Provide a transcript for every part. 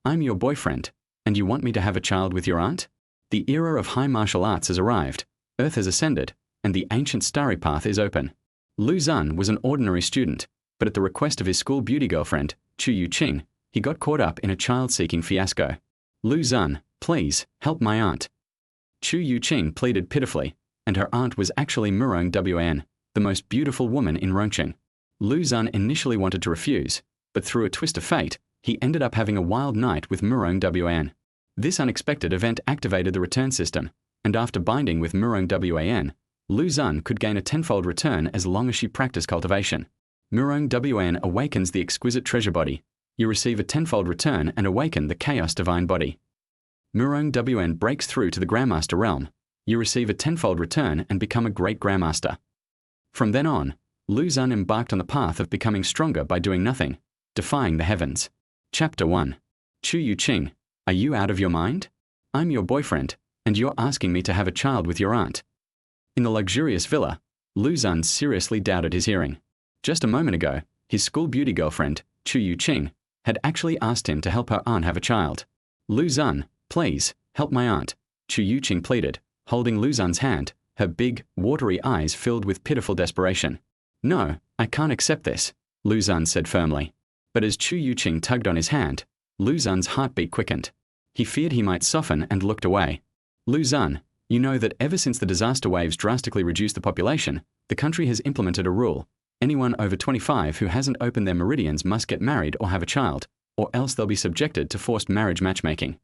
I'm your boyfriend, and you want me to have a child with your aunt? The era of high martial arts has arrived, Earth has ascended, and the ancient starry path is open. Lu Xun was an ordinary student, but at the request of his school beauty girlfriend, Chu Youqing, he got caught up in a child-seeking fiasco. Lu Xun, please, help my aunt. Chu Youqing pleaded pitifully, and her aunt was actually Murong Wan, the most beautiful woman in Rongqing. Lu Xun initially wanted to refuse, but through a twist of fate, he ended up having a wild night with Murong Wan. This unexpected event activated the return system, and after binding with Murong Wan, Lu Xun could gain a tenfold return as long as she practiced cultivation. Murong Wan awakens the exquisite treasure body. You receive a tenfold return and awaken the chaos divine body. Murong Wan breaks through to the Grandmaster realm. You receive a tenfold return and become a great Grandmaster. From then on, Lu Xun embarked on the path of becoming stronger by doing nothing, defying the heavens. Chapter 1. Chu Youqing, are you out of your mind? I'm your boyfriend, and you're asking me to have a child with your aunt. In the luxurious villa, Lu Xun seriously doubted his hearing. Just a moment ago, his school beauty girlfriend, Chu Youqing, had actually asked him to help her aunt have a child. Lu Xun, please, help my aunt, Chu Youqing pleaded, holding Lu Xun's hand, her big, watery eyes filled with pitiful desperation. No, I can't accept this, Lu Xun said firmly. But as Chu Youqing tugged on his hand, Lu Xun's heartbeat quickened. He feared he might soften and looked away. Lu Xun, you know that ever since the disaster waves drastically reduced the population, the country has implemented a rule. Anyone over 25 who hasn't opened their meridians must get married or have a child, or else they'll be subjected to forced marriage matchmaking.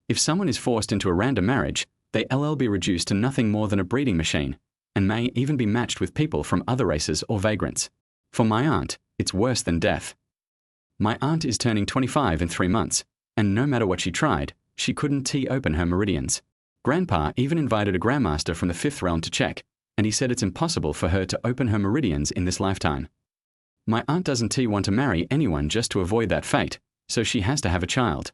If someone is forced into a random marriage, they'll be reduced to nothing more than a breeding machine, and may even be matched with people from other races or vagrants. For my aunt, it's worse than death. My aunt is turning 25 in 3 months, and no matter what she tried, she couldn't tee open her meridians. Grandpa even invited a Grandmaster from the 5th realm to check, and he said it's impossible for her to open her meridians in this lifetime. My aunt doesn't want to marry anyone just to avoid that fate, so she has to have a child.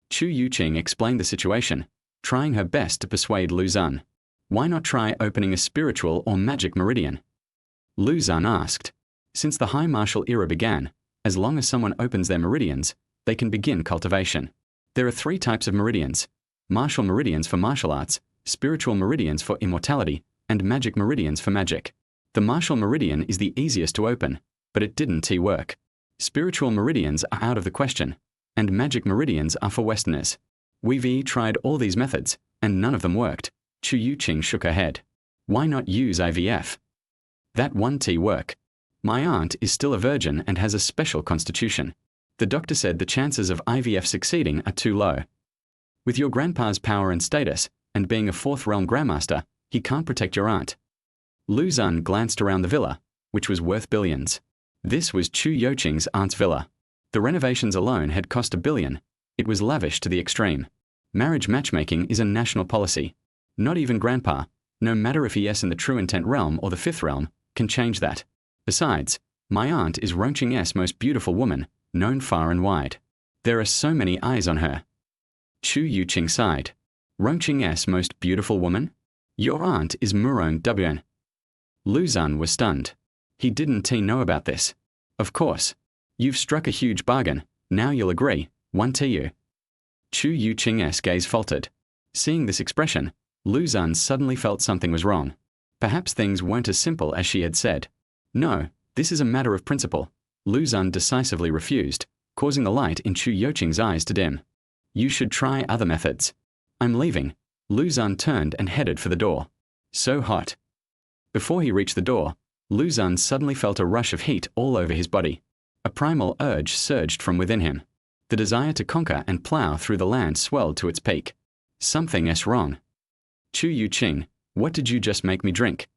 Chu Youqing explained the situation, trying her best to persuade Lu Xun. Why not try opening a spiritual or magic meridian? Lu Xun asked. Since the high martial era began, as long as someone opens their meridians, they can begin cultivation. There are 3 types of meridians: martial meridians for martial arts, spiritual meridians for immortality, and magic meridians for magic. The martial meridian is the easiest to open, but it didn't work. Spiritual meridians are out of the question, and magic meridians are for Westerners. We've tried all these methods, and none of them worked. Chu Youqing shook her head. Why not use IVF? That won't work. My aunt is still a virgin and has a special constitution. The doctor said the chances of IVF succeeding are too low. With your grandpa's power and status, and being a 4th realm Grandmaster, he can't protect your aunt. Lu Xun glanced around the villa, which was worth billions. This was Chu Youqing's aunt's villa. The renovations alone had cost $1 billion. It was lavish to the extreme. Marriage matchmaking is a national policy. Not even Grandpa, no matter if he is in the true intent realm or the 5th realm, can change that. Besides, my aunt is Rongqing's most beautiful woman, known far and wide. There are so many eyes on her. Chu Youqing sighed. Rongqing's most beautiful woman? Your aunt is Murong Wan. Lu Xun was stunned. He didn't know about this. Of course. You've struck a huge bargain. Now you'll agree, won't you? Chu Youqing's gaze faltered. Seeing this expression, Lu Xun suddenly felt something was wrong. Perhaps things weren't as simple as she had said. No, this is a matter of principle. Lu Xun decisively refused, causing the light in Chu Youqing's eyes to dim. You should try other methods. I'm leaving. Lu Xun turned and headed for the door. So hot. Before he reached the door, Lu Xun suddenly felt a rush of heat all over his body. A primal urge surged from within him. The desire to conquer and plow through the land swelled to its peak. Something's wrong. Chu Youqing, what did you just make me drink?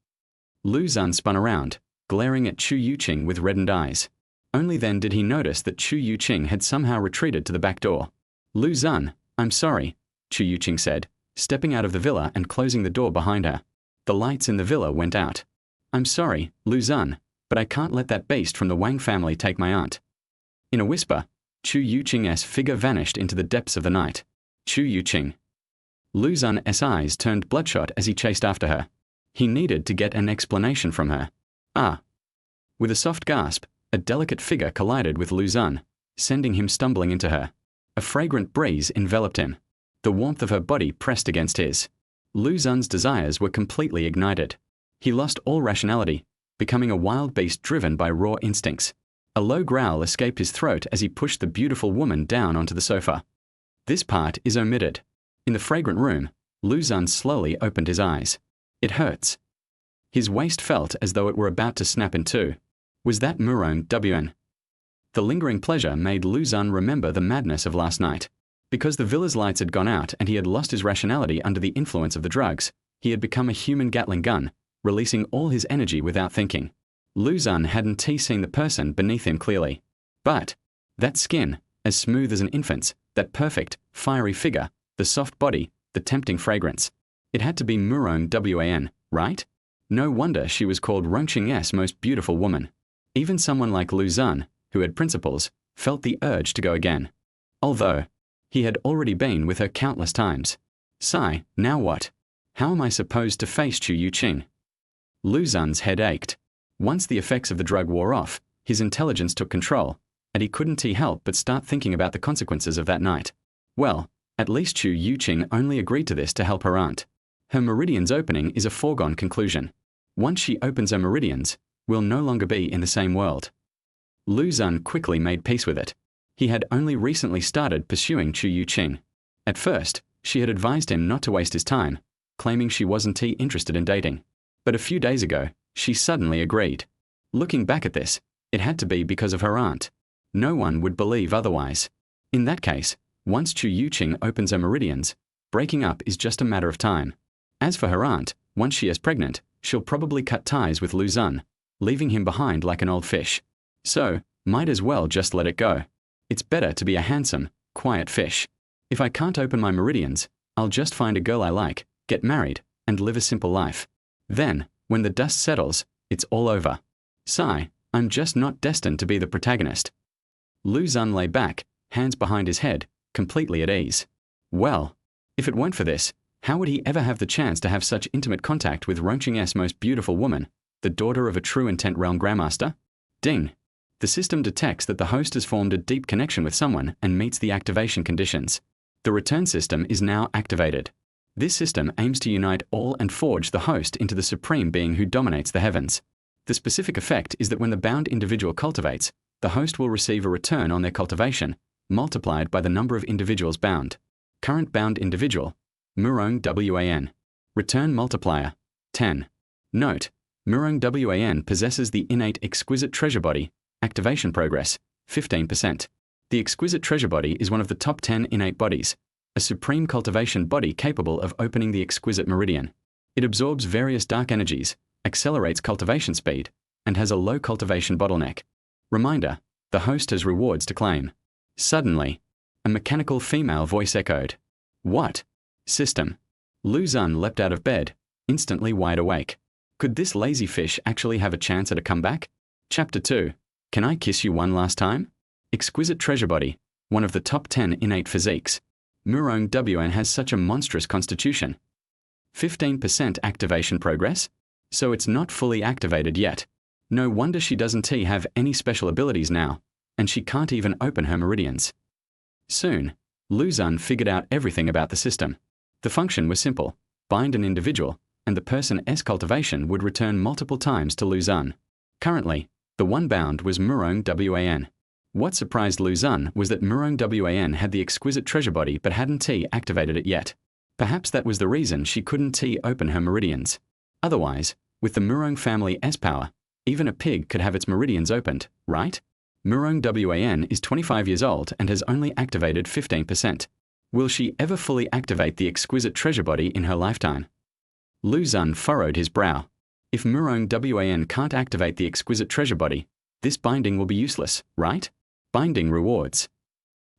Lu Xun spun around, glaring at Chu Youqing with reddened eyes. Only then did he notice that Chu Youqing had somehow retreated to the back door. Lu Xun, I'm sorry, Chu Youqing said, stepping out of the villa and closing the door behind her. The lights in the villa went out. I'm sorry, Lu Xun, but I can't let that beast from the Wang family take my aunt. In a whisper, Chu Youqing's figure vanished into the depths of the night. Chu Youqing. Lu Xun's eyes turned bloodshot as he chased after her. He needed to get an explanation from her. Ah. With a soft gasp, a delicate figure collided with Lu Xun, sending him stumbling into her. A fragrant breeze enveloped him. The warmth of her body pressed against his. Lu Xun's desires were completely ignited. He lost all rationality, becoming a wild beast driven by raw instincts. A low growl escaped his throat as he pushed the beautiful woman down onto the sofa. This part is omitted. In the fragrant room, Lu Xun slowly opened his eyes. It hurts. His waist felt as though it were about to snap in two. Was that Lu? The lingering pleasure made Lu Xun remember the madness of last night. Because the villa's lights had gone out and he had lost his rationality under the influence of the drugs, he had become a human Gatling gun, releasing all his energy without thinking. Lu Xun hadn't seen the person beneath him clearly. But that skin, as smooth as an infant's, that perfect, fiery figure, the soft body, the tempting fragrance. It had to be Wan, right? No wonder she was called Rongqing's most beautiful woman. Even someone like Lu Xun, who had principles, felt the urge to go again. Although he had already been with her countless times. Sigh, now what? How am I supposed to face Chu Youqing? Lu Xun's head ached. Once the effects of the drug wore off, his intelligence took control, and he couldn't help but start thinking about the consequences of that night. Well, at least Chu Youqing only agreed to this to help her aunt. Her meridian's opening is a foregone conclusion. Once she opens her meridians, we'll no longer be in the same world. Lu Xun quickly made peace with it. He had only recently started pursuing Chu Youqing. At first, she had advised him not to waste his time, claiming she wasn't interested in dating. But a few days ago, she suddenly agreed. Looking back at this, it had to be because of her aunt. No one would believe otherwise. In that case, once Chu Youqing opens her meridians, breaking up is just a matter of time. As for her aunt, once she is pregnant, she'll probably cut ties with Lu Xun, leaving him behind like an old fish. So, might as well just let it go. It's better to be a handsome, quiet fish. If I can't open my meridians, I'll just find a girl I like, get married, and live a simple life. Then, when the dust settles, it's all over. Sigh, I'm just not destined to be the protagonist. Lu Xun lay back, hands behind his head, completely at ease. Well, if it weren't for this, how would he ever have the chance to have such intimate contact with Rongqing's most beautiful woman, the daughter of a true intent realm grandmaster? Ding! The system detects that the host has formed a deep connection with someone and meets the activation conditions. The return system is now activated. This system aims to unite all and forge the host into the supreme being who dominates the heavens. The specific effect is that when the bound individual cultivates, the host will receive a return on their cultivation, multiplied by the number of individuals bound. Current bound individual, Wan. Return multiplier, 10. Note, Wan possesses the innate exquisite treasure body, activation progress, 15%. The exquisite treasure body is one of the top 10 innate bodies, a supreme cultivation body capable of opening the exquisite meridian. It absorbs various dark energies, accelerates cultivation speed, and has a low cultivation bottleneck. Reminder, the host has rewards to claim. Suddenly, a mechanical female voice echoed. What? System. Lu Xun leapt out of bed, instantly wide awake. Could this lazy fish actually have a chance at a comeback? Chapter 2. Can I kiss you one last time? Exquisite treasure body, one of the top 10 innate physiques. Wan has such a monstrous constitution. 15% activation progress? So it's not fully activated yet. No wonder she doesn't have any special abilities now, and she can't even open her meridians. Soon, Lu Xun figured out everything about the system. The function was simple: bind an individual, and the person's cultivation would return multiple times to Lu Xun. Currently, the one bound was Wan. What surprised Lu Xun was that Wan had the exquisite treasure body but hadn't activated it yet. Perhaps that was the reason she couldn't open her meridians. Otherwise, with the Wan family S-power, even a pig could have its meridians opened, right? Wan is 25 years old and has only activated 15%. Will she ever fully activate the exquisite treasure body in her lifetime? Lu Xun furrowed his brow. If Wan can't activate the exquisite treasure body, this binding will be useless, right? Binding rewards.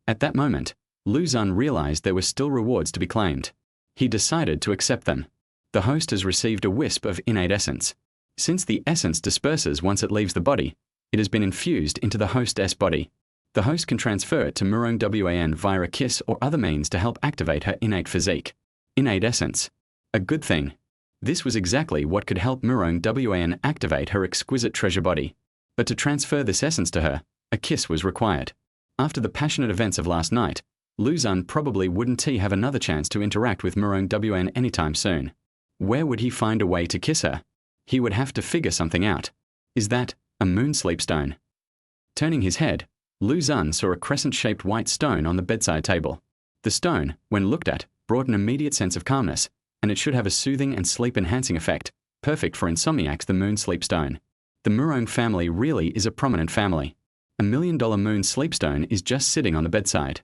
At that moment, Lu Xun realized there were still rewards to be claimed. He decided to accept them. The host has received a wisp of innate essence. Since the essence disperses once it leaves the body, it has been infused into the host's body. The host can transfer it to Wan via a kiss or other means to help activate her innate physique. Innate essence. A good thing. This was exactly what could help Wan activate her exquisite treasure body. But to transfer this essence to her, a kiss was required. After the passionate events of last night, Lu Xun probably wouldn't have another chance to interact with Murong Wn anytime soon. Where would he find a way to kiss her? He would have to figure something out. Is that a moon sleep stone? Turning his head, Lu Xun saw a crescent-shaped white stone on the bedside table. The stone, when looked at, brought an immediate sense of calmness, and it should have a soothing and sleep-enhancing effect, perfect for insomniacs. The moon sleep stone. The Murong family really is a prominent family. $1 million moon sleep stone is just sitting on the bedside.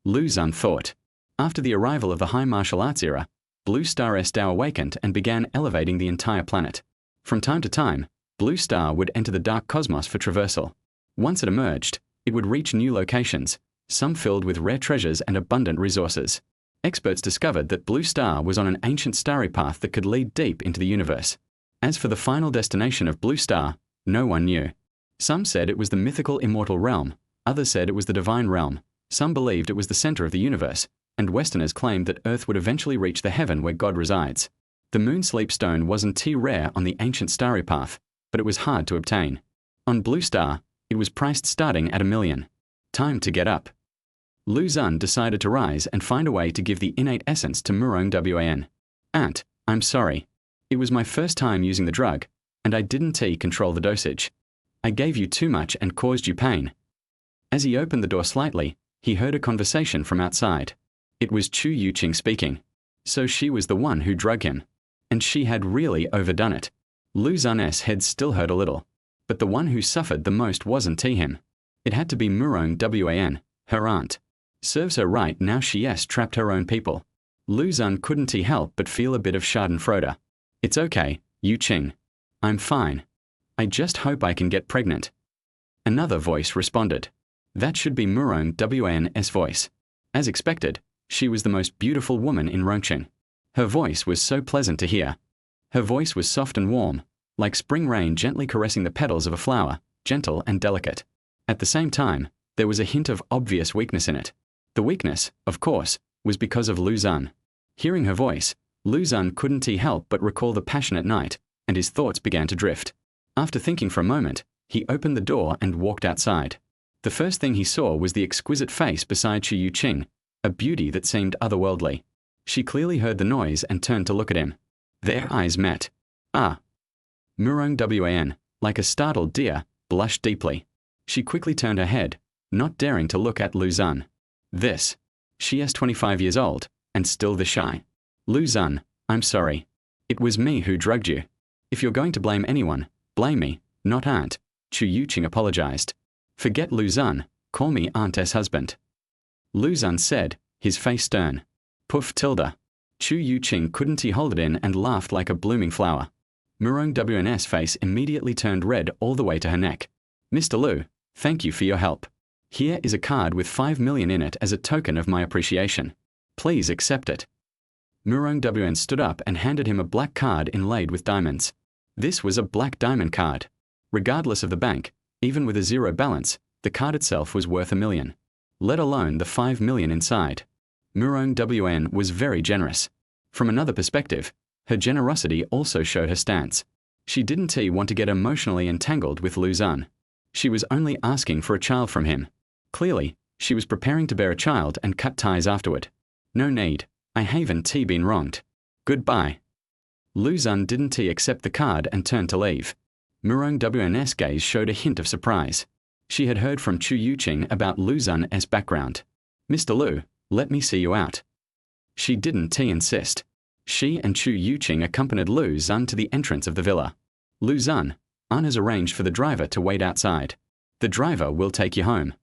Lu Xun thought. After the arrival of the high martial arts era, Blue Star's Tao awakened and began elevating the entire planet. From time to time, Blue Star would enter the dark cosmos for traversal. Once it emerged, it would reach new locations, some filled with rare treasures and abundant resources. Experts discovered that Blue Star was on an ancient starry path that could lead deep into the universe. As for the final destination of Blue Star, no one knew. Some said it was the mythical immortal realm, others said it was the divine realm, some believed it was the center of the universe, and Westerners claimed that Earth would eventually reach the heaven where God resides. The moon sleep stone wasn't too rare on the ancient starry path, but it was hard to obtain. On Blue Star, it was priced starting at $1 million. Time to get up. Lu Xun decided to rise and find a way to give the innate essence to Murong Wn. Aunt, I'm sorry. It was my first time using the drug, and I didn't control the dosage. I gave you too much and caused you pain. As he opened the door slightly, he heard a conversation from outside. It was Chu Youqing speaking. So she was the one who drugged him. And she had really overdone it. Lu Xun's head still hurt a little. But the one who suffered the most wasn't him. It had to be Murong Wn, her aunt. Serves her right now she's trapped her own people. Lu Xun couldn't help but feel a bit of schadenfreude. It's okay, Youqing. I'm fine. I just hope I can get pregnant. Another voice responded. That should be Murong Wn's voice. As expected, she was the most beautiful woman in Rongqing. Her voice was so pleasant to hear. Her voice was soft and warm, like spring rain gently caressing the petals of a flower, gentle and delicate. At the same time, there was a hint of obvious weakness in it. The weakness, of course, was because of Lu Xun. Hearing her voice, Lu Xun couldn't help but recall the passionate night, and his thoughts began to drift. After thinking for a moment, he opened the door and walked outside. The first thing he saw was the exquisite face beside Chu Youqing, a beauty that seemed otherworldly. She clearly heard the noise and turned to look at him. Their eyes met. Ah. Murong Wn, like a startled deer, blushed deeply. She quickly turned her head, not daring to look at Lu Xun. She is 25 years old, and still this shy. Lu Xun, I'm sorry. It was me who drugged you. If you're going to blame anyone, blame me, not Aunt, Chu Youqing apologized. Forget Lu Xun, call me Aunt's husband. Lu Xun said, his face stern. Puff tilde. Chu Youqing couldn't hold it in and laughed like a blooming flower. Murong Wn's face immediately turned red all the way to her neck. Mr. Lu, thank you for your help. Here is a card with 5 million in it as a token of my appreciation. Please accept it. Murong Wn stood up and handed him a black card inlaid with diamonds. This was a black diamond card. Regardless of the bank, even with a zero balance, the card itself was worth $1 million. Let alone the 5 million inside. Murong Wn was very generous. From another perspective, her generosity also showed her stance. She didn't want to get emotionally entangled with Lu Xun. She was only asking for a child from him. Clearly, she was preparing to bear a child and cut ties afterward. No need. I haven't been wronged. Goodbye. Lu Xun didn't accept the card and turned to leave. Murong Wn's gaze showed a hint of surprise. She had heard from Chu Youqing about Lu Xun's background. Mr. Lu, let me see you out. She didn't insist. She and Chu Youqing accompanied Lu Xun to the entrance of the villa. Lu Xun, Aunt has arranged for the driver to wait outside. The driver will take you home.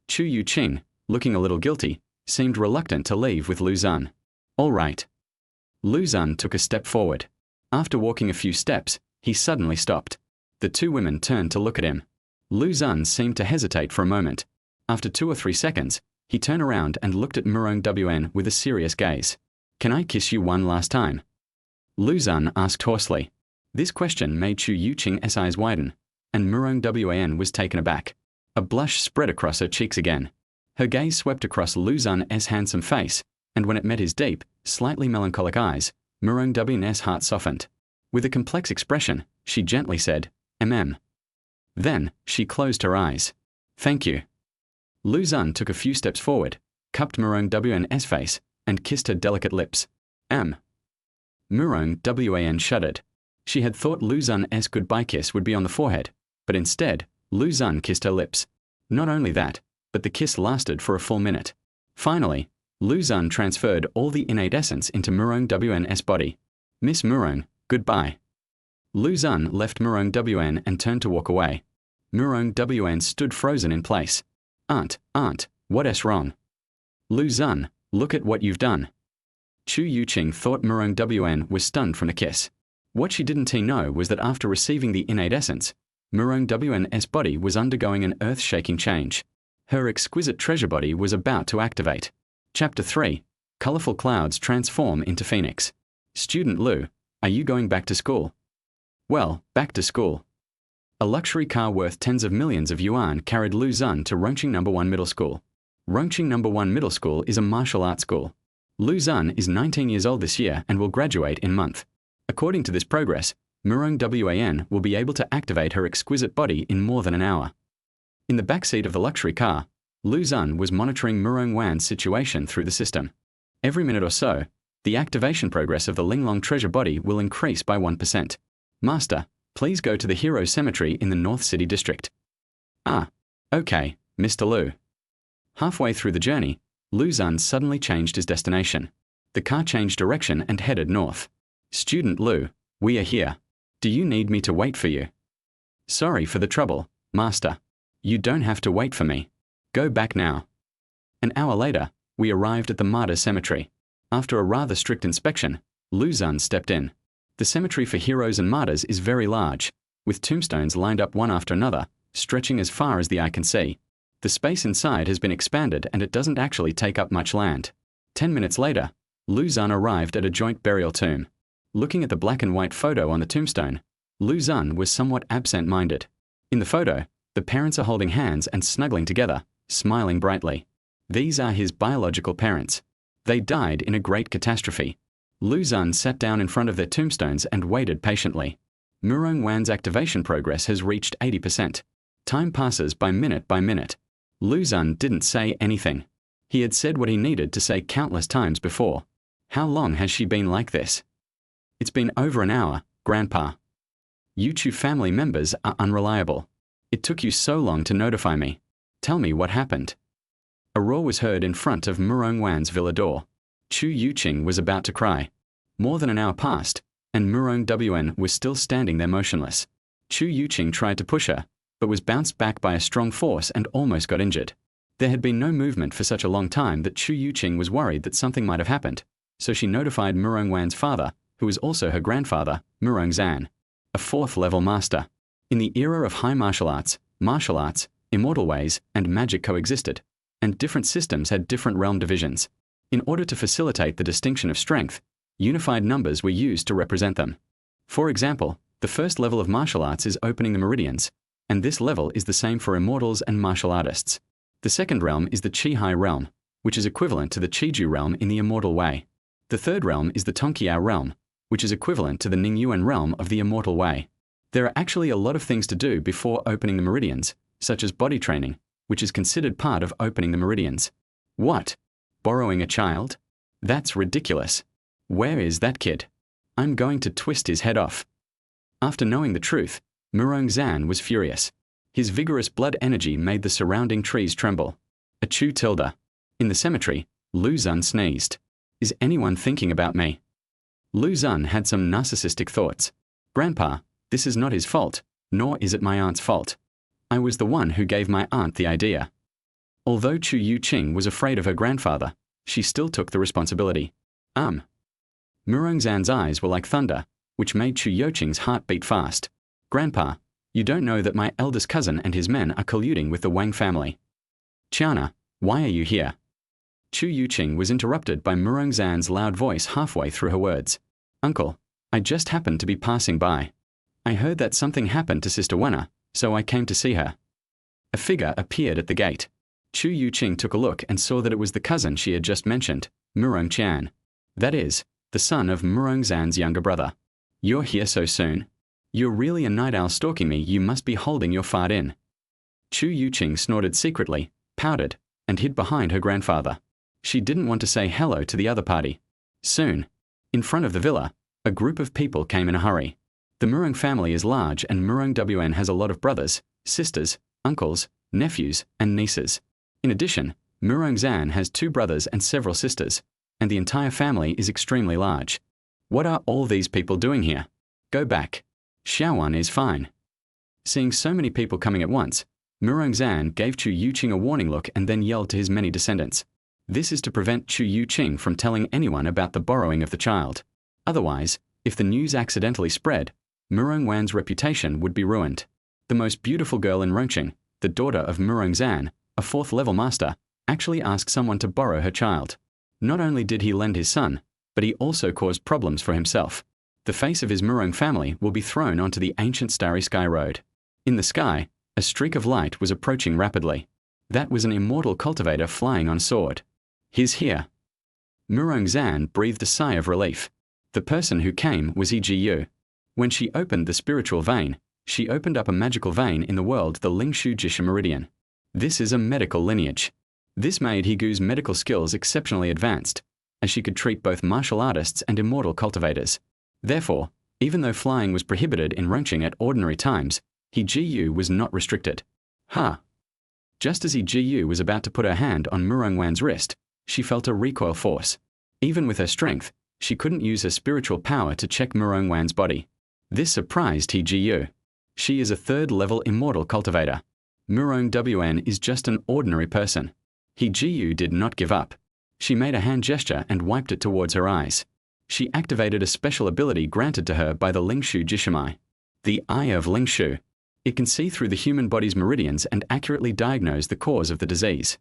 Chu Youqing, looking a little guilty, seemed reluctant to leave with Lu Xun. All right. Lu Xun took a step forward. After walking a few steps, he suddenly stopped. The two women turned to look at him. Lu Xun seemed to hesitate for a moment. After 2 or 3 seconds, he turned around and looked at Murong Wn with a serious gaze. Can I kiss you one last time? Lu Xun asked hoarsely. This question made Chu Youqing's eyes widen, and Murong Wn was taken aback. A blush spread across her cheeks again. Her gaze swept across Lu Xun's handsome face, and when it met his deep, slightly melancholic eyes, Murong Wn's heart softened. With a complex expression, she gently said, Then, she closed her eyes. Thank you. Lu Xun took a few steps forward, cupped Murong Wn's face, and kissed her delicate lips. Murong Wan shuddered. She had thought Lu Xun's goodbye kiss would be on the forehead, but instead, Lu Xun kissed her lips. Not only that, but the kiss lasted for a full minute. Finally, Lu Xun transferred all the innate essence into Murong Wn's body. Miss Murong, goodbye. Lu Xun left Murong Wn and turned to walk away. Murong Wn stood frozen in place. Aunt, what's wrong? Lu Xun, look at what you've done. Chu Youqing thought Murong Wn was stunned from the kiss. What she didn't know was that after receiving the innate essence, Murong Wn's body was undergoing an earth-shaking change. Her exquisite treasure body was about to activate. Chapter 3. Colorful clouds transform into phoenix. Student Lu, are you going back to school? Well, back to school. A luxury car worth tens of millions of yuan carried Lu Xun to Rongqing No. 1 Middle School. Rongqing No. 1 Middle School is a martial arts school. Lu Xun is 19 years old this year and will graduate in month. According to this progress, Murong Wan will be able to activate her exquisite body in more than an hour. In the backseat of the luxury car, Lu Xun was monitoring Murong Wan's situation through the system. Every minute or so, the activation progress of the Linglong treasure body will increase by 1%. Master, please go to the Hero Cemetery in the North City District. Okay, Mr. Lu. Halfway through the journey, Lu Xun suddenly changed his destination. The car changed direction and headed north. Student Lu, we are here. Do you need me to wait for you? Sorry for the trouble, Master. You don't have to wait for me. Go back now. An hour later, we arrived at the Martyr Cemetery. After a rather strict inspection, Lu Xun stepped in. The cemetery for heroes and martyrs is very large, with tombstones lined up one after another, stretching as far as the eye can see. The space inside has been expanded and it doesn't actually take up much land. 10 minutes later, Lu Xun arrived at a joint burial tomb. Looking at the black and white photo on the tombstone, Lu Xun was somewhat absent-minded. In the photo, the parents are holding hands and snuggling together, smiling brightly. These are his biological parents. They died in a great catastrophe. Lu Xun sat down in front of their tombstones and waited patiently. Murong Wan's activation progress has reached 80%. Time passes by minute by minute. Lu Xun didn't say anything. He had said what he needed to say countless times before. How long has she been like this? It's been over an hour, Grandpa. You Chu family members are unreliable. It took you so long to notify me. Tell me what happened. A roar was heard in front of Murong Wan's villa door. Chu Youqing was about to cry. More than an hour passed, and Murong Wan was still standing there motionless. Chu Youqing tried to push her, but was bounced back by a strong force and almost got injured. There had been no movement for such a long time that Chu Youqing was worried that something might have happened, so she notified Murong Wan's father, who was also her grandfather, Murong Zan, a fourth-level master. In the era of high martial arts, immortal ways, and magic coexisted, and different systems had different realm divisions. In order to facilitate the distinction of strength, unified numbers were used to represent them. For example, the first level of martial arts is opening the meridians, and this level is the same for immortals and martial artists. The second realm is the Qi-Hai realm, which is equivalent to the Qiju realm in the immortal way. The third realm is the Tongqiao realm, which is equivalent to the Ningyuan realm of the immortal way. There are actually a lot of things to do before opening the meridians, such as body training, which is considered part of opening the meridians. What? Borrowing a child? That's ridiculous. Where is that kid? I'm going to twist his head off. After knowing the truth, Murong Zan was furious. His vigorous blood energy made the surrounding trees tremble. A Chu tilde. In the cemetery, Lu Xun sneezed. Is anyone thinking about me? Lu Xun had some narcissistic thoughts. Grandpa, this is not his fault, nor is it my aunt's fault. I was the one who gave my aunt the idea. Although Chu Youqing was afraid of her grandfather, she still took the responsibility. Murong Zan's eyes were like thunder, which made Chu Youqing's heart beat fast. Grandpa, you don't know that my eldest cousin and his men are colluding with the Wang family. Chiana, why are you here? Chu Youqing was interrupted by Murong Zan's loud voice halfway through her words. Uncle, I just happened to be passing by. I heard that something happened to Sister Wenna, so I came to see her. A figure appeared at the gate. Chu Youqing took a look and saw that it was the cousin she had just mentioned, Murong Qian. That is, the son of Murong Zan's younger brother. You're here so soon? You're really a night owl stalking me. You must be holding your fart in. Chu Youqing snorted secretly, pouted, and hid behind her grandfather. She didn't want to say hello to the other party. Soon, in front of the villa, a group of people came in a hurry. The Murong family is large and Murong Wn has a lot of brothers, sisters, uncles, nephews, and nieces. In addition, Murong Zan has 2 brothers and several sisters, and the entire family is extremely large. What are all these people doing here? Go back. Xiaowan is fine. Seeing so many people coming at once, Murong Zan gave Chu Youqing a warning look and then yelled to his many descendants. This is to prevent Chu Youqing from telling anyone about the borrowing of the child. Otherwise, if the news accidentally spread, Murong Wan's reputation would be ruined. The most beautiful girl in Rongqing, the daughter of Murong Zan, a 4th-level master, actually asked someone to borrow her child. Not only did he lend his son, but he also caused problems for himself. The face of his Murong family will be thrown onto the ancient starry sky road. In the sky, a streak of light was approaching rapidly. That was an immortal cultivator flying on a sword. He's here. Murong Zan breathed a sigh of relief. The person who came was He Ji. When she opened the spiritual vein, she opened up a magical vein in the world, the Lingshu Jisha Meridian. This is a medical lineage. This made He Gu's medical skills exceptionally advanced, as she could treat both martial artists and immortal cultivators. Therefore, even though flying was prohibited in Rongqing at ordinary times, He Ji was not restricted. Just as He Ji was about to put her hand on Murong Wan's wrist, she felt a recoil force. Even with her strength, she couldn't use her spiritual power to check Murong Wan's body. This surprised He Ji. She is a 3rd-level immortal cultivator. Murong Wn is just an ordinary person. He Ji did not give up. She made a hand gesture and wiped it towards her eyes. She activated a special ability granted to her by the Lingshu Jishamai. The Eye of Lingshu. It can see through the human body's meridians and accurately diagnose the cause of the disease.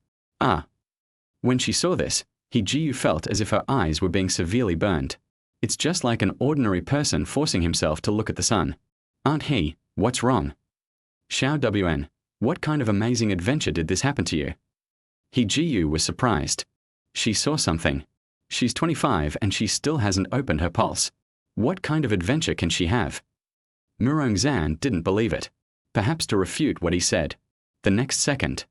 When she saw this, He Ji felt as if her eyes were being severely burned. It's just like an ordinary person forcing himself to look at the sun. Aunt He, what's wrong? Xiao Wn, what kind of amazing adventure did this happen to you? He Ji was surprised. She saw something. She's 25 and she still hasn't opened her pulse. What kind of adventure can she have? Murong Zan didn't believe it, perhaps to refute what he said. The next second,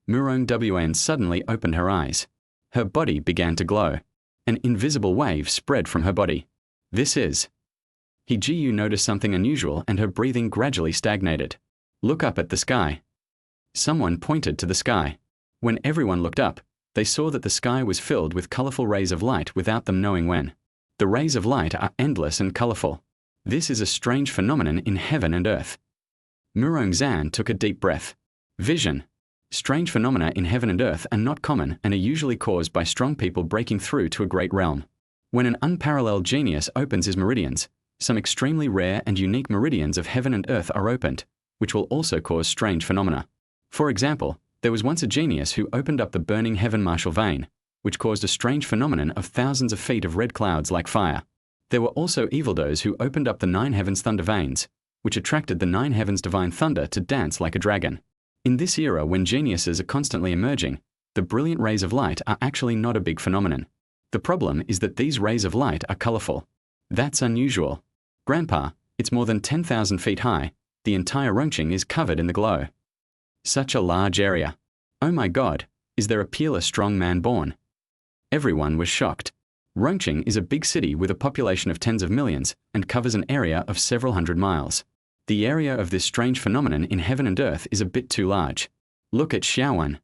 Murong Wn suddenly opened her eyes. Her body began to glow. An invisible wave spread from her body. This is. He Ji noticed something unusual and her breathing gradually stagnated. Look up at the sky. Someone pointed to the sky. When everyone looked up, they saw that the sky was filled with colorful rays of light without them knowing when. The rays of light are endless and colorful. This is a strange phenomenon in heaven and earth. Murong Zan took a deep breath. Vision. Strange phenomena in heaven and earth are not common and are usually caused by strong people breaking through to a great realm. When an unparalleled genius opens his meridians, some extremely rare and unique meridians of heaven and earth are opened, which will also cause strange phenomena. For example, there was once a genius who opened up the burning heaven martial vein, which caused a strange phenomenon of thousands of feet of red clouds like fire. There were also evildoers who opened up the 9 heavens thunder veins, which attracted the 9 heavens divine thunder to dance like a dragon. In this era when geniuses are constantly emerging, the brilliant rays of light are actually not a big phenomenon. The problem is that these rays of light are colorful. That's unusual. Grandpa, it's more than 10,000 feet high. The entire Rongqing is covered in the glow. Such a large area. Oh my God, is there a peerless strong man born? Everyone was shocked. Rongqing is a big city with a population of tens of millions and covers an area of several hundred miles. The area of this strange phenomenon in heaven and earth is a bit too large. Look at Xiaowan.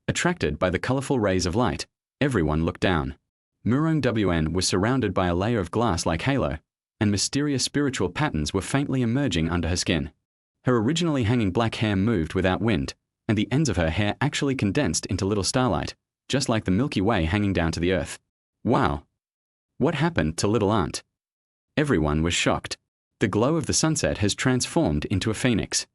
Attracted by the colorful rays of light, everyone looked down. Murong Wn was surrounded by a layer of glass like halo, and mysterious spiritual patterns were faintly emerging under her skin. Her originally hanging black hair moved without wind, and the ends of her hair actually condensed into little starlight, just like the Milky Way hanging down to the earth. Wow! What happened to little aunt? Everyone was shocked. The glow of the sunset has transformed into a phoenix.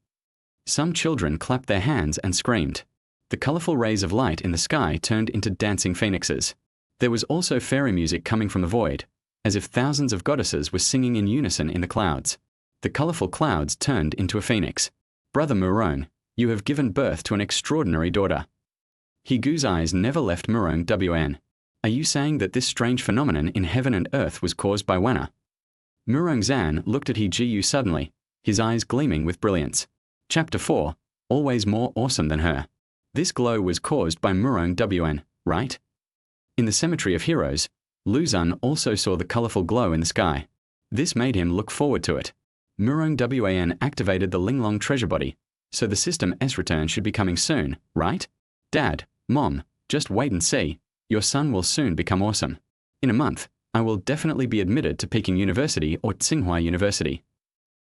Some children clapped their hands and screamed. The colorful rays of light in the sky turned into dancing phoenixes. There was also fairy music coming from the void, as if thousands of goddesses were singing in unison in the clouds. The colorful clouds turned into a phoenix. Brother Murong, you have given birth to an extraordinary daughter. He Gu's eyes never left Murong Wn. Are you saying that this strange phenomenon in heaven and earth was caused by Wana? Murong Zan looked at He Ji suddenly, his eyes gleaming with brilliance. Chapter 4, Always More Awesome Than Her. This glow was caused by Murong Wn, right? In the Cemetery of Heroes, Lu Xun also saw the colorful glow in the sky. This made him look forward to it. Murong Wan activated the Linglong treasure body, so the System S return should be coming soon, right? Dad, Mom, just wait and see. Your son will soon become awesome. In a month, I will definitely be admitted to Peking University or Tsinghua University.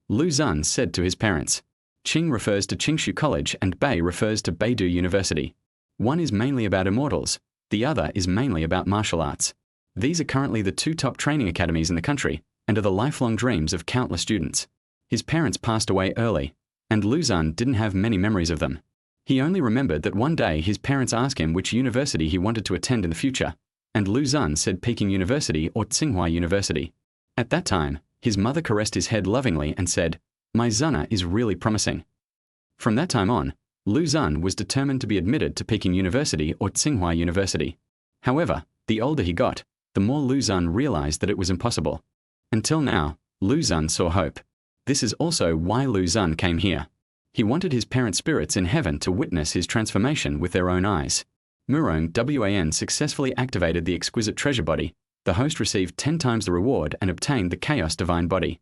Lu Xun said to his parents. Qing refers to Qingshu College and Bei refers to Beidou University. One is mainly about immortals, the other is mainly about martial arts. These are currently the two top training academies in the country and are the lifelong dreams of countless students. His parents passed away early, and Lu Xun didn't have many memories of them. He only remembered that one day his parents asked him which university he wanted to attend in the future, and Lu Xun said Peking University or Tsinghua University. At that time, his mother caressed his head lovingly and said, "My Zuna is really promising." From that time on, Lu Xun was determined to be admitted to Peking University or Tsinghua University. However, the older he got, the more Lu Xun realized that it was impossible. Until now, Lu Xun saw hope. This is also why Lu Xun came here. He wanted his parent spirits in heaven to witness his transformation with their own eyes. Murong Wan successfully activated the exquisite treasure body. The host received 10 times the reward and obtained the chaos divine body.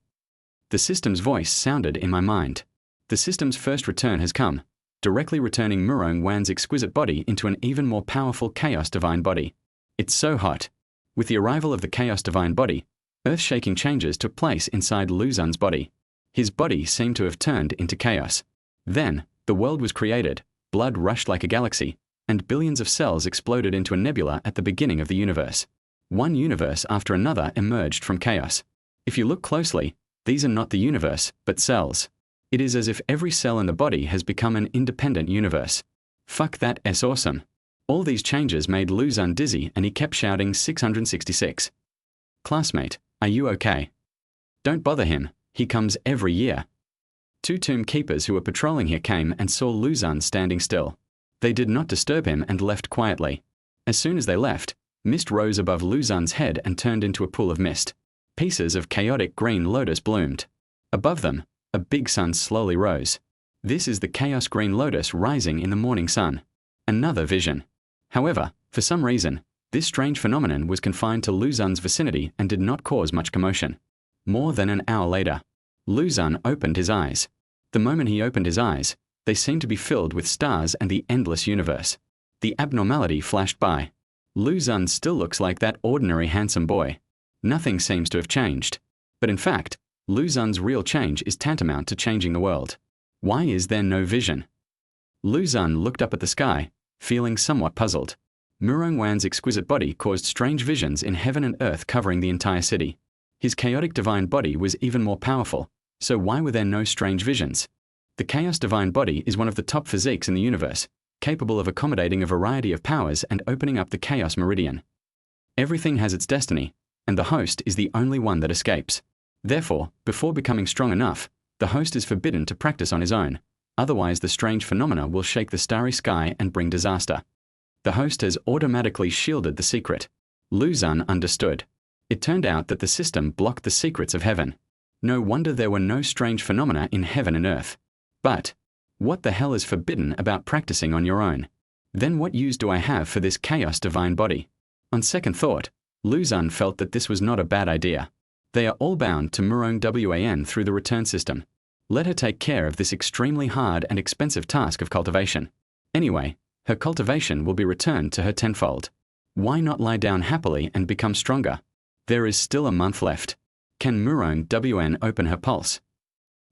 The system's voice sounded in my mind. The system's first return has come, directly returning Murong Wan's exquisite body into an even more powerful chaos divine body. It's so hot. With the arrival of the chaos divine body, earth-shaking changes took place inside Lu Xun's body. His body seemed to have turned into chaos. Then, the world was created, blood rushed like a galaxy, and billions of cells exploded into a nebula at the beginning of the universe. One universe after another emerged from chaos. If you look closely, these are not the universe, but cells. It is as if every cell in the body has become an independent universe. Fuck that, it's awesome. All these changes made Lu Xun dizzy and he kept shouting 666. Classmate, are you okay? Don't bother him, he comes every year. 2 tomb keepers who were patrolling here came and saw Lu Xun standing still. They did not disturb him and left quietly. As soon as they left, mist rose above Lu Xun's head and turned into a pool of mist. Pieces of chaotic green lotus bloomed. Above them, a big sun slowly rose. This is the chaos green lotus rising in the morning sun. Another vision. However, for some reason, this strange phenomenon was confined to Lu Xun's vicinity and did not cause much commotion. More than an hour later, Lu Xun opened his eyes. The moment he opened his eyes, they seemed to be filled with stars and the endless universe. The abnormality flashed by. Lu Xun still looks like that ordinary handsome boy. Nothing seems to have changed. But in fact, Lu Xun's real change is tantamount to changing the world. Why is there no vision? Lu Xun looked up at the sky, feeling somewhat puzzled. Murong Wan's exquisite body caused strange visions in heaven and earth covering the entire city. His chaotic divine body was even more powerful, so why were there no strange visions? The chaos divine body is one of the top physiques in the universe, capable of accommodating a variety of powers and opening up the chaos meridian. Everything has its destiny, and the host is the only one that escapes. Therefore, before becoming strong enough, the host is forbidden to practice on his own, otherwise the strange phenomena will shake the starry sky and bring disaster. The host has automatically shielded the secret. Lu Xun understood. It turned out that the system blocked the secrets of heaven. No wonder there were no strange phenomena in heaven and earth. But, what the hell is forbidden about practicing on your own? Then what use do I have for this chaos divine body? On second thought, Lu Xun felt that this was not a bad idea. They are all bound to Murong Wan through the return system. Let her take care of this extremely hard and expensive task of cultivation. Anyway, her cultivation will be returned to her tenfold. Why not lie down happily and become stronger? There is still a month left. Can Murong Wan open her pulse?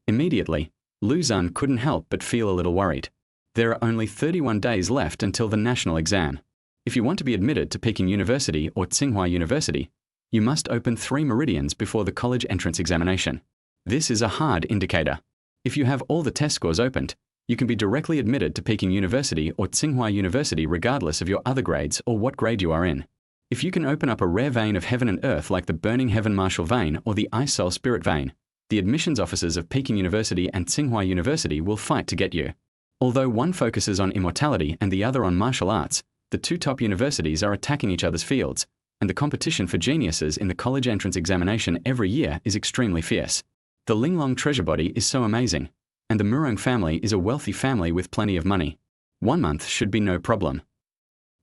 Immediately, Lu Xun couldn't help but feel a little worried. There are only 31 days left until the national exam. If you want to be admitted to Peking University or Tsinghua University, you must open 3 meridians before the college entrance examination. This is a hard indicator. If you have all the test scores opened, you can be directly admitted to Peking University or Tsinghua University regardless of your other grades or what grade you are in. If you can open up a rare vein of heaven and earth like the Burning Heaven Martial Vein or the Ice Soul Spirit Vein, the admissions officers of Peking University and Tsinghua University will fight to get you. Although one focuses on immortality and the other on martial arts, the 2 top universities are attacking each other's fields, and the competition for geniuses in the college entrance examination every year is extremely fierce. The Linglong treasure body is so amazing, and the Murong family is a wealthy family with plenty of money. 1 month should be no problem.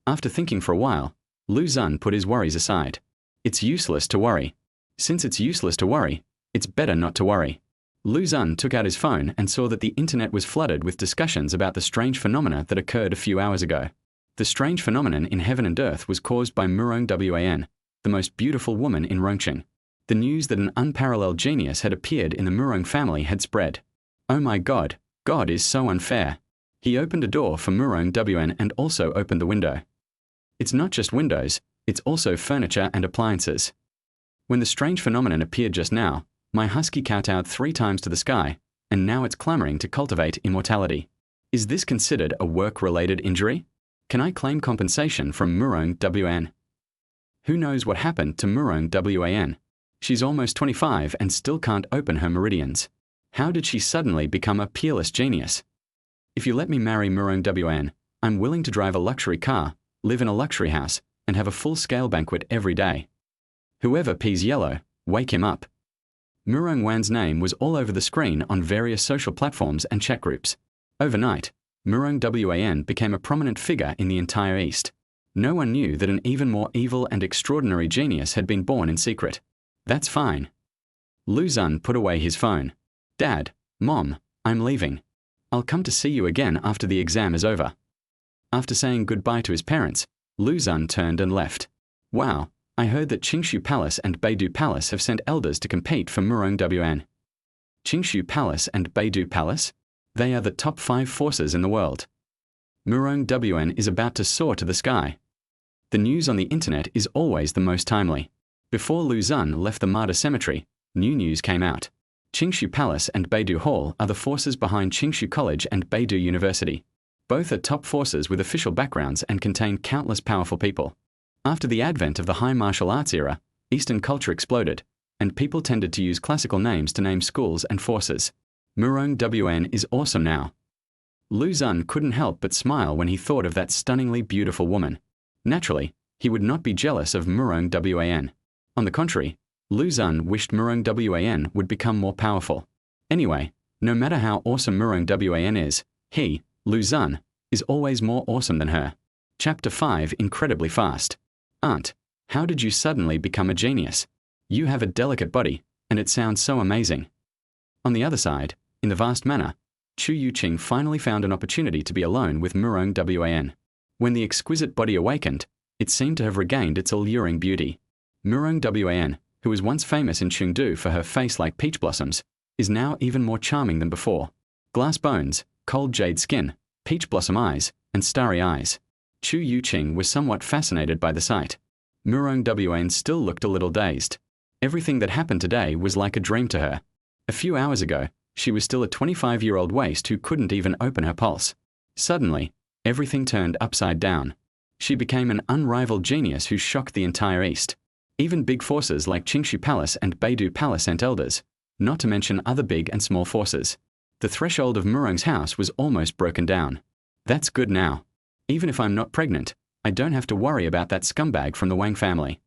After thinking for a while, Lu Xun put his worries aside. It's useless to worry. Since it's useless to worry, it's better not to worry. Lu Xun took out his phone and saw that the internet was flooded with discussions about the strange phenomena that occurred a few hours ago. The strange phenomenon in heaven and earth was caused by Murong Wan, the most beautiful woman in Rongqing. The news that an unparalleled genius had appeared in the Murong family had spread. Oh my God, God is so unfair. He opened a door for Murong Wan and also opened the window. It's not just windows, it's also furniture and appliances. When the strange phenomenon appeared just now, my husky kowtowed 3 times to the sky, and now it's clamoring to cultivate immortality. Is this considered a work-related injury? Can I claim compensation from Murong Wan? Who knows what happened to Murong Wan? She's almost 25 and still can't open her meridians. How did she suddenly become a peerless genius? If you let me marry Murong Wan, I'm willing to drive a luxury car, live in a luxury house, and have a full-scale banquet every day. Whoever pees yellow, wake him up. Murong Wan's name was all over the screen on various social platforms and chat groups. Overnight, Murong Wan became a prominent figure in the entire East. No one knew that an even more evil and extraordinary genius had been born in secret. That's fine. Lu Xun put away his phone. Dad, Mom, I'm leaving. I'll come to see you again after the exam is over. After saying goodbye to his parents, Lu Xun turned and left. Wow, I heard that Qingshu Palace and Beidou Palace have sent elders to compete for Murong Wan. Qingshu Palace and Beidou Palace? They are the top 5 forces in the world. Murong Wan is about to soar to the sky. The news on the internet is always the most timely. Before Lu Xun left the martyr cemetery, new news came out. Qingshu Palace and Beidou Hall are the forces behind Qingshu College and Beidou University. Both are top forces with official backgrounds and contain countless powerful people. After the advent of the high martial arts era, Eastern culture exploded, and people tended to use classical names to name schools and forces. Murong Wan is awesome now. Lu Xun couldn't help but smile when he thought of that stunningly beautiful woman. Naturally, he would not be jealous of Murong Wan. On the contrary, Lu Xun wished Murong Wan would become more powerful. Anyway, no matter how awesome Murong Wan is, he, Lu Xun, is always more awesome than her. Chapter 5 incredibly fast. Aunt, how did you suddenly become a genius? You have a delicate body, and it sounds so amazing. On the other side, in the vast manor, Chu Youqing finally found an opportunity to be alone with Murong Wan. When the exquisite body awakened, it seemed to have regained its alluring beauty. Murong Wan, who was once famous in Chengdu for her face like peach blossoms, is now even more charming than before. Glass bones, cold jade skin, peach blossom eyes, and starry eyes. Chu Youqing was somewhat fascinated by the sight. Murong Wan still looked a little dazed. Everything that happened today was like a dream to her. A few hours ago, she was still a 25-year-old waste who couldn't even open her pulse. Suddenly, everything turned upside down. She became an unrivaled genius who shocked the entire East. Even big forces like Qingshu Palace and Beidou Palace sent elders, not to mention other big and small forces. The threshold of Murong's house was almost broken down. That's good now. Even if I'm not pregnant, I don't have to worry about that scumbag from the Wang family.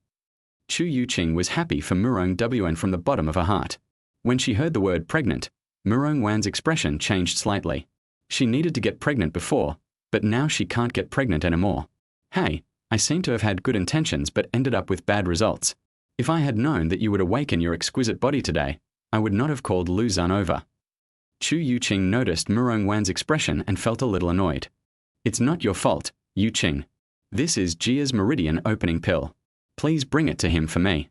Chu Youqing was happy for Murong Wan from the bottom of her heart. When she heard the word pregnant, Murong Wan's expression changed slightly. She needed to get pregnant before, but now she can't get pregnant anymore. Hey, I seem to have had good intentions but ended up with bad results. If I had known that you would awaken your exquisite body today, I would not have called Lu Xun over. Chu Youqing noticed Murong Wan's expression and felt a little annoyed. It's not your fault, Youqing. This is Jia's meridian opening pill. Please bring it to him for me.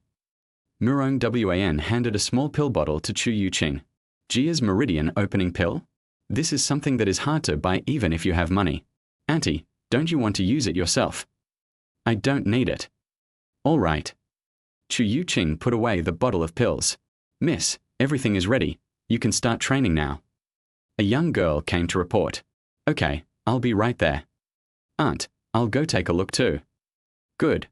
Murong Wan handed a small pill bottle to Chu Youqing. Jia's meridian opening pill? This is something that is hard to buy even if you have money. Auntie, don't you want to use it yourself? I don't need it. All right. Chu Youqing put away the bottle of pills. Miss, everything is ready. You can start training now. A young girl came to report. Okay, I'll be right there. Aunt, I'll go take a look too. Good.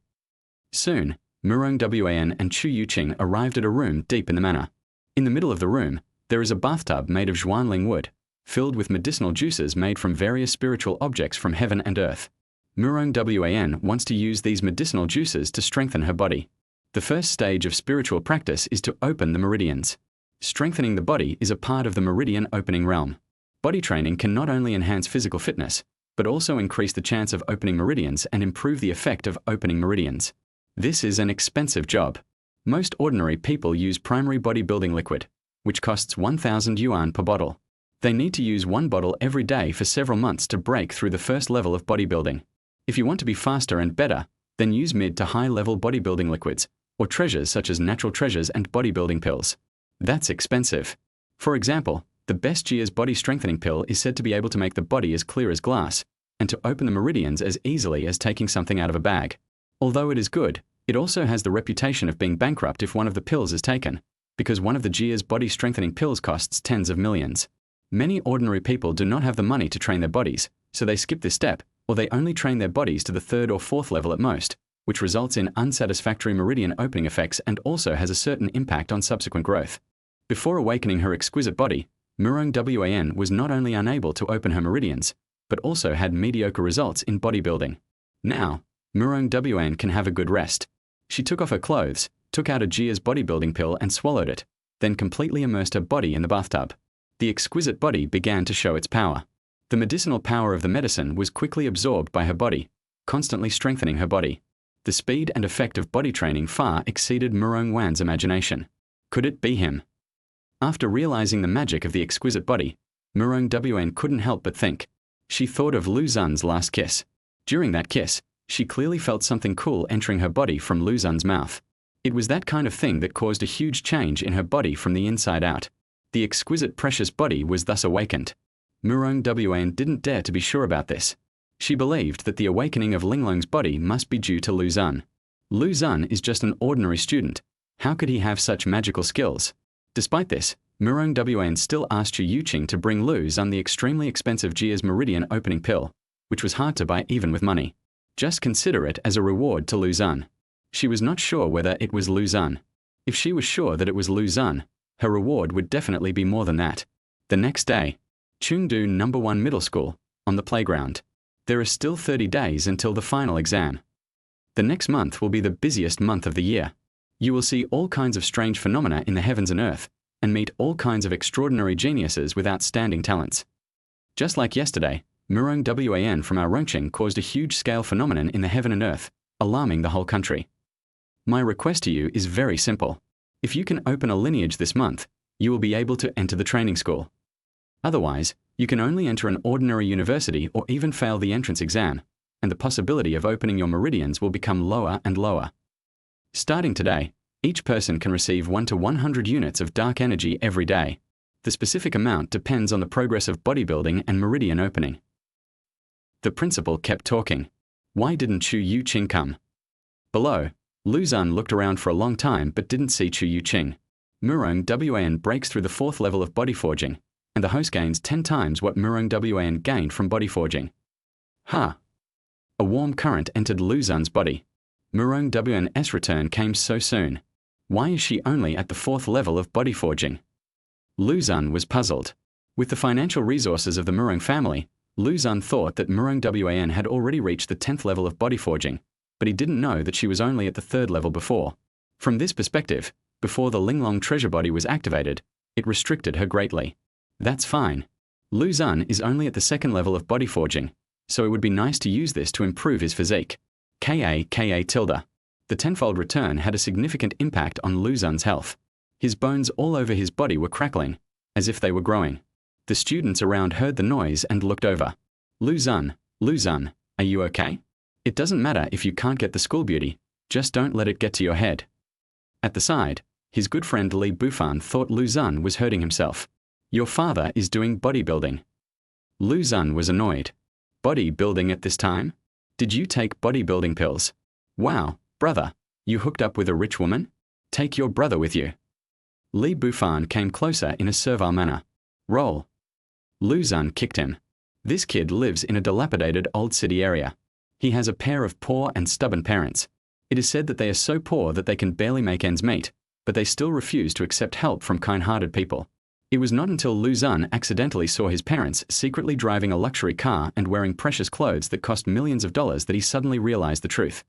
Soon, Murong Wan and Chu Youqing arrived at a room deep in the manor. In the middle of the room, there is a bathtub made of Zhuanling wood, filled with medicinal juices made from various spiritual objects from heaven and earth. Murong Wan wants to use these medicinal juices to strengthen her body. The first stage of spiritual practice is to open the meridians. Strengthening the body is a part of the meridian opening realm. Body training can not only enhance physical fitness, but also increase the chance of opening meridians and improve the effect of opening meridians. This is an expensive job. Most ordinary people use primary bodybuilding liquid, which costs 1,000 yuan per bottle. They need to use one bottle every day for several months to break through the first level of bodybuilding. If you want to be faster and better, then use mid to high level bodybuilding liquids, or treasures such as natural treasures and bodybuilding pills. That's expensive. For example, the best Gia's body strengthening pill is said to be able to make the body as clear as glass, and to open the meridians as easily as taking something out of a bag. Although it is good, it also has the reputation of being bankrupt if one of the pills is taken, because one of the Gia's body strengthening pills costs tens of millions. Many ordinary people do not have the money to train their bodies, so they skip this step, or they only train their bodies to the third or fourth level at most, which results in unsatisfactory meridian opening effects and also has a certain impact on subsequent growth. Before awakening her exquisite body, Murong Wan was not only unable to open her meridians, but also had mediocre results in bodybuilding. Now, Murong Wan can have a good rest. She took off her clothes, took out a Gia's bodybuilding pill and swallowed it, then completely immersed her body in the bathtub. The exquisite body began to show its power. The medicinal power of the medicine was quickly absorbed by her body, constantly strengthening her body. The speed and effect of body training far exceeded Murong Wan's imagination. Could it be him? After realizing the magic of the exquisite body, Murong Wan couldn't help but think. She thought of Lu Xun's last kiss. During that kiss, she clearly felt something cool entering her body from Lu Xun's mouth. It was that kind of thing that caused a huge change in her body from the inside out. The exquisite precious body was thus awakened. Murong Wan didn't dare to be sure about this. She believed that the awakening of Linglong's body must be due to Lu Xun. Lu Xun is just an ordinary student. How could he have such magical skills? Despite this, Murong Wan still asked Chu Youqing to bring Lu Xun the extremely expensive Gia's meridian opening pill, which was hard to buy even with money. Just consider it as a reward to Lu Xun. She was not sure whether it was Lu Xun. If she was sure that it was Lu Xun, her reward would definitely be more than that. The next day, Chengdu No. 1 Middle School, on the playground. There are still 30 days until the final exam. The next month will be the busiest month of the year. You will see all kinds of strange phenomena in the heavens and earth, and meet all kinds of extraordinary geniuses with outstanding talents. Just like yesterday, Murong Wan from our Rongqing caused a huge-scale phenomenon in the heaven and earth, alarming the whole country. My request to you is very simple. If you can open a lineage this month, you will be able to enter the training school. Otherwise, you can only enter an ordinary university or even fail the entrance exam, and the possibility of opening your meridians will become lower and lower. Starting today, each person can receive 1 to 100 units of dark energy every day. The specific amount depends on the progress of bodybuilding and meridian opening. The principal kept talking. Why didn't Chu Youqing come? Below, Lu Xun looked around for a long time but didn't see Chu Youqing. Murong Wan breaks through the 4th level of body forging, and the host gains 10 times what Murong Wan gained from body forging. Ha! A warm current entered Lu Xun's body. Murong Wan's return came so soon. Why is she only at the 4th level of body forging? Lu Xun was puzzled. With the financial resources of the Murong family, Lu Xun thought that Murong Wan had already reached the 10th level of body forging, but he didn't know that she was only at the 3rd level before. From this perspective, before the Linglong treasure body was activated, it restricted her greatly. That's fine. Lu Xun is only at the 2nd level of body forging, so it would be nice to use this to improve his physique. Ka. The tenfold return had a significant impact on Lu Xun's health. His bones all over his body were crackling, as if they were growing. The students around heard the noise and looked over. Lu Xun, are you okay? It doesn't matter if you can't get the school beauty, just don't let it get to your head. At the side, his good friend Li Bufan thought Lu Xun was hurting himself. Your father is doing bodybuilding. Lu Xun was annoyed. Bodybuilding at this time? Did you take bodybuilding pills? Wow, brother, you hooked up with a rich woman? Take your brother with you. Li Bufan came closer in a servile manner. Roll. Lu Xun kicked him. This kid lives in a dilapidated old city area. He has a pair of poor and stubborn parents. It is said that they are so poor that they can barely make ends meet, but they still refuse to accept help from kind-hearted people. It was not until Lu Xun accidentally saw his parents secretly driving a luxury car and wearing precious clothes that cost millions of dollars that he suddenly realized the truth.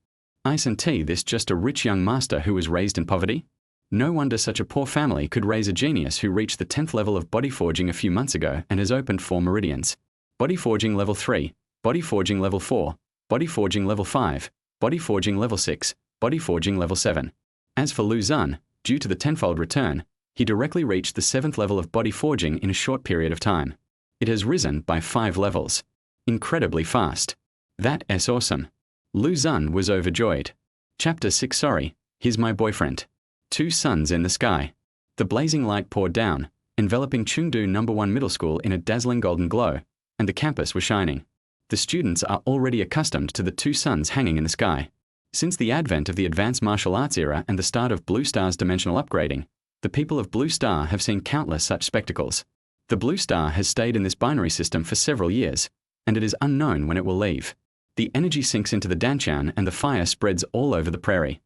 Isn't this just a rich young master who was raised in poverty? No wonder such a poor family could raise a genius who reached the 10th level of body forging a few months ago and has opened 4 meridians. Body forging level 3, body forging level 4, body forging level 5, body forging level 6, body forging level 7. As for Lu Xun, due to the tenfold return, he directly reached the 7th level of body forging in a short period of time. It has risen by 5 levels. Incredibly fast. That's awesome. Lu Xun was overjoyed. Chapter 6 Sorry, here's my boyfriend. 2 suns in the sky. The blazing light poured down, enveloping Chengdu No. 1 Middle School in a dazzling golden glow, and the campus was shining. The students are already accustomed to the 2 suns hanging in the sky. Since the advent of the advanced martial arts era and the start of Blue Star's dimensional upgrading, the people of Blue Star have seen countless such spectacles. The Blue Star has stayed in this binary system for several years, and it is unknown when it will leave. The energy sinks into the Danchan and the fire spreads all over the prairie.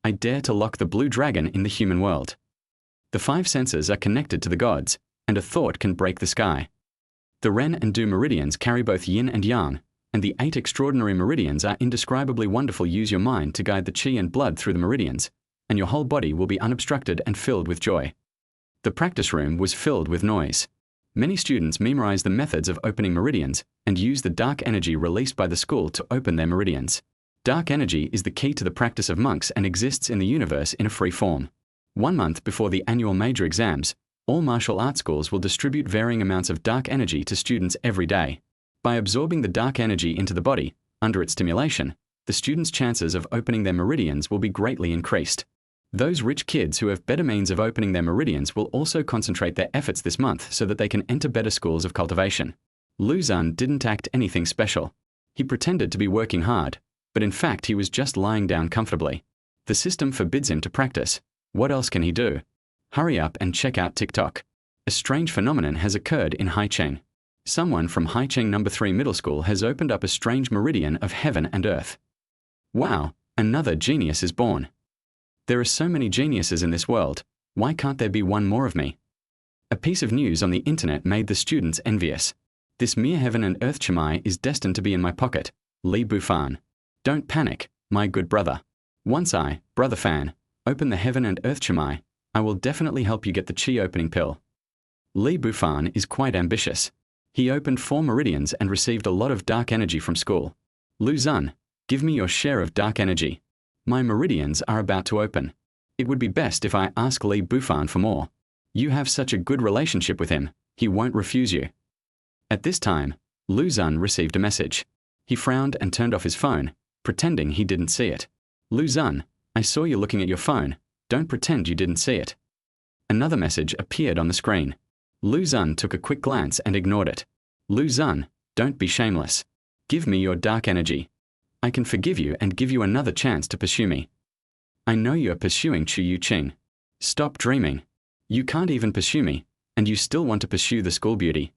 I dare to lock the blue dragon in the human world. The 5 senses are connected to the gods, and a thought can break the sky. The Ren and Du meridians carry both yin and yang, and the 8 extraordinary meridians are indescribably wonderful. Use your mind to guide the qi and blood through the meridians, and your whole body will be unobstructed and filled with joy. The practice room was filled with noise. Many students memorize the methods of opening meridians and use the dark energy released by the school to open their meridians. Dark energy is the key to the practice of monks and exists in the universe in a free form. 1 month before the annual major exams, all martial arts schools will distribute varying amounts of dark energy to students every day. By absorbing the dark energy into the body, under its stimulation, the students' chances of opening their meridians will be greatly increased. Those rich kids who have better means of opening their meridians will also concentrate their efforts this month so that they can enter better schools of cultivation. Lu Xun didn't act anything special. He pretended to be working hard, but in fact he was just lying down comfortably. The system forbids him to practice. What else can he do? Hurry up and check out TikTok. A strange phenomenon has occurred in Haicheng. Someone from Haicheng No. 3 Middle School has opened up a strange meridian of heaven and earth. Wow, another genius is born. There are so many geniuses in this world, why can't there be one more of me? A piece of news on the internet made the students envious. This mere heaven and earth chimai is destined to be in my pocket. Li Bufan. Don't panic, my good brother. Once I, brother fan, open the heaven and earth chimai, I will definitely help you get the chi opening pill. Li Bufan is quite ambitious. He opened 4 meridians and received a lot of dark energy from school. Lu Xun, give me your share of dark energy. My meridians are about to open. It would be best if I ask Li Bufan for more. You have such a good relationship with him, he won't refuse you. At this time, Lu Xun received a message. He frowned and turned off his phone, pretending he didn't see it. Lu Xun, I saw you looking at your phone. Don't pretend you didn't see it. Another message appeared on the screen. Lu Xun took a quick glance and ignored it. Lu Xun, don't be shameless. Give me your dark energy. I can forgive you and give you another chance to pursue me. I know you are pursuing Chu Youqing. Stop dreaming. You can't even pursue me, and you still want to pursue the school beauty.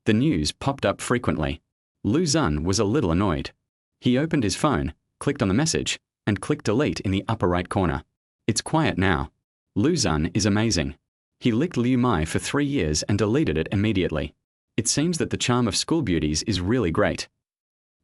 The news popped up frequently. Lu Xun was a little annoyed. He opened his phone, clicked on the message, and clicked delete in the upper right corner. It's quiet now. Lu Xun is amazing. He licked Liu Mai for 3 years and deleted it immediately. It seems that the charm of school beauties is really great.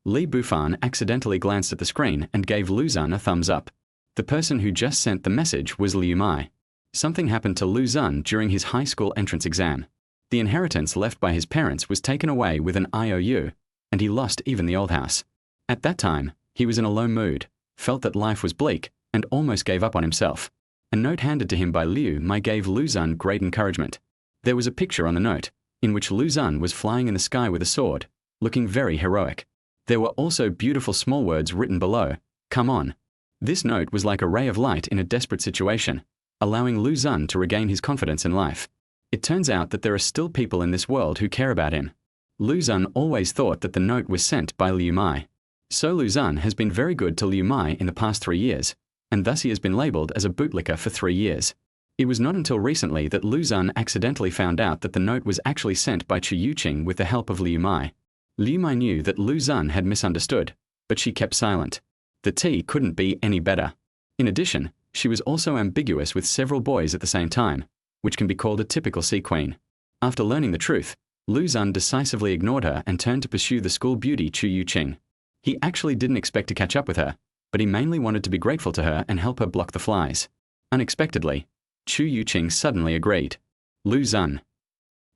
Li Bufan accidentally glanced at the screen and gave Lu Xun a thumbs up. The person who just sent the message was Liu Mai. Something happened to Lu Xun during his high school entrance exam. The inheritance left by his parents was taken away with an IOU, and he lost even the old house. At that time, he was in a low mood, felt that life was bleak, and almost gave up on himself. A note handed to him by Liu Mai gave Lu Xun great encouragement. There was a picture on the note, in which Lu Xun was flying in the sky with a sword, looking very heroic. There were also beautiful small words written below, "Come on." This note was like a ray of light in a desperate situation, allowing Lu Xun to regain his confidence in life. It turns out that there are still people in this world who care about him. Lu Xun always thought that the note was sent by Liu Mai. So Lu Xun has been very good to Liu Mai in the past 3 years, and thus he has been labeled as a bootlicker for 3 years. It was not until recently that Lu Xun accidentally found out that the note was actually sent by Chu Youqing with the help of Liu Mai. Liu Mai knew that Lu Xun had misunderstood, but she kept silent. The tea couldn't be any better. In addition, she was also ambiguous with several boys at the same time, which can be called a typical sea queen. After learning the truth, Lu Xun decisively ignored her and turned to pursue the school beauty Chu Youqing. He actually didn't expect to catch up with her, but he mainly wanted to be grateful to her and help her block the flies. Unexpectedly, Chu Youqing suddenly agreed. Lu Xun.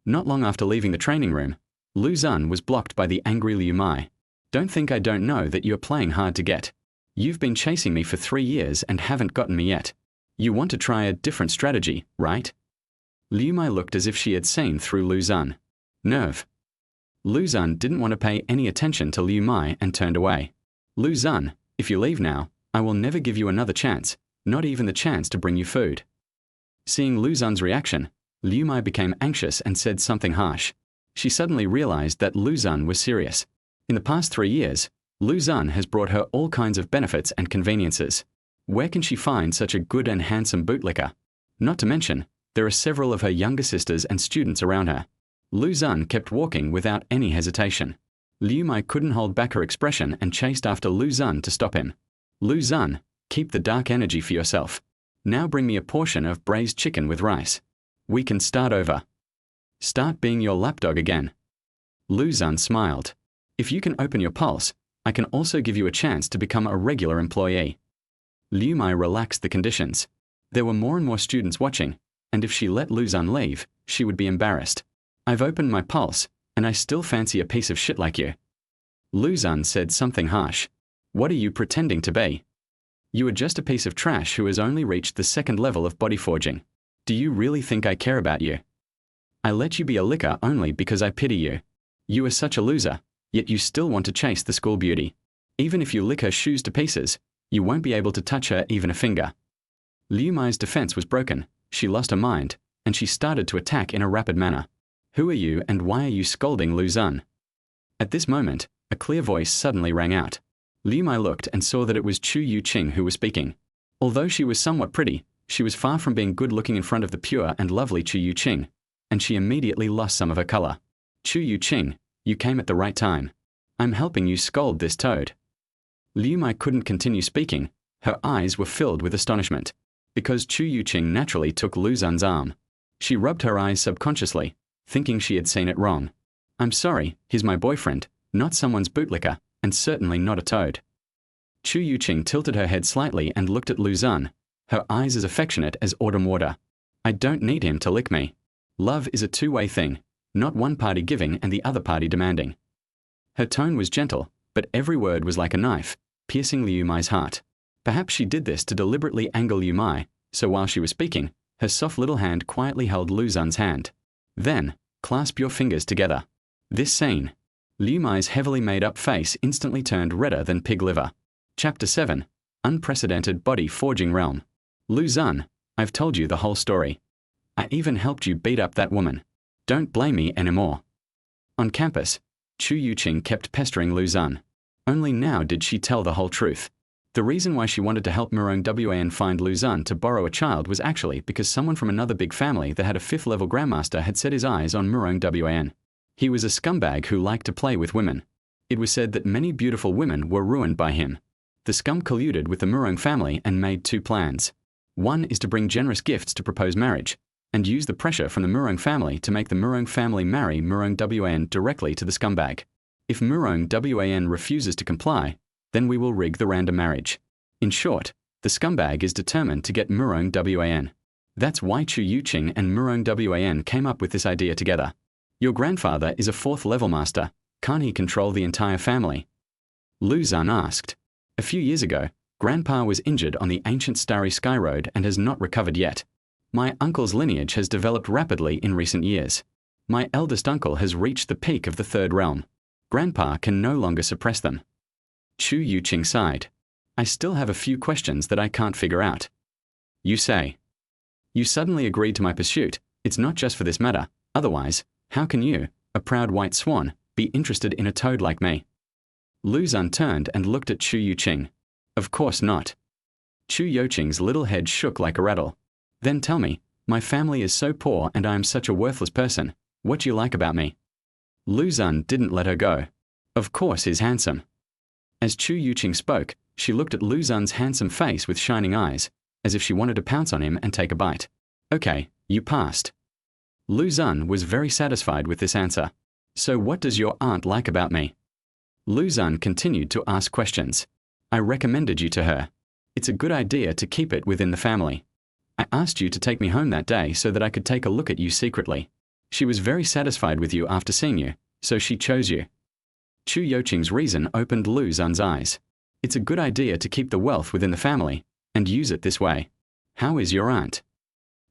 Not long after leaving the training room, Lu Xun was blocked by the angry Liu Mai. Don't think I don't know that you're playing hard to get. You've been chasing me for 3 years and haven't gotten me yet. You want to try a different strategy, right? Liu Mai looked as if she had seen through Lu Xun. Nerve. Lu Xun didn't want to pay any attention to Liu Mai and turned away. Lu Xun, if you leave now, I will never give you another chance, not even the chance to bring you food. Seeing Lu Xun's reaction, Liu Mai became anxious and said something harsh. She suddenly realized that Lu Xun was serious. In the past 3 years, Lu Xun has brought her all kinds of benefits and conveniences. Where can she find such a good and handsome bootlicker? Not to mention, there are several of her younger sisters and students around her. Lu Xun kept walking without any hesitation. Liu Mai couldn't hold back her expression and chased after Lu Xun to stop him. Lu Xun, keep the dark energy for yourself. Now bring me a portion of braised chicken with rice. We can start over. Start being your lapdog again. Lu Xun smiled. If you can open your pulse, I can also give you a chance to become a regular employee. Liu Mai relaxed the conditions. There were more and more students watching, and if she let Lu Xun leave, she would be embarrassed. I've opened my pulse, and I still fancy a piece of shit like you. Lu Xun said something harsh. What are you pretending to be? You are just a piece of trash who has only reached the 2nd level of body forging. Do you really think I care about you? I let you be a licker only because I pity you. You are such a loser, yet you still want to chase the school beauty. Even if you lick her shoes to pieces, you won't be able to touch her even a finger. Liu Mai's defense was broken, she lost her mind, and she started to attack in a rapid manner. Who are you and why are you scolding Lu Xun? At this moment, a clear voice suddenly rang out. Liu Mai looked and saw that it was Chu Youqing who was speaking. Although she was somewhat pretty, she was far from being good-looking in front of the pure and lovely Chu Youqing, and she immediately lost some of her color. Chu Youqing, you came at the right time. I'm helping you scold this toad. Liu Mai couldn't continue speaking. Her eyes were filled with astonishment, because Chu Youqing naturally took Lu Xun's arm. She rubbed her eyes subconsciously, thinking she had seen it wrong. I'm sorry, he's my boyfriend, not someone's bootlicker, and certainly not a toad. Chu Youqing tilted her head slightly and looked at Lu Xun, her eyes as affectionate as autumn water. I don't need him to lick me. Love is a two-way thing, not one party giving and the other party demanding. Her tone was gentle, but every word was like a knife, piercing Liu Mai's heart. Perhaps she did this to deliberately anger Liu Mai, so while she was speaking, her soft little hand quietly held Lu Xun's hand. Then, clasp your fingers together. This scene. Liu Mai's heavily made-up face instantly turned redder than pig liver. Chapter 7. Unprecedented Body Forging Realm. Lu Xun, I've told you the whole story. I even helped you beat up that woman. Don't blame me anymore. On campus, Chu Youqing kept pestering Lu Xun. Only now did she tell the whole truth. The reason why she wanted to help Murong Wan find Lu Xun to borrow a child was actually because someone from another big family that had a 5th-level grandmaster had set his eyes on Murong Wan. He was a scumbag who liked to play with women. It was said that many beautiful women were ruined by him. The scum colluded with the Murong family and made 2 plans. One is to bring generous gifts to propose marriage, and use the pressure from the Murong family to make the Murong family marry Murong Wan directly to the scumbag. If Murong Wan refuses to comply, then we will rig the random marriage. In short, the scumbag is determined to get Murong Wan. That's why Chu Youqing and Murong Wan came up with this idea together. Your grandfather is a 4th-level master. Can't he control the entire family? Lu Xun asked. A few years ago, Grandpa was injured on the ancient Starry Sky Road and has not recovered yet. My uncle's lineage has developed rapidly in recent years. My eldest uncle has reached the peak of the 3rd realm. Grandpa can no longer suppress them. Chu Youqing sighed. I still have a few questions that I can't figure out. You say. You suddenly agreed to my pursuit. It's not just for this matter. Otherwise, how can you, a proud white swan, be interested in a toad like me? Lu Xun turned and looked at Chu Youqing. Of course not. Chu Youqing's little head shook like a rattle. Then tell me, my family is so poor and I am such a worthless person. What do you like about me? Lu Xun didn't let her go. Of course he's handsome. As Chu Youqing spoke, she looked at Lu Xun's handsome face with shining eyes, as if she wanted to pounce on him and take a bite. Okay, you passed. Lu Xun was very satisfied with this answer. So what does your aunt like about me? Lu Xun continued to ask questions. I recommended you to her. It's a good idea to keep it within the family. I asked you to take me home that day so that I could take a look at you secretly. She was very satisfied with you after seeing you, so she chose you. Chu Youqing's reason opened Lu Xun's eyes. It's a good idea to keep the wealth within the family and use it this way. How is your aunt?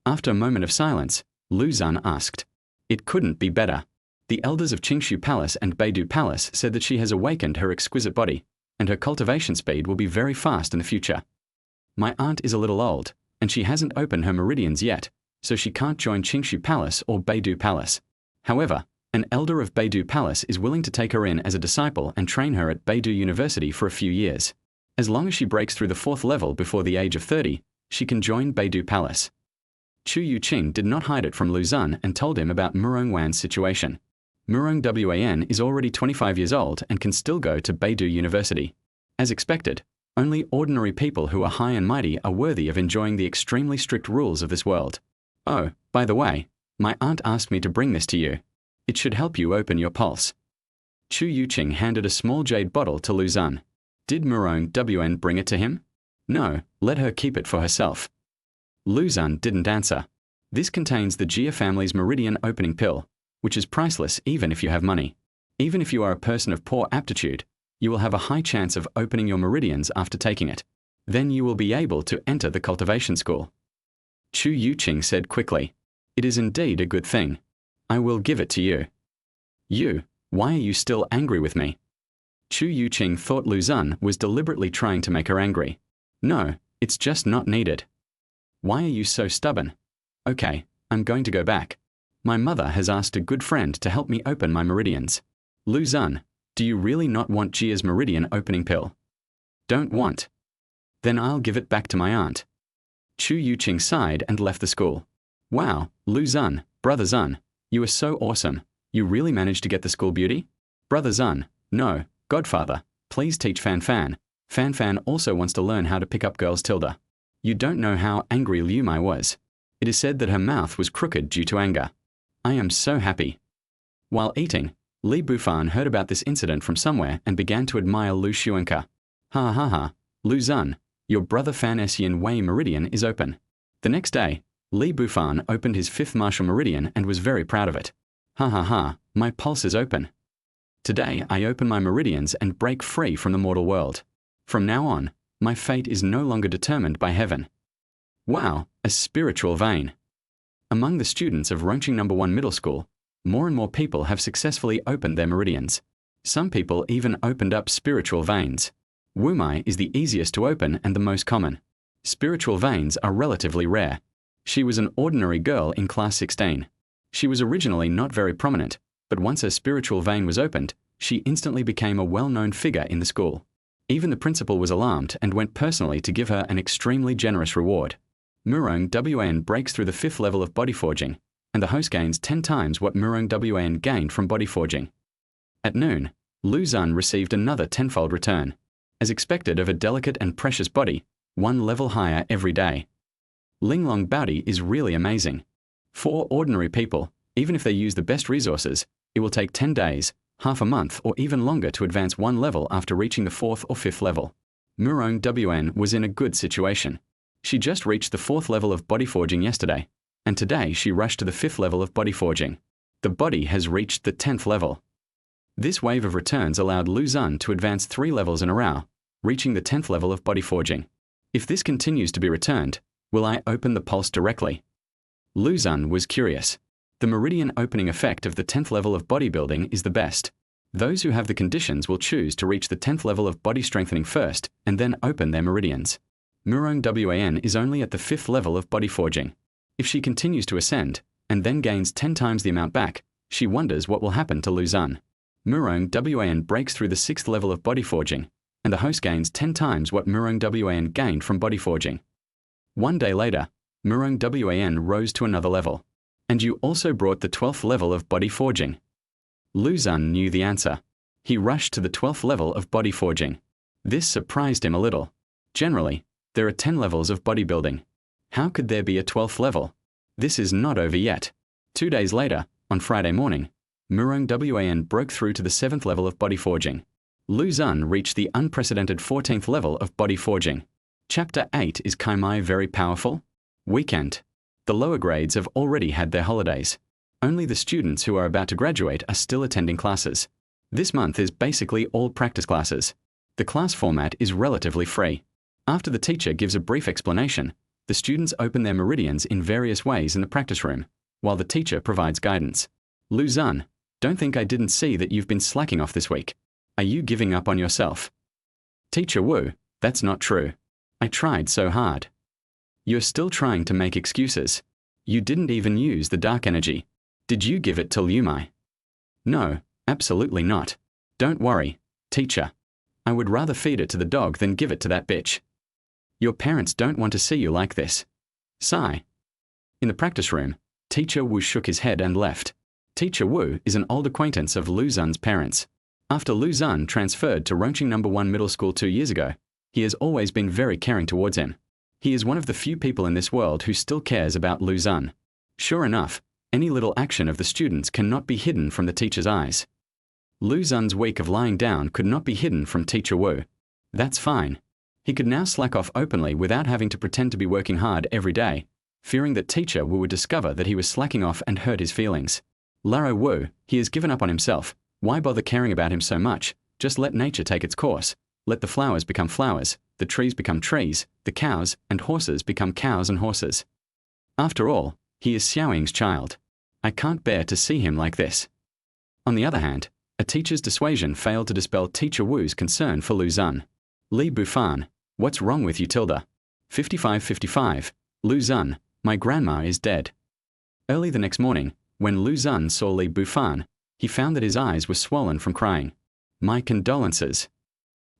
After a moment of silence, Lu Xun asked. It couldn't be better. The elders of Qingshu Palace and Beidou Palace said that she has awakened her exquisite body, and her cultivation speed will be very fast in the future. My aunt is a little old, and she hasn't opened her meridians yet, so she can't join Qingshu Palace or Beidou Palace. However, an elder of Beidou Palace is willing to take her in as a disciple and train her at Beidou University for a few years. As long as she breaks through the 4th level before the age of 30, she can join Beidou Palace. Chu Youqing did not hide it from Lu Xun and told him about Murong Wan's situation. Murong Wan is already 25 years old and can still go to Beidou University. As expected, only ordinary people who are high and mighty are worthy of enjoying the extremely strict rules of this world. Oh, by the way, my aunt asked me to bring this to you. It should help you open your pulse. Chu Youqing handed a small jade bottle to Lu Xun. Did Murong Wan bring it to him? No, let her keep it for herself. Lu Xun didn't answer. This contains the Jia family's meridian opening pill, which is priceless even if you have money. Even if you are a person of poor aptitude, you will have a high chance of opening your meridians after taking it. Then you will be able to enter the cultivation school. Chu Youqing said quickly. It is indeed a good thing. I will give it to you. You, why are you still angry with me? Chu Youqing thought Lu Xun was deliberately trying to make her angry. No, it's just not needed. Why are you so stubborn? Okay, I'm going to go back. My mother has asked a good friend to help me open my meridians. Lu Xun, do you really not want Jia's meridian opening pill? Don't want. Then I'll give it back to my aunt. Chu Youqing sighed and left the school. Wow, Lu Xun, Brother Xun, you are so awesome. You really managed to get the school beauty? Brother Xun, no, Godfather, please teach Fan Fan. Fan Fan also wants to learn how to pick up girls tilde. You don't know how angry Liu Mai was. It is said that her mouth was crooked due to anger. I am so happy. While eating, Li Bufan heard about this incident from somewhere and began to admire Lu Xun. Ha ha ha, Lu Xun, your brother Fan Xian Wei meridian is open. The next day, Li Bufan opened his 5th martial meridian and was very proud of it. Ha ha ha, my pulse is open. Today I open my meridians and break free from the mortal world. From now on, my fate is no longer determined by heaven. Wow, a spiritual vein. Among the students of Rongqing No. 1 Middle School, more and more people have successfully opened their meridians. Some people even opened up spiritual veins. Wu Mai is the easiest to open and the most common. Spiritual veins are relatively rare. She was an ordinary girl in class 16. She was originally not very prominent, but once her spiritual vein was opened, she instantly became a well-known figure in the school. Even the principal was alarmed and went personally to give her an extremely generous reward. Murong Wan breaks through the 5th level of body forging, and the host gains 10 times what Murong Wan gained from body forging. At noon, Lu Xun received another 10-fold return. As expected of a delicate and precious body, 1 level higher every day. Linglong Baodi is really amazing. For ordinary people, even if they use the best resources, it will take 10 days, half a month or even longer to advance 1 level after reaching the 4th or 5th level. Murong Wan was in a good situation. She just reached the 4th level of body forging yesterday, and today she rushed to the 5th level of body forging. The body has reached the 10th level. This wave of returns allowed Lu Xun to advance 3 levels in a row, reaching the 10th level of body forging. If this continues to be returned, will I open the pulse directly? Lu Xun was curious. The meridian opening effect of the 10th level of bodybuilding is the best. Those who have the conditions will choose to reach the 10th level of body strengthening first and then open their meridians. Murong Wan is only at the 5th level of body forging. If she continues to ascend, and then gains 10 times the amount back, she wonders what will happen to Lu Xun. Murong Wan breaks through the 6th level of body forging, and the host gains 10 times what Murong Wan gained from body forging. 1 day later, Murong Wan rose to another level. And you also brought the 12th level of body forging. Lu Xun knew the answer. He rushed to the 12th level of body forging. This surprised him a little. Generally, there are 10 levels of bodybuilding. How could there be a 12th level? This is not over yet. 2 days later, on Friday morning, Murong Wan broke through to the 7th level of body forging. Lu Xun reached the unprecedented 14th level of body forging. Chapter 8 is Kaimai very powerful? Weekend. The lower grades have already had their holidays. Only the students who are about to graduate are still attending classes. This month is basically all practice classes. The class format is relatively free. After the teacher gives a brief explanation, the students open their meridians in various ways in the practice room, while the teacher provides guidance. Lu Xun, don't think I didn't see that you've been slacking off this week. Are you giving up on yourself? Teacher Wu, that's not true. I tried so hard. You're still trying to make excuses. You didn't even use the dark energy. Did you give it to Liu Mai? No, absolutely not. Don't worry, teacher. I would rather feed it to the dog than give it to that bitch. Your parents don't want to see you like this. Sigh. In the practice room, Teacher Wu shook his head and left. Teacher Wu is an old acquaintance of Lu Xun's parents. After Lu Xun transferred to Rongqing No. 1 Middle School 2 years ago, he has always been very caring towards him. He is one of the few people in this world who still cares about Lu Xun. Sure enough, any little action of the students cannot be hidden from the teacher's eyes. Lu Xun's week of lying down could not be hidden from Teacher Wu. That's fine. He could now slack off openly without having to pretend to be working hard every day, fearing that Teacher Wu would discover that he was slacking off and hurt his feelings. Laro Wu, he has given up on himself. Why bother caring about him so much? Just let nature take its course. Let the flowers become flowers, the trees become trees, the cows and horses become cows and horses. After all, he is Xiaoying's child. I can't bear to see him like this. On the other hand, a teacher's dissuasion failed to dispel Teacher Wu's concern for Lu Xun. Li Bufan, what's wrong with you, Tilda? 55-55, Lu Xun, my grandma is dead. Early the next morning, when Lu Xun saw Li Bufan, he found that his eyes were swollen from crying. My condolences.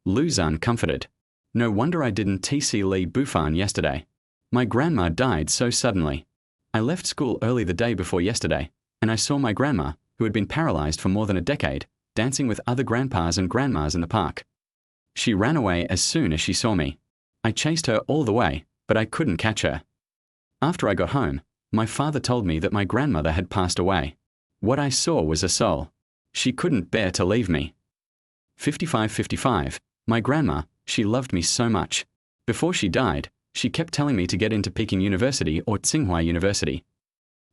Lu Xun comforted. No wonder I didn't see Li Bufan yesterday. My grandma died so suddenly. I left school early the day before yesterday, and I saw my grandma, who had been paralyzed for more than a decade, dancing with other grandpas and grandmas in the park. She ran away as soon as she saw me. I chased her all the way, but I couldn't catch her. After I got home, my father told me that my grandmother had passed away. What I saw was a soul. She couldn't bear to leave me. 55-55, my grandma, she loved me so much. Before she died, she kept telling me to get into Peking University or Tsinghua University.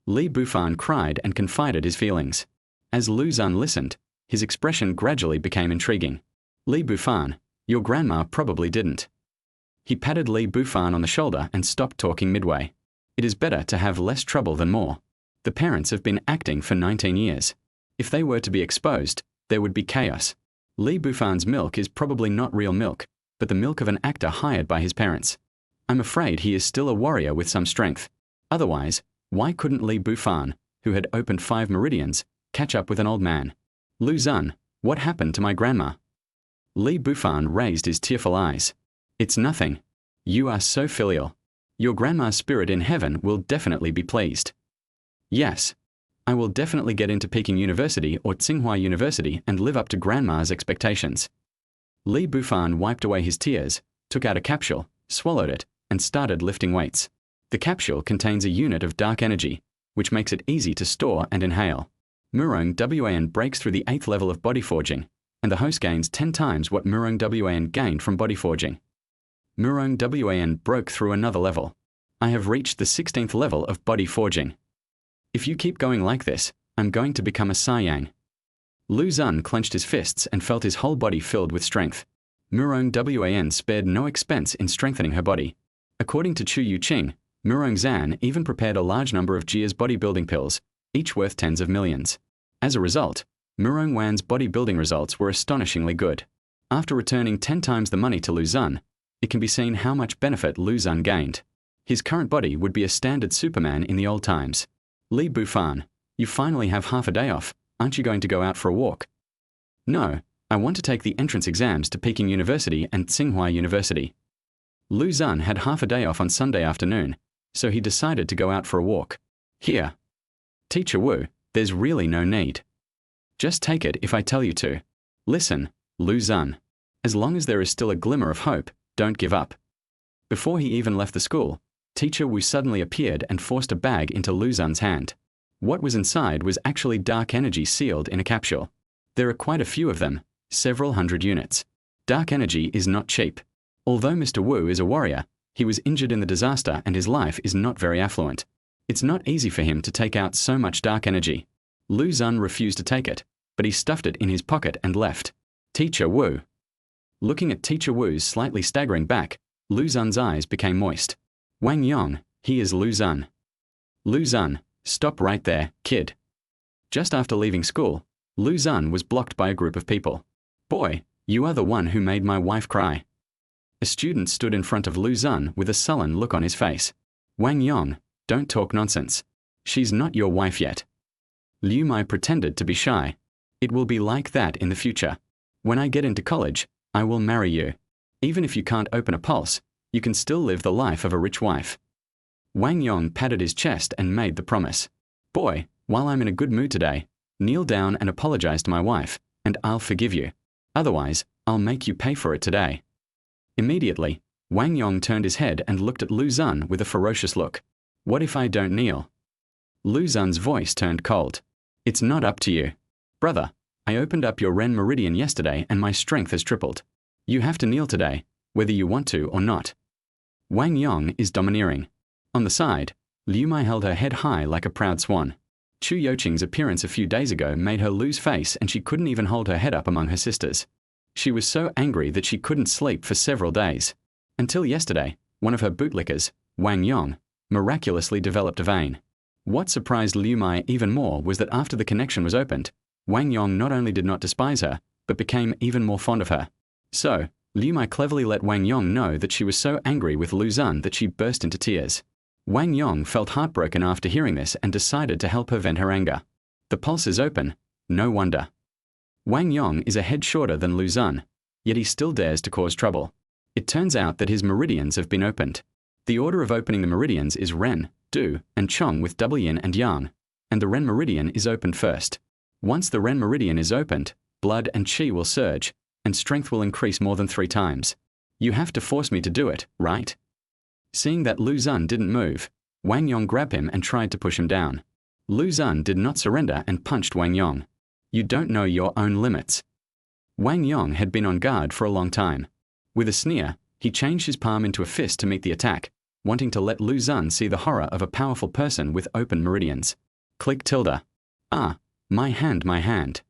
Li Bufan cried and confided his feelings. As Lu Xun listened, his expression gradually became intriguing. Li Bufan, your grandma probably didn't. He patted Li Bufan on the shoulder and stopped talking midway. It is better to have less trouble than more. The parents have been acting for 19 years. If they were to be exposed, there would be chaos. Li Bufan's milk is probably not real milk, but the milk of an actor hired by his parents. I'm afraid he is still a warrior with some strength. Otherwise, why couldn't Li Bufan, who had opened 5 meridians, catch up with an old man? Lu Xun, what happened to my grandma? Li Bufan raised his tearful eyes. It's nothing. You are so filial. Your grandma's spirit in heaven will definitely be pleased. Yes. I will definitely get into Peking University or Tsinghua University and live up to grandma's expectations. Li Bufan wiped away his tears, took out a capsule, swallowed it, and started lifting weights. The capsule contains a unit of dark energy, which makes it easy to store and inhale. Murong Wan breaks through the 8th level of body forging, and the host gains 10 times what Murong Wan gained from body forging. Murong Wan broke through another level. I have reached the 16th level of body forging. If you keep going like this, I'm going to become a Saiyang. Lu Xun clenched his fists and felt his whole body filled with strength. Murong Wan spared no expense in strengthening her body. According to Chu Youqing, Murong Zan even prepared a large number of Jia's bodybuilding pills, each worth tens of millions. As a result, Murong Wan's bodybuilding results were astonishingly good. After returning 10 times the money to Lu Xun, it can be seen how much benefit Lu Xun gained. His current body would be a standard Superman in the old times. Li Bufan, you finally have half a day off. Aren't you going to go out for a walk? No, I want to take the entrance exams to Peking University and Tsinghua University. Lu Xun had half a day off on Sunday afternoon, so he decided to go out for a walk. Here. Teacher Wu, there's really no need. Just take it if I tell you to. Listen, Lu Xun. As long as there is still a glimmer of hope, don't give up. Before he even left the school, Teacher Wu suddenly appeared and forced a bag into Lu Xun's hand. What was inside was actually dark energy sealed in a capsule. There are quite a few of them, several hundred units. Dark energy is not cheap. Although Mr. Wu is a warrior, he was injured in the disaster and his life is not very affluent. It's not easy for him to take out so much dark energy. Lu Xun refused to take it, but he stuffed it in his pocket and left. Teacher Wu. Looking at Teacher Wu's slightly staggering back, Lu Xun's eyes became moist. Wang Yong, he is Lu Xun. Lu Xun, stop right there, kid. Just after leaving school, Lu Xun was blocked by a group of people. Boy, you are the one who made my wife cry. A student stood in front of Lu Xun with a sullen look on his face. Wang Yong, don't talk nonsense. She's not your wife yet. Liu Mai pretended to be shy. It will be like that in the future. When I get into college, I will marry you. Even if you can't open a pulse, you can still live the life of a rich wife. Wang Yong patted his chest and made the promise. Boy, while I'm in a good mood today, kneel down and apologize to my wife, and I'll forgive you. Otherwise, I'll make you pay for it today. Immediately, Wang Yong turned his head and looked at Lu Xun with a ferocious look. What if I don't kneel? Lu Xun's voice turned cold. It's not up to you. Brother, I opened up your Ren meridian yesterday and my strength has tripled. You have to kneel today, whether you want to or not. Wang Yong is domineering. On the side, Liu Mai held her head high like a proud swan. Chu Youqing's appearance a few days ago made her lose face and she couldn't even hold her head up among her sisters. She was so angry that she couldn't sleep for several days. Until yesterday, one of her bootlickers, Wang Yong, miraculously developed a vein. What surprised Liu Mai even more was that after the connection was opened, Wang Yong not only did not despise her, but became even more fond of her. So, Liu Mai cleverly let Wang Yong know that she was so angry with Lu Xun that she burst into tears. Wang Yong felt heartbroken after hearing this and decided to help her vent her anger. The pulse is open, no wonder. Wang Yong is a head shorter than Lu Xun, yet he still dares to cause trouble. It turns out that his meridians have been opened. The order of opening the meridians is Ren, Du, and Chong with double yin and yang, and the Ren meridian is opened first. Once the Ren meridian is opened, blood and qi will surge, and strength will increase more than 3 times. You have to force me to do it, right? Seeing that Lu Xun didn't move, Wang Yong grabbed him and tried to push him down. Lu Xun did not surrender and punched Wang Yong. You don't know your own limits. Wang Yong had been on guard for a long time. With a sneer, he changed his palm into a fist to meet the attack, wanting to let Lu Xun see the horror of a powerful person with open meridians. Click tilde. Ah, my hand, my hand.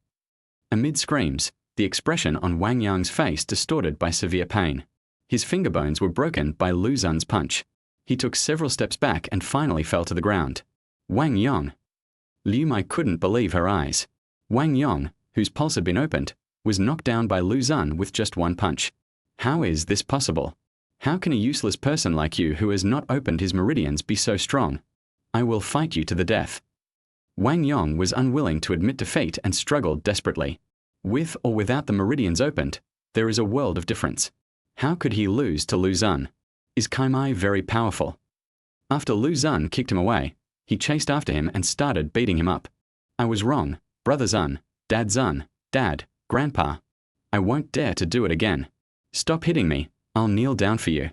Amid screams, the expression on Wang Yong's face distorted by severe pain. His finger bones were broken by Lu Xun's punch. He took several steps back and finally fell to the ground. Wang Yong. Liu Mai couldn't believe her eyes. Wang Yong, whose pulse had been opened, was knocked down by Lu Xun with just one punch. How is this possible? How can a useless person like you who has not opened his meridians be so strong? I will fight you to the death. Wang Yong was unwilling to admit defeat and struggled desperately. With or without the meridians opened, there is a world of difference. How could he lose to Lu Xun? Is Kaimai very powerful? After Lu Xun kicked him away, he chased after him and started beating him up. I was wrong, Brother Xun, Dad, Grandpa. I won't dare to do it again. Stop hitting me, I'll kneel down for you.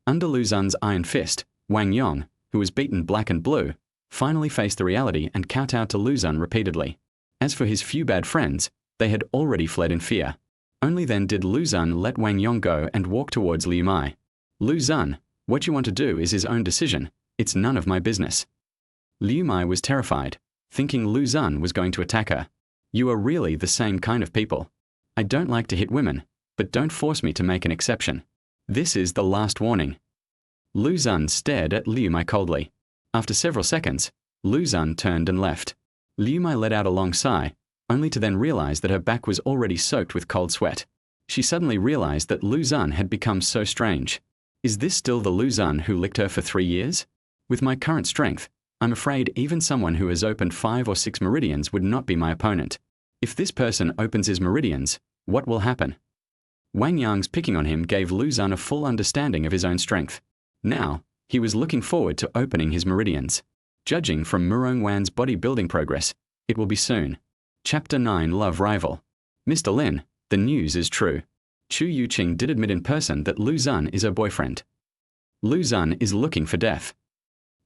Under Lu Xun's iron fist, Wang Yong, who was beaten black and blue, finally faced the reality and kowtowed to Lu Xun repeatedly. As for his few bad friends, they had already fled in fear. Only then did Lu Xun let Wang Yong go and walk towards Liu Mai. Lu Xun, what you want to do is his own decision. It's none of my business. Liu Mai was terrified, thinking Lu Xun was going to attack her. You are really the same kind of people. I don't like to hit women, but don't force me to make an exception. This is the last warning. Lu Xun stared at Liu Mai coldly. After several seconds, Lu Xun turned and left. Liu Mai let out a long sigh, only to then realize that her back was already soaked with cold sweat. She suddenly realized that Lu Xun had become so strange. Is this still the Lu Xun who licked her for 3 years? With my current strength, I'm afraid even someone who has opened 5 or 6 meridians would not be my opponent. If this person opens his meridians, what will happen? Wang Yong's picking on him gave Lu Xun a full understanding of his own strength. Now, he was looking forward to opening his meridians. Judging from Murong Wan's bodybuilding progress, it will be soon. Chapter 9 Love Rival. Mr. Lin, the news is true. Chu Youqing did admit in person that Lu Xun is her boyfriend. Lu Xun is looking for death.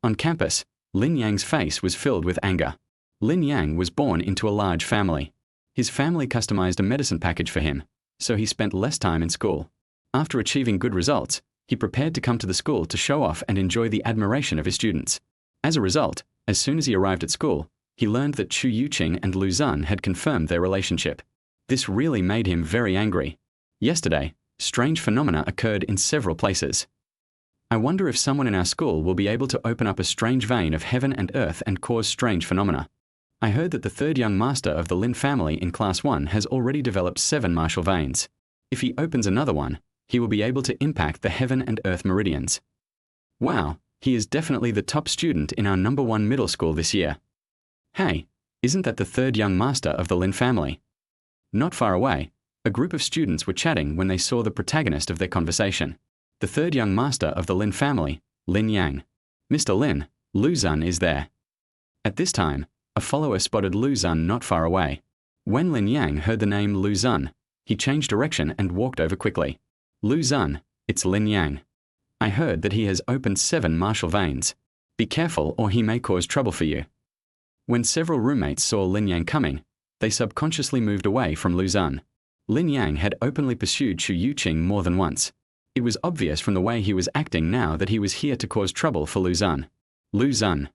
On campus, Lin Yang's face was filled with anger. Lin Yang was born into a large family. His family customized a medicine package for him, so he spent less time in school. After achieving good results, he prepared to come to the school to show off and enjoy the admiration of his students. As a result, as soon as he arrived at school, he learned that Chu Youqing and Lu Xun had confirmed their relationship. This really made him very angry. Yesterday, strange phenomena occurred in several places. I wonder if someone in our school will be able to open up a strange vein of heaven and earth and cause strange phenomena. I heard that the third young master of the Lin family in Class 1 has already developed 7 martial veins. If he opens another one, he will be able to impact the heaven and earth meridians. Wow, he is definitely the top student in our #1 middle school this year. Hey, isn't that the third young master of the Lin family? Not far away, a group of students were chatting when they saw the protagonist of their conversation. The third young master of the Lin family, Lin Yang. Mr. Lin, Lu Xun is there. At this time, a follower spotted Lu Xun not far away. When Lin Yang heard the name Lu Xun, he changed direction and walked over quickly. Lu Xun, it's Lin Yang. I heard that he has opened 7 martial veins. Be careful or he may cause trouble for you. When several roommates saw Lin Yang coming, they subconsciously moved away from Lu Xun. Lin Yang had openly pursued Chu Youqing more than once. It was obvious from the way he was acting now that he was here to cause trouble for Lu Xun. Lu Xun.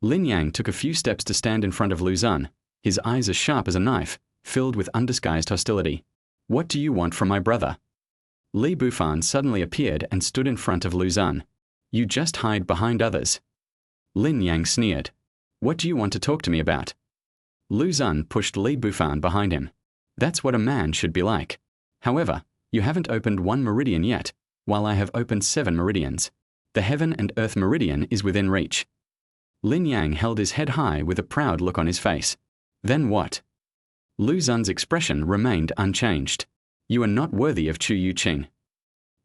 Lin Yang took a few steps to stand in front of Lu Xun, his eyes as sharp as a knife, filled with undisguised hostility. What do you want from my brother? Li Bufan suddenly appeared and stood in front of Lu Xun. You just hide behind others. Lin Yang sneered. What do you want to talk to me about? Lu Xun pushed Li Bufan behind him. That's what a man should be like. However, you haven't opened 1 meridian yet, while I have opened 7 meridians. The heaven and earth meridian is within reach. Lin Yang held his head high with a proud look on his face. Then what? Lu Xun's expression remained unchanged. You are not worthy of Chu Youqing.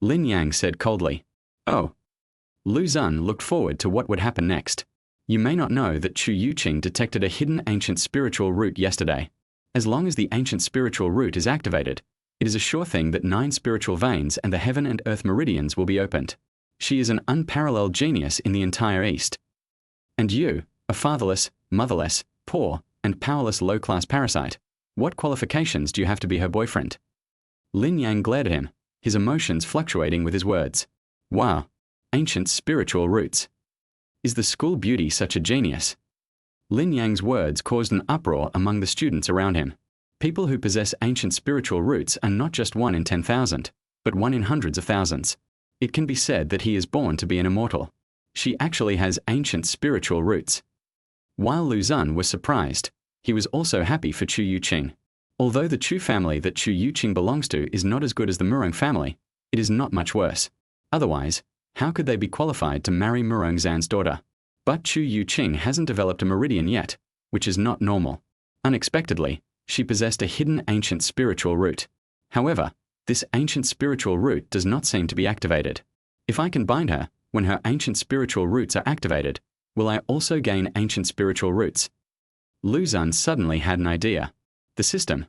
Lin Yang said coldly. Oh. Lu Xun looked forward to what would happen next. You may not know that Chu Youqing detected a hidden ancient spiritual root yesterday. As long as the ancient spiritual root is activated, it is a sure thing that 9 spiritual veins and the heaven and earth meridians will be opened. She is an unparalleled genius in the entire East. And you, a fatherless, motherless, poor, and powerless low-class parasite, what qualifications do you have to be her boyfriend? Lin Yang glared at him, his emotions fluctuating with his words. Wow, ancient spiritual roots. Is the school beauty such a genius? Lin Yang's words caused an uproar among the students around him. People who possess ancient spiritual roots are not just 1 in 10,000, but 1 in hundreds of thousands. It can be said that he is born to be an immortal. She actually has ancient spiritual roots. While Lu Xun was surprised, he was also happy for Chu Youqing. Although the Chu family that Chu Youqing belongs to is not as good as the Murong family, it is not much worse. Otherwise, how could they be qualified to marry Murong Zan's daughter? But Chu Youqing hasn't developed a meridian yet, which is not normal. Unexpectedly, she possessed a hidden ancient spiritual root. However, this ancient spiritual root does not seem to be activated. If I can bind her, when her ancient spiritual roots are activated, will I also gain ancient spiritual roots? Lu Xun suddenly had an idea. The system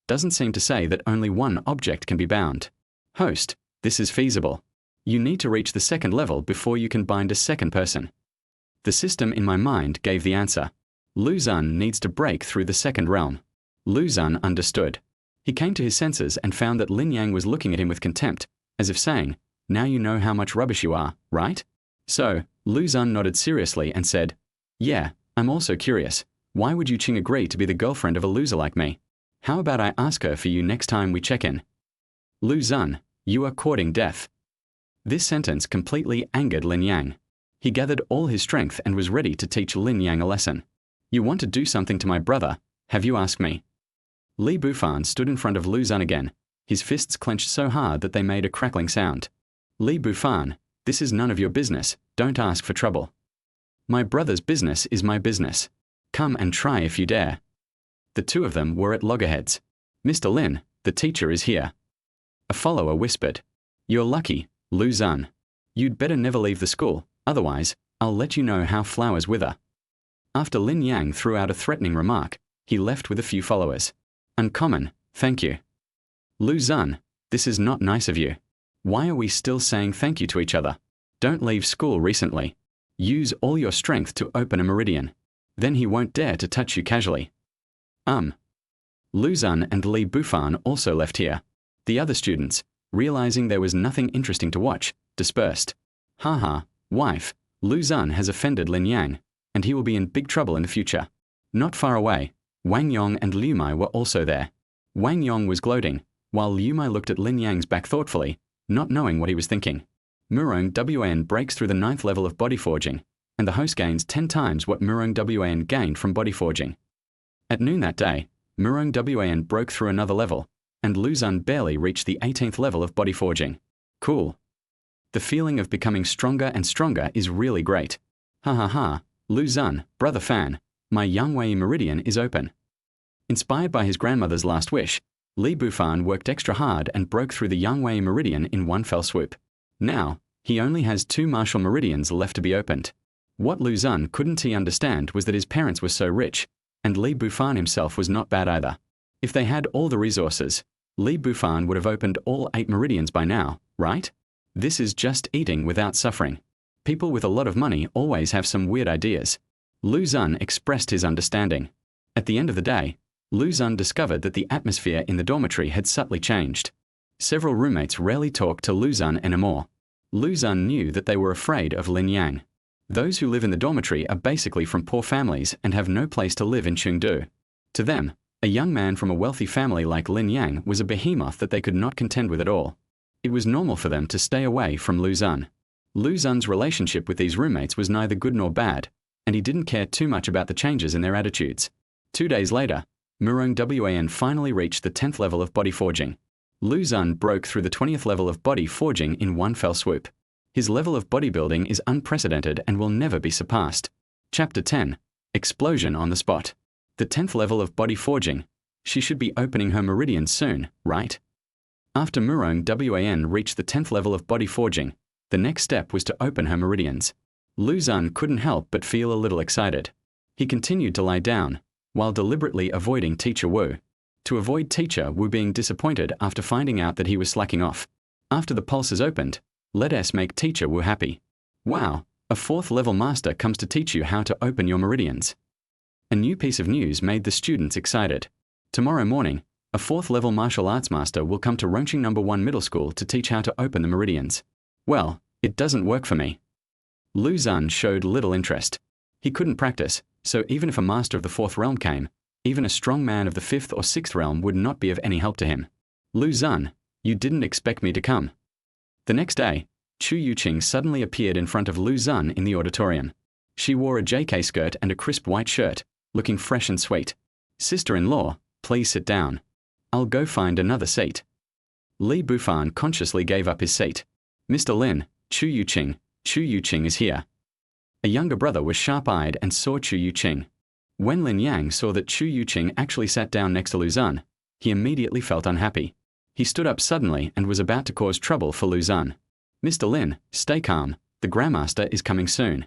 doesn't seem to say that only 1 object can be bound. Host, this is feasible. You need to reach the 2nd level before you can bind a 2nd person. The system in my mind gave the answer. Lu Xun needs to break through the 2nd realm. Lu Xun understood. He came to his senses and found that Lin Yang was looking at him with contempt, as if saying, now you know how much rubbish you are, right? So, Lu Xun nodded seriously and said, yeah, I'm also curious. Why would Youqing agree to be the girlfriend of a loser like me? How about I ask her for you next time we check in? Lu Xun, you are courting death. This sentence completely angered Lin Yang. He gathered all his strength and was ready to teach Lin Yang a lesson. You want to do something to my brother, have you asked me? Li Bufan stood in front of Lu Xun again, his fists clenched so hard that they made a crackling sound. Li Bufan, this is none of your business, don't ask for trouble. My brother's business is my business. Come and try if you dare. The 2 of them were at loggerheads. Mr. Lin, the teacher is here. A follower whispered. You're lucky, Lu Xun. You'd better never leave the school, otherwise, I'll let you know how flowers wither. After Lin Yang threw out a threatening remark, he left with a few followers. Uncommon, thank you. Lu Xun, this is not nice of you. Why are we still saying thank you to each other? Don't leave school recently. Use all your strength to open a meridian. Then he won't dare to touch you casually. Lu Xun and Li Bufan also left here. The other students, realizing there was nothing interesting to watch, dispersed. Haha, wife, Lu Xun has offended Lin Yang, and he will be in big trouble in the future. Not far away, Wang Yong and Liu Mai were also there. Wang Yong was gloating, while Liu Mai looked at Lin Yang's back thoughtfully, not knowing what he was thinking. Murong Wan breaks through the 9th level of body forging, and the host gains 10 times what Murong Wan gained from body forging. At noon that day, Murong Wan broke through another level, and Lu Xun barely reached the 18th level of body forging. Cool. The feeling of becoming stronger and stronger is really great. Ha ha ha, Lu Xun, brother Fan, my Yang Wei meridian is open. Inspired by his grandmother's last wish, Li Bufan worked extra hard and broke through the Yang Wei meridian in one fell swoop. Now, he only has 2 martial meridians left to be opened. What Lu Xun couldn't understand was that his parents were so rich, and Li Bufan himself was not bad either. If they had all the resources, Li Bufan would have opened all 8 meridians by now, right? This is just eating without suffering. People with a lot of money always have some weird ideas. Lu Xun expressed his understanding. At the end of the day, Lu Xun discovered that the atmosphere in the dormitory had subtly changed. Several roommates rarely talked to Lu Xun anymore. Lu Xun knew that they were afraid of Lin Yang. Those who live in the dormitory are basically from poor families and have no place to live in Chengdu. To them, a young man from a wealthy family like Lin Yang was a behemoth that they could not contend with at all. It was normal for them to stay away from Lu Xun. Lu Xun's relationship with these roommates was neither good nor bad, and he didn't care too much about the changes in their attitudes. 2 days later, Murong Wan finally reached the 10th level of body forging. Lu Xun broke through the 20th level of body forging in one fell swoop. His level of bodybuilding is unprecedented and will never be surpassed. Chapter 10. Explosion on the spot. The 10th level of body forging. She should be opening her meridians soon, right? After Murong Wan reached the 10th level of body forging, the next step was to open her meridians. Lu Xun couldn't help but feel a little excited. He continued to lie down, while deliberately avoiding Teacher Wu. To avoid Teacher Wu being disappointed after finding out that he was slacking off. After the pulses opened, let us make Teacher Wu happy. Wow, a 4th level master comes to teach you how to open your meridians. A new piece of news made the students excited. Tomorrow morning, a 4th level martial arts master will come to Rongqing No. 1 Middle School to teach how to open the meridians. Well, it doesn't work for me. Lu Xun showed little interest. He couldn't practice, so even if a master of the 4th realm came, even a strong man of the 5th or 6th realm would not be of any help to him. Lu Xun, you didn't expect me to come. The next day, Chu Youqing suddenly appeared in front of Lu Xun in the auditorium. She wore a JK skirt and a crisp white shirt, looking fresh and sweet. Sister-in-law, please sit down. I'll go find another seat. Li Bufan consciously gave up his seat. Mr. Lin, Chu Youqing is here. A younger brother was sharp-eyed and saw Chu Youqing. When Lin Yang saw that Chu Youqing actually sat down next to Lu Xun, he immediately felt unhappy. He stood up suddenly and was about to cause trouble for Lu Xun. Mr. Lin, stay calm, the Grandmaster is coming soon.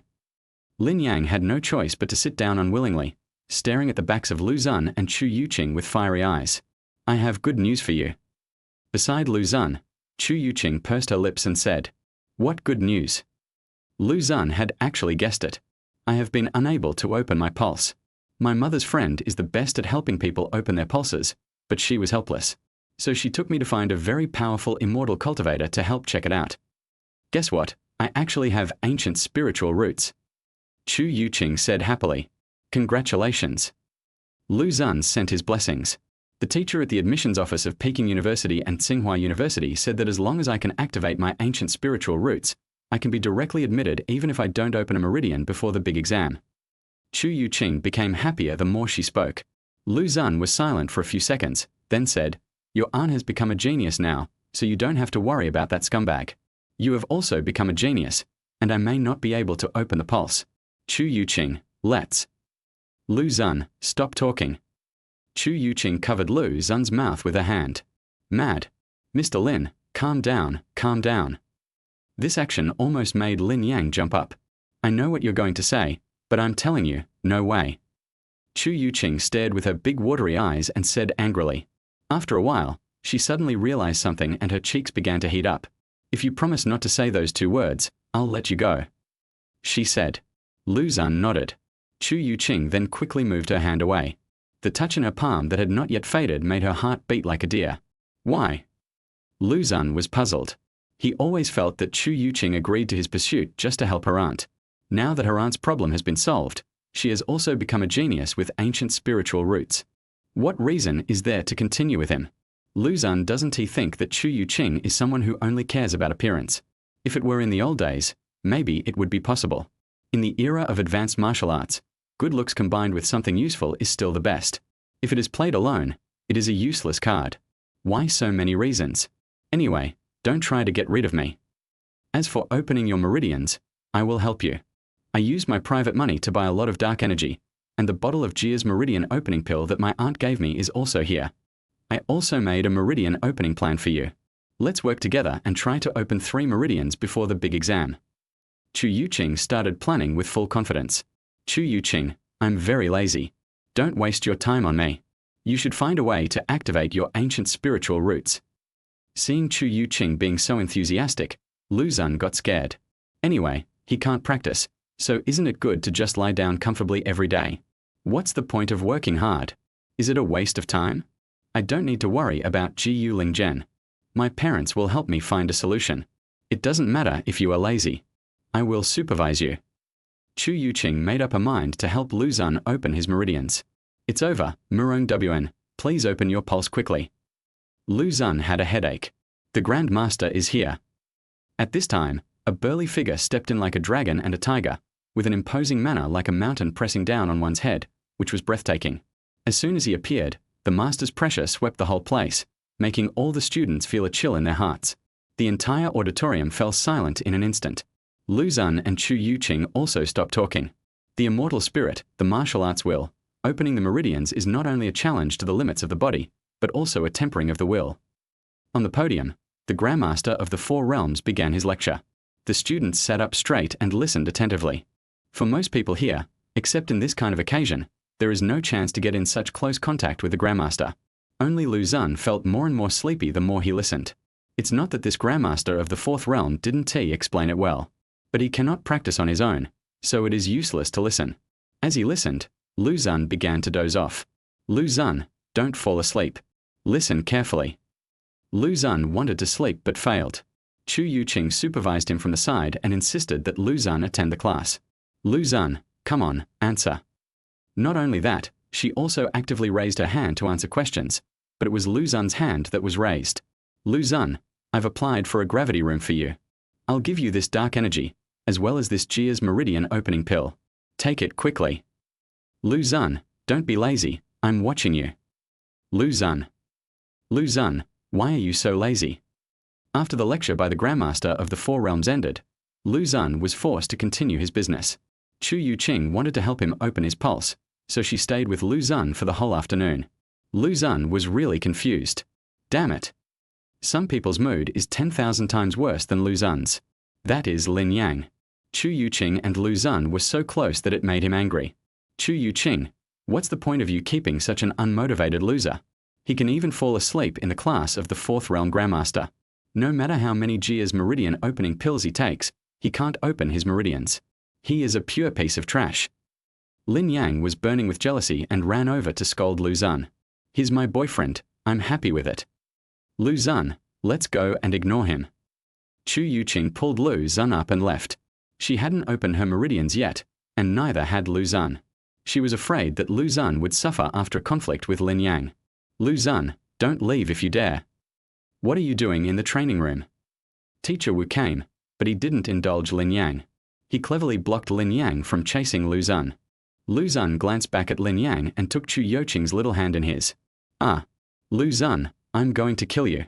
Lin Yang had no choice but to sit down unwillingly, staring at the backs of Lu Xun and Chu Youqing with fiery eyes. I have good news for you. Beside Lu Xun, Chu Youqing pursed her lips and said, What good news? Lu Xun had actually guessed it. I have been unable to open my pulse. My mother's friend is the best at helping people open their pulses, but she was helpless. So she took me to find a very powerful immortal cultivator to help check it out. Guess what? I actually have ancient spiritual roots. Chu Youqing said happily. Congratulations. Lu Xun sent his blessings. The teacher at the admissions office of Peking University and Tsinghua University said that as long as I can activate my ancient spiritual roots, I can be directly admitted even if I don't open a meridian before the big exam. Chu Youqing became happier the more she spoke. Lu Xun was silent for a few seconds, then said, Your aunt has become a genius now, so you don't have to worry about that scumbag. You have also become a genius, and I may not be able to open the pulse. Chu Youqing, let's. Lu Xun, stop talking. Chu Youqing covered Lu Xun's mouth with her hand. Mad. Mr. Lin, calm down, calm down. This action almost made Lin Yang jump up. I know what you're going to say, but I'm telling you, no way. Chu Youqing stared with her big watery eyes and said angrily. After a while, she suddenly realized something and her cheeks began to heat up. If you promise not to say those 2 words, I'll let you go. She said. Lu Xun nodded. Chu Youqing then quickly moved her hand away. The touch in her palm that had not yet faded made her heart beat like a deer. Why? Lu Xun was puzzled. He always felt that Chu Youqing agreed to his pursuit just to help her aunt. Now that her aunt's problem has been solved, She has also become a genius with ancient spiritual roots. What reason is there to continue with him? Lu Xun, doesn't he think that Chu Youqing is someone who only cares about appearance? If it were in the old days, maybe it would be possible. In the era of advanced martial arts, good looks combined with something useful is still the best. If it is played alone, it is a useless card. Why so many reasons? Anyway, don't try to get rid of me. As for opening your meridians, I will help you. I used my private money to buy a lot of dark energy, and the bottle of Jia's meridian opening pill that my aunt gave me is also here. I also made a meridian opening plan for you. Let's work together and try to open 3 meridians before the big exam. Chu Youqing started planning with full confidence. Chu Youqing, I'm very lazy. Don't waste your time on me. You should find a way to activate your ancient spiritual roots. Seeing Chu Youqing being so enthusiastic, Lu Xun got scared. Anyway, he can't practice, so isn't it good to just lie down comfortably every day? What's the point of working hard? Is it a waste of time? I don't need to worry about Ji Yuling Zhen. My parents will help me find a solution. It doesn't matter if you are lazy. I will supervise you. Chu Youqing made up her mind to help Lu Xun open his meridians. It's over, Murong Wn. Please open your pulse quickly. Lu Xun had a headache. The Grand Master is here. At this time, a burly figure stepped in like a dragon and a tiger, with an imposing manner like a mountain pressing down on one's head, which was breathtaking. As soon as he appeared, the master's pressure swept the whole place, making all the students feel a chill in their hearts. The entire auditorium fell silent in an instant. Lu Xun and Chu Youqing also stopped talking. The immortal spirit, the martial arts will, opening the meridians is not only a challenge to the limits of the body, but also a tempering of the will. On the podium, the Grandmaster of the 4 realms began his lecture. The students sat up straight and listened attentively. For most people here, except in this kind of occasion, there is no chance to get in such close contact with the Grandmaster. Only Lu Xun felt more and more sleepy the more he listened. It's not that this Grandmaster of the 4th realm didn't explain it well, but he cannot practice on his own, so it is useless to listen. As he listened, Lu Xun began to doze off. Lu Xun, don't fall asleep. Listen carefully. Lu Xun wanted to sleep but failed. Chu Youqing supervised him from the side and insisted that Lu Xun attend the class. Lu Xun, come on, answer. Not only that, she also actively raised her hand to answer questions, but it was Lu Xun's hand that was raised. Lu Xun, I've applied for a gravity room for you. I'll give you this dark energy, as well as this Jia's meridian opening pill. Take it quickly. Lu Xun, don't be lazy, I'm watching you. Lu Xun. Lu Xun, why are you so lazy? After the lecture by the Grandmaster of the 4 realms ended, Lu Xun was forced to continue his business. Chu Youqing wanted to help him open his pulse, so she stayed with Lu Xun for the whole afternoon. Lu Xun was really confused. Damn it. Some people's mood is 10,000 times worse than Lu Xun's. That is Lin Yang. Chu Youqing and Lu Xun were so close that it made him angry. Chu Youqing, what's the point of you keeping such an unmotivated loser? He can even fall asleep in the class of the 4th realm Grandmaster. No matter how many Jia's meridian opening pills he takes, he can't open his meridians. He is a pure piece of trash. Lin Yang was burning with jealousy and ran over to scold Lu Xun. He's my boyfriend, I'm happy with it. Lu Xun, let's go and ignore him. Chu Youqing pulled Lu Xun up and left. She hadn't opened her meridians yet, and neither had Lu Xun. She was afraid that Lu Xun would suffer after a conflict with Lin Yang. Lu Xun, don't leave if you dare. What are you doing in the training room? Teacher Wu came, but he didn't indulge Lin Yang. He cleverly blocked Lin Yang from chasing Lu Xun. Lu Xun glanced back at Lin Yang and took Chu Youqing's little hand in his. Ah, Lu Xun, I'm going to kill you.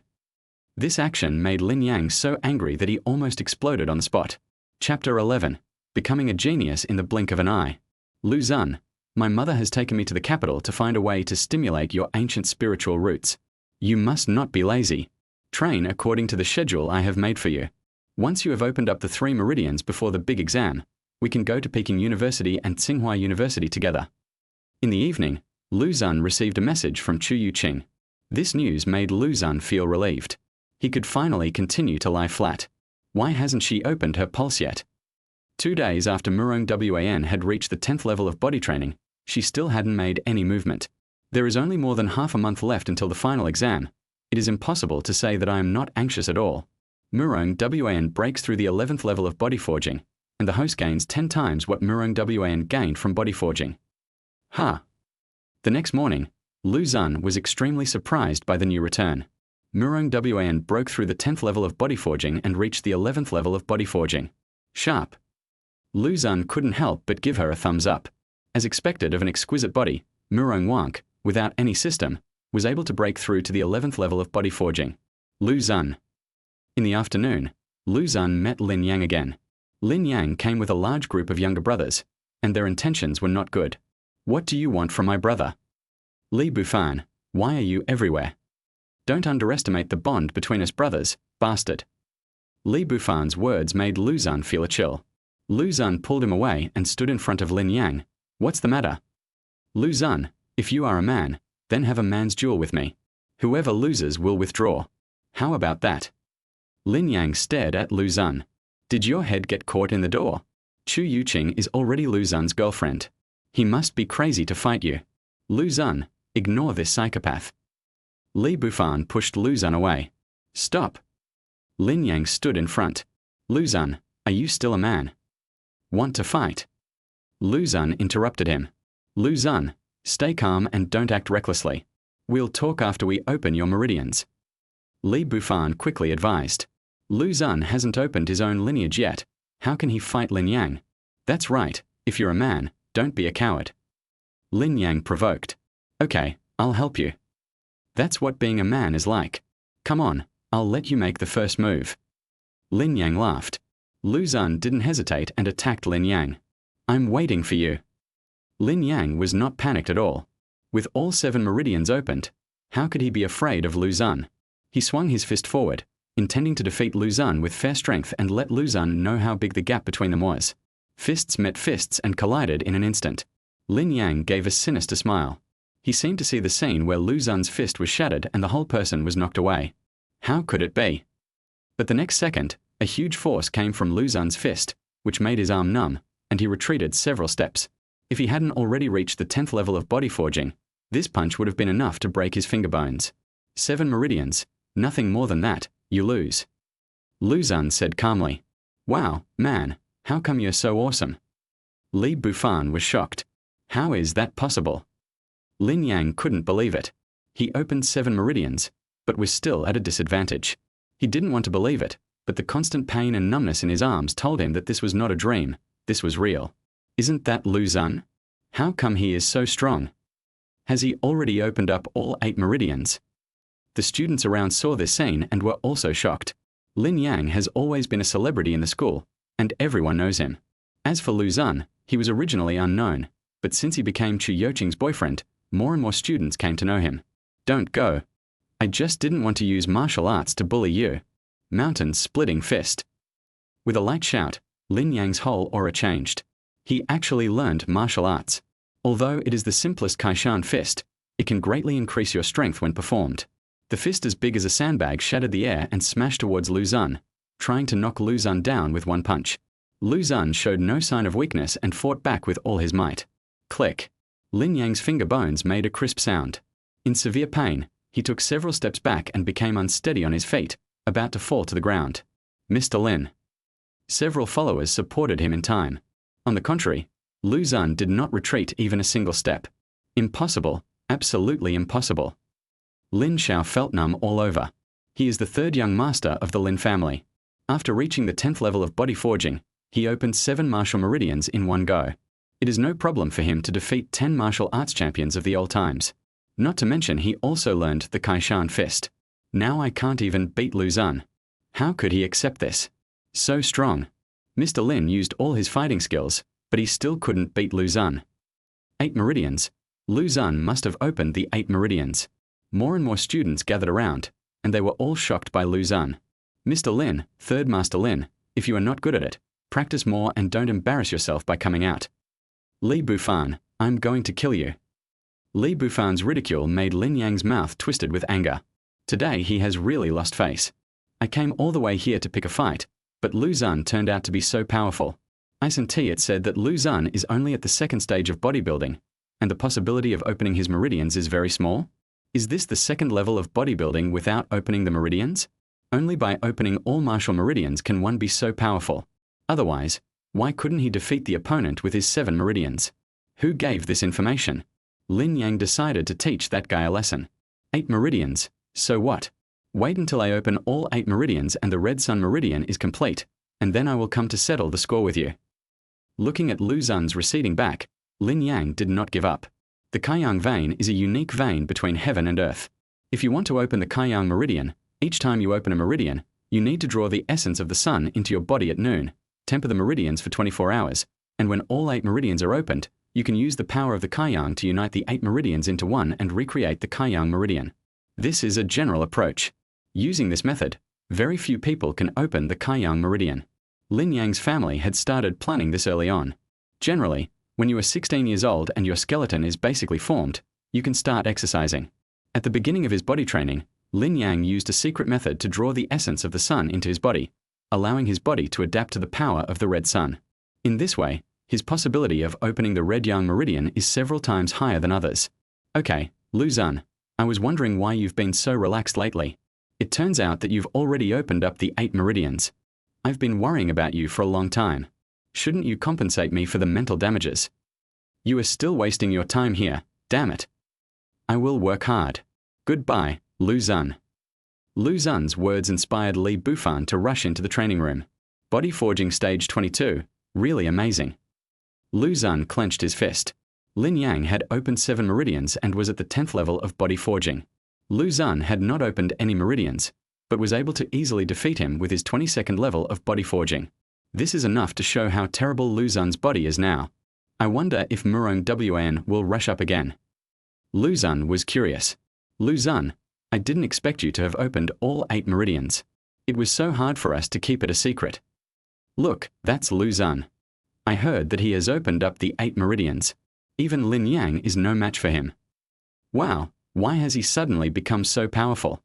This action made Lin Yang so angry that he almost exploded on the spot. Chapter 11. Becoming a genius in the blink of an eye. Lu Xun, my mother has taken me to the capital to find a way to stimulate your ancient spiritual roots. You must not be lazy. Train according to the schedule I have made for you. Once you have opened up the 3 meridians before the big exam, we can go to Peking University and Tsinghua University together. In the evening, Lu Xun received a message from Chu Youqing. This news made Lu Xun feel relieved. He could finally continue to lie flat. Why hasn't she opened her pulse yet? 2 days after Murong Wan had reached the 10th level of body training, she still hadn't made any movement. There is only more than half a month left until the final exam. It is impossible to say that I am not anxious at all. Murong Wan breaks through the 11th level of body forging, and the host gains 10 times what Murong Wan gained from body forging. Ha! The next morning, Lu Xun was extremely surprised by the new return. Murong Wan broke through the 10th level of body forging and reached the 11th level of body forging. Sharp! Lu Xun couldn't help but give her a thumbs up. As expected of an exquisite body, Murong Wank, without any system, was able to break through to the 11th level of body forging. Lu Xun. In the afternoon, Lu Xun met Lin Yang again. Lin Yang came with a large group of younger brothers, and their intentions were not good. What do you want from my brother? Li Bufan, why are you everywhere? Don't underestimate the bond between us brothers, bastard. Li Bufan's words made Lu Xun feel a chill. Lu Xun pulled him away and stood in front of Lin Yang. What's the matter? Lu Xun, if you are a man, then have a man's duel with me. Whoever loses will withdraw. How about that? Lin Yang stared at Lu Xun. Did your head get caught in the door? Chu Youqing is already Lu Xun's girlfriend. He must be crazy to fight you. Lu Xun, ignore this psychopath. Li Bufan pushed Lu Xun away. Stop. Lin Yang stood in front. Lu Xun, are you still a man? Want to fight? Lu Xun interrupted him. Lu Xun, stay calm and don't act recklessly. We'll talk after we open your meridians. Li Bufan quickly advised. Lu Xun hasn't opened his own lineage yet. How can he fight Lin Yang? That's right, if you're a man, don't be a coward. Lin Yang provoked. Okay, I'll help you. That's what being a man is like. Come on, I'll let you make the first move. Lin Yang laughed. Lu Xun didn't hesitate and attacked Lin Yang. I'm waiting for you. Lin Yang was not panicked at all. With all 7 meridians opened, how could he be afraid of Lu Xun? He swung his fist forward, intending to defeat Lu Xun with fair strength and let Lu Xun know how big the gap between them was. Fists met fists and collided in an instant. Lin Yang gave a sinister smile. He seemed to see the scene where Lu Xun's fist was shattered and the whole person was knocked away. How could it be? But the next second, a huge force came from Lu Xun's fist, which made his arm numb, and he retreated several steps. If he hadn't already reached the 10th level of body forging, this punch would have been enough to break his finger bones. 7 meridians, nothing more than that, you lose. Lu Xun said calmly. Wow, man, how come you're so awesome? Li Bufan was shocked. How is that possible? Lin Yang couldn't believe it. He opened 7 meridians, but was still at a disadvantage. He didn't want to believe it, but the constant pain and numbness in his arms told him that this was not a dream, this was real. Isn't that Lu Xun? How come he is so strong? Has he already opened up all 8 meridians? The students around saw this scene and were also shocked. Lin Yang has always been a celebrity in the school, and everyone knows him. As for Lu Xun, he was originally unknown, but since he became Chu Youqing's boyfriend, more and more students came to know him. Don't go. I just didn't want to use martial arts to bully you. Mountain-splitting fist. With a light shout, Lin Yang's whole aura changed. He actually learned martial arts. Although it is the simplest Kaishan fist, it can greatly increase your strength when performed. The fist as big as a sandbag shattered the air and smashed towards Lu Xun, trying to knock Lu Xun down with one punch. Lu Xun showed no sign of weakness and fought back with all his might. Click. Lin Yang's finger bones made a crisp sound. In severe pain, he took several steps back and became unsteady on his feet, about to fall to the ground. Mr. Lin. Several followers supported him in time. On the contrary, Lu Xun did not retreat even a single step. Impossible, absolutely impossible. Lin Xiao felt numb all over. He is the 3rd young master of the Lin family. After reaching the 10th level of body forging, he opened 7 martial meridians in one go. It is no problem for him to defeat 10 martial arts champions of the old times. Not to mention he also learned the Kaishan fist. Now I can't even beat Lu Xun. How could he accept this? So strong. Mr. Lin used all his fighting skills, but he still couldn't beat Lu Xun. 8 meridians. Lu Xun must have opened the 8 meridians. More and more students gathered around, and they were all shocked by Lu Xun. Mr. Lin, 3rd Master Lin, if you are not good at it, practice more and don't embarrass yourself by coming out. Li Bufan, I'm going to kill you. Li Bufan's ridicule made Lin Yang's mouth twisted with anger. Today he has really lost face. I came all the way here to pick a fight, but Lu Xun turned out to be so powerful. Ice&T had said that Lu Xun is only at the 2nd stage of bodybuilding, and the possibility of opening his meridians is very small. Is this the 2nd level of bodybuilding without opening the meridians? Only by opening all martial meridians can one be so powerful. Otherwise, Why couldn't he defeat the opponent with his 7 meridians? Who gave this information? Lin Yang decided to teach that guy a lesson. 8 meridians, so what? Wait until I open all 8 meridians and the red sun meridian is complete, and then I will come to settle the score with you. Looking at Lu Xun's receding back, Lin Yang did not give up. The Kaiyang vein is a unique vein between heaven and earth. If you want to open the Kaiyang meridian, each time you open a meridian, you need to draw the essence of the sun into your body at noon, temper the meridians for 24 hours, and when all 8 meridians are opened, you can use the power of the Kaiyang to unite the 8 meridians into one and recreate the Kaiyang meridian. This is a general approach. Using this method, very few people can open the Kaiyang meridian. Lin Yang's family had started planning this early on. Generally, when you are 16 years old and your skeleton is basically formed, you can start exercising. At the beginning of his body training, Lin Yang used a secret method to draw the essence of the sun into his body, allowing his body to adapt to the power of the red sun. In this way, his possibility of opening the red yang meridian is several times higher than others. Okay, Lu Xun, I was wondering why you've been so relaxed lately. It turns out that you've already opened up the 8 meridians. I've been worrying about you for a long time. Shouldn't you compensate me for the mental damages? You are still wasting your time here, damn it. I will work hard. Goodbye, Lu Xun. Lu Xun's words inspired Li Bufan to rush into the training room. Body forging stage 22, really amazing. Lu Xun clenched his fist. Lin Yang had opened 7 meridians and was at the 10th level of body forging. Lu Xun had not opened any meridians, but was able to easily defeat him with his 22nd level of body forging. This is enough to show how terrible Lu Xun's body is now. I wonder if Murong Wan will rush up again. Lu Xun was curious. Lu Xun, I didn't expect you to have opened all 8 meridians. It was so hard for us to keep it a secret. Look, that's Lu Xun. I heard that he has opened up the 8 meridians. Even Lin Yang is no match for him. Wow, why has he suddenly become so powerful?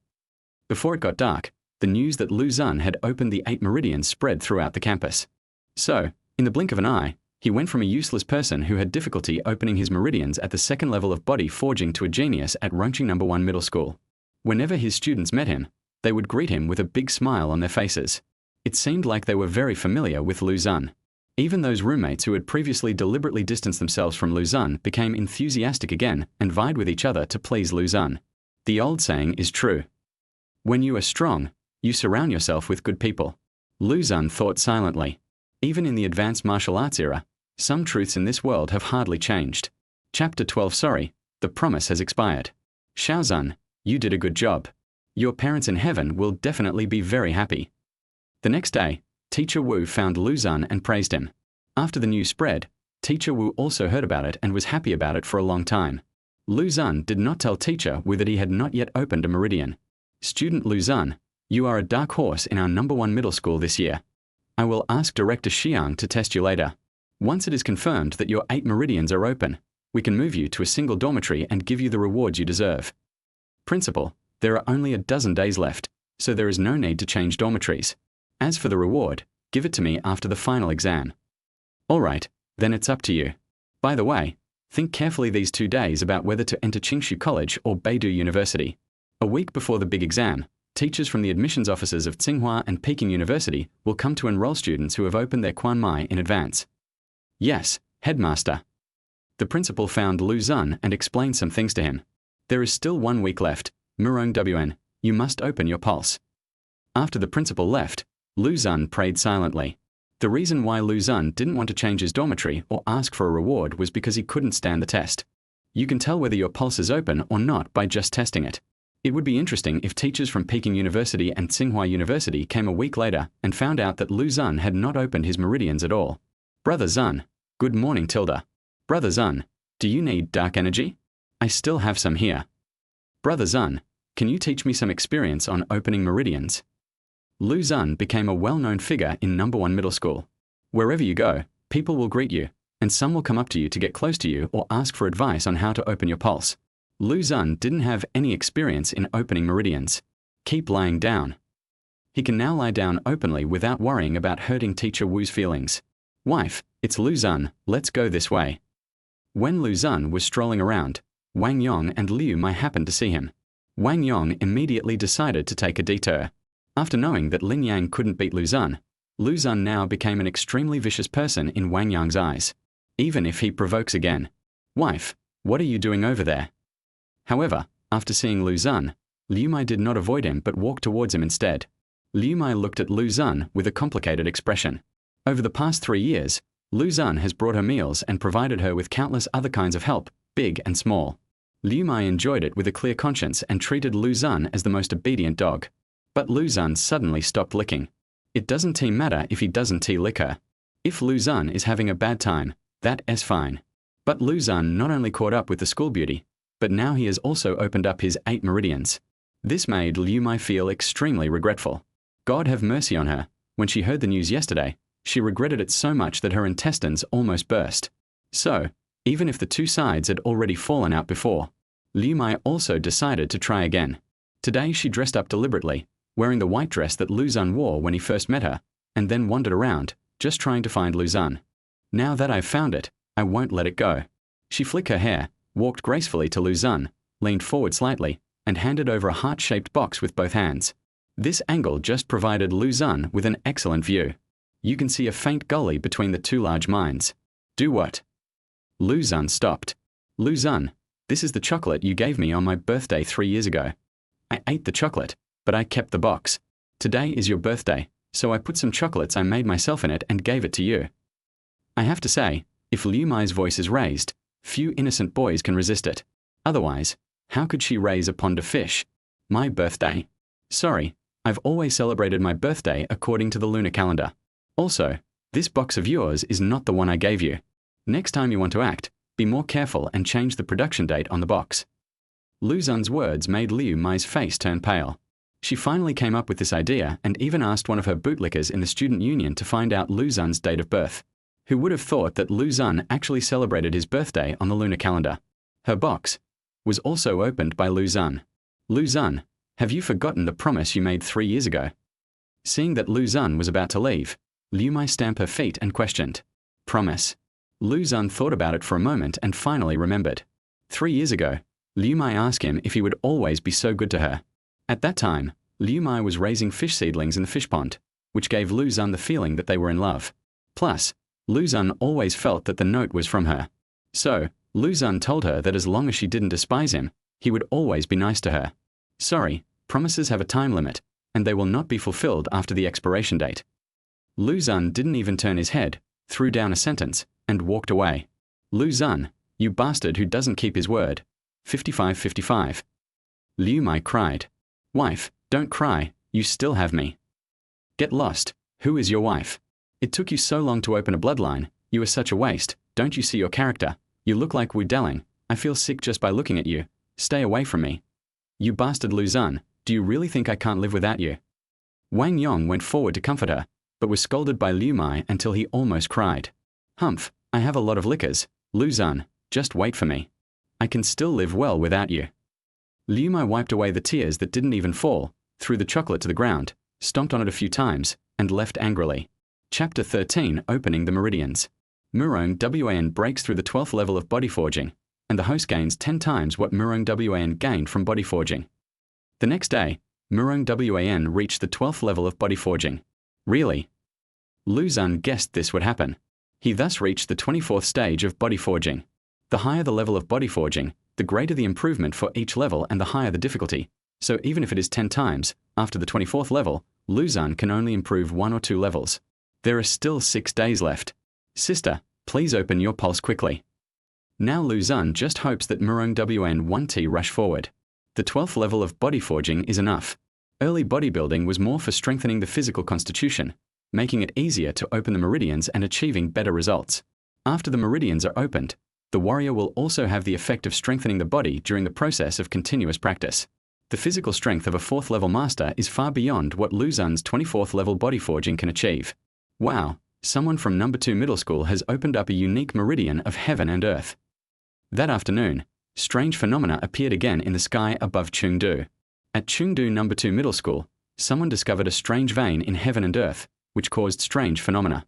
Before it got dark, the news that Lu Xun had opened the 8 meridians spread throughout the campus. So, in the blink of an eye, he went from a useless person who had difficulty opening his meridians at the 2nd level of body forging to a genius at Rongqing No. 1 Middle School. Whenever his students met him, they would greet him with a big smile on their faces. It seemed like they were very familiar with Lu Xun. Even those roommates who had previously deliberately distanced themselves from Lu Xun became enthusiastic again and vied with each other to please Lu Xun. The old saying is true. When you are strong, you surround yourself with good people. Lu Xun thought silently. Even in the advanced martial arts era, some truths in this world have hardly changed. Chapter 12 Sorry, the promise has expired. Xiaozun, you did a good job. Your parents in heaven will definitely be very happy. The next day, Teacher Wu found Lu Xun and praised him. After the news spread, Teacher Wu also heard about it and was happy about it for a long time. Lu Xun did not tell Teacher Wu that he had not yet opened a meridian. Student Lu Xun, you are a dark horse in our No. 1 middle school this year. I will ask Director Xiang to test you later. Once it is confirmed that your 8 meridians are open, we can move you to a single dormitory and give you the rewards you deserve. Principal, there are only a dozen days left, so there is no need to change dormitories. As for the reward, give it to me after the final exam. All right, then it's up to you. By the way, think carefully these 2 days about whether to enter Qingshu College or Beidou University. A week before the big exam, teachers from the admissions offices of Tsinghua and Peking University will come to enroll students who have opened their Quanmai in advance. Yes, headmaster. The principal found Lu Xun and explained some things to him. There is still 1 week left. Murong Wan, you must open your pulse. After the principal left, Lu Xun prayed silently. The reason why Lu Xun didn't want to change his dormitory or ask for a reward was because he couldn't stand the test. You can tell whether your pulse is open or not by just testing it. It would be interesting if teachers from Peking University and Tsinghua University came a week later and found out that Lu Xun had not opened his meridians at all. Brother Xun, good morning Tilda. Brother Xun, do you need dark energy? I still have some here. Brother Xun, can you teach me some experience on opening meridians? Lu Xun became a well-known figure in No. 1 middle school. Wherever you go, people will greet you, and some will come up to you to get close to you or ask for advice on how to open your pulse. Lu Xun didn't have any experience in opening meridians. Keep lying down. He can now lie down openly without worrying about hurting Teacher Wu's feelings. Wife, it's Lu Xun, let's go this way. When Lu Xun was strolling around, Wang Yong and Liu Mai happened to see him. Wang Yong immediately decided to take a detour. After knowing that Lin Yang couldn't beat Lu Xun, Lu Xun now became an extremely vicious person in Wang Yang's eyes. Even if he provokes again. Wife, what are you doing over there? However, after seeing Lu Xun, Liu Mai did not avoid him but walked towards him instead. Liu Mai looked at Lu Xun with a complicated expression. Over the past 3 years, Lu Xun has brought her meals and provided her with countless other kinds of help, big and small. Liu Mai enjoyed it with a clear conscience and treated Lu Xun as the most obedient dog. But Lu Xun suddenly stopped licking. It doesn't matter if he doesn't lick her. If Lu Xun is having a bad time, that is fine. But Lu Xun not only caught up with the school beauty, but now he has also opened up his 8 meridians. This made Liu Mai feel extremely regretful. God have mercy on her. When she heard the news yesterday, she regretted it so much that her intestines almost burst. So, even if the 2 sides had already fallen out before, Liu Mai also decided to try again. Today she dressed up deliberately, wearing the white dress that Lu Xun wore when he first met her, and then wandered around, just trying to find Lu Xun. Now that I've found it, I won't let it go. She flicked her hair, walked gracefully to Lu Xun, leaned forward slightly, and handed over a heart-shaped box with both hands. This angle just provided Lu Xun with an excellent view. You can see a faint gully between the 2 large mines. Do what? Lu Xun stopped. Lu Xun, this is the chocolate you gave me on my birthday 3 years ago. I ate the chocolate, but I kept the box. Today is your birthday, so I put some chocolates I made myself in it and gave it to you. I have to say, if Liu Mai's voice is raised, few innocent boys can resist it. Otherwise, how could she raise a pond of fish? My birthday. Sorry, I've always celebrated my birthday according to the lunar calendar. Also, this box of yours is not the one I gave you. Next time you want to act, be more careful and change the production date on the box. Lu Xun's words made Liu Mai's face turn pale. She finally came up with this idea and even asked one of her bootlickers in the student union to find out Lu Xun's date of birth. Who would have thought that Lu Xun actually celebrated his birthday on the lunar calendar? Her box was also opened by Lu Xun. Lu Xun, have you forgotten the promise you made 3 years ago? Seeing that Lu Xun was about to leave, Liu Mai stamped her feet and questioned. Promise. Lu Xun thought about it for a moment and finally remembered. 3 years ago, Liu Mai asked him if he would always be so good to her. At that time, Liu Mai was raising fish seedlings in the fish pond, which gave Lu Xun the feeling that they were in love. Plus, Lu Xun always felt that the note was from her. So, Lu Xun told her that as long as she didn't despise him, he would always be nice to her. Sorry, promises have a time limit, and they will not be fulfilled after the expiration date. Lu Xun didn't even turn his head, threw down a sentence, and walked away. Lu Xun, you bastard who doesn't keep his word. 55-55. Liu Mai cried. Wife, don't cry, you still have me. Get lost, who is your wife? It took you so long to open a bloodline, you are such a waste, don't you see your character? You look like Wu Deling, I feel sick just by looking at you, stay away from me. You bastard Lu Xun, do you really think I can't live without you? Wang Yong went forward to comfort her, but was scolded by Liu Mai until he almost cried. Humph, I have a lot of liquors, Lu Xun, just wait for me. I can still live well without you. Liu Mai wiped away the tears that didn't even fall, threw the chocolate to the ground, stomped on it a few times, and left angrily. Chapter 13, Opening the Meridians. Murong Wan breaks through the 12th level of body forging, and the host gains 10 times what Murong Wan gained from body forging. The next day, Murong Wan reached the 12th level of body forging. Really? Lu Xun guessed this would happen. He thus reached the 24th stage of body forging. The higher the level of body forging, the greater the improvement for each level and the higher the difficulty. So even if it is 10 times, after the 24th level, Lu Xun can only improve 1 or 2 levels. There are still 6 days left. Sister, please open your pulse quickly. Now Lu Xun just hopes that Murong Wan 1T rush forward. The 12th level of body forging is enough. Early bodybuilding was more for strengthening the physical constitution, making it easier to open the meridians and achieving better results. After the meridians are opened, the warrior will also have the effect of strengthening the body during the process of continuous practice. The physical strength of a 4th level master is far beyond what Lu Xun's 24th level body forging can achieve. Wow, someone from number 2 middle school has opened up a unique meridian of heaven and earth. That afternoon, strange phenomena appeared again in the sky above Chengdu. At Chengdu number 2 middle school, someone discovered a strange vein in heaven and earth, which caused strange phenomena.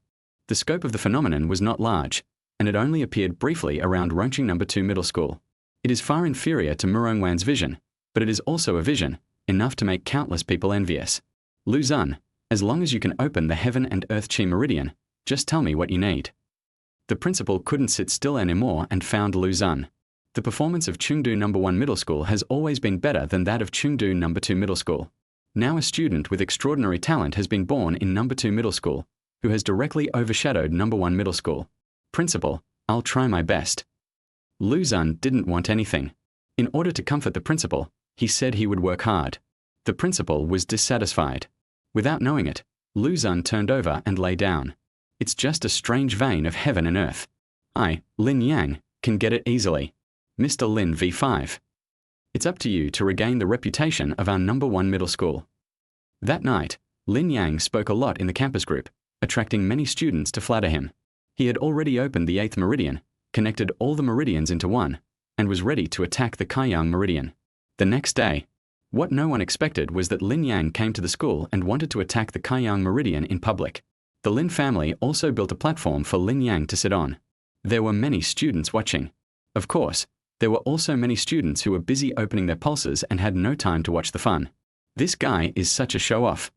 The scope of the phenomenon was not large, and it only appeared briefly around Rongqing number 2 middle school. It is far inferior to Murong Wan's vision, but it is also a vision, enough to make countless people envious. Lu Xun, As long as you can open the heaven and earth chi meridian, just tell me what you need. The principal couldn't sit still anymore and found Lu Xun. The performance of Chengdu No. 1 Middle School has always been better than that of Chengdu No. 2 Middle School. Now a student with extraordinary talent has been born in No. 2 Middle School, who has directly overshadowed No. 1 Middle School. Principal, I'll try my best. Lu Xun didn't want anything. In order to comfort the principal, he said he would work hard. The principal was dissatisfied. Without knowing it, Lu Xun turned over and lay down. It's just a strange vein of heaven and earth. I, Lin Yang, can get it easily. Mr. Lin V5. It's up to you to regain the reputation of our No. 1 Middle School. That night, Lin Yang spoke a lot in the campus group, attracting many students to flatter him. He had already opened the 8th meridian, connected all the meridians into one, and was ready to attack the Kaiyang meridian. The next day, what no one expected was that Lin Yang came to the school and wanted to attack the Kaiyang meridian in public. The Lin family also built a platform for Lin Yang to sit on. There were many students watching. Of course, there were also many students who were busy opening their pulses and had no time to watch the fun. This guy is such a show-off.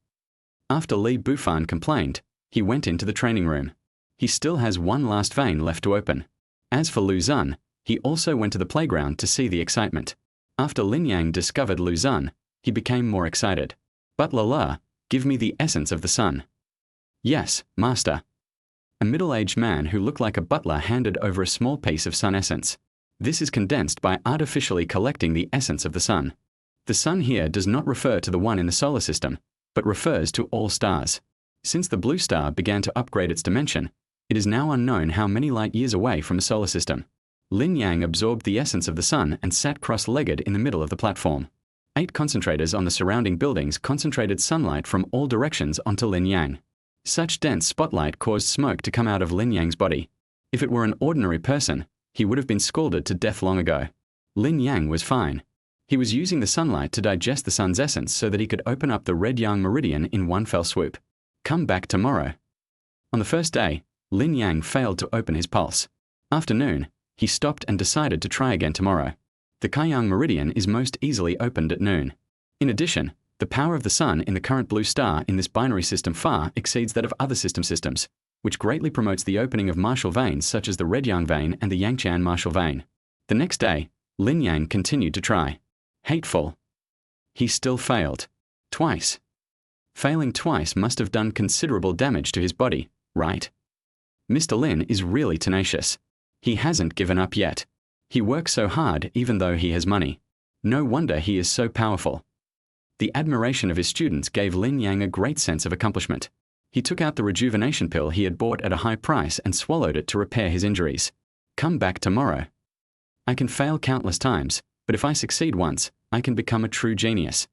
After Li Bufan complained, he went into the training room. He still has one last vein left to open. As for Lu Xun, he also went to the playground to see the excitement. After Lin Yang discovered Lu Xun, he became more excited. But Lala, give me the essence of the sun. Yes, master. A middle-aged man who looked like a butler handed over a small piece of sun essence. This is condensed by artificially collecting the essence of the sun. The sun here does not refer to the one in the solar system, but refers to all stars. Since the blue star began to upgrade its dimension, it is now unknown how many light years away from a solar system. Lin Yang absorbed the essence of the sun and sat cross-legged in the middle of the platform. 8 concentrators on the surrounding buildings concentrated sunlight from all directions onto Lin Yang. Such dense spotlight caused smoke to come out of Lin Yang's body. If it were an ordinary person, he would have been scalded to death long ago. Lin Yang was fine. He was using the sunlight to digest the sun's essence so that he could open up the red yang meridian in one fell swoop. Come back tomorrow. On the first day, Lin Yang failed to open his pulse. After noon, he stopped and decided to try again tomorrow. The Kaiyang meridian is most easily opened at noon. In addition, the power of the sun in the current blue star in this binary system far exceeds that of other systems, which greatly promotes the opening of martial veins such as the red yang vein and the Yangqian martial vein. The next day, Lin Yang continued to try. Hateful. He still failed. Twice. Failing twice must have done considerable damage to his body, right? Mr. Lin is really tenacious. He hasn't given up yet. He works so hard even though he has money. No wonder he is so powerful. The admiration of his students gave Lin Yang a great sense of accomplishment. He took out the rejuvenation pill he had bought at a high price and swallowed it to repair his injuries. Come back tomorrow. I can fail countless times, but if I succeed once, I can become a true genius.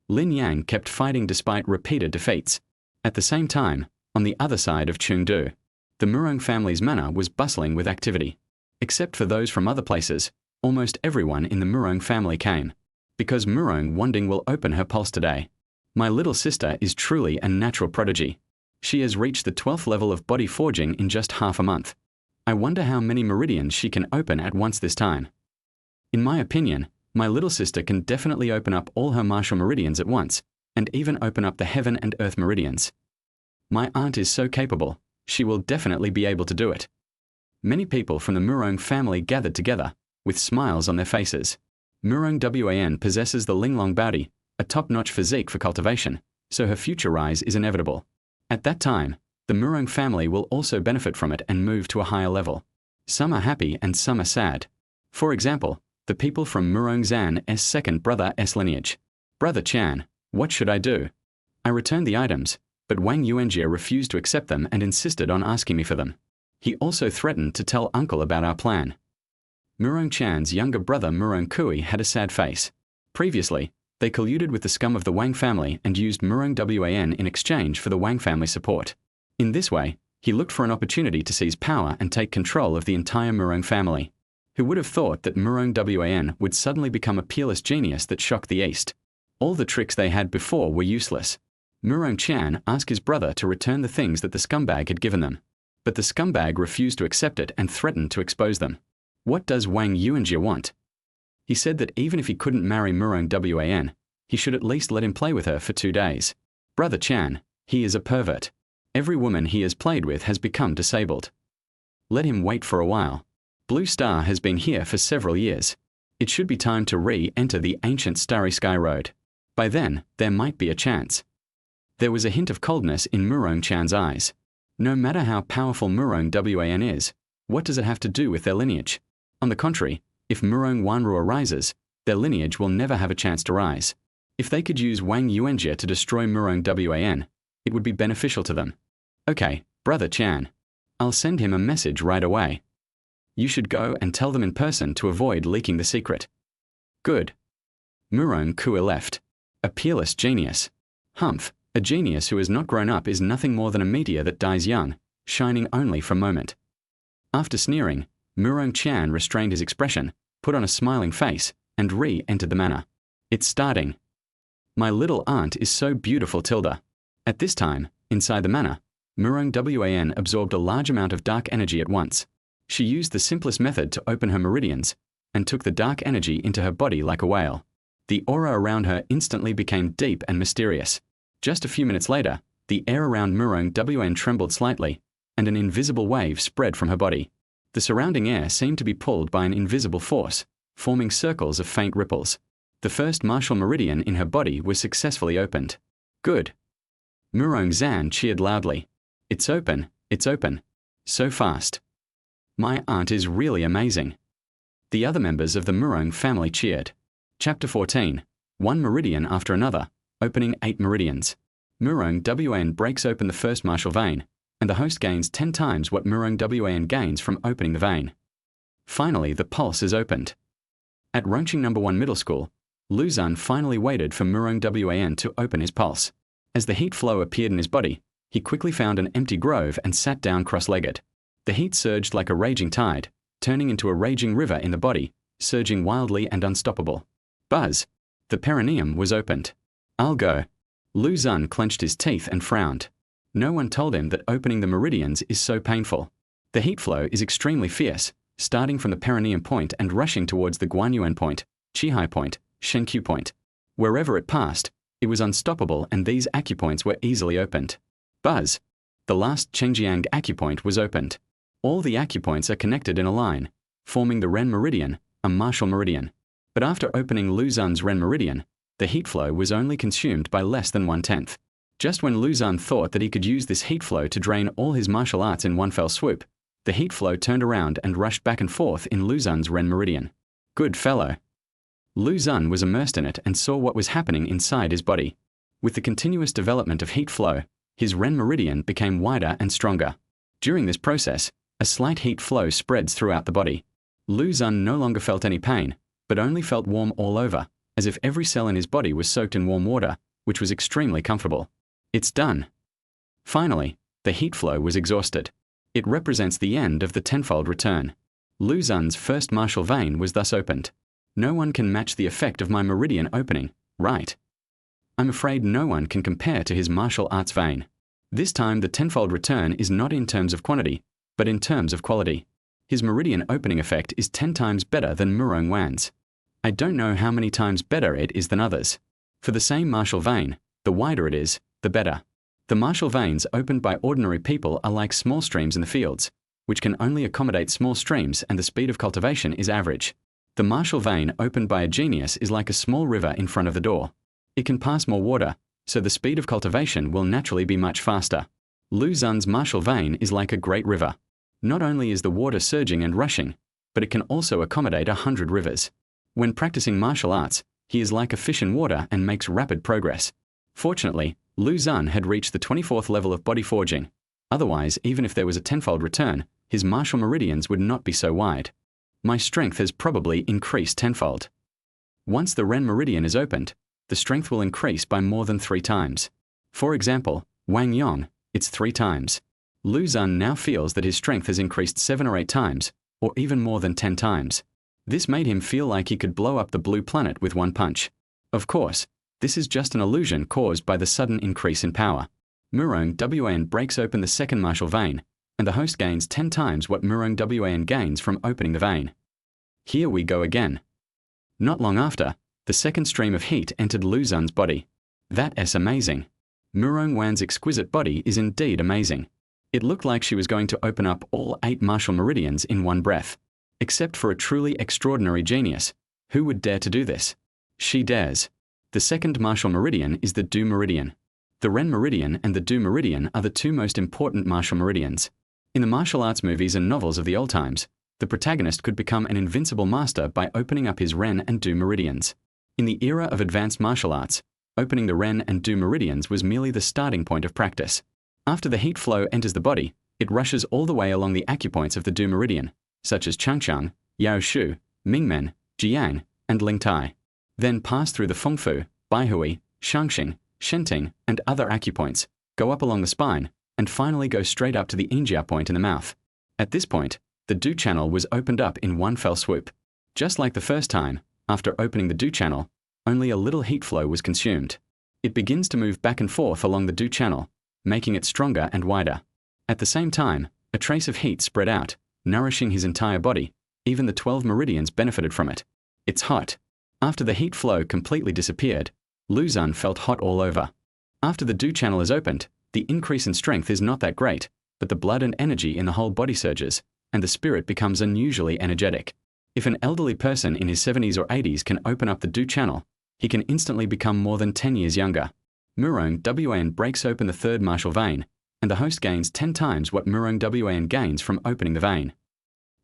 Lin Yang kept fighting despite repeated defeats. At the same time, on the other side of Chengdu, the Murong family's manor was bustling with activity. Except for those from other places, almost everyone in the Murong family came. Because Murong Wanding will open her pulse today. My little sister is truly a natural prodigy. She has reached the 12th level of body forging in just half a month. I wonder how many meridians she can open at once this time. In my opinion, my little sister can definitely open up all her martial meridians at once, and even open up the heaven and earth meridians. My aunt is so capable, she will definitely be able to do it. Many people from the Murong family gathered together, with smiles on their faces. Murong Wan possesses the Linglong Baodi, a top-notch physique for cultivation, so her future rise is inevitable. At that time, the Murong family will also benefit from it and move to a higher level. Some are happy and some are sad. For example, the people from Murong Zan's second brother's lineage. Brother Chan, what should I do? I returned the items, but Wang Yuanjie refused to accept them and insisted on asking me for them. He also threatened to tell uncle about our plan. Murong Chan's younger brother Murong Kui had a sad face. Previously, they colluded with the scum of the Wang family and used Murong Wan in exchange for the Wang family support. In this way, he looked for an opportunity to seize power and take control of the entire Murong family. Who would have thought that Murong Wan would suddenly become a peerless genius that shocked the East? All the tricks they had before were useless. Murong Chan asked his brother to return the things that the scumbag had given them. But the scumbag refused to accept it and threatened to expose them. What does Wang Yuanjie want? He said that even if he couldn't marry Murong Wan, he should at least let him play with her for 2 days. Brother Chan, He is a pervert. Every woman he has played with has become disabled. Let him wait for a while. Blue Star has been here for several years. It should be time to re-enter the ancient Starry Sky Road. By then, there might be a chance. There was a hint of coldness in Murong Chan's eyes. No matter how powerful Murong Wan is, what does it have to do with their lineage? On the contrary, if Murong Wanru arises, their lineage will never have a chance to rise. If they could use Wang Yuanjie to destroy Murong Wan, it would be beneficial to them. Okay, Brother Chan. I'll send him a message right away. You should go and tell them in person to avoid leaking the secret. Good. Murong Kua left. A peerless genius. Humph, a genius who has not grown up is nothing more than a meteor that dies young, shining only for a moment. After sneering, Murong Chan restrained his expression, put on a smiling face, and re-entered the manor. It's starting. My little aunt is so beautiful, Tilda. At this time, inside the manor, Murong Wan absorbed a large amount of dark energy at once. She used the simplest method to open her meridians, and took the dark energy into her body like a whale. The aura around her instantly became deep and mysterious. Just a few minutes later, the air around Murong Wan trembled slightly, and an invisible wave spread from her body. The surrounding air seemed to be pulled by an invisible force, forming circles of faint ripples. The first martial meridian in her body was successfully opened. Good. Murong Zan cheered loudly. It's open, it's open. So fast. My aunt is really amazing. The other members of the Murong family cheered. Chapter 14. One meridian after another, opening 8 meridians. Murong Wan breaks open the first martial vein, and the host gains 10 times what Murong Wan gains from opening the vein. Finally, the pulse is opened. At Rongqing No. 1 Middle School, Lu Xun finally waited for Murong Wan to open his pulse. As the heat flow appeared in his body, he quickly found an empty grove and sat down cross-legged. The heat surged like a raging tide, turning into a raging river in the body, surging wildly and unstoppable. Buzz! The perineum was opened. I'll go. Lu Xun clenched his teeth and frowned. No one told him that opening the meridians is so painful. The heat flow is extremely fierce, starting from the perineum point and rushing towards the Guanyuan point, Qihai point, Shenkyu point. Wherever it passed, it was unstoppable, and these acupoints were easily opened. Buzz! The last Chengjiang acupoint was opened. All the acupoints are connected in a line, forming the Ren meridian, a martial meridian. But after opening Lu Xun's Ren meridian, the heat flow was only consumed by less than 1/10. Just when Lu Xun thought that he could use this heat flow to drain all his martial arts in one fell swoop, the heat flow turned around and rushed back and forth in Lu Xun's Ren meridian. Good fellow. Lu Xun was immersed in it and saw what was happening inside his body. With the continuous development of heat flow, his Ren meridian became wider and stronger. During this process, a slight heat flow spreads throughout the body. Lu Xun no longer felt any pain, but only felt warm all over, as if every cell in his body was soaked in warm water, which was extremely comfortable. It's done. Finally, the heat flow was exhausted. It represents the end of the tenfold return. Lu Xun's first martial vein was thus opened. No one can match the effect of my meridian opening, right? I'm afraid no one can compare to his martial arts vein. This time the tenfold return is not in terms of quantity, but in terms of quality. His meridian opening effect is 10 times better than Murong Wan's. I don't know how many times better it is than others. For the same martial vein, the wider it is, the better. The martial veins opened by ordinary people are like small streams in the fields, which can only accommodate small streams, and the speed of cultivation is average. The martial vein opened by a genius is like a small river in front of the door. It can pass more water, so the speed of cultivation will naturally be much faster. Lu Xun's martial vein is like a great river. Not only is the water surging and rushing, but it can also accommodate 100 rivers. When practicing martial arts, he is like a fish in water and makes rapid progress. Fortunately, Lu Xun had reached the 24th level of body forging. Otherwise, even if there was a tenfold return, his martial meridians would not be so wide. My strength has probably increased tenfold. Once the Ren meridian is opened, the strength will increase by more than 3 times. For example, Wang Yong, it's 3 times. Lu Xun now feels that his strength has increased 7 or 8 times, or even more than 10 times. This made him feel like he could blow up the blue planet with one punch. Of course, this is just an illusion caused by the sudden increase in power. Murong Wan breaks open the second martial vein, and the host gains 10 times what Murong Wan gains from opening the vein. Here we go again. Not long after, the second stream of heat entered Lu Xun's body. That is amazing. Murong Wan's exquisite body is indeed amazing. It looked like she was going to open up all 8 martial meridians in one breath. Except for a truly extraordinary genius. Who would dare to do this? She dares. The second martial meridian is the Du meridian. The Ren meridian and the Du meridian are the 2 most important martial meridians. In the martial arts movies and novels of the old times, the protagonist could become an invincible master by opening up his Ren and Du meridians. In the era of advanced martial arts, opening the Ren and Du meridians was merely the starting point of practice. After the heat flow enters the body, it rushes all the way along the acupoints of the Du meridian, such as Changchang, Yaoshu, Mingmen, Jiang, and Lingtai. Then pass through the Fengfu, Baihui, Shangxing, Shenting, and other acupoints, go up along the spine, and finally go straight up to the Yinjia point in the mouth. At this point, the Du channel was opened up in one fell swoop. Just like the first time, after opening the Du channel, only a little heat flow was consumed. It begins to move back and forth along the Du channel, making it stronger and wider. At the same time, a trace of heat spread out, nourishing his entire body. Even the 12 meridians benefited from it. It's hot. After the heat flow completely disappeared, Lu Xun felt hot all over. After the Du channel is opened, the increase in strength is not that great, but the blood and energy in the whole body surges, and the spirit becomes unusually energetic. If an elderly person in his 70s or 80s can open up the Du channel, he can instantly become more than 10 years younger. Murong Wan breaks open the 3rd martial vein, and the host gains 10 times what Murong Wan gains from opening the vein.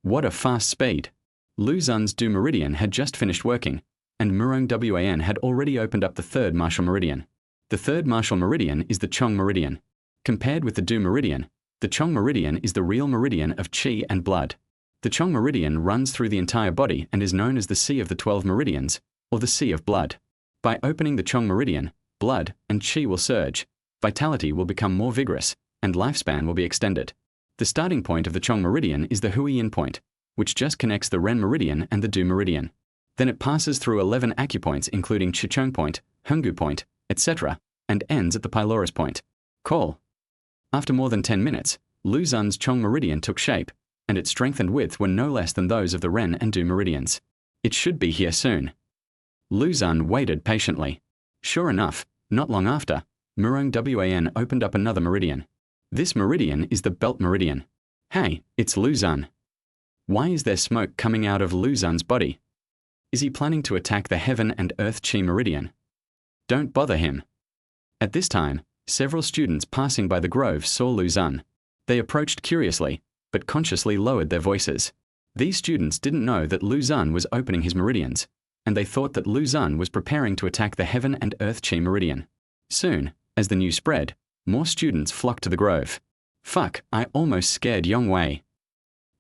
What a fast speed! Lu Xun's Du meridian had just finished working, and Murong Wan had already opened up the 3rd martial meridian. The 3rd martial meridian is the Chong meridian. Compared with the Du meridian, the Chong meridian is the real meridian of qi and blood. The Chong meridian runs through the entire body and is known as the Sea of the 12 meridians, or the Sea of Blood. By opening the Chong meridian, blood and qi will surge, vitality will become more vigorous, and lifespan will be extended. The starting point of the Chong meridian is the Huiyin point, which just connects the Ren meridian and the Du meridian. Then it passes through 11 acupoints including Chicheng point, Henggu point, etc., and ends at the Pylorus point. Call. After more than 10 minutes, Lu Xun's Chong meridian took shape, and its strength and width were no less than those of the Ren and Du meridians. It should be here soon. Lu Xun waited patiently. Sure enough, not long after, Murong Wan opened up another meridian. This meridian is the Belt meridian. Hey, it's Lu Xun. Why is there smoke coming out of Lu Xun's body? Is he planning to attack the Heaven and Earth Qi meridian? Don't bother him. At this time, several students passing by the grove saw Lu Xun. They approached curiously, but consciously lowered their voices. These students didn't know that Lu Xun was opening his meridians, and they thought that Lu Xun was preparing to attack the Heaven and Earth Qi meridian. Soon, as the news spread, more students flocked to the grove. Fuck, I almost scared Yongwei.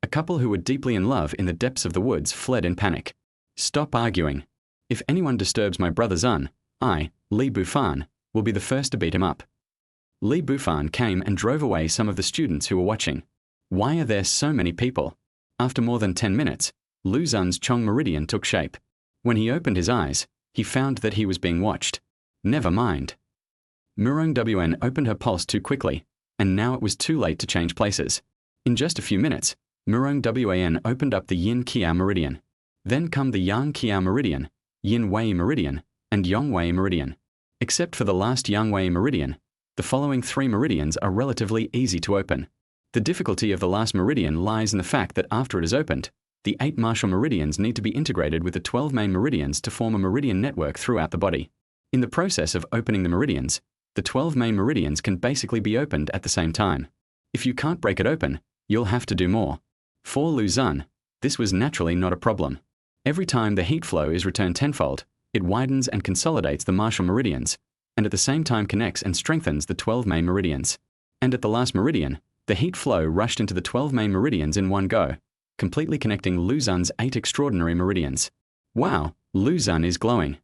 A couple who were deeply in love in the depths of the woods fled in panic. Stop arguing. If anyone disturbs my brother Xun, I, Li Bufan, will be the first to beat him up. Li Bufan came and drove away some of the students who were watching. Why are there so many people? After more than 10 minutes, Lu Xun's Chong meridian took shape. When he opened his eyes, he found that he was being watched. Never mind. Murong Wan opened her pulse too quickly, and now it was too late to change places. In just a few minutes, Murong Wan opened up the Yin Qia meridian. Then come the Yang Qia meridian, Yin Wei meridian, and Yang Wei meridian. Except for the last Yang Wei meridian, the following 3 meridians are relatively easy to open. The difficulty of the last meridian lies in the fact that after it is opened, the 8 martial meridians need to be integrated with the 12 main meridians to form a meridian network throughout the body. In the process of opening the meridians, the 12 main meridians can basically be opened at the same time. If you can't break it open, you'll have to do more. For Lu Xun, this was naturally not a problem. Every time the heat flow is returned tenfold, it widens and consolidates the martial meridians, and at the same time connects and strengthens the 12 main meridians. And at the last meridian, the heat flow rushed into the 12 main meridians in one go, completely connecting Lu Xun's 8 extraordinary meridians. Wow, Lu Xun is glowing.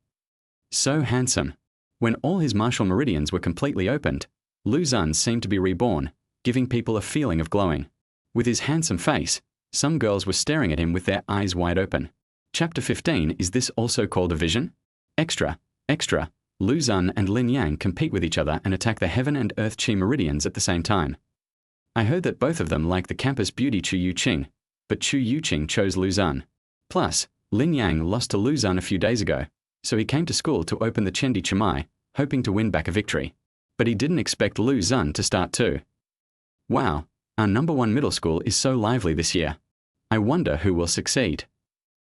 So handsome. When all his martial meridians were completely opened, Lu Xun seemed to be reborn, giving people a feeling of glowing. With his handsome face, some girls were staring at him with their eyes wide open. Chapter 15. Is this also called a vision? Extra. Lu Xun and Lin Yang compete with each other and attack the Heaven and Earth Qi meridians at the same time. I heard that both of them like the campus beauty Chu Youqing, but Chu Youqing chose Lu Xun. Plus, Lin Yang lost to Lu Xun a few days ago, so he came to school to open the Chendi Chimai, hoping to win back a victory. but he didn't expect Lu Xun to start too. Wow, our #1 middle school is so lively this year. I wonder who will succeed.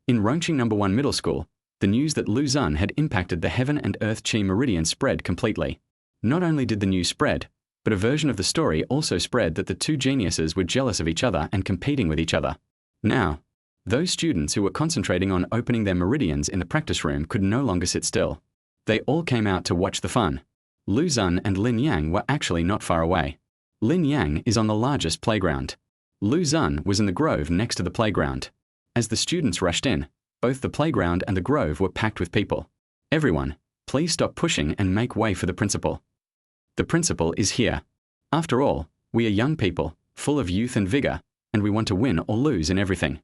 In Rongqing #1 middle school, the news that Lu Xun had impacted the heaven and earth chi meridian spread completely. Not only did the news spread, but a version of the story also spread that the two geniuses were jealous of each other and competing with each other. Now, those students who were concentrating on opening their meridians in the practice room could no longer sit still. They all came out to watch the fun. Lu Xun and Lin Yang were actually not far away. Lin Yang is on the largest playground. Lu Xun was in the grove next to the playground. As the students rushed in, both the playground and the grove were packed with people. Everyone, please stop pushing and make way for the principal. The principal is here. After all, we are young people, full of youth and vigor, and we want to win or lose in everything.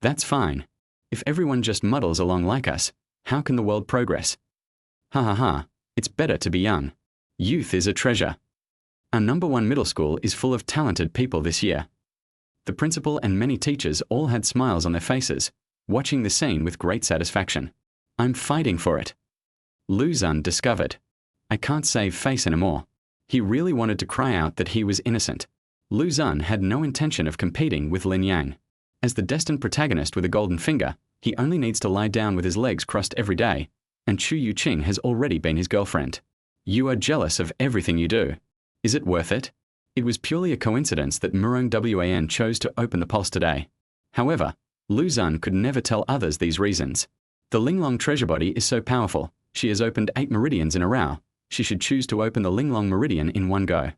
That's fine. If everyone just muddles along like us, how can the world progress? Ha ha ha, it's better to be young. Youth is a treasure. Our #1 middle school is full of talented people this year. The principal and many teachers all had smiles on their faces, watching the scene with great satisfaction. I'm fighting for it. Lu Xun discovered. I can't save face anymore. He really wanted to cry out that he was innocent. Lu Xun had no intention of competing with Lin Yang. As the destined protagonist with a golden finger, he only needs to lie down with his legs crossed every day, and Chu Youqing has already been his girlfriend. You are jealous of everything you do. Is it worth it? It was purely a coincidence that Murong Wan chose to open the pulse today. However, Lu Xun could never tell others these reasons. The Linglong treasure body is so powerful, she has opened 8 meridians in a row. She should choose to open the Linglong meridian in one go.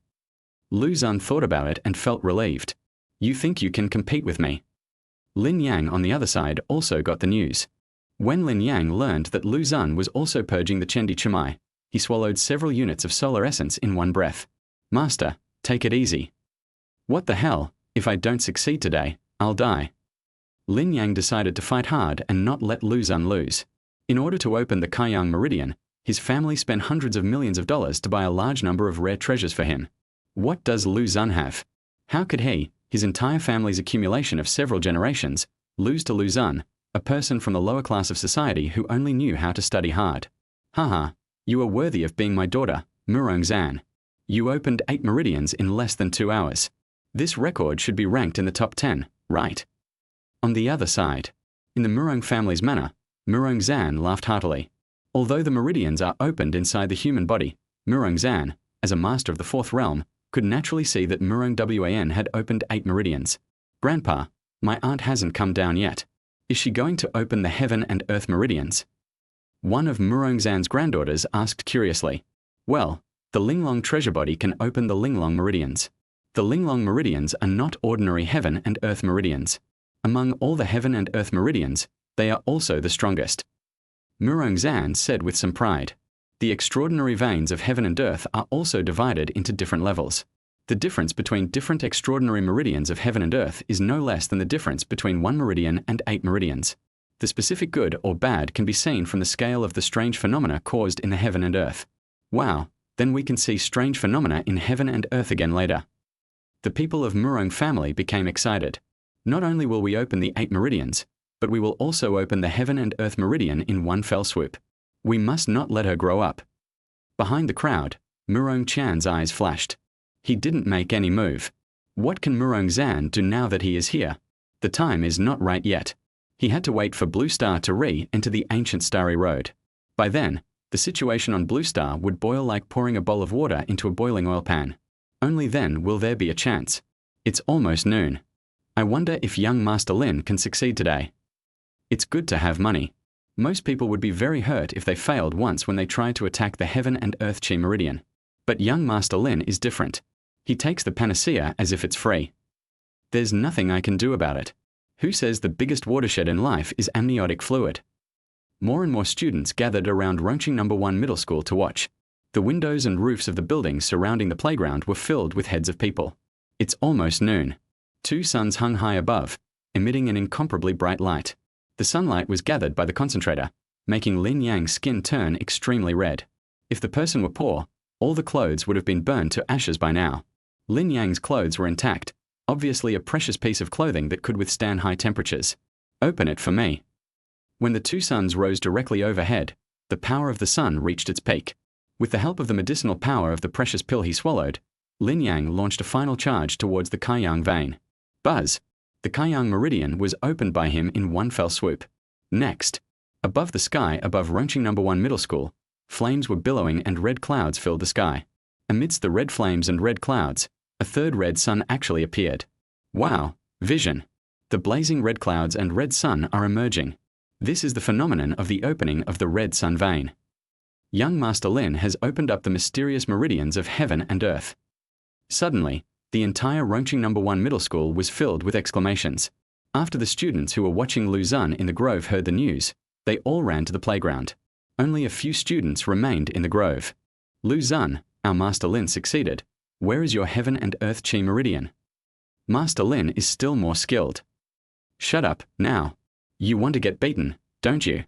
Lu Xun thought about it and felt relieved. You think you can compete with me? Lin Yang on the other side also got the news. When Lin Yang learned that Lu Xun was also purging the Chendi Chimai, he swallowed several units of solar essence in one breath. Master, take it easy. What the hell, if I don't succeed today, I'll die. Lin Yang decided to fight hard and not let Lu Xun lose. In order to open the Kaiyang meridian, his family spent hundreds of millions of dollars to buy a large number of rare treasures for him. What does Lu Xun have? How could he, his entire family's accumulation of several generations, lose to Lu Xun, a person from the lower class of society who only knew how to study hard? Haha, you are worthy of being my daughter, Murong Xan. You opened 8 meridians in less than 2 hours. This record should be ranked in the top 10, right? On the other side, in the Murong family's manner, Murong Xan laughed heartily. Although the meridians are opened inside the human body, Murong Xan, as a master of the 4th realm, could naturally see that Murong Wan had opened 8 meridians. Grandpa, my aunt hasn't come down yet. Is she going to open the heaven and earth meridians? One of Murong Xan's granddaughters asked curiously. Well, the Linglong treasure body can open the Linglong meridians. The Linglong meridians are not ordinary heaven and earth meridians. Among all the heaven and earth meridians, they are also the strongest. Murong Xan said with some pride. The extraordinary veins of heaven and earth are also divided into different levels. The difference between different extraordinary meridians of heaven and earth is no less than the difference between 1 meridian and 8 meridians. The specific good or bad can be seen from the scale of the strange phenomena caused in the heaven and earth. Wow, then we can see strange phenomena in heaven and earth again later. The people of Murong family became excited. Not only will we open the 8 meridians, but we will also open the heaven and earth meridian in one fell swoop. We must not let her grow up. Behind the crowd, Murong Chan's eyes flashed. He didn't make any move. What can Murong Xan do now that he is here? The time is not right yet. He had to wait for Blue Star to re-enter the ancient starry road. By then, the situation on Blue Star would boil like pouring a bowl of water into a boiling oil pan. Only then will there be a chance. It's almost noon. I wonder if young Master Lin can succeed today. It's good to have money. Most people would be very hurt if they failed once when they tried to attack the heaven and earth chi meridian. But young Master Lin is different. He takes the panacea as if it's free. There's nothing I can do about it. Who says the biggest watershed in life is amniotic fluid? More and more students gathered around Rongqing #1 middle school to watch. The windows and roofs of the buildings surrounding the playground were filled with heads of people. It's almost noon. 2 suns hung high above, emitting an incomparably bright light. The sunlight was gathered by the concentrator, making Lin Yang's skin turn extremely red. If the person were poor, all the clothes would have been burned to ashes by now. Lin Yang's clothes were intact, obviously a precious piece of clothing that could withstand high temperatures. Open it for me. When the 2 suns rose directly overhead, the power of the sun reached its peak. With the help of the medicinal power of the precious pill he swallowed, Lin Yang launched a final charge towards the Kaiyang vein. Buzz! The Kaiyang meridian was opened by him in one fell swoop. Next, above the sky above Rongqing No. 1 Middle School, flames were billowing and red clouds filled the sky. Amidst the red flames and red clouds, a third red sun actually appeared. Wow! Vision! The blazing red clouds and red sun are emerging. This is the phenomenon of the opening of the red sun vein. Young Master Lin has opened up the mysterious meridians of heaven and earth. Suddenly, the entire Rongqing No. 1 Middle School was filled with exclamations. After the students who were watching Lu Xun in the grove heard the news, they all ran to the playground. Only a few students remained in the grove. Lu Xun, our Master Lin succeeded. Where is your heaven and earth chi meridian? Master Lin is still more skilled. Shut up, now. You want to get beaten, don't you?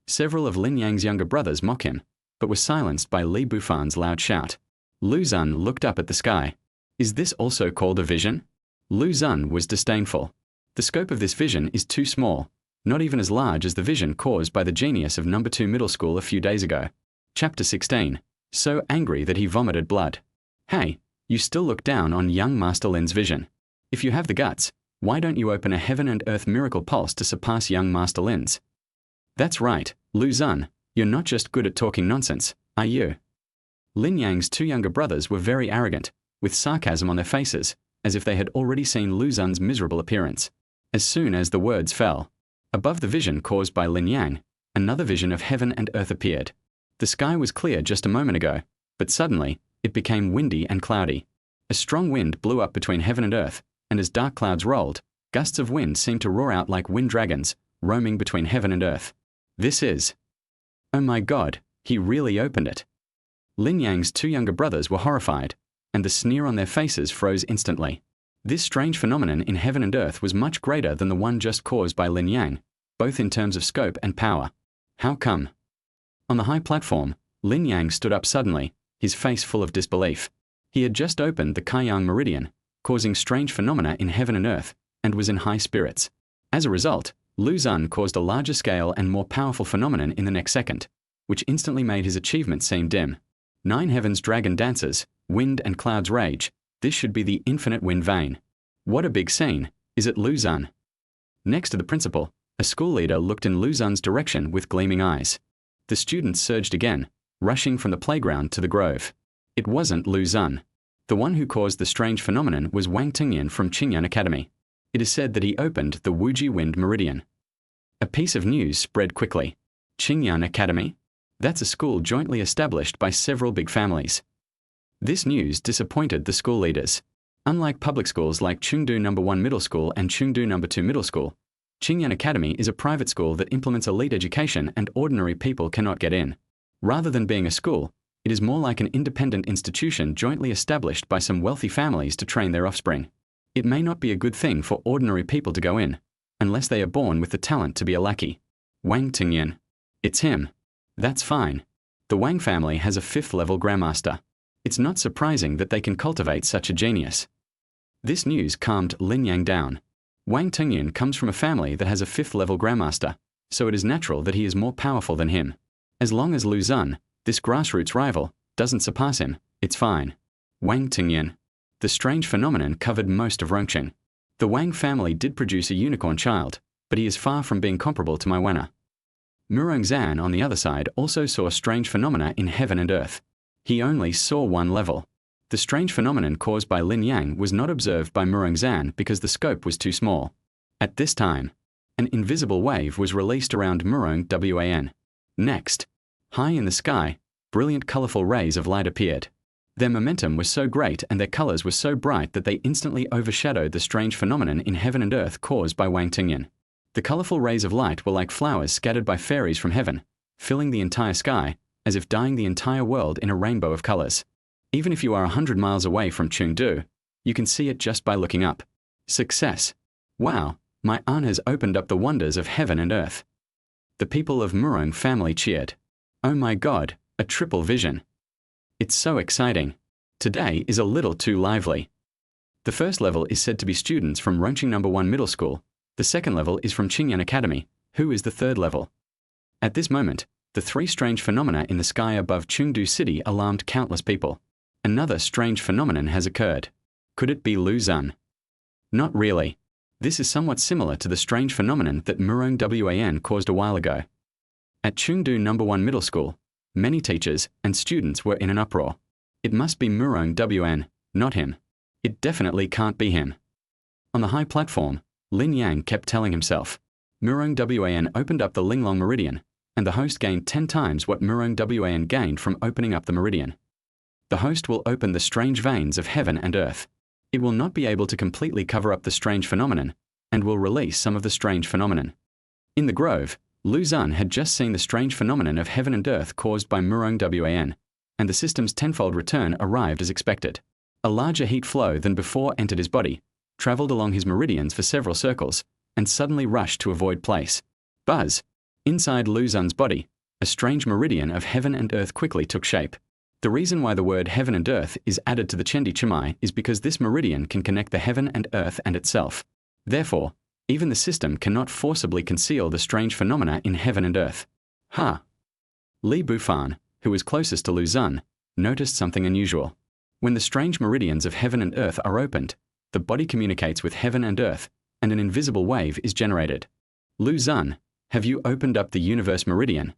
Several of Lin Yang's younger brothers mock him, but were silenced by Li Bufan's loud shout. Lu Xun looked up at the sky. Is this also called a vision? Lu Xun was disdainful. The scope of this vision is too small, not even as large as the vision caused by the genius of No. 2 Middle School a few days ago. Chapter 16. So angry that he vomited blood. Hey, you still look down on young Master Lin's vision. If you have the guts, why don't you open a heaven and earth miracle pulse to surpass young Master Lin's? That's right, Lu Xun, you're not just good at talking nonsense, are you? Lin Yang's two younger brothers were very arrogant, with sarcasm on their faces, as if they had already seen Lu Xun's miserable appearance. As soon as the words fell, above the vision caused by Lin Yang, another vision of heaven and earth appeared. The sky was clear just a moment ago, but suddenly, it became windy and cloudy. A strong wind blew up between heaven and earth, and as dark clouds rolled, gusts of wind seemed to roar out like wind dragons, roaming between heaven and earth. This is... Oh my God, he really opened it. Lin Yang's two younger brothers were horrified, and the sneer on their faces froze instantly. This strange phenomenon in heaven and earth was much greater than the one just caused by Lin Yang, both in terms of scope and power. How come? On the high platform, Lin Yang stood up suddenly, his face full of disbelief. He had just opened the Kaiyang meridian, causing strange phenomena in heaven and earth, and was in high spirits. As a result, Lu Xun caused a larger scale and more powerful phenomenon in the next second, which instantly made his achievement seem dim. 9 heavens dragon dances, wind and clouds rage. This should be the infinite wind vein. What a big scene, is it Lu Xun? Next to the principal, a school leader looked in Lu Xun's direction with gleaming eyes. The students surged again, rushing from the playground to the grove. It wasn't Lu Xun. The one who caused the strange phenomenon was Wang Tingyan from Qingyuan Academy. It is said that he opened the Wuji Wind Meridian. A piece of news spread quickly. Qingyuan Academy? That's a school jointly established by several big families. This news disappointed the school leaders. Unlike public schools like Chengdu No. 1 Middle School and Chengdu No. 2 Middle School, Qingyuan Academy is a private school that implements elite education and ordinary people cannot get in. Rather than being a school, it is more like an independent institution jointly established by some wealthy families to train their offspring. It may not be a good thing for ordinary people to go in, unless they are born with the talent to be a lackey. Wang Tingyan. It's him. That's fine. The Wang family has a 5th-level grandmaster. It's not surprising that they can cultivate such a genius. This news calmed Lin Yang down. Wang Tingyan comes from a family that has a 5th-level grandmaster, so it is natural that he is more powerful than him. As long as Lu Xun, this grassroots rival, doesn't surpass him, it's fine. Wang Tingyan. The strange phenomenon covered most of Rongqing. The Wang family did produce a unicorn child, but he is far from being comparable to my Wenna. Murongzan, on the other side, also saw strange phenomena in heaven and earth. He only saw one level. The strange phenomenon caused by Lin Yang was not observed by Murongzan because the scope was too small. At this time, an invisible wave was released around Murong Wan. Next, high in the sky, brilliant colorful rays of light appeared. Their momentum was so great and their colors were so bright that they instantly overshadowed the strange phenomenon in heaven and earth caused by Wang Tingyan. The colorful rays of light were like flowers scattered by fairies from heaven, filling the entire sky, as if dyeing the entire world in a rainbow of colors. Even if you are 100 miles away from Chengdu, you can see it just by looking up. Success! Wow, my aunt has opened up the wonders of heaven and earth. The people of Murong family cheered. Oh my God, a triple vision. It's so exciting. Today is a little too lively. The first level is said to be students from Rongqing No. 1 Middle School. The second level is from Qingyuan Academy. Who is the third level? At this moment, The three strange phenomena in the sky above Chengdu City alarmed countless people. Another strange phenomenon has occurred. Could it be Lu Xun? Not really. This is somewhat similar to the strange phenomenon that Murong Wan caused a while ago. At Chengdu No. 1 Middle School, many teachers and students were in an uproar. It must be Murong Wan, not him. It definitely can't be him. On the high platform, Lin Yang kept telling himself, Murong Wan opened up the Linglong Meridian, and the host gained 10 times what Murong Wan gained from opening up the meridian. The host will open the strange veins of heaven and earth. It will not be able to completely cover up the strange phenomenon, and will release some of the strange phenomenon. In the grove, Lu Xun had just seen the strange phenomenon of heaven and earth caused by Murong Wan, and the system's tenfold return arrived as expected. A larger heat flow than before entered his body, travelled along his meridians for several circles, and suddenly rushed to a void place. Buzz! Inside Lu Xun's body, a strange meridian of heaven and earth quickly took shape. The reason why the word heaven and earth is added to the Chendi Chimai is because this meridian can connect the heaven and earth and itself. Therefore, even the system cannot forcibly conceal the strange phenomena in heaven and earth. Li Bufan, who was closest to Lu Xun, noticed something unusual. When the strange meridians of heaven and earth are opened, the body communicates with heaven and earth, and an invisible wave is generated. Lu Xun, have you opened up the universe meridian?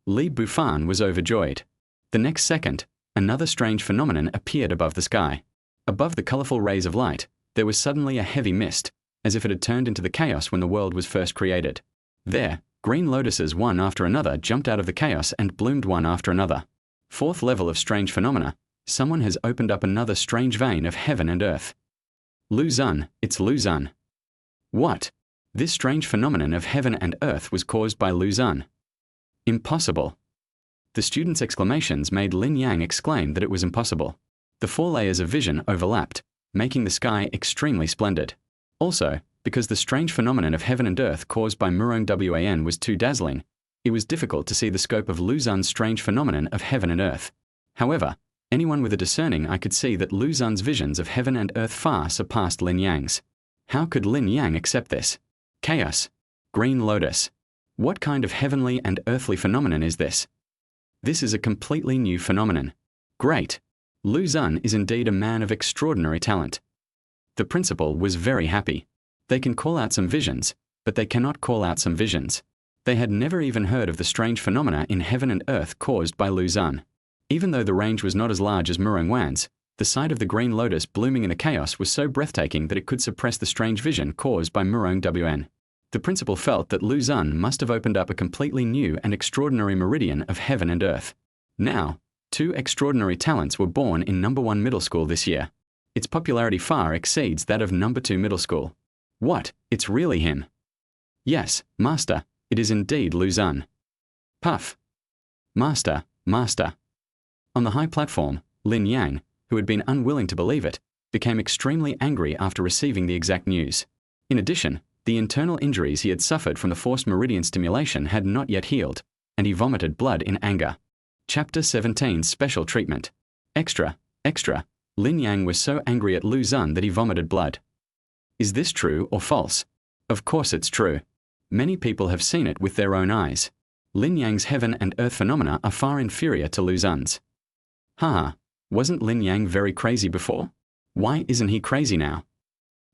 Li Bufan was overjoyed. The next second, another strange phenomenon appeared above the sky. Above the colorful rays of light, there was suddenly a heavy mist, as if it had turned into the chaos when the world was first created. There, green lotuses one after another jumped out of the chaos and bloomed one after another. Fourth level of strange phenomena, someone has opened up another strange vein of heaven and earth. Lu Xun, it's Lu Xun. What? This strange phenomenon of heaven and earth was caused by Lu Xun. Impossible. The students' exclamations made Lin Yang exclaim that it was impossible. The 4 layers of vision overlapped, making the sky extremely splendid. Also, because the strange phenomenon of heaven and earth caused by Murong Wan was too dazzling, it was difficult to see the scope of Lu Xun's strange phenomenon of heaven and earth. However, anyone with a discerning eye could see that Lu Xun's visions of heaven and earth far surpassed Lin Yang's. How could Lin Yang accept this? Chaos. Green lotus. What kind of heavenly and earthly phenomenon is this? This is a completely new phenomenon. Great! Lu Xun is indeed a man of extraordinary talent. The principal was very happy. They can call out some visions, but they cannot call out some visions. They had never even heard of the strange phenomena in heaven and earth caused by Lu Xun. Even though the range was not as large as Murong Wan's, the sight of the green lotus blooming in the chaos was so breathtaking that it could suppress the strange vision caused by Murong Wan. The principal felt that Lu Xun must have opened up a completely new and extraordinary meridian of heaven and earth. Now, 2 extraordinary talents were born in No. 1 Middle School this year. Its popularity far exceeds that of No. 2 Middle School. What? It's really him. Yes, Master, it is indeed Lu Xun. Puff. Master, Master. On the high platform, Lin Yang, who had been unwilling to believe it, became extremely angry after receiving the exact news. In addition, the internal injuries he had suffered from the forced meridian stimulation had not yet healed, and he vomited blood in anger. Chapter 17 Special Treatment. Extra. Lin Yang was so angry at Lu Xun that he vomited blood. Is this true or false? Of course it's true. Many people have seen it with their own eyes. Lin Yang's heaven and earth phenomena are far inferior to Lu Xun's. Wasn't Lin Yang very crazy before? Why isn't he crazy now?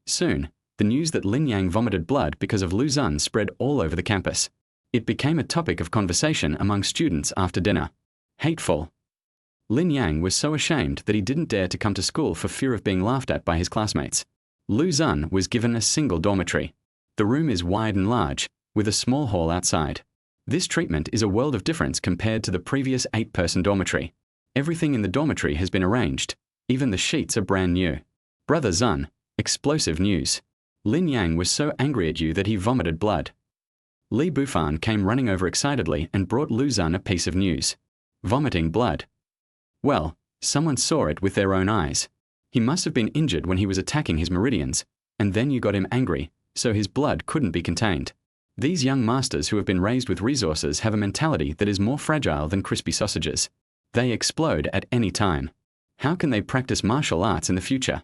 Soon, the news that Lin Yang vomited blood because of Lu Xun spread all over the campus. It became a topic of conversation among students after dinner. Hateful. Lin Yang was so ashamed that he didn't dare to come to school for fear of being laughed at by his classmates. Lu Xun was given a single dormitory. The room is wide and large, with a small hall outside. This treatment is a world of difference compared to the previous 8-person dormitory. Everything in the dormitory has been arranged. Even the sheets are brand new. Brother Xun, explosive news. Lin Yang was so angry at you that he vomited blood. Li Bufan came running over excitedly and brought Lu Xun a piece of news. Vomiting blood. Well, someone saw it with their own eyes. He must have been injured when he was attacking his meridians, and then you got him angry, so his blood couldn't be contained. These young masters who have been raised with resources have a mentality that is more fragile than crispy sausages. They explode at any time. How can they practice martial arts in the future?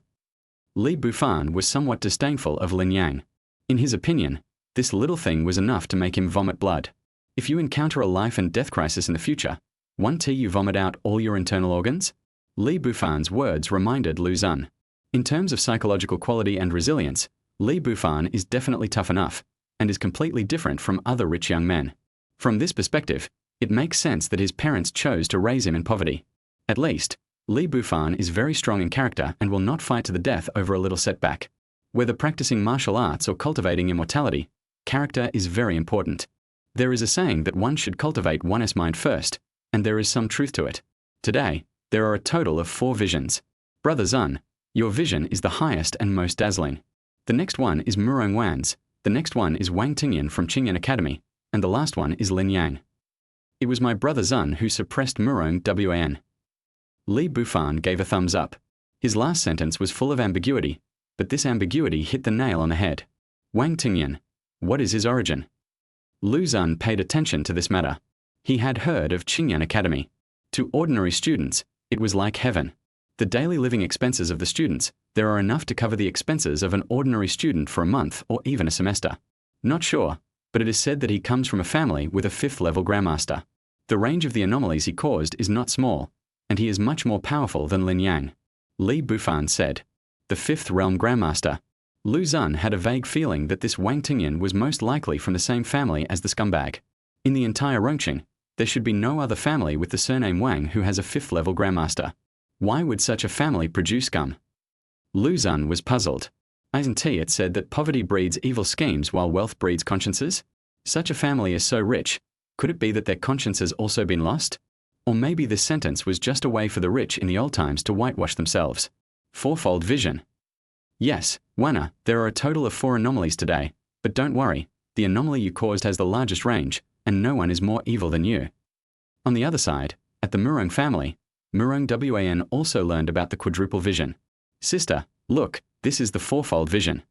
Li Bufan was somewhat disdainful of Lin Yang. In his opinion, this little thing was enough to make him vomit blood. If you encounter a life and death crisis in the future, won't you vomit out all your internal organs? Li Bufan's words reminded Lu Xun. In terms of psychological quality and resilience, Li Bufan is definitely tough enough, and is completely different from other rich young men. From this perspective, it makes sense that his parents chose to raise him in poverty. At least, Li Bufan is very strong in character and will not fight to the death over a little setback. Whether practicing martial arts or cultivating immortality, character is very important. There is a saying that one should cultivate one's mind first, and there is some truth to it. Today, there are a total of 4 visions. Brother Xun, your vision is the highest and most dazzling. The next one is Murong Wan's, the next one is Wang Tingyan from Qingyan Academy, and the last one is Lin Yang. It was my brother Xun who suppressed Murong Wan. Li Bufan gave a thumbs up. His last sentence was full of ambiguity, but this ambiguity hit the nail on the head. Wang Tingyan, what is his origin? Lu Xun paid attention to this matter. He had heard of Qingyan Academy. To ordinary students, it was like heaven. The daily living expenses of the students, there are enough to cover the expenses of an ordinary student for a month or even a semester. Not sure, but it is said that he comes from a family with a 5th-level Grandmaster. The range of the anomalies he caused is not small, and he is much more powerful than Lin Yang. Li Bufan said. The 5th realm Grandmaster. Lu Xun had a vague feeling that this Wang Tingyan was most likely from the same family as the scumbag. In the entire Rongqing, there should be no other family with the surname Wang who has a 5th-level Grandmaster. Why would such a family produce scum? Lu Xun was puzzled. Isn't it said that poverty breeds evil schemes while wealth breeds consciences? Such a family is so rich, could it be that their conscience has also been lost? Or maybe this sentence was just a way for the rich in the old times to whitewash themselves. 4-fold vision. Yes, Wana, there are a total of 4 anomalies today, but don't worry, the anomaly you caused has the largest range, and no one is more evil than you. On the other side, at the Murong family, Murong Wan also learned about the quadruple vision. Sister, look, this is the 4-fold vision.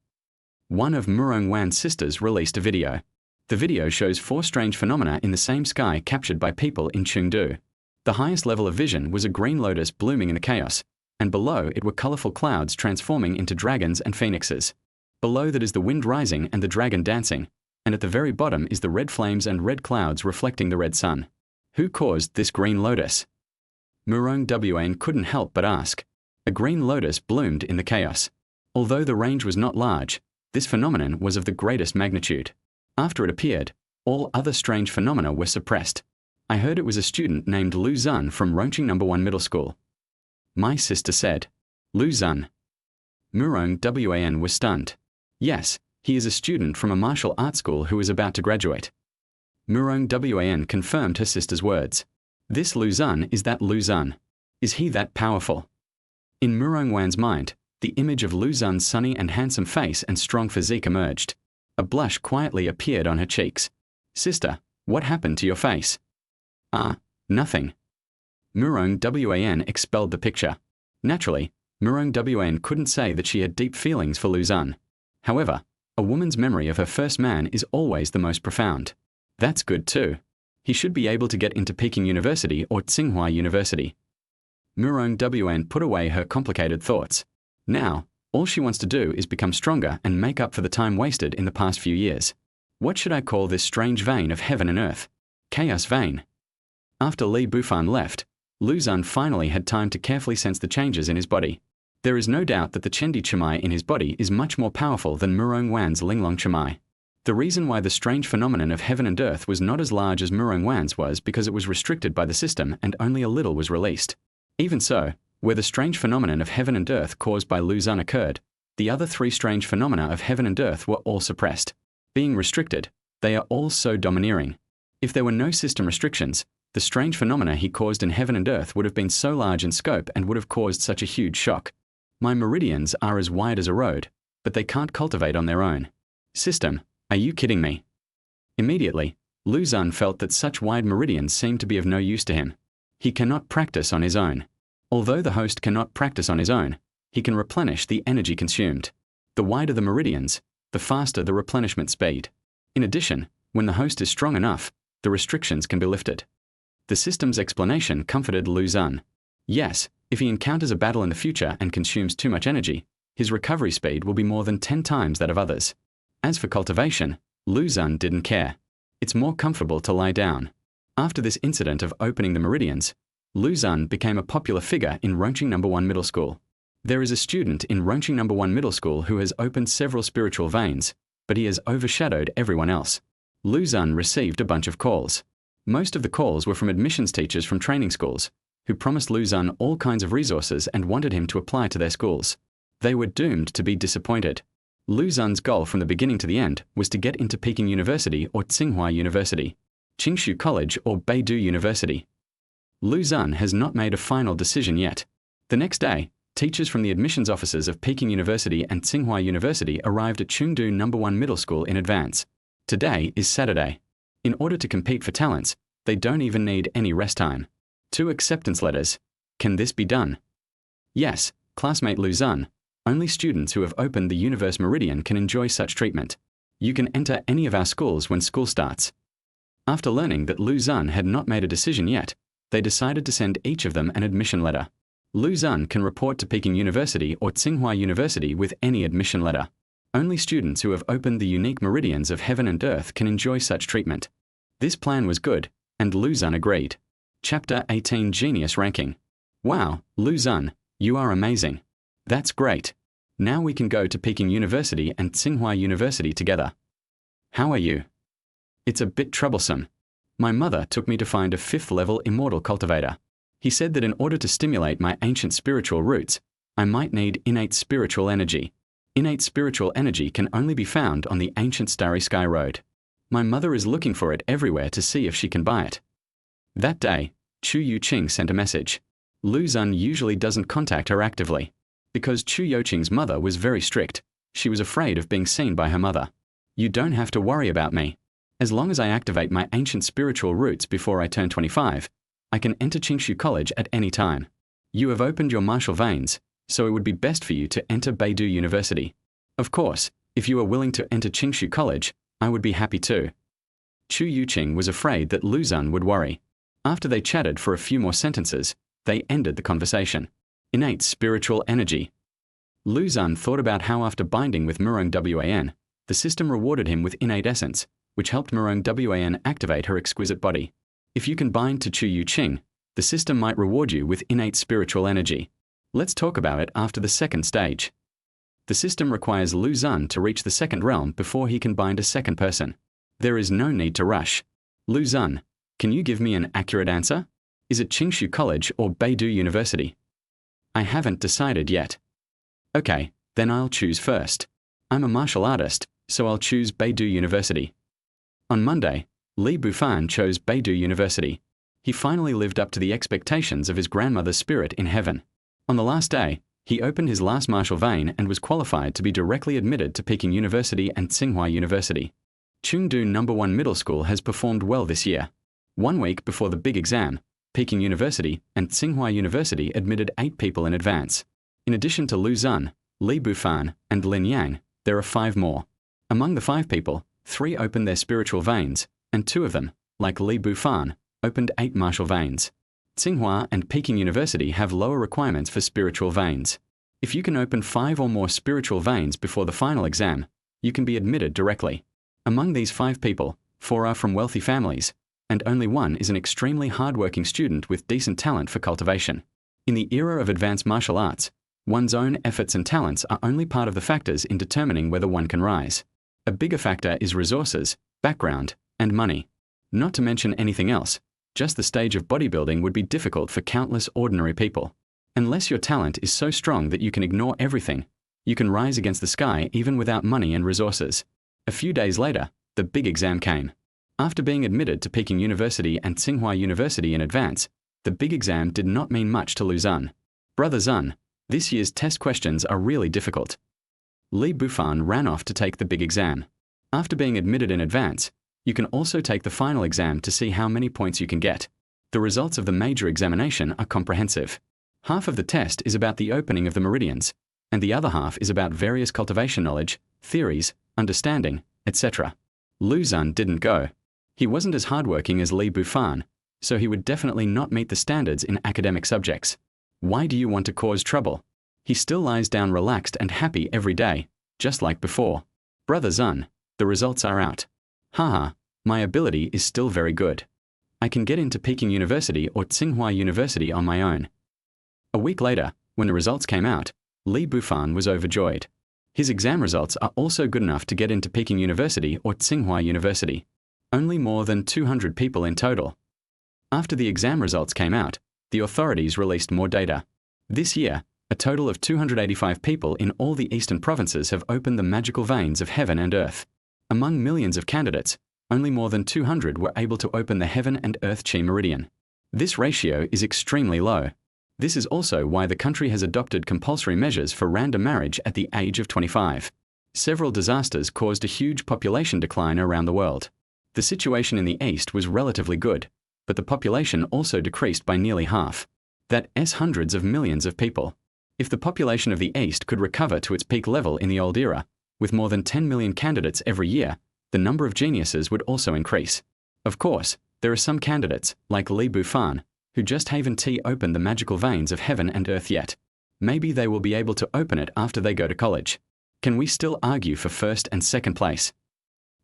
One of Murong Wan's sisters released a video. The video shows 4 strange phenomena in the same sky captured by people in Chengdu. The highest level of vision was a green lotus blooming in the chaos, and below it were colorful clouds transforming into dragons and phoenixes. Below that is the wind rising and the dragon dancing, and at the very bottom is the red flames and red clouds reflecting the red sun. Who caused this green lotus? Murong Wan couldn't help but ask. A green lotus bloomed in the chaos. Although the range was not large, this phenomenon was of the greatest magnitude. After it appeared, all other strange phenomena were suppressed. I heard it was a student named Lu Xun from Rongqing No. 1 Middle School. My sister said. Lu Xun. Murong Wan was stunned. Yes, he is a student from a martial arts school who is about to graduate. Murong Wan confirmed her sister's words. This Lu Xun is that Lu Xun. Is he that powerful? In Murong Wan's mind, the image of Lu Xun's sunny and handsome face and strong physique emerged. A blush quietly appeared on her cheeks. Sister, what happened to your face? Nothing. Murong Wan expelled the picture. Naturally, Murong Wan couldn't say that she had deep feelings for Lu Xun. However, a woman's memory of her first man is always the most profound. That's good too. He should be able to get into Peking University or Tsinghua University. Murong Wan put away her complicated thoughts. Now, all she wants to do is become stronger and make up for the time wasted in the past few years. What should I call this strange vein of heaven and earth? Chaos vein. After Li Bufan left, Lu Xun finally had time to carefully sense the changes in his body. There is no doubt that the Chendi Chimai in his body is much more powerful than Murong Wan's Linglong Chimai. The reason why the strange phenomenon of heaven and earth was not as large as Murong Wan's was because it was restricted by the system and only a little was released. Even so, where the strange phenomenon of heaven and earth caused by Lu Xun occurred, the other 3 strange phenomena of heaven and earth were all suppressed. Being restricted, they are all so domineering. If there were no system restrictions, the strange phenomena he caused in heaven and earth would have been so large in scope and would have caused such a huge shock. My meridians are as wide as a road, but they can't cultivate on their own. System, are you kidding me? Immediately, Lu Xun felt that such wide meridians seemed to be of no use to him. He cannot practice on his own. Although the host cannot practice on his own, he can replenish the energy consumed. The wider the meridians, the faster the replenishment speed. In addition, when the host is strong enough, the restrictions can be lifted. The system's explanation comforted Lu Xun. Yes, if he encounters a battle in the future and consumes too much energy, his recovery speed will be more than 10 times that of others. As for cultivation, Lu Xun didn't care. It's more comfortable to lie down. After this incident of opening the meridians, Lu Xun became a popular figure in Rongqing No. 1 Middle School. There is a student in Rongqing No. 1 Middle School who has opened several spiritual veins, but he has overshadowed everyone else. Lu Xun received a bunch of calls. Most of the calls were from admissions teachers from training schools, who promised Lu Xun all kinds of resources and wanted him to apply to their schools. They were doomed to be disappointed. Lu Xun's goal from the beginning to the end was to get into Peking University or Tsinghua University, Qingshu College or Beidou University. Lu Xun has not made a final decision yet. The next day, teachers from the admissions offices of Peking University and Tsinghua University arrived at Chengdu No. 1 Middle School in advance. Today is Saturday. In order to compete for talents, they don't even need any rest time. 2 acceptance letters. Can this be done? Yes, classmate Lu Xun. Only students who have opened the universe meridian can enjoy such treatment. You can enter any of our schools when school starts. After learning that Lu Xun had not made a decision yet, they decided to send each of them an admission letter. Lu Xun can report to Peking University or Tsinghua University with any admission letter. Only students who have opened the unique meridians of heaven and earth can enjoy such treatment. This plan was good, and Lu Xun agreed. Chapter 18 Genius Ranking. Wow, Lu Xun, you are amazing. That's great. Now we can go to Peking University and Tsinghua University together. How are you? It's a bit troublesome. My mother took me to find a 5th-level immortal cultivator. He said that in order to stimulate my ancient spiritual roots, I might need innate spiritual energy. Innate spiritual energy can only be found on the ancient Starry Sky Road. My mother is looking for it everywhere to see if she can buy it. That day, Chu Youqing sent a message. Lu Xun usually doesn't contact her actively. Because Chu Youqing's mother was very strict, she was afraid of being seen by her mother. You don't have to worry about me. As long as I activate my ancient spiritual roots before I turn 25, I can enter Qingshu College at any time. You have opened your martial veins, so it would be best for you to enter Beidou University. Of course, if you are willing to enter Qingshu College, I would be happy too. Chu Youqing was afraid that Lu Xun would worry. After they chatted for a few more sentences, they ended the conversation. Innate spiritual energy. Lu Xun thought about how after binding with Murong Wan, the system rewarded him with innate essence, which helped Murong Wan activate her exquisite body. If you can bind to Chu Youqing, the system might reward you with innate spiritual energy. Let's talk about it after the second stage. The system requires Lu Xun to reach the second realm before he can bind a second person. There is no need to rush. Lu Xun, can you give me an accurate answer? Is it Qingshu College or Beidou University? I haven't decided yet. Okay, then I'll choose first. I'm a martial artist, so I'll choose Beidou University. On Monday, Li Bufan chose Beidou University. He finally lived up to the expectations of his grandmother's spirit in heaven. On the last day, he opened his last martial vein and was qualified to be directly admitted to Peking University and Tsinghua University. Chengdu No. 1 Middle School has performed well this year. 1 week before the big exam, Peking University and Tsinghua University admitted 8 people in advance. In addition to Lu Xun, Li Bufan, and Lin Yang, there are 5 more. Among the 5 people, 3 opened their spiritual veins, and 2 of them, like Li Bufan, opened 8 martial veins. Tsinghua and Peking University have lower requirements for spiritual veins. If you can open 5 or more spiritual veins before the final exam, you can be admitted directly. Among these 5 people, 4 are from wealthy families, and only 1 is an extremely hardworking student with decent talent for cultivation. In the era of advanced martial arts, one's own efforts and talents are only part of the factors in determining whether one can rise. A bigger factor is resources, background, and money. Not to mention anything else, just the stage of bodybuilding would be difficult for countless ordinary people. Unless your talent is so strong that you can ignore everything, you can rise against the sky even without money and resources. A few days later, the big exam came. After being admitted to Peking University and Tsinghua University in advance, the big exam did not mean much to Lu Xun. Brother Xun, this year's test questions are really difficult. Li Bufan ran off to take the big exam. After being admitted in advance, you can also take the final exam to see how many points you can get. The results of the major examination are comprehensive. Half of the test is about the opening of the meridians, and the other half is about various cultivation knowledge, theories, understanding, etc. Lu Xun didn't go. He wasn't as hardworking as Li Bufan, so he would definitely not meet the standards in academic subjects. Why do you want to cause trouble? He still lies down relaxed and happy every day, just like before. Brother Xun, the results are out. Haha, My ability is still very good. I can get into Peking University or Tsinghua University on my own. A week later, when the results came out, Li Bufan was overjoyed. His exam results are also good enough to get into Peking University or Tsinghua University. Only more than 200 people in total. After the exam results came out, the authorities released more data. This year, a total of 285 people in all the eastern provinces have opened the magical veins of heaven and earth. Among millions of candidates, only more than 200 were able to open the heaven and earth chi meridian. This ratio is extremely low. This is also why the country has adopted compulsory measures for random marriage at the age of 25. Several disasters caused a huge population decline around the world. The situation in the east was relatively good, but the population also decreased by nearly half. That's hundreds of millions of people. If the population of the east could recover to its peak level in the old era, with more than 10 million candidates every year, the number of geniuses would also increase. Of course, there are some candidates, like Li Bufan, who just haven't opened the magical veins of heaven and earth yet. Maybe they will be able to open it after they go to college. Can we still argue for first and second place?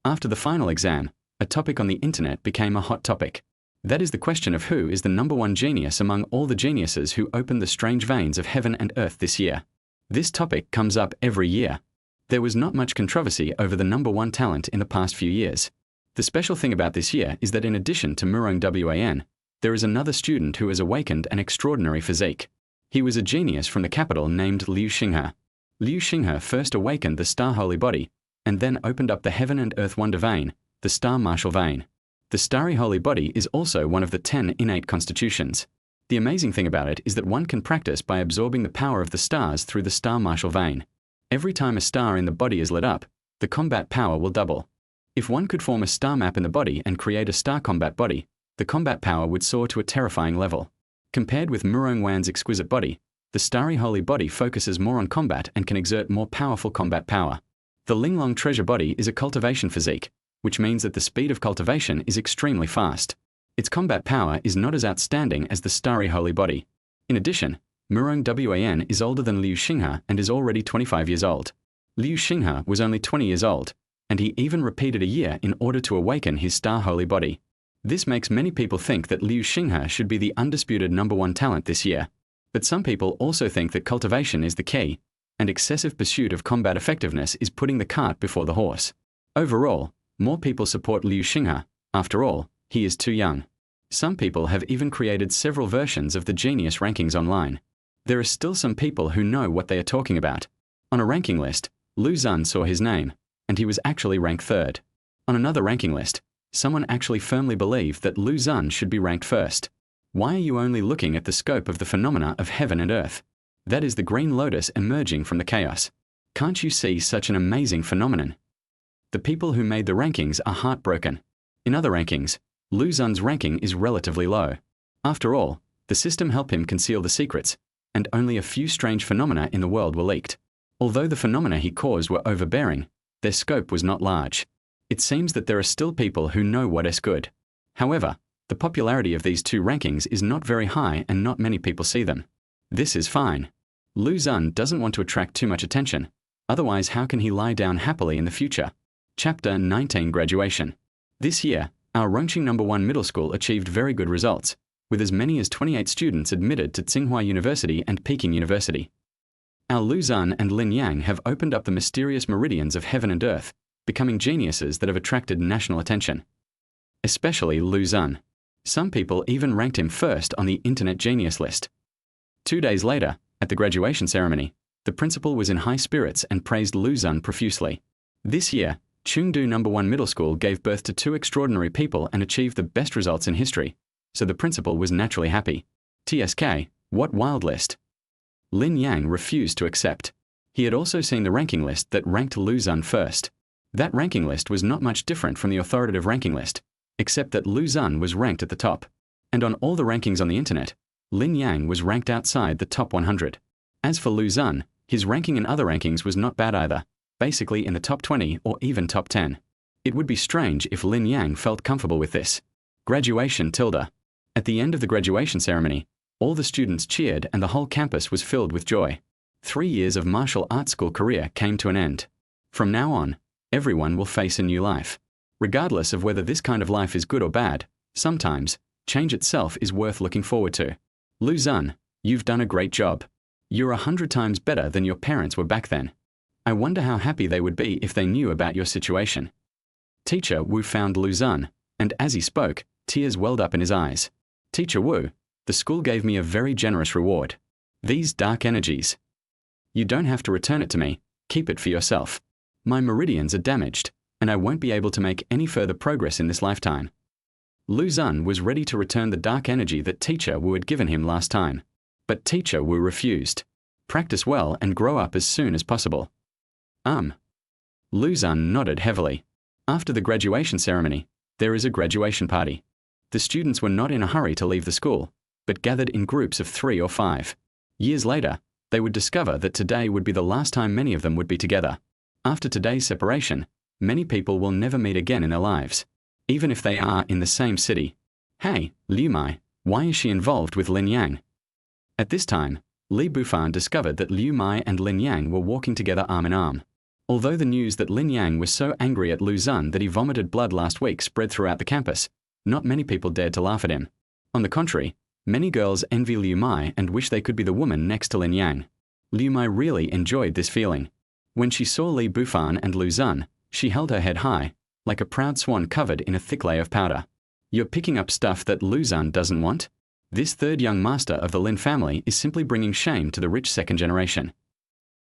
After the final exam, a topic on the internet became a hot topic. That is the question of who is the #1 genius among all the geniuses who opened the strange veins of heaven and earth this year. This topic comes up every year. There was not much controversy over the #1 talent in the past few years. The special thing about this year is that in addition to Murong Wan, there is another student who has awakened an extraordinary physique. He was a genius from the capital named Lu Xun. Lu Xun first awakened the star holy body, and then opened up the heaven and earth wonder vein, the star martial vein. The starry holy body is also one of the 10 innate constitutions. The amazing thing about it is that one can practice by absorbing the power of the stars through the star martial vein. Every time a star in the body is lit up, the combat power will double. If one could form a star map in the body and create a star combat body, the combat power would soar to a terrifying level. Compared with Murong Wan's exquisite body, the starry holy body focuses more on combat and can exert more powerful combat power. The Linglong treasure body is a cultivation physique, which means that the speed of cultivation is extremely fast. Its combat power is not as outstanding as the starry holy body. In addition, Murong Wan is older than Liu Xinghe and is already 25 years old. Liu Xinghe was only 20 years old, and he even repeated a year in order to awaken his star holy body. This makes many people think that Liu Xinghe should be the undisputed #1 talent this year. But some people also think that cultivation is the key, and excessive pursuit of combat effectiveness is putting the cart before the horse. Overall, more people support Liu Xinghe. After all, he is too young. Some people have even created several versions of the genius rankings online. There are still some people who know what they are talking about. On a ranking list, Lu Xun saw his name, and he was actually ranked 3rd. On another ranking list, someone actually firmly believed that Lu Xun should be ranked 1st. Why are you only looking at the scope of the phenomena of heaven and earth? That is the green lotus emerging from the chaos. Can't you see such an amazing phenomenon? The people who made the rankings are heartbroken. In other rankings, Lu Xun's ranking is relatively low. After all, the system helped him conceal the secrets, and only a few strange phenomena in the world were leaked. Although the phenomena he caused were overbearing, their scope was not large. It seems that there are still people who know what is good. However, the popularity of these two rankings is not very high and not many people see them. This is fine. Lu Xun doesn't want to attract too much attention. Otherwise, how can he lie down happily in the future? Chapter 19 Graduation. This year, our Rongqing #1 middle school achieved very good results, with as many as 28 students admitted to Tsinghua University and Peking University. Our Lu Xun and Lin Yang have opened up the mysterious meridians of heaven and earth, becoming geniuses that have attracted national attention. Especially Lu Xun. Some people even ranked him 1st on the Internet Genius list. 2 days later, at the graduation ceremony, the principal was in high spirits and praised Lu Xun profusely. This year, Chengdu #1 Middle School gave birth to 2 extraordinary people and achieved the best results in history, so the principal was naturally happy. TSK, what wild list! Lin Yang refused to accept. He had also seen the ranking list that ranked Lu Xun 1st. That ranking list was not much different from the authoritative ranking list, except that Lu Xun was ranked at the top. And on all the rankings on the internet, Lin Yang was ranked outside the top 100. As for Lu Xun, his ranking in other rankings was not bad either, basically in the top 20 or even top 10. It would be strange if Lin Yang felt comfortable with this. Graduation tilde. At the end of the graduation ceremony, all the students cheered and the whole campus was filled with joy. 3 years of martial arts school career came to an end. From now on, everyone will face a new life. Regardless of whether this kind of life is good or bad, sometimes, change itself is worth looking forward to. Lu Xun, you've done a great job. You're 100 times better than your parents were back then. I wonder how happy they would be if they knew about your situation. Teacher Wu found Lu Xun, and as he spoke, tears welled up in his eyes. Teacher Wu, the school gave me a very generous reward. These dark energies. You don't have to return it to me, keep it for yourself. My meridians are damaged, and I won't be able to make any further progress in this lifetime. Lu Xun was ready to return the dark energy that Teacher Wu had given him last time. But Teacher Wu refused. Practice well and grow up as soon as possible. Lu Xun nodded heavily. After the graduation ceremony, there is a graduation party. The students were not in a hurry to leave the school, but gathered in groups of 3 or 5. Years later, they would discover that today would be the last time many of them would be together. After today's separation, many people will never meet again in their lives, even if they are in the same city. Hey, Liu Mai, why is she involved with Lin Yang? At this time, Li Bufan discovered that Liu Mai and Lin Yang were walking together arm in arm. Although the news that Lin Yang was so angry at Lu Xun that he vomited blood last week spread throughout the campus, not many people dared to laugh at him. On the contrary, many girls envy Liu Mai and wish they could be the woman next to Lin Yang. Liu Mai really enjoyed this feeling. When she saw Li Bufan and Lu Xun, she held her head high, like a proud swan covered in a thick layer of powder. You're picking up stuff that Lu Xun doesn't want? This third young master of the Lin family is simply bringing shame to the rich second generation.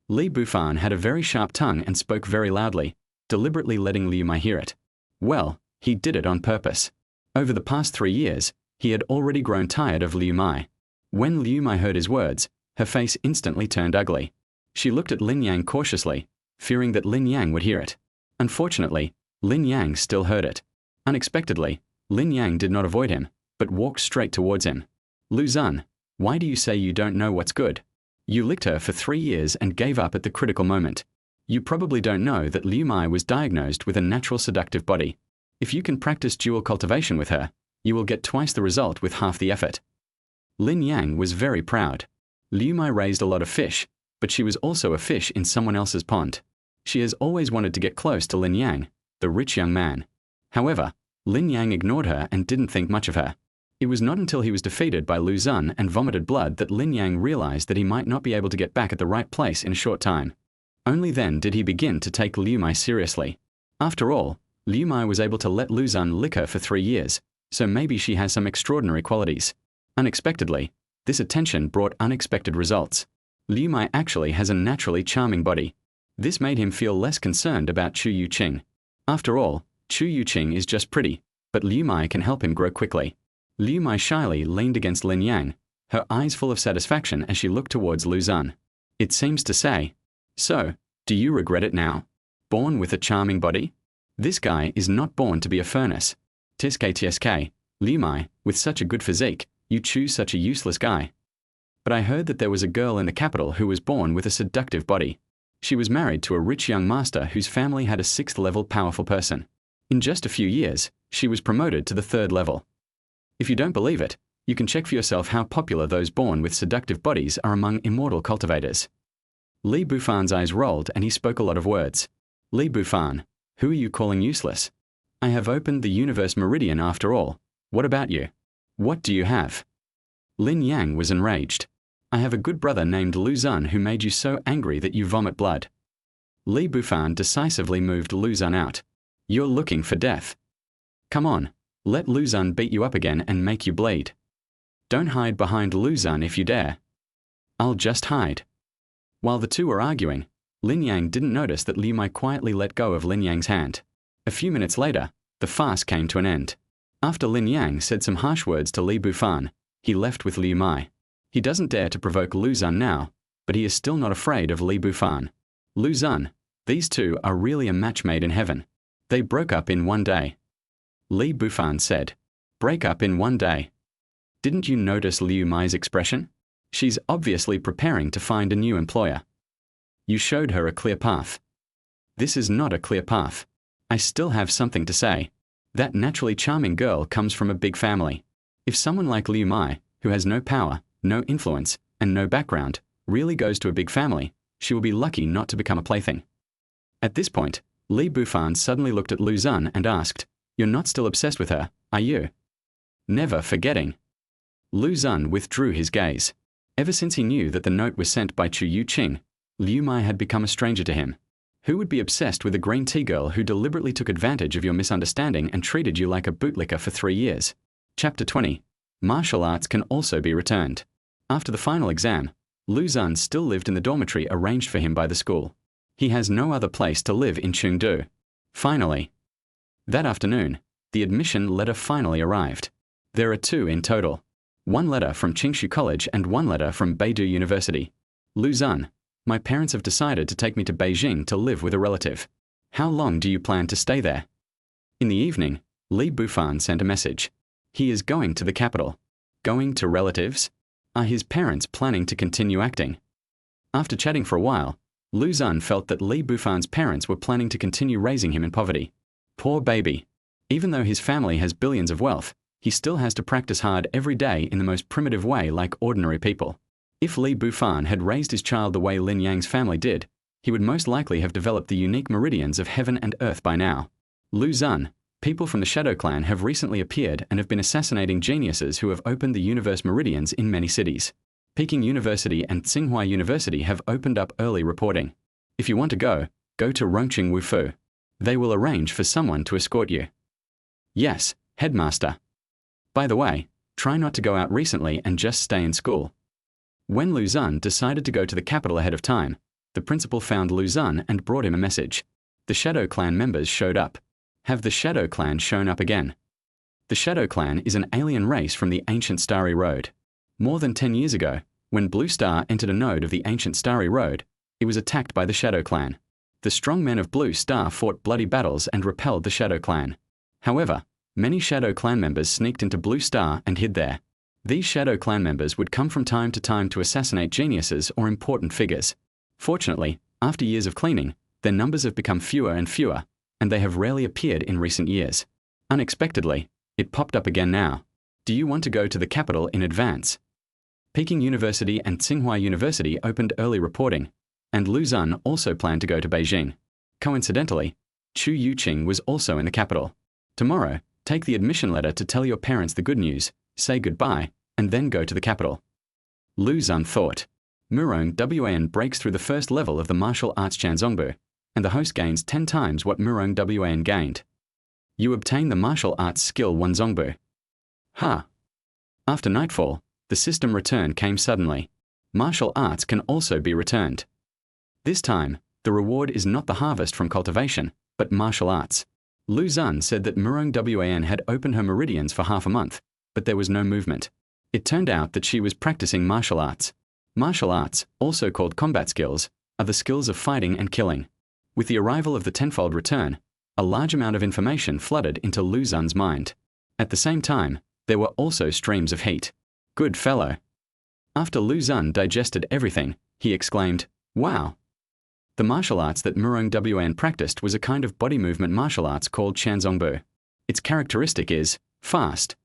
Li Bufan had a very sharp tongue and spoke very loudly, deliberately letting Liu Mai hear it. Well, he did it on purpose. Over the past 3 years, he had already grown tired of Liu Mai. When Liu Mai heard his words, her face instantly turned ugly. She looked at Lin Yang cautiously, fearing that Lin Yang would hear it. Unfortunately, Lin Yang still heard it. Unexpectedly, Lin Yang did not avoid him, but walked straight towards him. Lu Xun, why do you say you don't know what's good? You licked her for 3 years and gave up at the critical moment. You probably don't know that Liu Mai was diagnosed with a natural seductive body. If you can practice dual cultivation with her, you will get twice the result with half the effort. Lin Yang was very proud. Liu Mai raised a lot of fish, but she was also a fish in someone else's pond. She has always wanted to get close to Lin Yang, the rich young man. However, Lin Yang ignored her and didn't think much of her. It was not until he was defeated by Lu Xun and vomited blood that Lin Yang realized that he might not be able to get back at the right place in a short time. Only then did he begin to take Liu Mai seriously. After all, Liu Mai was able to let Lu Xun lick her for 3 years, so maybe she has some extraordinary qualities. Unexpectedly, this attention brought unexpected results. Liu Mai actually has a naturally charming body. This made him feel less concerned about Chu Youqing. After all, Chu Youqing is just pretty, but Liu Mai can help him grow quickly. Liu Mai shyly leaned against Lin Yang, her eyes full of satisfaction as she looked towards Lu Xun. It seems to say, so, do you regret it now? Born with a charming body? This guy is not born to be a furnace. Tsk, Liu Mai, with such a good physique, you choose such a useless guy. But I heard that there was a girl in the capital who was born with a seductive body. She was married to a rich young master whose family had a 6th-level powerful person. In just a few years, she was promoted to the 3rd level. If you don't believe it, you can check for yourself how popular those born with seductive bodies are among immortal cultivators. Li Bufan's eyes rolled and he spoke a lot of words. Li Bufan, who are you calling useless? I have opened the universe meridian after all. What about you? What do you have? Lin Yang was enraged. I have a good brother named Lu Xun who made you so angry that you vomit blood. Li Bufan decisively moved Lu Xun out. You're looking for death. Come on, let Lu Xun beat you up again and make you bleed. Don't hide behind Lu Xun if you dare. I'll just hide. While the two were arguing, Lin Yang didn't notice that Liu Mai quietly let go of Lin Yang's hand. A few minutes later, the farce came to an end. After Lin Yang said some harsh words to Li Bufan, he left with Liu Mai. He doesn't dare to provoke Lu Xun now, but he is still not afraid of Li Bufan. Lu Xun, these two are really a match made in heaven. They broke up in 1 day. Li Bufan said, break up in 1 day. Didn't you notice Liu Mai's expression? She's obviously preparing to find a new employer. You showed her a clear path. This is not a clear path. I still have something to say. That naturally charming girl comes from a big family. If someone like Liu Mai, who has no power, no influence, and no background, really goes to a big family, she will be lucky not to become a plaything. At this point, Li Bufan suddenly looked at Lu Xun and asked, "You're not still obsessed with her, are you?" Never forgetting. Lu Xun withdrew his gaze. Ever since he knew that the note was sent by Chu Youqing, Liu Mai had become a stranger to him. Who would be obsessed with a green tea girl who deliberately took advantage of your misunderstanding and treated you like a bootlicker for 3 years? Chapter 20. Martial arts can also be returned. After the final exam, Lu Xun still lived in the dormitory arranged for him by the school. He has no other place to live in Chengdu. Finally. That afternoon, the admission letter finally arrived. There are 2 in total. 1 letter from Qingshu College and 1 letter from Beidou University. Lu Xun, my parents have decided to take me to Beijing to live with a relative. How long do you plan to stay there? In the evening, Li Bufan sent a message. He is going to the capital. Going to relatives? Are his parents planning to continue acting? After chatting for a while, Lu Xun felt that Li Bufan's parents were planning to continue raising him in poverty. Poor baby. Even though his family has billions of wealth, he still has to practice hard every day in the most primitive way like ordinary people. If Li Bufan had raised his child the way Lin Yang's family did, he would most likely have developed the unique meridians of heaven and earth by now. Lu Xun, people from the Shadow Clan have recently appeared and have been assassinating geniuses who have opened the universe meridians in many cities. Peking University and Tsinghua University have opened up early reporting. If you want to go to Rongqing Wufu. They will arrange for someone to escort you. Yes, headmaster. By the way, try not to go out recently and just stay in school. When Lu Xun decided to go to the capital ahead of time, the principal found Lu Xun and brought him a message. The Shadow Clan members showed up. Have the Shadow Clan shown up again? The Shadow Clan is an alien race from the ancient Starry Road. More than 10 years ago, when Blue Star entered a node of the ancient Starry Road, it was attacked by the Shadow Clan. The strong men of Blue Star fought bloody battles and repelled the Shadow Clan. However, many Shadow Clan members sneaked into Blue Star and hid there. These Shadow Clan members would come from time to time to assassinate geniuses or important figures. Fortunately, after years of cleaning, their numbers have become fewer and fewer, and they have rarely appeared in recent years. Unexpectedly, it popped up again now. Do you want to go to the capital in advance? Peking University and Tsinghua University opened early reporting, and Lu Xun also planned to go to Beijing. Coincidentally, Chu Youqing was also in the capital. Tomorrow, take the admission letter to tell your parents the good news, say goodbye, and then go to the capital. Lu Xun thought. Murong Wan breaks through the first level of the martial arts Chanzongbu, and the host gains 10 times what Murong Wan gained. You obtain the martial arts skill Wanzongbu. Ha! After nightfall, the system return came suddenly. Martial arts can also be returned. This time, the reward is not the harvest from cultivation, but martial arts. Lu Xun said that Murong Wan had opened her meridians for half a month, but there was no movement. It turned out that she was practicing martial arts. Martial arts, also called combat skills, are the skills of fighting and killing. With the arrival of the tenfold return, a large amount of information flooded into Lu Xun's mind. At the same time, there were also streams of heat. Good fellow. After Lu Xun digested everything, he exclaimed, "Wow!" The martial arts that Murong Wan practiced was a kind of body movement martial arts called Chanzongbu. Its characteristic is fast,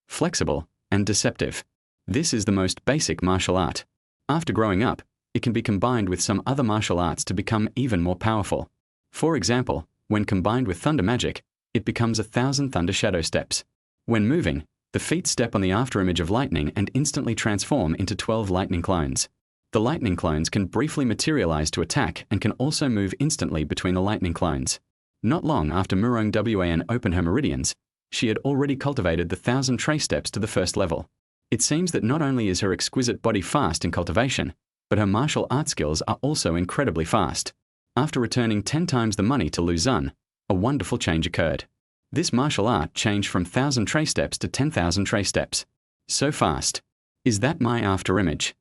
flexible, and deceptive. This is the most basic martial art. After growing up, it can be combined with some other martial arts to become even more powerful. For example, when combined with thunder magic, it becomes 1,000 thunder shadow steps. When moving, the feet step on the afterimage of lightning and instantly transform into 12 lightning clones. The lightning clones can briefly materialize to attack and can also move instantly between the lightning clones. Not long after Murong Wan opened her meridians, she had already cultivated the 1,000 trace steps to the first level. It seems that not only is her exquisite body fast in cultivation, but her martial art skills are also incredibly fast. After returning 10 times the money to Lu Xun, a wonderful change occurred. This martial art changed from 1,000 trace steps to 10,000 trace steps. So fast. Is that my afterimage?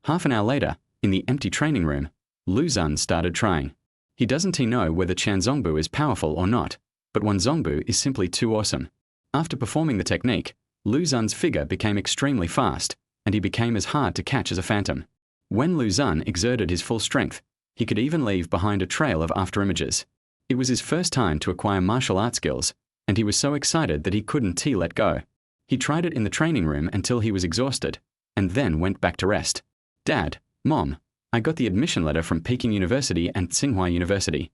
Half an hour later, in the empty training room, Lu Xun started trying. He doesn't know whether Chanzongbu is powerful or not, but Wanzongbu is simply too awesome. After performing the technique, Lu Xun's figure became extremely fast, and he became as hard to catch as a phantom. When Lu Xun exerted his full strength, he could even leave behind a trail of afterimages. It was his first time to acquire martial art skills, and he was so excited that he couldn't let go. He tried it in the training room until he was exhausted, and then went back to rest. Dad, Mom, I got the admission letter from Peking University and Tsinghua University.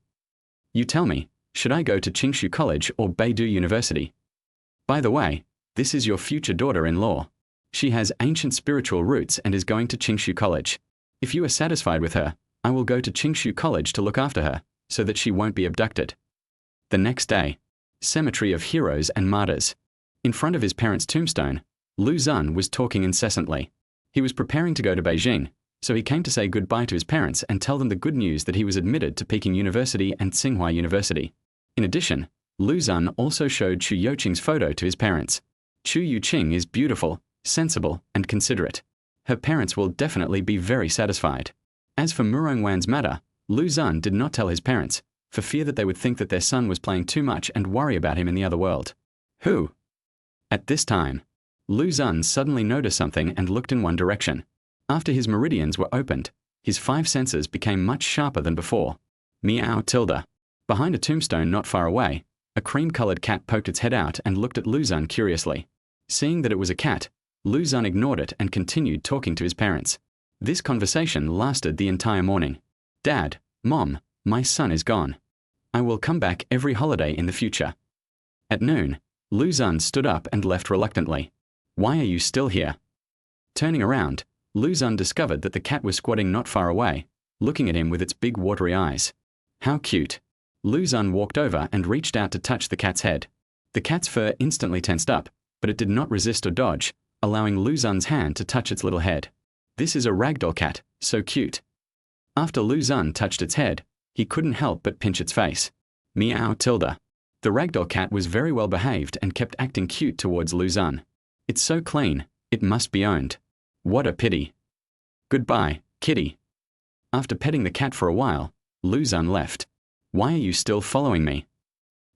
You tell me, should I go to Qingshu College or Beidou University? By the way, this is your future daughter-in-law. She has ancient spiritual roots and is going to Qingshu College. If you are satisfied with her, I will go to Qingshu College to look after her, so that she won't be abducted. The next day, cemetery of heroes and martyrs. In front of his parents' tombstone, Lu Xun was talking incessantly. He was preparing to go to Beijing, so he came to say goodbye to his parents and tell them the good news that he was admitted to Peking University and Tsinghua University. In addition, Lu Xun also showed Chu Youqing's photo to his parents. Chu Youqing is beautiful, sensible, and considerate. Her parents will definitely be very satisfied. As for Murongwan's matter, Lu Xun did not tell his parents, for fear that they would think that their son was playing too much and worry about him in the other world. Who? At this time, Lu Xun suddenly noticed something and looked in one direction. After his meridians were opened, his 5 senses became much sharper than before. Meow tilde. Behind a tombstone not far away, a cream-colored cat poked its head out and looked at Lu Xun curiously. Seeing that it was a cat, Lu Xun ignored it and continued talking to his parents. This conversation lasted the entire morning. Dad, Mom, my son is gone. I will come back every holiday in the future. At noon, Lu Xun stood up and left reluctantly. Why are you still here? Turning around, Lu Xun discovered that the cat was squatting not far away, looking at him with its big watery eyes. How cute. Lu Xun walked over and reached out to touch the cat's head. The cat's fur instantly tensed up, but it did not resist or dodge, allowing Lu Xun's hand to touch its little head. This is a ragdoll cat, so cute. After Lu Xun touched its head, he couldn't help but pinch its face. Meow tilde. The ragdoll cat was very well behaved and kept acting cute towards Lu Xun. It's so clean, it must be owned. What a pity. Goodbye, kitty. After petting the cat for a while, Lu Xun left. Why are you still following me?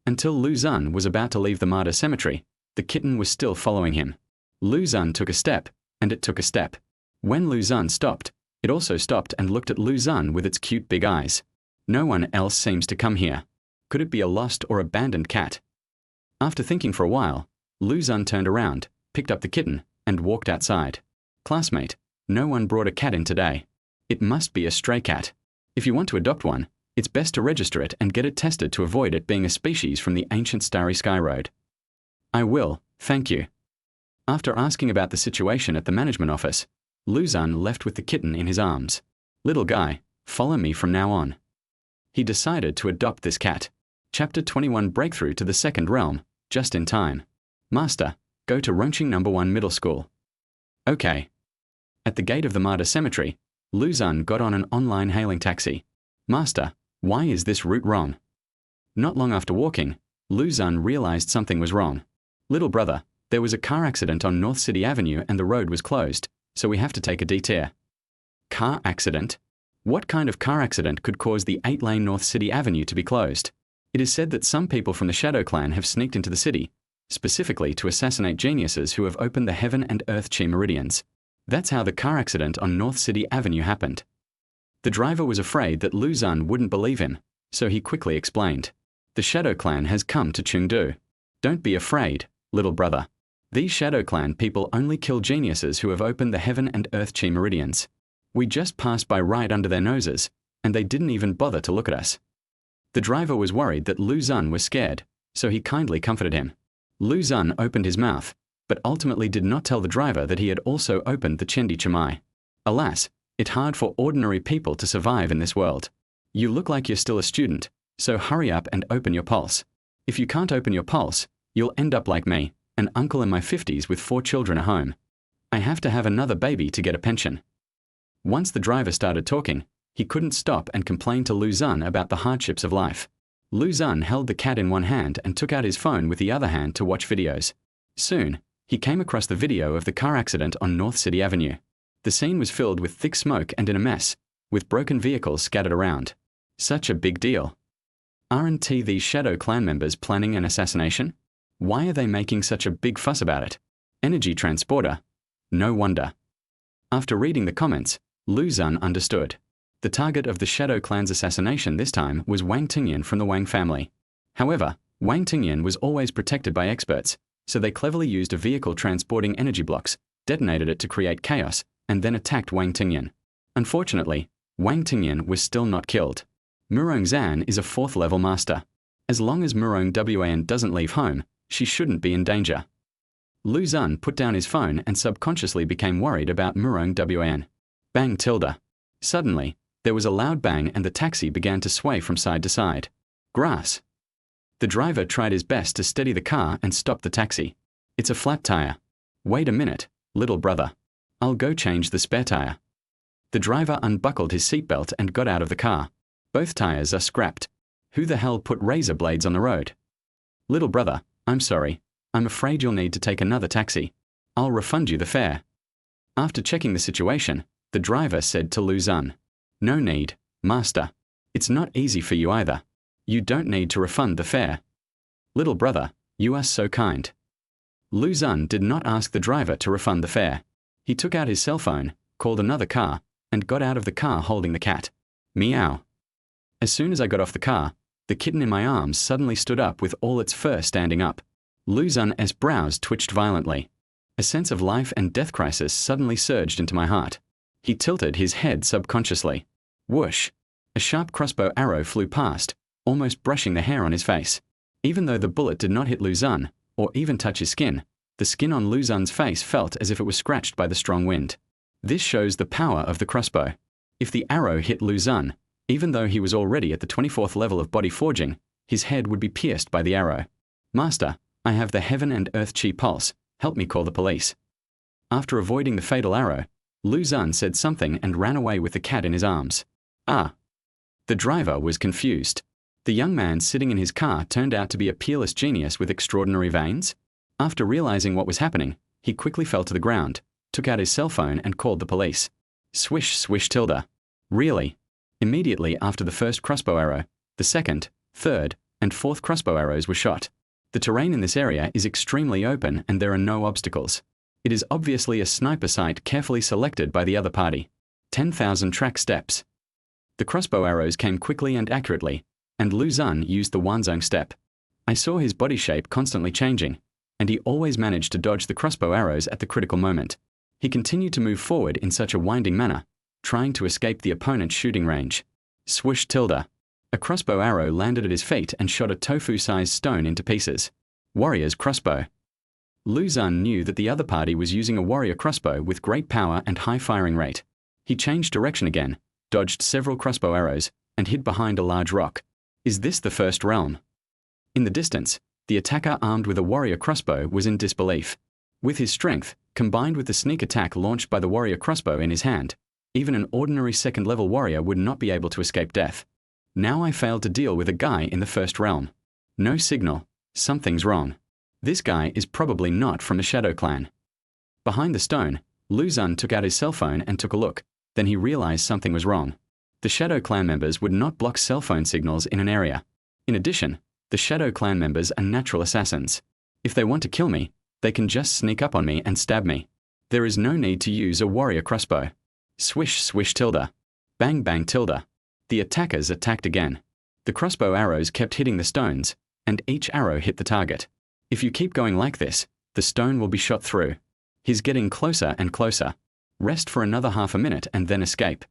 Until Lu Xun was about to leave the martyr cemetery, the kitten was still following him. Lu Xun took a step, and it took a step. When Lu Xun stopped, it also stopped and looked at Lu Xun with its cute big eyes. No one else seems to come here. Could it be a lost or abandoned cat? After thinking for a while, Lu Xun turned around, picked up the kitten, and walked outside. Classmate, no one brought a cat in today. It must be a stray cat. If you want to adopt one, it's best to register it and get it tested to avoid it being a species from the ancient Starry Sky Road. I will, thank you. After asking about the situation at the management office, Lu Xun left with the kitten in his arms. Little guy, follow me from now on. He decided to adopt this cat. Chapter 21 Breakthrough to the Second Realm, just in time. Master, go to Rongqing No. 1 Middle School. Okay. At the gate of the martyr cemetery, Lu Xun got on an online hailing taxi. Master, why is this route wrong? Not long after walking, Lu Xun realized something was wrong. Little brother, there was a car accident on North City Avenue and the road was closed, so we have to take a detour. Car accident? What kind of car accident could cause the 8-lane North City Avenue to be closed? It is said that some people from the Shadow Clan have sneaked into the city, specifically to assassinate geniuses who have opened the Heaven and Earth Chi meridians. That's how the car accident on North City Avenue happened. The driver was afraid that Lu Xun wouldn't believe him, so he quickly explained. The Shadow Clan has come to Chengdu. Don't be afraid, little brother. These Shadow Clan people only kill geniuses who have opened the Heaven and Earth Chi meridians. We just passed by right under their noses, and they didn't even bother to look at us. The driver was worried that Lu Xun was scared, so he kindly comforted him. Lu Xun opened his mouth, but ultimately did not tell the driver that he had also opened the Chendi Chimai. Alas, it's hard for ordinary people to survive in this world. You look like you're still a student, so hurry up and open your pulse. If you can't open your pulse, you'll end up like me, an uncle in my 50s with 4 children at home. I have to have another baby to get a pension. Once the driver started talking, he couldn't stop and complained to Lu Xun about the hardships of life. Lu Xun held the cat in one hand and took out his phone with the other hand to watch videos. Soon, he came across the video of the car accident on North City Avenue. The scene was filled with thick smoke and in a mess, with broken vehicles scattered around. Such a big deal. Aren't these Shadow Clan members planning an assassination? Why are they making such a big fuss about it? Energy transporter? No wonder. After reading the comments, Lu Xun understood. The target of the Shadow Clan's assassination this time was Wang Tingyan from the Wang family. However, Wang Tingyan was always protected by experts, so they cleverly used a vehicle transporting energy blocks, detonated it to create chaos, and then attacked Wang Tingyan. Unfortunately, Wang Tingyan was still not killed. Murong Zan is a 4th level master. As long as Murong Wan doesn't leave home, she shouldn't be in danger. Lu Xun put down his phone and subconsciously became worried about Murong Wan. Bang tilde. Suddenly, there was a loud bang and the taxi began to sway from side to side. Grass. The driver tried his best to steady the car and stop the taxi. It's a flat tire. Wait a minute, little brother. I'll go change the spare tire. The driver unbuckled his seatbelt and got out of the car. Both tires are scrapped. Who the hell put razor blades on the road? Little brother, I'm sorry. I'm afraid you'll need to take another taxi. I'll refund you the fare. After checking the situation, the driver said to Lu Xun, No need, master. It's not easy for you either. You don't need to refund the fare. Little brother, you are so kind. Lu Xun did not ask the driver to refund the fare. He took out his cell phone, called another car, and got out of the car holding the cat. Meow. As soon as I got off the car, the kitten in my arms suddenly stood up with all its fur standing up. Lu Xun's brows twitched violently. A sense of life and death crisis suddenly surged into my heart. He tilted his head subconsciously. Whoosh! A sharp crossbow arrow flew past, almost brushing the hair on his face. Even though the bullet did not hit Lu Xun, or even touch his skin, the skin on Lu Xun's face felt as if it was scratched by the strong wind. This shows the power of the crossbow. If the arrow hit Lu Xun, even though he was already at the 24th level of body forging, his head would be pierced by the arrow. Master, I have the heaven and earth chi pulse. Help me call the police. After avoiding the fatal arrow, Lu Xun said something and ran away with the cat in his arms. Ah. The driver was confused. The young man sitting in his car turned out to be a peerless genius with extraordinary veins. After realizing what was happening, he quickly fell to the ground, took out his cell phone and called the police. Swish, swish, tilde. Really? Immediately after the first crossbow arrow, the second, third, and fourth crossbow arrows were shot. The terrain in this area is extremely open and there are no obstacles. It is obviously a sniper site carefully selected by the other party. 10,000 track steps. The crossbow arrows came quickly and accurately, and Lu Xun used the Wanzhong step. I saw his body shape constantly changing, and he always managed to dodge the crossbow arrows at the critical moment. He continued to move forward in such a winding manner, trying to escape the opponent's shooting range. Swoosh tilde. A crossbow arrow landed at his feet and shot a tofu-sized stone into pieces. Warrior's crossbow. Lu Xun knew that the other party was using a warrior crossbow with great power and high firing rate. He changed direction again, dodged several crossbow arrows, and hid behind a large rock. Is this the first realm? In the distance, the attacker armed with a warrior crossbow was in disbelief. With his strength, combined with the sneak attack launched by the warrior crossbow in his hand, even an ordinary second-level warrior would not be able to escape death. Now I failed to deal with a guy in the first realm. No signal. Something's wrong. This guy is probably not from the Shadow Clan. Behind the stone, Lu Xun took out his cell phone and took a look. Then he realized something was wrong. The Shadow Clan members would not block cell phone signals in an area. In addition, the Shadow Clan members are natural assassins. If they want to kill me, they can just sneak up on me and stab me. There is no need to use a warrior crossbow. Swish, swish, tilde. Bang, bang, tilde. The attackers attacked again. The crossbow arrows kept hitting the stones, and each arrow hit the target. If you keep going like this, the stone will be shot through. He's getting closer and closer. Rest for another half a minute and then escape.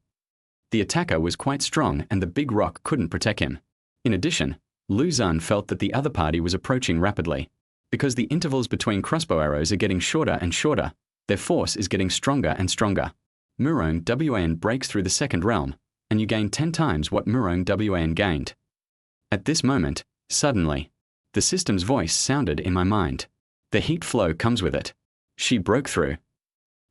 The attacker was quite strong and the big rock couldn't protect him. In addition, Lu Xun felt that the other party was approaching rapidly. Because the intervals between crossbow arrows are getting shorter and shorter, their force is getting stronger and stronger. Murong Wan breaks through the second realm, and you gain 10 times what Murong Wan gained. At this moment, suddenly, the system's voice sounded in my mind. The heat flow comes with it. She broke through.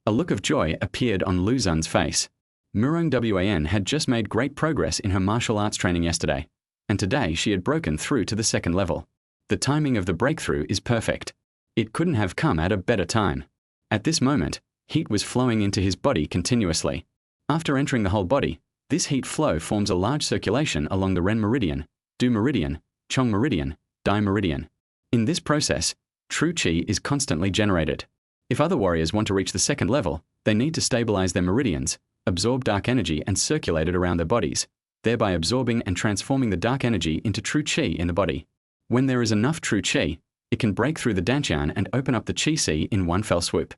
A look of joy appeared on Lu Xun's face. Murong Wan had just made great progress in her martial arts training yesterday, and today she had broken through to the second level. The timing of the breakthrough is perfect. It couldn't have come at a better time. At this moment, heat was flowing into his body continuously. After entering the whole body, this heat flow forms a large circulation along the Ren meridian, Du meridian, Chong meridian, Dai meridian. In this process, true qi is constantly generated. If other warriors want to reach the second level, they need to stabilize their meridians, absorb dark energy and circulate it around their bodies, thereby absorbing and transforming the dark energy into true qi in the body. When there is enough true qi, it can break through the dantian and open up the qi sea in one fell swoop.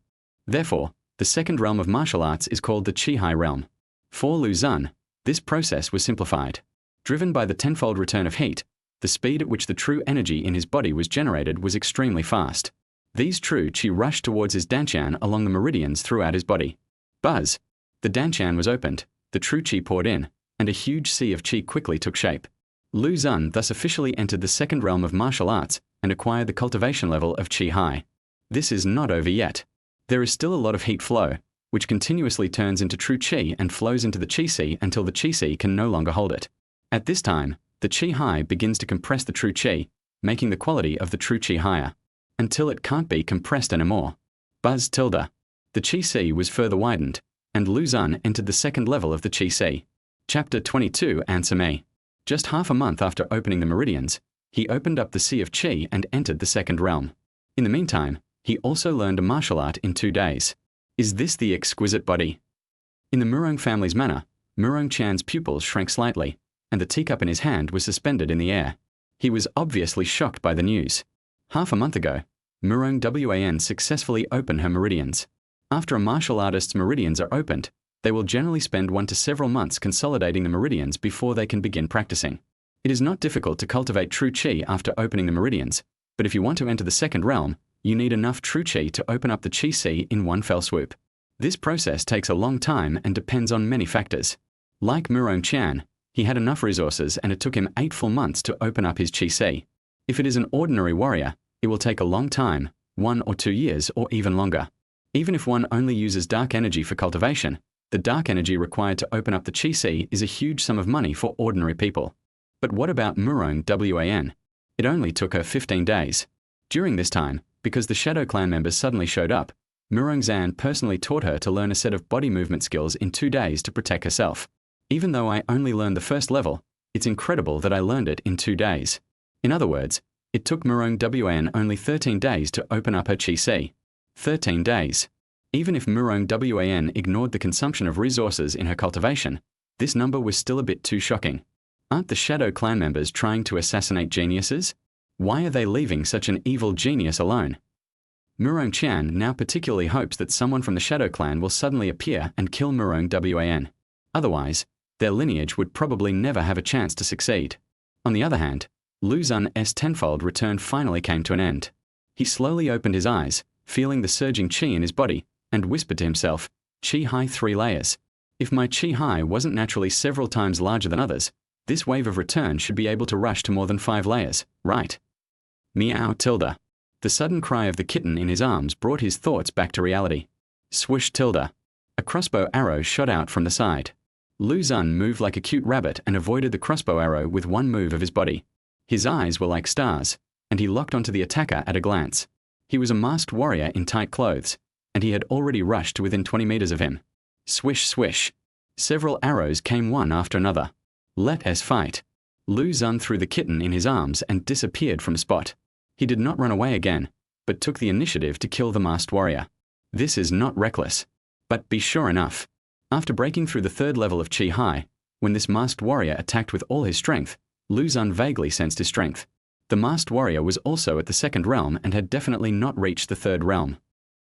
Therefore, the second realm of martial arts is called the qi high realm. For Lu Xun, this process was simplified. Driven by the tenfold return of heat, the speed at which the true energy in his body was generated was extremely fast. These true qi rushed towards his dantian along the meridians throughout his body. Buzz! The dantian was opened, the true qi poured in, and a huge sea of qi quickly took shape. Lu Xun thus officially entered the second realm of martial arts and acquired the cultivation level of qi high. This is not over yet. There is still a lot of heat flow, which continuously turns into true qi and flows into the qi sea until the qi sea can no longer hold it. At this time, the qi high begins to compress the true qi, making the quality of the true qi higher, until it can't be compressed anymore. Buzz tilde. The qi sea was further widened, and Lu Xun entered the second level of the qi sea. Chapter 22. Answer me. Just half a month after opening the meridians, he opened up the sea of qi and entered the second realm. In the meantime, he also learned a martial art in 2 days. Is this the exquisite body? In the Murong family's manner, Murong Qian's pupils shrank slightly, and the teacup in his hand was suspended in the air. He was obviously shocked by the news. Half a month ago, Murong Wan successfully opened her meridians. After a martial artist's meridians are opened, they will generally spend 1 to several months consolidating the meridians before they can begin practicing. It is not difficult to cultivate true qi after opening the meridians, but if you want to enter the second realm, you need enough true qi to open up the qi sea in one fell swoop. This process takes a long time and depends on many factors. Like Murong Qian, he had enough resources and it took him 8 full months to open up his qi sea. If it is an ordinary warrior, it will take a long time, 1 or 2 years or even longer. Even if one only uses dark energy for cultivation, the dark energy required to open up the qi sea is a huge sum of money for ordinary people. But what about Murong Wan? It only took her 15 days. During this time, because the Shadow Clan members suddenly showed up, Murong Zan personally taught her to learn a set of body movement skills in 2 days to protect herself. Even though I only learned the first level, it's incredible that I learned it in 2 days. In other words, it took Murong Wan only 13 days to open up her qi sea. 13 days. Even if Murong Wan ignored the consumption of resources in her cultivation, this number was still a bit too shocking. Aren't the Shadow Clan members trying to assassinate geniuses? Why are they leaving such an evil genius alone? Murong Qian now particularly hopes that someone from the Shadow Clan will suddenly appear and kill Murong Wan. Otherwise, their lineage would probably never have a chance to succeed. On the other hand, Lu Xun's tenfold return finally came to an end. He slowly opened his eyes, feeling the surging qi in his body, and whispered to himself, "Qi high 3 layers. If my qi high wasn't naturally several times larger than others, this wave of return should be able to rush to more than 5 layers, right?" Meow tilde. The sudden cry of the kitten in his arms brought his thoughts back to reality. Swoosh tilde. A crossbow arrow shot out from the side. Lu Xun moved like a cute rabbit and avoided the crossbow arrow with one move of his body. His eyes were like stars, and he locked onto the attacker at a glance. He was a masked warrior in tight clothes, and he had already rushed to within 20 meters of him. Swish, swish. Several arrows came one after another. Let us fight. Lu Xun threw the kitten in his arms and disappeared from the spot. He did not run away again, but took the initiative to kill the masked warrior. This is not reckless. But be sure enough. After breaking through the 3rd level of qi high, when this masked warrior attacked with all his strength, Lu Xun vaguely sensed his strength. The masked warrior was also at the 2nd realm and had definitely not reached the 3rd realm.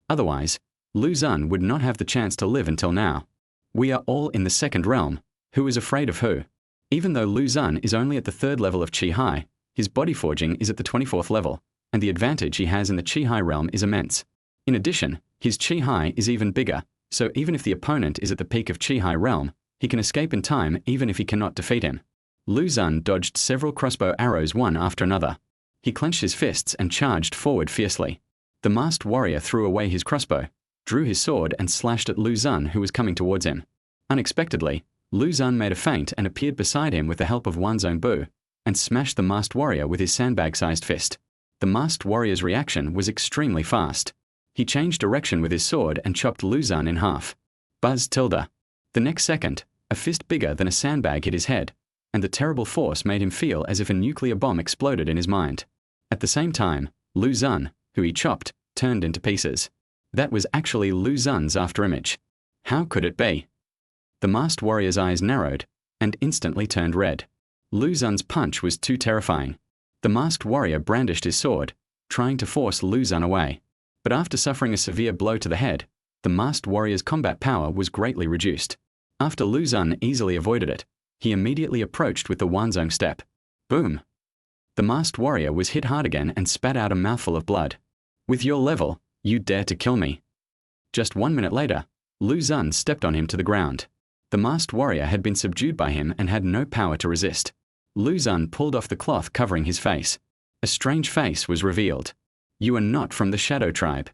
Otherwise, Lu Xun would not have the chance to live until now. We are all in the 2nd realm. Who is afraid of who? Even though Lu Xun is only at the 3rd level of qi high, his body forging is at the 24th level, and the advantage he has in the qi high realm is immense. In addition, his qi high is even bigger, so even if the opponent is at the peak of qi high realm, he can escape in time even if he cannot defeat him. Lu Xun dodged several crossbow arrows one after another. He clenched his fists and charged forward fiercely. The masked warrior threw away his crossbow, drew his sword and slashed at Lu Xun, who was coming towards him. Unexpectedly, Lu Xun made a feint and appeared beside him with the help of Wan's own bu, and smashed the masked warrior with his sandbag-sized fist. The masked warrior's reaction was extremely fast. He changed direction with his sword and chopped Lu Xun in half. Buzz tilde. The next second, a fist bigger than a sandbag hit his head, and the terrible force made him feel as if a nuclear bomb exploded in his mind. At the same time, Lu Xun, who he chopped, turned into pieces. That was actually Lu Xun's afterimage. How could it be? The masked warrior's eyes narrowed, and instantly turned red. Lu Xun's punch was too terrifying. The masked warrior brandished his sword, trying to force Lu Xun away. But after suffering a severe blow to the head, the masked warrior's combat power was greatly reduced. After Lu Xun easily avoided it, He immediately approached with the Wanzhong step. Boom! The masked warrior was hit hard again and spat out a mouthful of blood. With your level, you dare to kill me. Just 1 minute later, Lu Xun stepped on him to the ground. The masked warrior had been subdued by him and had no power to resist. Lu Xun pulled off the cloth covering his face. A strange face was revealed. You are not from the Shadow Tribe.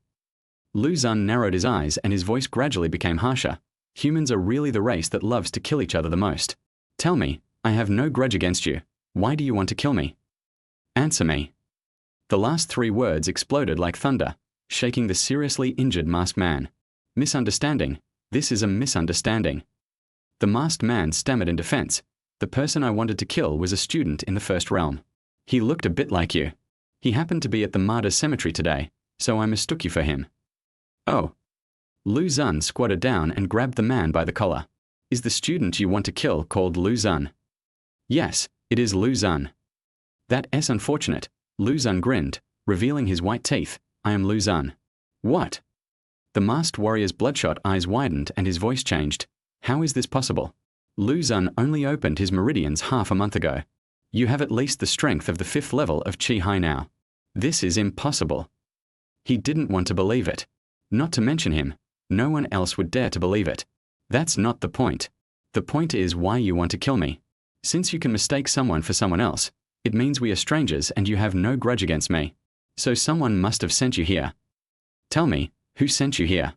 Lu Xun narrowed his eyes and his voice gradually became harsher. Humans are really the race that loves to kill each other the most. Tell me, I have no grudge against you. Why do you want to kill me? Answer me. The last 3 words exploded like thunder, shaking the seriously injured masked man. Misunderstanding. This is a misunderstanding. The masked man stammered in defense. The person I wanted to kill was a student in the first realm. He looked a bit like you. He happened to be at the martyrs' cemetery today, so I mistook you for him. Oh. Lu Xun squatted down and grabbed the man by the collar. Is the student you want to kill called Lu Xun? Yes, it is Lu Xun. That's unfortunate. Lu Xun grinned, revealing his white teeth. I am Lu Xun. What? The masked warrior's bloodshot eyes widened and his voice changed. How is this possible? Lu Xun only opened his meridians half a month ago. You have at least the strength of the 5th level of Qi Hai now. This is impossible. He didn't want to believe it. Not to mention him, no one else would dare to believe it. That's not the point. The point is why you want to kill me. Since you can mistake someone for someone else, it means we are strangers and you have no grudge against me. So someone must have sent you here. Tell me, who sent you here?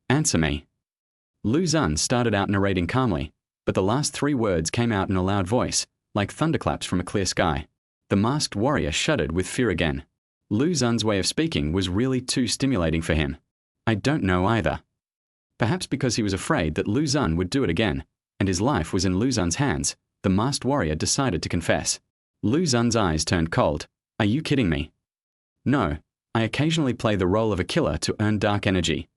Answer me. Lu Xun started out narrating calmly, but the last 3 words came out in a loud voice, like thunderclaps from a clear sky. The masked warrior shuddered with fear again. Lu Xun's way of speaking was really too stimulating for him. I don't know either. Perhaps because he was afraid that Lu Xun would do it again, and his life was in Lu Xun's hands, the masked warrior decided to confess. Lu Xun's eyes turned cold. Are you kidding me? No, I occasionally play the role of a killer to earn dark energy.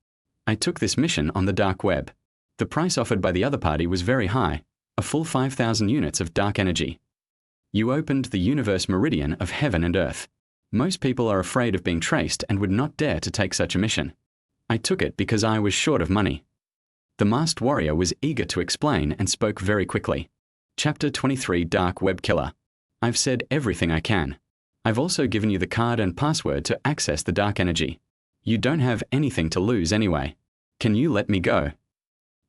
I took this mission on the dark web. The price offered by the other party was very high, a full 5,000 units of dark energy. You opened the universe meridian of heaven and earth. Most people are afraid of being traced and would not dare to take such a mission. I took it because I was short of money. The masked warrior was eager to explain and spoke very quickly. Chapter 23 Dark Web Killer. I've said everything I can. I've also given you the card and password to access the dark energy. You don't have anything to lose anyway. Can you let me go?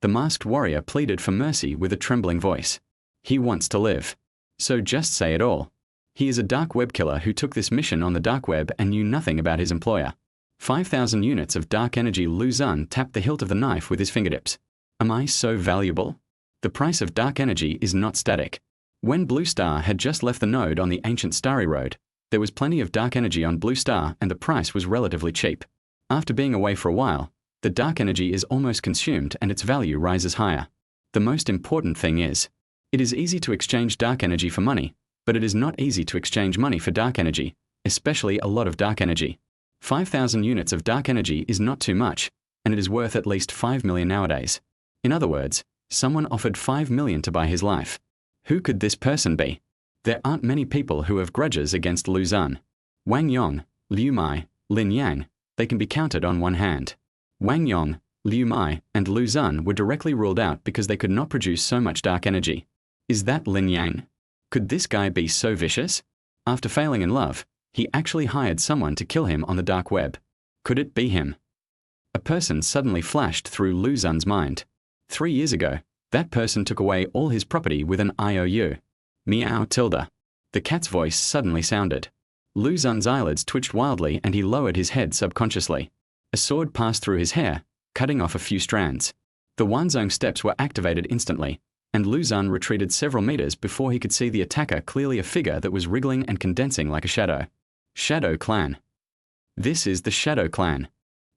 The masked warrior pleaded for mercy with a trembling voice. He wants to live. So just say it all. He is a dark web killer who took this mission on the dark web and knew nothing about his employer. 5,000 units of dark energy. Lu Xun tapped the hilt of the knife with his fingertips. Am I so valuable? The price of dark energy is not static. When Blue Star had just left the node on the ancient Starry Road, there was plenty of dark energy on Blue Star and the price was relatively cheap. After being away for a while, the dark energy is almost consumed and its value rises higher. The most important thing is, it is easy to exchange dark energy for money, but it is not easy to exchange money for dark energy, especially a lot of dark energy. 5,000 units of dark energy is not too much, and it is worth at least 5 million nowadays. In other words, someone offered 5 million to buy his life. Who could this person be? There aren't many people who have grudges against Lu Xun. Wang Yong, Liu Mai, Lin Yang, they can be counted on one hand. Wang Yong, Liu Mai, and Lu Xun were directly ruled out because they could not produce so much dark energy. Is that Lin Yang? Could this guy be so vicious? After failing in love, he actually hired someone to kill him on the dark web. Could it be him? A person suddenly flashed through Lu Xun's mind. 3 years ago, that person took away all his property with an IOU. Meow tilde. The cat's voice suddenly sounded. Lu Xun's eyelids twitched wildly and he lowered his head subconsciously. A sword passed through his hair, cutting off a few strands. The Wanzhong steps were activated instantly, and Lu Xun retreated several meters before he could see the attacker clearly a figure that was wriggling and condensing like a shadow. Shadow Clan. This is the Shadow Clan.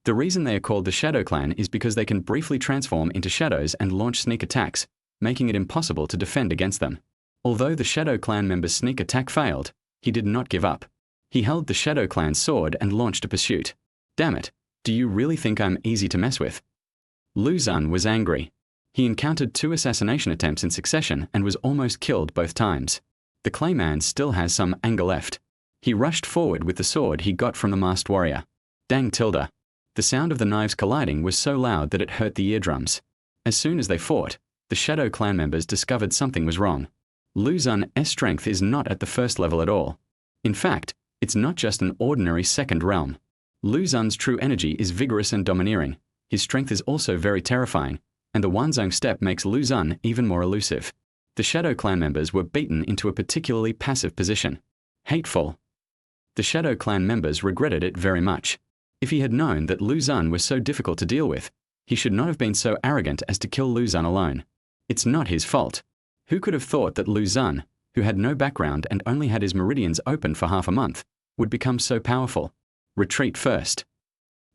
The reason they are called the Shadow Clan is because they can briefly transform into shadows and launch sneak attacks, making it impossible to defend against them. Although the Shadow Clan member's sneak attack failed, he did not give up. He held the Shadow Clan's sword and launched a pursuit. Damn it, do you really think I'm easy to mess with? Lu Xun was angry. He encountered 2 assassination attempts in succession and was almost killed both times. The Clayman still has some anger left. He rushed forward with the sword he got from the masked warrior. Dang tilde. The sound of the knives colliding was so loud that it hurt the eardrums. As soon as they fought, the Shadow clan members discovered something was wrong. Lu Xun's strength is not at the first level at all. In fact, it's not just an ordinary second realm. Lu Xun's true energy is vigorous and domineering. His strength is also very terrifying, and the Wanzhong step makes Lu Xun even more elusive. The Shadow clan members were beaten into a particularly passive position. Hateful. The Shadow clan members regretted it very much. If he had known that Lu Xun was so difficult to deal with, he should not have been so arrogant as to kill Lu Xun alone. It's not his fault. Who could have thought that Lu Xun, who had no background and only had his meridians open for half a month, would become so powerful? Retreat first.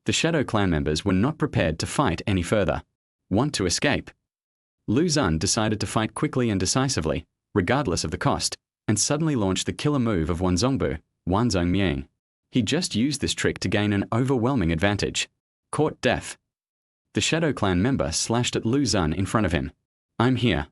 The Shadow clan members were not prepared to fight any further. Want to escape? Lu Xun decided to fight quickly and decisively, regardless of the cost, and suddenly launched the killer move of Wanzongbu, Wanzhong Miang. He just used this trick to gain an overwhelming advantage. Court death. The Shadow clan member slashed at Lu Xun in front of him. I'm here.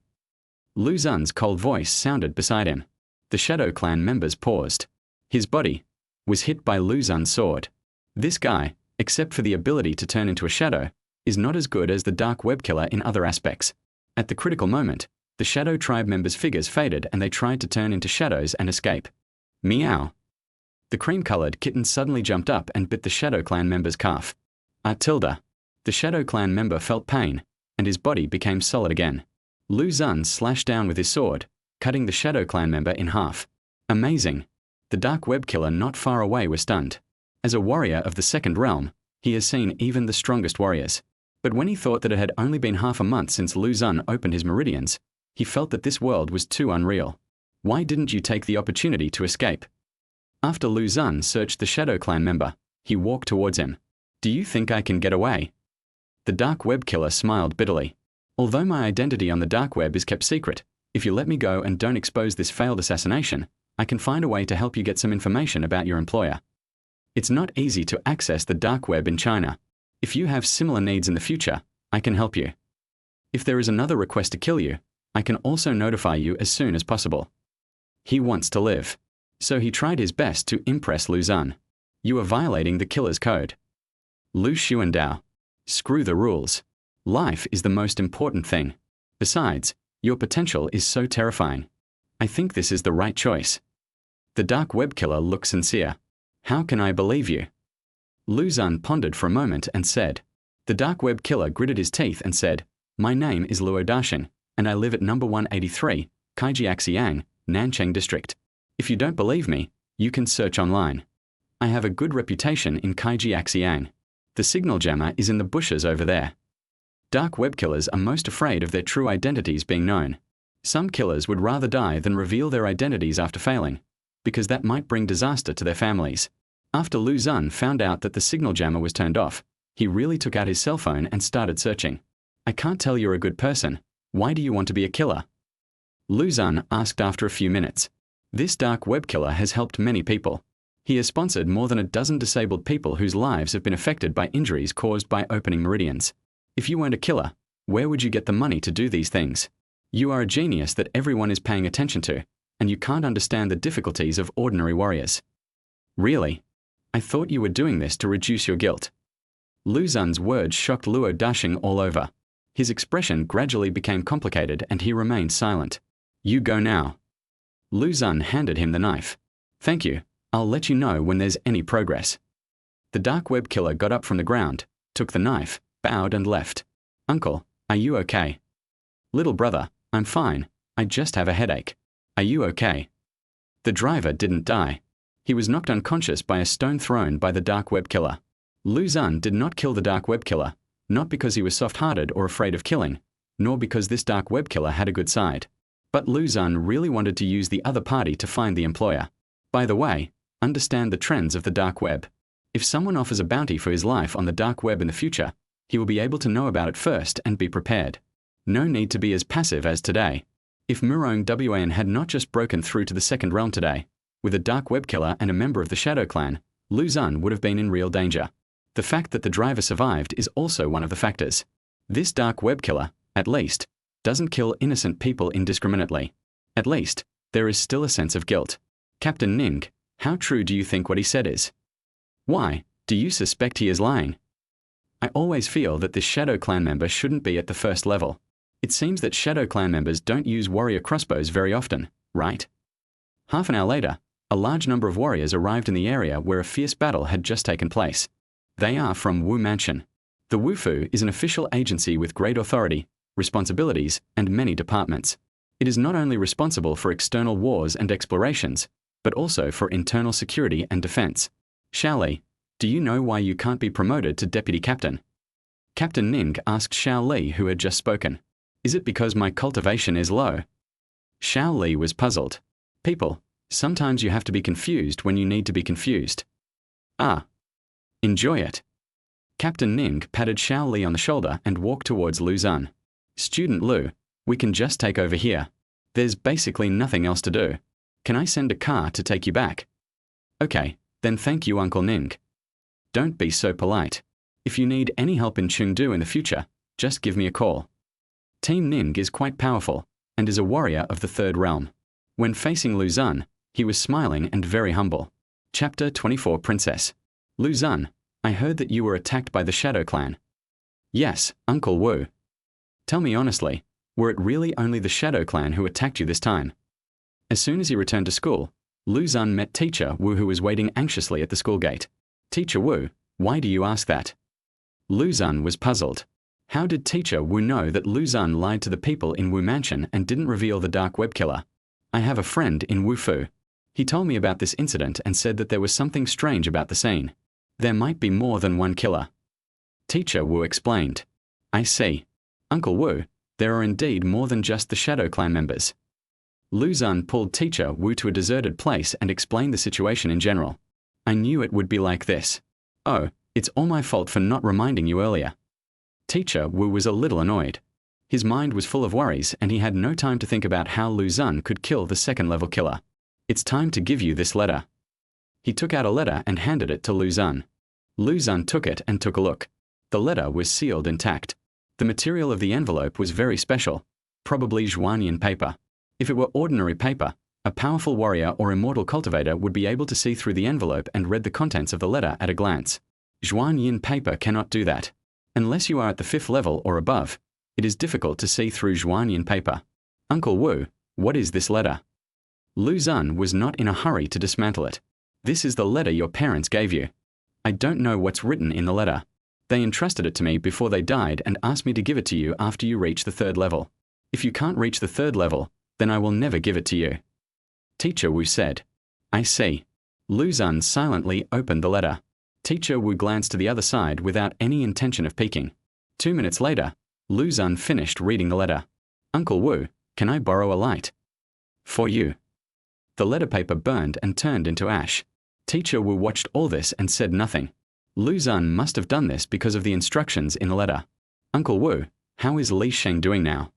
Lu Xun's cold voice sounded beside him. The Shadow clan members paused. His body was hit by Lu Xun's sword. This guy, except for the ability to turn into a shadow, is not as good as the Dark Web Killer in other aspects. At the critical moment, the Shadow tribe members' figures faded and they tried to turn into shadows and escape. Meow. The cream-colored kitten suddenly jumped up and bit the Shadow clan member's calf. Tilda. The Shadow clan member felt pain, and his body became solid again. Lu Xun slashed down with his sword, cutting the Shadow clan member in half. Amazing. The Dark Web Killer not far away was stunned. As a warrior of the second realm, he has seen even the strongest warriors. But when he thought that it had only been half a month since Lu Xun opened his meridians, he felt that this world was too unreal. Why didn't you take the opportunity to escape? After Lu Xun searched the Shadow clan member, he walked towards him. Do you think I can get away? The Dark Web Killer smiled bitterly. Although my identity on the Dark Web is kept secret, if you let me go and don't expose this failed assassination, I can find a way to help you get some information about your employer. It's not easy to access the Dark Web in China. If you have similar needs in the future, I can help you. If there is another request to kill you, I can also notify you as soon as possible. He wants to live. So he tried his best to impress Lu Xun. You are violating the killer's code. Lu Xun. Screw the rules. Life is the most important thing. Besides, your potential is so terrifying. I think this is the right choice. The Dark Web Killer looked sincere. How can I believe you? Lu Xun pondered for a moment and said. The Dark Web Killer gritted his teeth and said, My name is Luo Daxing, and I live at number 183, Kaijiaxiang, Nancheng District. If you don't believe me, you can search online. I have a good reputation in Kaijiaxiang. The signal jammer is in the bushes over there. Dark Web Killers are most afraid of their true identities being known. Some killers would rather die than reveal their identities after failing, because that might bring disaster to their families. After Lu Xun found out that the signal jammer was turned off, he really took out his cell phone and started searching. I can't tell you're a good person. Why do you want to be a killer? Lu Xun asked after a few minutes. This Dark Web Killer has helped many people. He has sponsored more than a dozen disabled people whose lives have been affected by injuries caused by opening meridians. If you weren't a killer, where would you get the money to do these things? You are a genius that everyone is paying attention to, and you can't understand the difficulties of ordinary warriors. Really? I thought you were doing this to reduce your guilt. Lu Xun's words shocked Luo Daxing all over. His expression gradually became complicated and he remained silent. You go now. Lu Xun handed him the knife. Thank you. I'll let you know when there's any progress. The Dark Web Killer got up from the ground, took the knife, bowed and left. Uncle, are you okay? Little brother, I'm fine. I just have a headache. Are you okay? The driver didn't die. He was knocked unconscious by a stone thrown by the Dark Web Killer. Lu Xun did not kill the Dark Web Killer, not because he was soft-hearted or afraid of killing, nor because this Dark Web Killer had a good side. But Lu Xun really wanted to use the other party to find the employer. By the way, understand the trends of the Dark Web. If someone offers a bounty for his life on the Dark Web in the future, he will be able to know about it first and be prepared. No need to be as passive as today. If Murong Wan had not just broken through to the second realm today, with a Dark Web Killer and a member of the Shadow Clan, Lu Xun would have been in real danger. The fact that the driver survived is also one of the factors. This Dark Web Killer, at least, doesn't kill innocent people indiscriminately. At least, there is still a sense of guilt. Captain Ning, how true do you think what he said is? Why, do you suspect he is lying? I always feel that this Shadow Clan member shouldn't be at the first level. It seems that Shadow Clan members don't use warrior crossbows very often, right? Half an hour later, a large number of warriors arrived in the area where a fierce battle had just taken place. They are from Wu Mansion. The Wufu is an official agency with great authority, responsibilities, and many departments. It is not only responsible for external wars and explorations, but also for internal security and defense. Xiao Li, do you know why you can't be promoted to deputy captain? Captain Ning asked Xiao Li, who had just spoken. Is it because my cultivation is low? Xiao Li was puzzled. People, sometimes you have to be confused when you need to be confused. Ah. Enjoy it. Captain Ning patted Xiao Li on the shoulder and walked towards Lu Xun. Student Lu, we can just take over here. There's basically nothing else to do. Can I send a car to take you back? Okay, then thank you, Uncle Ning. Don't be so polite. If you need any help in Chengdu in the future, just give me a call. Team Ning is quite powerful, and is a warrior of the third realm. When facing Lu Xun, he was smiling and very humble. Chapter 24 Princess. Lu Xun, I heard that you were attacked by the Shadow Clan. Yes, Uncle Wu. Tell me honestly, were it really only the Shadow Clan who attacked you this time? As soon as he returned to school, Lu Xun met Teacher Wu, who was waiting anxiously at the school gate. Teacher Wu, why do you ask that? Lu Xun was puzzled. How did Teacher Wu know that Lu Xun lied to the people in Wu Mansion and didn't reveal the dark web killer? I have a friend in Wufu. He told me about this incident and said that there was something strange about the scene. There might be more than one killer. Teacher Wu explained. I see. Uncle Wu, there are indeed more than just the Shadow Clan members. Lu Xun pulled Teacher Wu to a deserted place and explained the situation in general. I knew it would be like this. Oh, it's all my fault for not reminding you earlier. Teacher Wu was a little annoyed. His mind was full of worries and he had no time to think about how Lu Xun could kill the second-level killer. It's time to give you this letter. He took out a letter and handed it to Lu Xun. Lu Xun took it and took a look. The letter was sealed intact. The material of the envelope was very special, probably Zhuanyin paper. If it were ordinary paper, a powerful warrior or immortal cultivator would be able to see through the envelope and read the contents of the letter at a glance. Zhuanyin paper cannot do that. Unless you are at the 5th level or above, it is difficult to see through Zhuanyin paper. Uncle Wu, what is this letter? Lu Xun was not in a hurry to dismantle it. This is the letter your parents gave you. I don't know what's written in the letter. They entrusted it to me before they died and asked me to give it to you after you reach the 3rd level. If you can't reach the 3rd level, then I will never give it to you. Teacher Wu said. I see. Lu Xun silently opened the letter. Teacher Wu glanced to the other side without any intention of peeking. 2 minutes later, Lu Xun finished reading the letter. Uncle Wu, can I borrow a light? For you. The letter paper burned and turned into ash. Teacher Wu watched all this and said nothing. Lu Xun must have done this because of the instructions in the letter. Uncle Wu, how is Li Sheng doing now?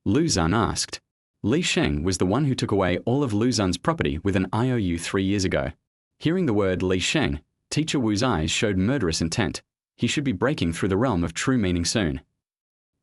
Lu Xun asked. Li Sheng was the one who took away all of Lu Xun's property with an IOU 3 years ago. Hearing the word Li Sheng, Teacher Wu's eyes showed murderous intent. He should be breaking through the realm of true meaning soon.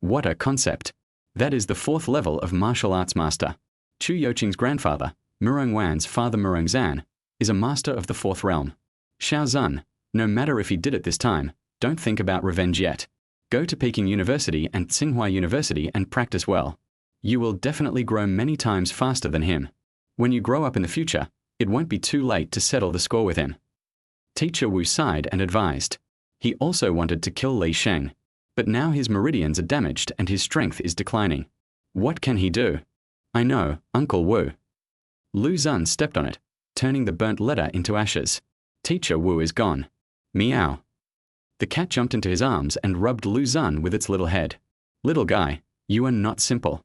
What a concept. That is the 4th level of martial arts master. Chu Youqing's grandfather, Murong Wan's father Murong Zan, is a master of the 4th realm. Xiao Zun, no matter if he did it this time, don't think about revenge yet. Go to Peking University and Tsinghua University and practice well. You will definitely grow many times faster than him. When you grow up in the future, it won't be too late to settle the score with him. Teacher Wu sighed and advised. He also wanted to kill Li Sheng, but now his meridians are damaged and his strength is declining. What can he do? I know, Uncle Wu. Lu Xun stepped on it, turning the burnt letter into ashes. Teacher Wu is gone. Meow. The cat jumped into his arms and rubbed Lu Xun with its little head. Little guy, you are not simple.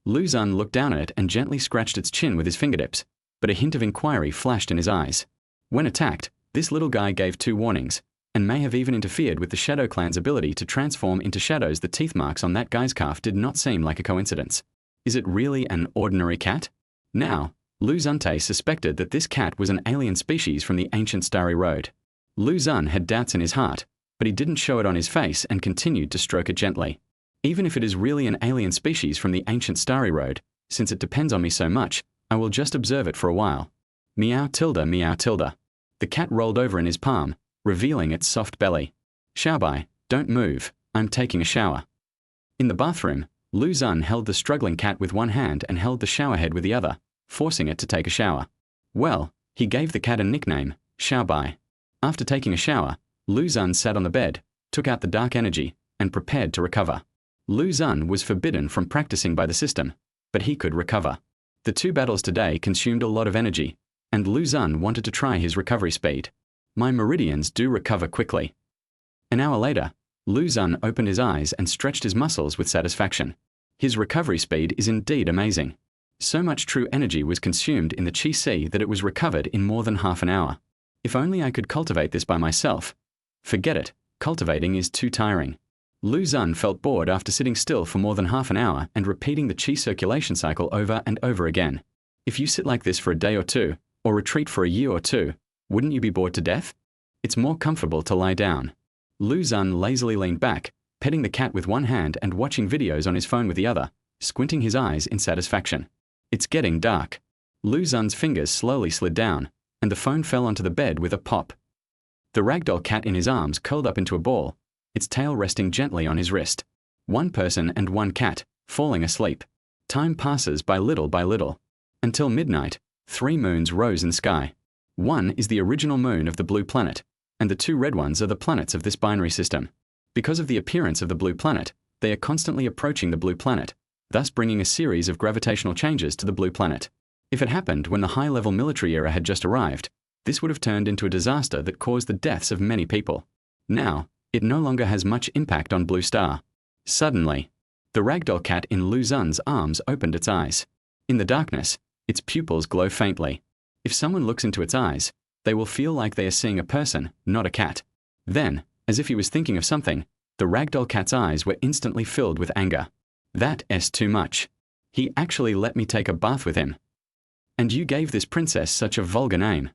Lu Xun looked down at it and gently scratched its chin with his fingertips, but a hint of inquiry flashed in his eyes. When attacked, this little guy gave 2 warnings, and may have even interfered with the Shadow Clan's ability to transform into shadows. The teeth marks on that guy's calf did not seem like a coincidence. Is it really an ordinary cat? Now, Lu Xunte suspected that this cat was an alien species from the ancient Starry Road. Lu Xun had doubts in his heart, but he didn't show it on his face and continued to stroke it gently. Even if it is really an alien species from the ancient Starry Road, since it depends on me so much, I will just observe it for a while. Meow tilde meow tilde. The cat rolled over in his palm, revealing its soft belly. Xiaobai, don't move, I'm taking a shower. In the bathroom, Lu Xun held the struggling cat with one hand and held the showerhead with the other, forcing it to take a shower. Well, he gave the cat a nickname, Xiaobai. After taking a shower, Lu Xun sat on the bed, took out the dark energy, and prepared to recover. Lu Xun was forbidden from practicing by the system, but he could recover. The 2 battles today consumed a lot of energy, and Lu Xun wanted to try his recovery speed. My meridians do recover quickly. An hour later, Lu Xun opened his eyes and stretched his muscles with satisfaction. His recovery speed is indeed amazing. So much true energy was consumed in the Qi Si that it was recovered in more than half an hour. If only I could cultivate this by myself. Forget it, cultivating is too tiring. Lu Xun felt bored after sitting still for more than half an hour and repeating the Qi circulation cycle over and over again. If you sit like this for a day or two, or retreat for a year or two, wouldn't you be bored to death? It's more comfortable to lie down. Lu Xun lazily leaned back, petting the cat with one hand and watching videos on his phone with the other, squinting his eyes in satisfaction. It's getting dark. Lu Xun's fingers slowly slid down, and the phone fell onto the bed with a pop. The ragdoll cat in his arms curled up into a ball, its tail resting gently on his wrist. 1 person and 1 cat, falling asleep. Time passes by little, until midnight. 3 moons rose in the sky. 1 is the original moon of the blue planet, and the 2 red ones are the planets of this binary system. Because of the appearance of the blue planet, they are constantly approaching the blue planet, thus bringing a series of gravitational changes to the blue planet. If it happened when the high-level military era had just arrived, this would have turned into a disaster that caused the deaths of many people. Now, it no longer has much impact on Blue Star. Suddenly, the ragdoll cat in Lu Xun's arms opened its eyes. In the darkness, its pupils glow faintly. If someone looks into its eyes, they will feel like they are seeing a person, not a cat. Then, as if he was thinking of something, the ragdoll cat's eyes were instantly filled with anger. That's too much. He actually let me take a bath with him. And you gave this princess such a vulgar name.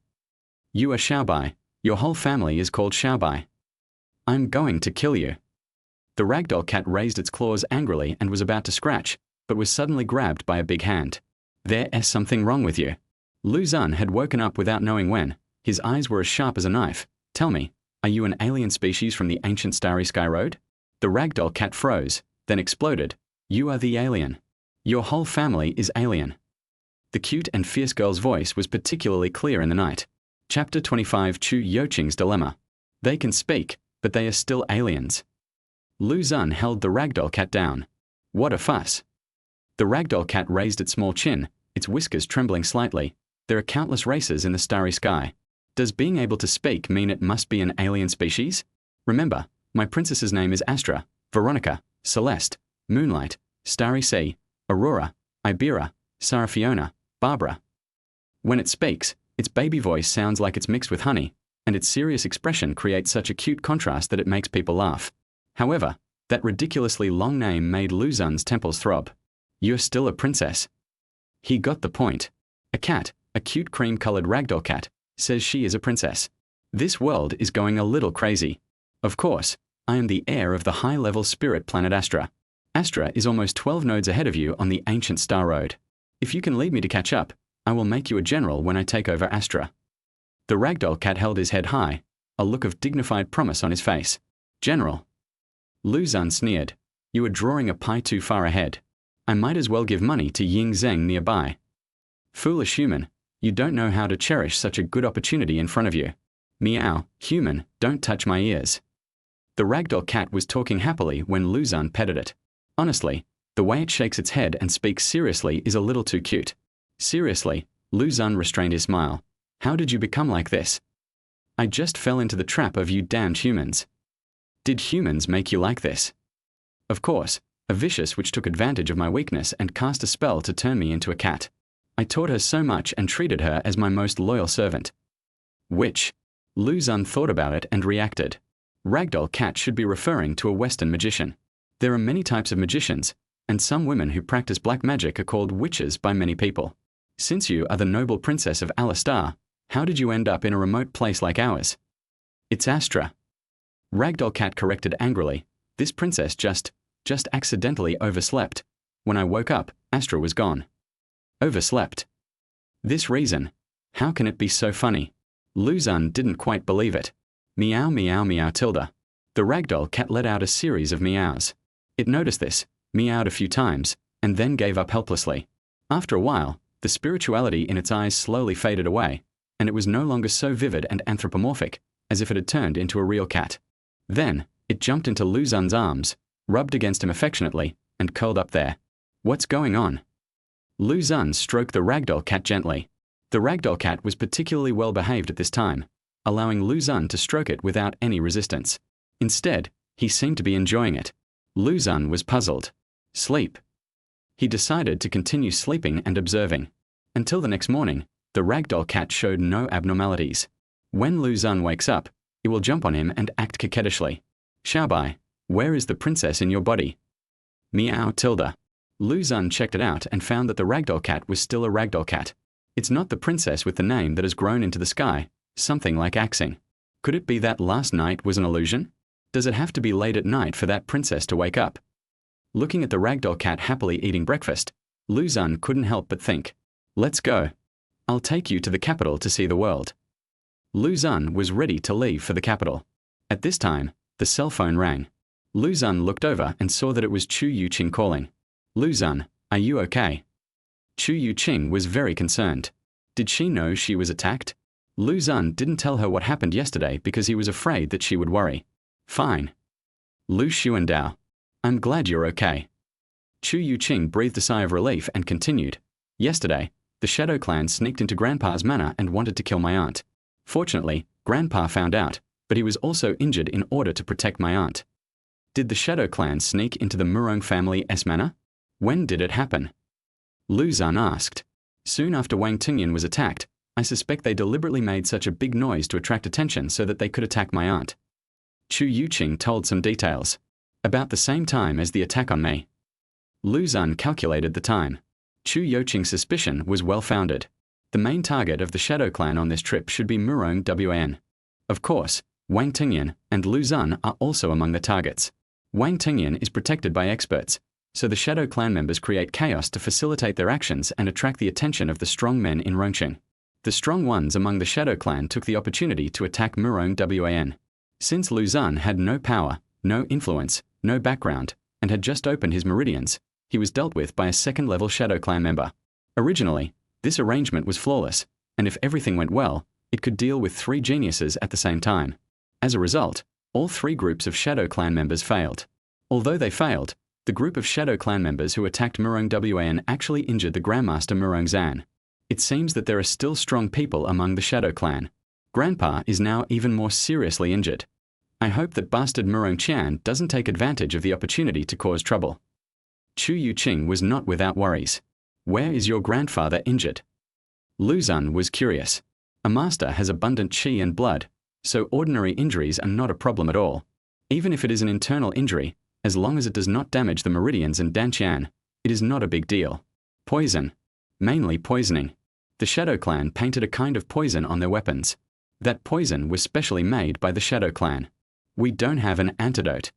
You are Xiaobai. Your whole family is called Xiaobai. I'm going to kill you. The ragdoll cat raised its claws angrily and was about to scratch, but was suddenly grabbed by a big hand. There's something wrong with you. Lu Xun had woken up without knowing when. His eyes were as sharp as a knife. Tell me, are you an alien species from the ancient Starry Sky Road? The ragdoll cat froze, then exploded. You are the alien. Your whole family is alien. The cute and fierce girl's voice was particularly clear in the night. Chapter 25 Chu Youqing's Dilemma. They can speak, but they are still aliens. Lu Xun held the ragdoll cat down. What a fuss. The ragdoll cat raised its small chin, its whiskers trembling slightly. There are countless races in the starry sky. Does being able to speak mean it must be an alien species? Remember, my princess's name is Astra, Veronica, Celeste, Moonlight, Starry Sea, Aurora, Ibera, Sarafiona, Barbara. When it speaks, its baby voice sounds like it's mixed with honey, and its serious expression creates such a cute contrast that it makes people laugh. However, that ridiculously long name made Lu Xun's temples throb. You're still a princess. He got the point. A cat, a cute cream-colored ragdoll cat, says she is a princess. This world is going a little crazy. Of course, I am the heir of the high-level spirit planet Astra. Astra is almost 12 nodes ahead of you on the ancient star road. If you can lead me to catch up, I will make you a general when I take over Astra. The ragdoll cat held his head high, a look of dignified promise on his face. General. Lu Xun sneered. You are drawing a pie too far ahead. I might as well give money to Ying Zheng nearby. Foolish human, you don't know how to cherish such a good opportunity in front of you. Meow, human, don't touch my ears. The ragdoll cat was talking happily when Lu Xun petted it. Honestly, the way it shakes its head and speaks seriously is a little too cute. Seriously, Lu Xun restrained his smile. How did you become like this? I just fell into the trap of you damned humans. Did humans make you like this? Of course, a vicious which took advantage of my weakness and cast a spell to turn me into a cat. I taught her so much and treated her as my most loyal servant. Which? Lu Xun thought about it and reacted. Ragdoll cat should be referring to a Western magician. There are many types of magicians, and some women who practice black magic are called witches by many people. Since you are the noble princess of Alistar, how did you end up in a remote place like ours? It's Astra. Ragdoll cat corrected angrily. This princess just accidentally overslept. When I woke up, Astra was gone. Overslept. This reason. How can it be so funny? Lu Xun didn't quite believe it. Meow meow meow tilde. The ragdoll cat let out a series of meows. It noticed this, meowed a few times, and then gave up helplessly. After a while, the spirituality in its eyes slowly faded away, and it was no longer so vivid and anthropomorphic, as if it had turned into a real cat. Then, it jumped into Lu Xun's arms, rubbed against him affectionately, and curled up there. What's going on? Lu Xun stroked the ragdoll cat gently. The ragdoll cat was particularly well behaved at this time, allowing Lu Xun to stroke it without any resistance. Instead, he seemed to be enjoying it. Lu Xun was puzzled. Sleep. He decided to continue sleeping and observing. Until the next morning, the ragdoll cat showed no abnormalities. When Lu Xun wakes up, it will jump on him and act coquettishly. Xiaobai, where is the princess in your body? Meow tilde. Lu Xun checked it out and found that the ragdoll cat was still a ragdoll cat. It's not the princess with the name that has grown into the sky, something like Axing. Could it be that last night was an illusion? Does it have to be late at night for that princess to wake up? Looking at the ragdoll cat happily eating breakfast, Lu Xun couldn't help but think, let's go. I'll take you to the capital to see the world. Lu Xun was ready to leave for the capital. At this time, the cell phone rang. Lu Xun looked over and saw that it was Chu Youqing calling. Lu Xun, are you okay? Chu Youqing was very concerned. Did she know she was attacked? Lu Xun didn't tell her what happened yesterday because he was afraid that she would worry. Fine. Lu Xun, I'm glad you're okay. Chu Youqing breathed a sigh of relief and continued. Yesterday, the Shadow Clan sneaked into Grandpa's manor and wanted to kill my aunt. Fortunately, Grandpa found out, but he was also injured in order to protect my aunt. Did the Shadow Clan sneak into the Murong family's manor? When did it happen? Lu Xun asked. Soon after Wang Tingyan was attacked, I suspect they deliberately made such a big noise to attract attention so that they could attack my aunt. Chu Youqing told some details. About the same time as the attack on me. Lu Xun calculated the time. Chu Youqing's suspicion was well-founded. The main target of the Shadow Clan on this trip should be Murong Wan. Of course, Wang Tingyan and Lu Xun are also among the targets. Wang Tingyan is protected by experts, so the Shadow Clan members create chaos to facilitate their actions and attract the attention of the strong men in Rongqing. The strong ones among the Shadow Clan took the opportunity to attack Murong Wan. Since Lu Xun had no power, no influence, no background, and had just opened his meridians, he was dealt with by a second-level Shadow Clan member. Originally, this arrangement was flawless, and if everything went well, it could deal with 3 geniuses at the same time. As a result, all 3 groups of Shadow Clan members failed. Although they failed, the group of Shadow Clan members who attacked Murong Wan actually injured the Grandmaster Murong Zan. It seems that there are still strong people among the Shadow Clan. Grandpa is now even more seriously injured. I hope that bastard Murong Qian doesn't take advantage of the opportunity to cause trouble. Chu Youqing was not without worries. Where is your grandfather injured? Lu Xun was curious. A master has abundant qi and blood, so ordinary injuries are not a problem at all. Even if it is an internal injury, as long as it does not damage the meridians and danqian, it is not a big deal. Poison. Mainly poisoning. The Shadow Clan painted a kind of poison on their weapons. That poison was specially made by the Shadow Clan. We don't have an antidote.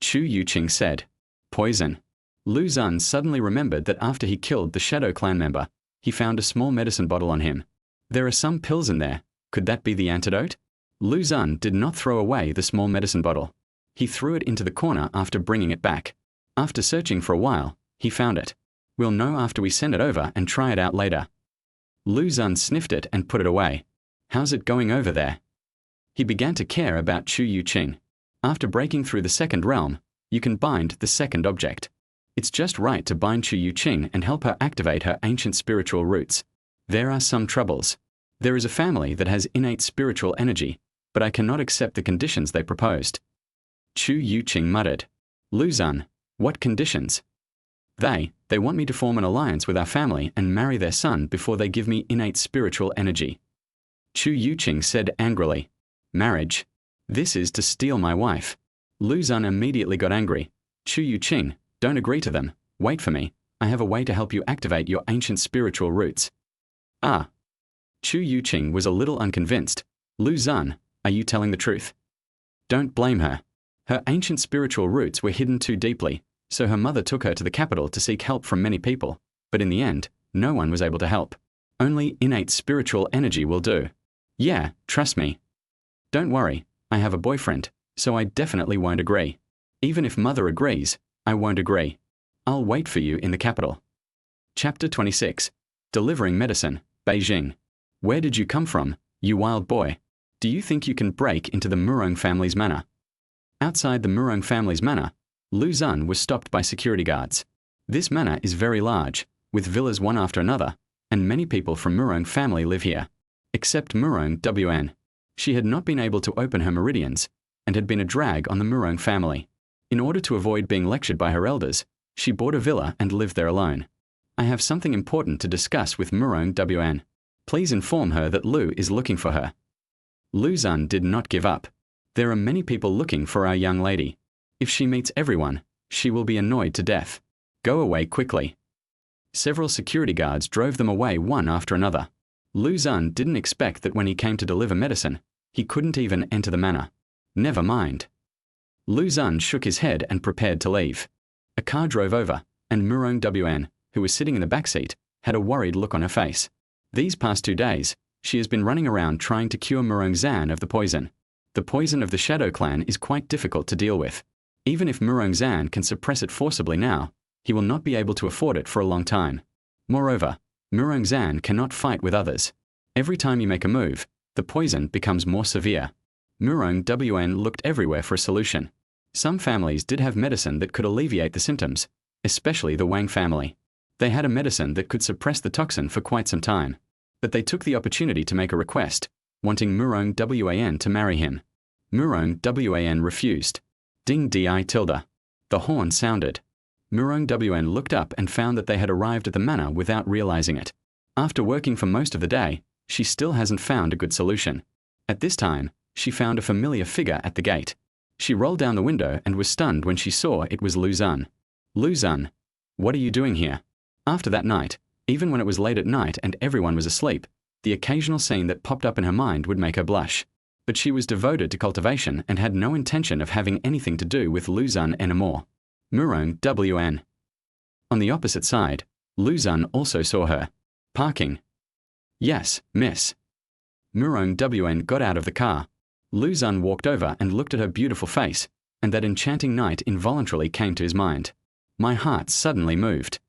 Chu Youqing said. Poison. Lu Xun suddenly remembered that after he killed the Shadow Clan member, he found a small medicine bottle on him. There are some pills in there. Could that be the antidote? Lu Xun did not throw away the small medicine bottle. He threw it into the corner after bringing it back. After searching for a while, he found it. We'll know after we send it over and try it out later. Lu Xun sniffed it and put it away. How's it going over there? He began to care about Chu Youqing. After breaking through the second realm, you can bind the second object. It's just right to bind Chu Youqing and help her activate her ancient spiritual roots. There are some troubles. There is a family that has innate spiritual energy, but I cannot accept the conditions they proposed. Chu Youqing muttered. Lu Xun, what conditions? They want me to form an alliance with our family and marry their son before they give me innate spiritual energy. Chu Youqing said angrily. Marriage? This is to steal my wife. Lu Xun immediately got angry. Chu Youqing, don't agree to them. Wait for me. I have a way to help you activate your ancient spiritual roots. Ah. Chu Youqing was a little unconvinced. Lu Xun, are you telling the truth? Don't blame her. Her ancient spiritual roots were hidden too deeply, so her mother took her to the capital to seek help from many people, but in the end, no one was able to help. Only innate spiritual energy will do. Yeah, trust me. Don't worry, I have a boyfriend, so I definitely won't agree. Even if mother agrees, I won't agree. I'll wait for you in the capital. Chapter 26. Delivering Medicine, Beijing. Where did you come from, you wild boy? Do you think you can break into the Murong family's manor? Outside the Murong family's manor, Lu Xun was stopped by security guards. This manor is very large, with villas one after another, and many people from Murong family live here. Except Murong Wn. She had not been able to open her meridians, and had been a drag on the Murong family. In order to avoid being lectured by her elders, she bought a villa and lived there alone. I have something important to discuss with Murong Wn. Please inform her that Lu is looking for her. Lu Xun did not give up. There are many people looking for our young lady. If she meets everyone, she will be annoyed to death. Go away quickly. Several security guards drove them away one after another. Lu Xun didn't expect that when he came to deliver medicine, he couldn't even enter the manor. Never mind. Lu Xun shook his head and prepared to leave. A car drove over, and Murong Wn, who was sitting in the back seat, had a worried look on her face. These past 2 days, she has been running around trying to cure Murong Xan of the poison. The poison of the Shadow Clan is quite difficult to deal with. Even if Murong Xan can suppress it forcibly now, he will not be able to afford it for a long time. Moreover, Murong Xan cannot fight with others. Every time you make a move, the poison becomes more severe. Murong Wn looked everywhere for a solution. Some families did have medicine that could alleviate the symptoms, especially the Wang family. They had a medicine that could suppress the toxin for quite some time. But they took the opportunity to make a request, wanting Murong Wan to marry him. Murong Wan refused. Ding di tilde. The horn sounded. Murong Wan looked up and found that they had arrived at the manor without realizing it. After working for most of the day, she still hasn't found a good solution. At this time, she found a familiar figure at the gate. She rolled down the window and was stunned when she saw it was Lu Xun. Lu Xun, what are you doing here? After that night, even when it was late at night and everyone was asleep, the occasional scene that popped up in her mind would make her blush. But she was devoted to cultivation and had no intention of having anything to do with Lu Xun anymore. Murong Wn. On the opposite side, Lu Xun also saw her. Parking. Yes, miss. Murong Wn got out of the car. Lu Xun walked over and looked at her beautiful face, and that enchanting night involuntarily came to his mind. My heart suddenly moved.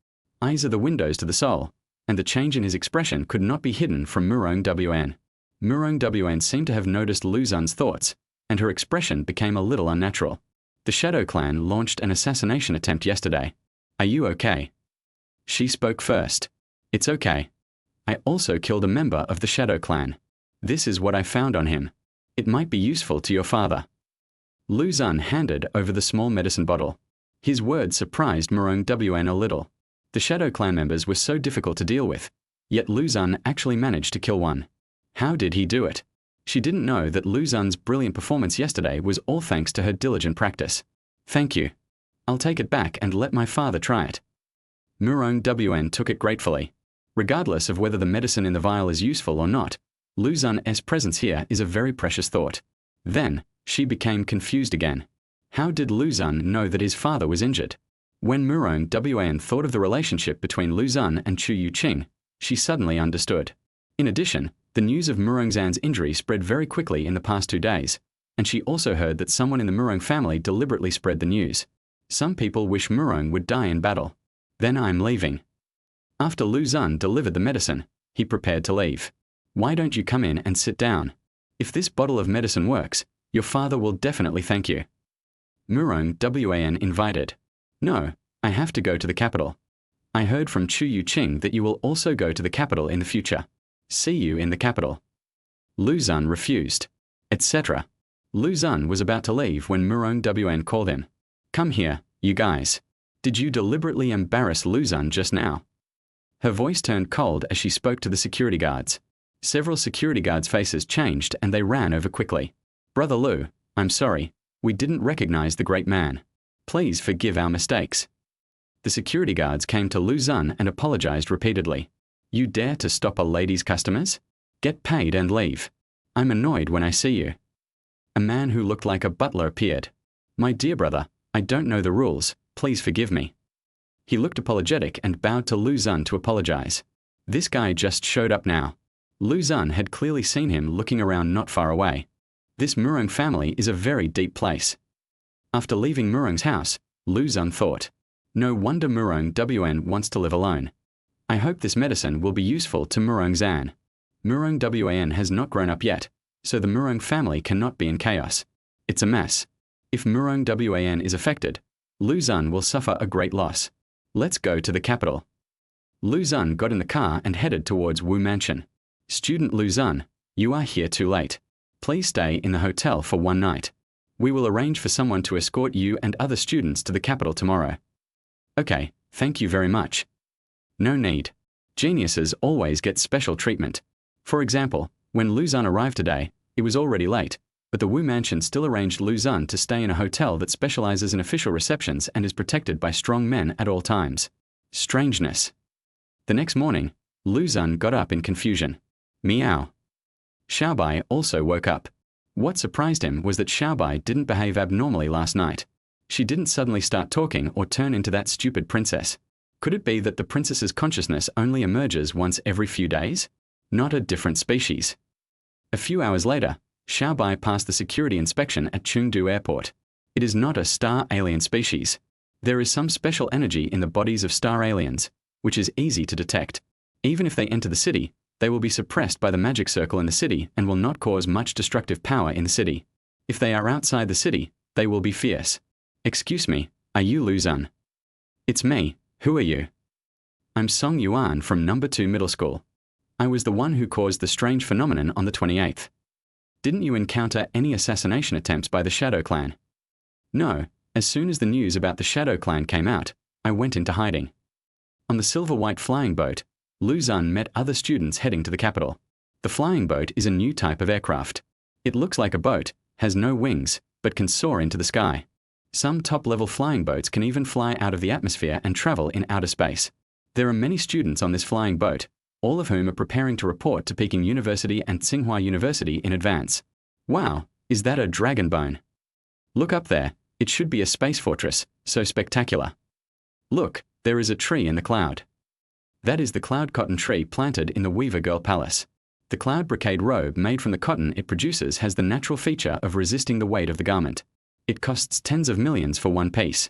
Eyes are the windows to the soul, and the change in his expression could not be hidden from Murong Wn. Murong Wn seemed to have noticed Lu Xun's thoughts, and her expression became a little unnatural. The Shadow Clan launched an assassination attempt yesterday. Are you okay? She spoke first. It's okay. I also killed a member of the Shadow Clan. This is what I found on him. It might be useful to your father. Lu Xun handed over the small medicine bottle. His words surprised Murong Wn a little. The Shadow Clan members were so difficult to deal with, yet Lu Xun actually managed to kill one. How did he do it? She didn't know that Lu Xun's brilliant performance yesterday was all thanks to her diligent practice. Thank you. I'll take it back and let my father try it. Murong Wn took it gratefully. Regardless of whether the medicine in the vial is useful or not, Lu Xun's presence here is a very precious thought. Then, she became confused again. How did Lu Xun know that his father was injured? When Murong Wn thought of the relationship between Lu Xun and Chu Youqing, she suddenly understood. In addition, the news of Murong Xan's injury spread very quickly in the past 2 days, and she also heard that someone in the Murong family deliberately spread the news. Some people wish Murong would die in battle. Then I'm leaving. After Lu Xun delivered the medicine, he prepared to leave. Why don't you come in and sit down? If this bottle of medicine works, your father will definitely thank you. Murong Wan invited. No, I have to go to the capital. I heard from Chu Youqing that you will also go to the capital in the future. See you in the capital. Lu Xun refused, etc. Lu Xun was about to leave when Murong Wan called him. Come here, you guys. Did you deliberately embarrass Lu Xun just now? Her voice turned cold as she spoke to the security guards. Several security guards' faces changed and they ran over quickly. Brother Lu, I'm sorry. We didn't recognize the great man. Please forgive our mistakes. The security guards came to Lu Xun and apologized repeatedly. You dare to stop a lady's customers? Get paid and leave. I'm annoyed when I see you. A man who looked like a butler appeared. My dear brother, I don't know the rules. Please forgive me. He looked apologetic and bowed to Lu Xun to apologize. This guy just showed up now. Lu Xun had clearly seen him looking around not far away. This Murong family is a very deep place. After leaving Murong's house, Lu Xun thought, No wonder Murong Wn wants to live alone. I hope this medicine will be useful to Murong Zan. Murong Wan has not grown up yet, so the Murong family cannot be in chaos. It's a mess. If Murong Wan is affected, Lu Xun will suffer a great loss. Let's go to the capital. Lu Xun got in the car and headed towards Wu Mansion. Student Lu Xun, you are here too late. Please stay in the hotel for one night. We will arrange for someone to escort you and other students to the capital tomorrow. Okay, thank you very much. No need. Geniuses always get special treatment. For example, when Lu Xun arrived today, it was already late, but the Wu Mansion still arranged Lu Xun to stay in a hotel that specializes in official receptions and is protected by strong men at all times. Strangeness. The next morning, Lu Xun got up in confusion. Meow. Xiaobai also woke up. What surprised him was that Xiaobai didn't behave abnormally last night. She didn't suddenly start talking or turn into that stupid princess. Could it be that the princess's consciousness only emerges once every few days? Not a different species. A few hours later, Xiaobai passed the security inspection at Chengdu Airport. It is not a star alien species. There is some special energy in the bodies of star aliens, which is easy to detect. Even if they enter the city, they will be suppressed by the magic circle in the city and will not cause much destructive power in the city. If they are outside the city, they will be fierce. Excuse me, are you Lu Xun? It's me. Who are you? I'm Song Yuan from No. 2 Middle School. I was the one who caused the strange phenomenon on the 28th. Didn't you encounter any assassination attempts by the Shadow Clan? No, as soon as the news about the Shadow Clan came out, I went into hiding. On the silver-white flying boat, Lu Xun met other students heading to the capital. The flying boat is a new type of aircraft. It looks like a boat, has no wings, but can soar into the sky. Some top-level flying boats can even fly out of the atmosphere and travel in outer space. There are many students on this flying boat, all of whom are preparing to report to Peking University and Tsinghua University in advance. Wow, is that a dragon bone? Look up there, it should be a space fortress, so spectacular. Look, there is a tree in the cloud. That is the cloud cotton tree planted in the Weaver Girl Palace. The cloud brocade robe made from the cotton it produces has the natural feature of resisting the weight of the garment. It costs tens of millions for one piece.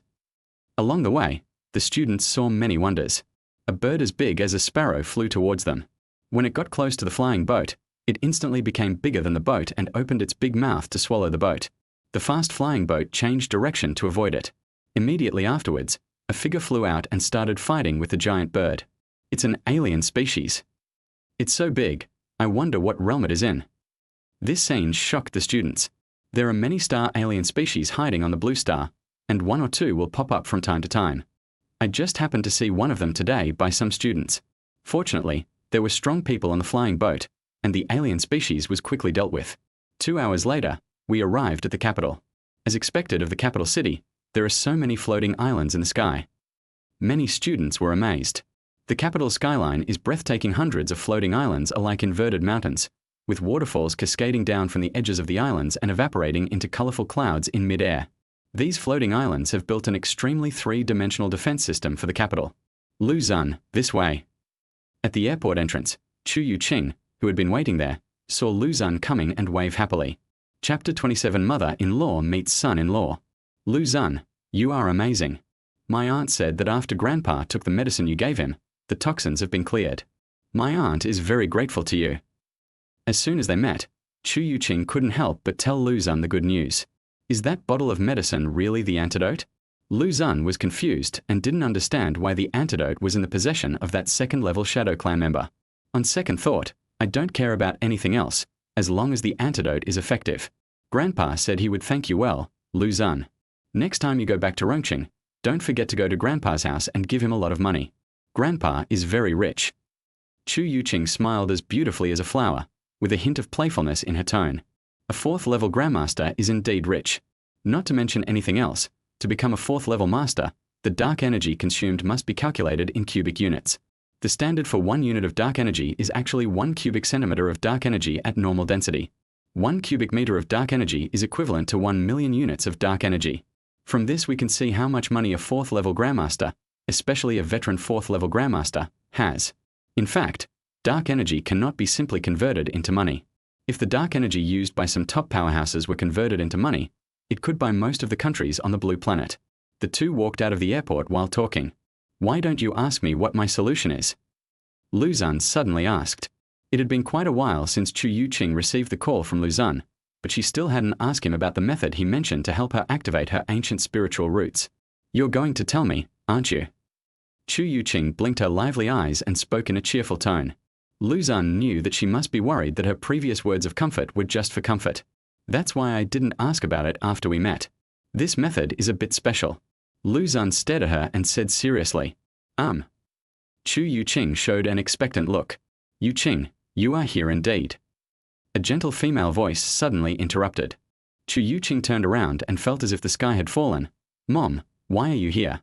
Along the way, the students saw many wonders. A bird as big as a sparrow flew towards them. When it got close to the flying boat, it instantly became bigger than the boat and opened its big mouth to swallow the boat. The fast flying boat changed direction to avoid it. Immediately afterwards, a figure flew out and started fighting with the giant bird. It's an alien species. It's so big, I wonder what realm it is in. This scene shocked the students. There are many star alien species hiding on the blue star, and one or two will pop up from time to time. I just happened to see one of them today by some students. Fortunately, there were strong people on the flying boat, and the alien species was quickly dealt with. 2 hours later, we arrived at the capital. As expected of the capital city, there are so many floating islands in the sky. Many students were amazed. The capital skyline is breathtaking. Hundreds of floating islands are like inverted mountains, with waterfalls cascading down from the edges of the islands and evaporating into colorful clouds in mid-air. These floating islands have built an extremely three-dimensional defense system for the capital. Lu Xun, this way. At the airport entrance, Chu Youqing, who had been waiting there, saw Lu Xun coming and waved happily. Chapter 27 Mother-in-law meets son-in-law. Lu Xun, you are amazing. My aunt said that after Grandpa took the medicine you gave him, the toxins have been cleared. My aunt is very grateful to you. As soon as they met, Chu Youqing couldn't help but tell Lu Xun the good news. Is that bottle of medicine really the antidote? Lu Xun was confused and didn't understand why the antidote was in the possession of that second-level Shadow Clan member. On second thought, I don't care about anything else, as long as the antidote is effective. Grandpa said he would thank you well, Lu Xun. Next time you go back to Rongqing, don't forget to go to Grandpa's house and give him a lot of money. Grandpa is very rich. Chu Youqing smiled as beautifully as a flower, with a hint of playfulness in her tone. A fourth-level Grandmaster is indeed rich. Not to mention anything else, to become a fourth-level master, the dark energy consumed must be calculated in cubic units. The standard for 1 unit of dark energy is actually 1 cubic centimeter of dark energy at normal density. 1 cubic meter of dark energy is equivalent to 1 million units of dark energy. From this we can see how much money a fourth-level Grandmaster, especially a veteran fourth-level Grandmaster, has. In fact, dark energy cannot be simply converted into money. If the dark energy used by some top powerhouses were converted into money, it could buy most of the countries on the blue planet. The two walked out of the airport while talking. Why don't you ask me what my solution is? Lu Xun suddenly asked. It had been quite a while since Chu Youqing received the call from Lu Xun, but she still hadn't asked him about the method he mentioned to help her activate her ancient spiritual roots. You're going to tell me, aren't you? Chu Youqing blinked her lively eyes and spoke in a cheerful tone. Lu Xun knew that she must be worried that her previous words of comfort were just for comfort. That's why I didn't ask about it after we met. This method is a bit special. Lu Xun stared at her and said seriously, Chu Youqing showed an expectant look. Youqing, you are here indeed. A gentle female voice suddenly interrupted. Chu Youqing turned around and felt as if the sky had fallen. Mom, why are you here?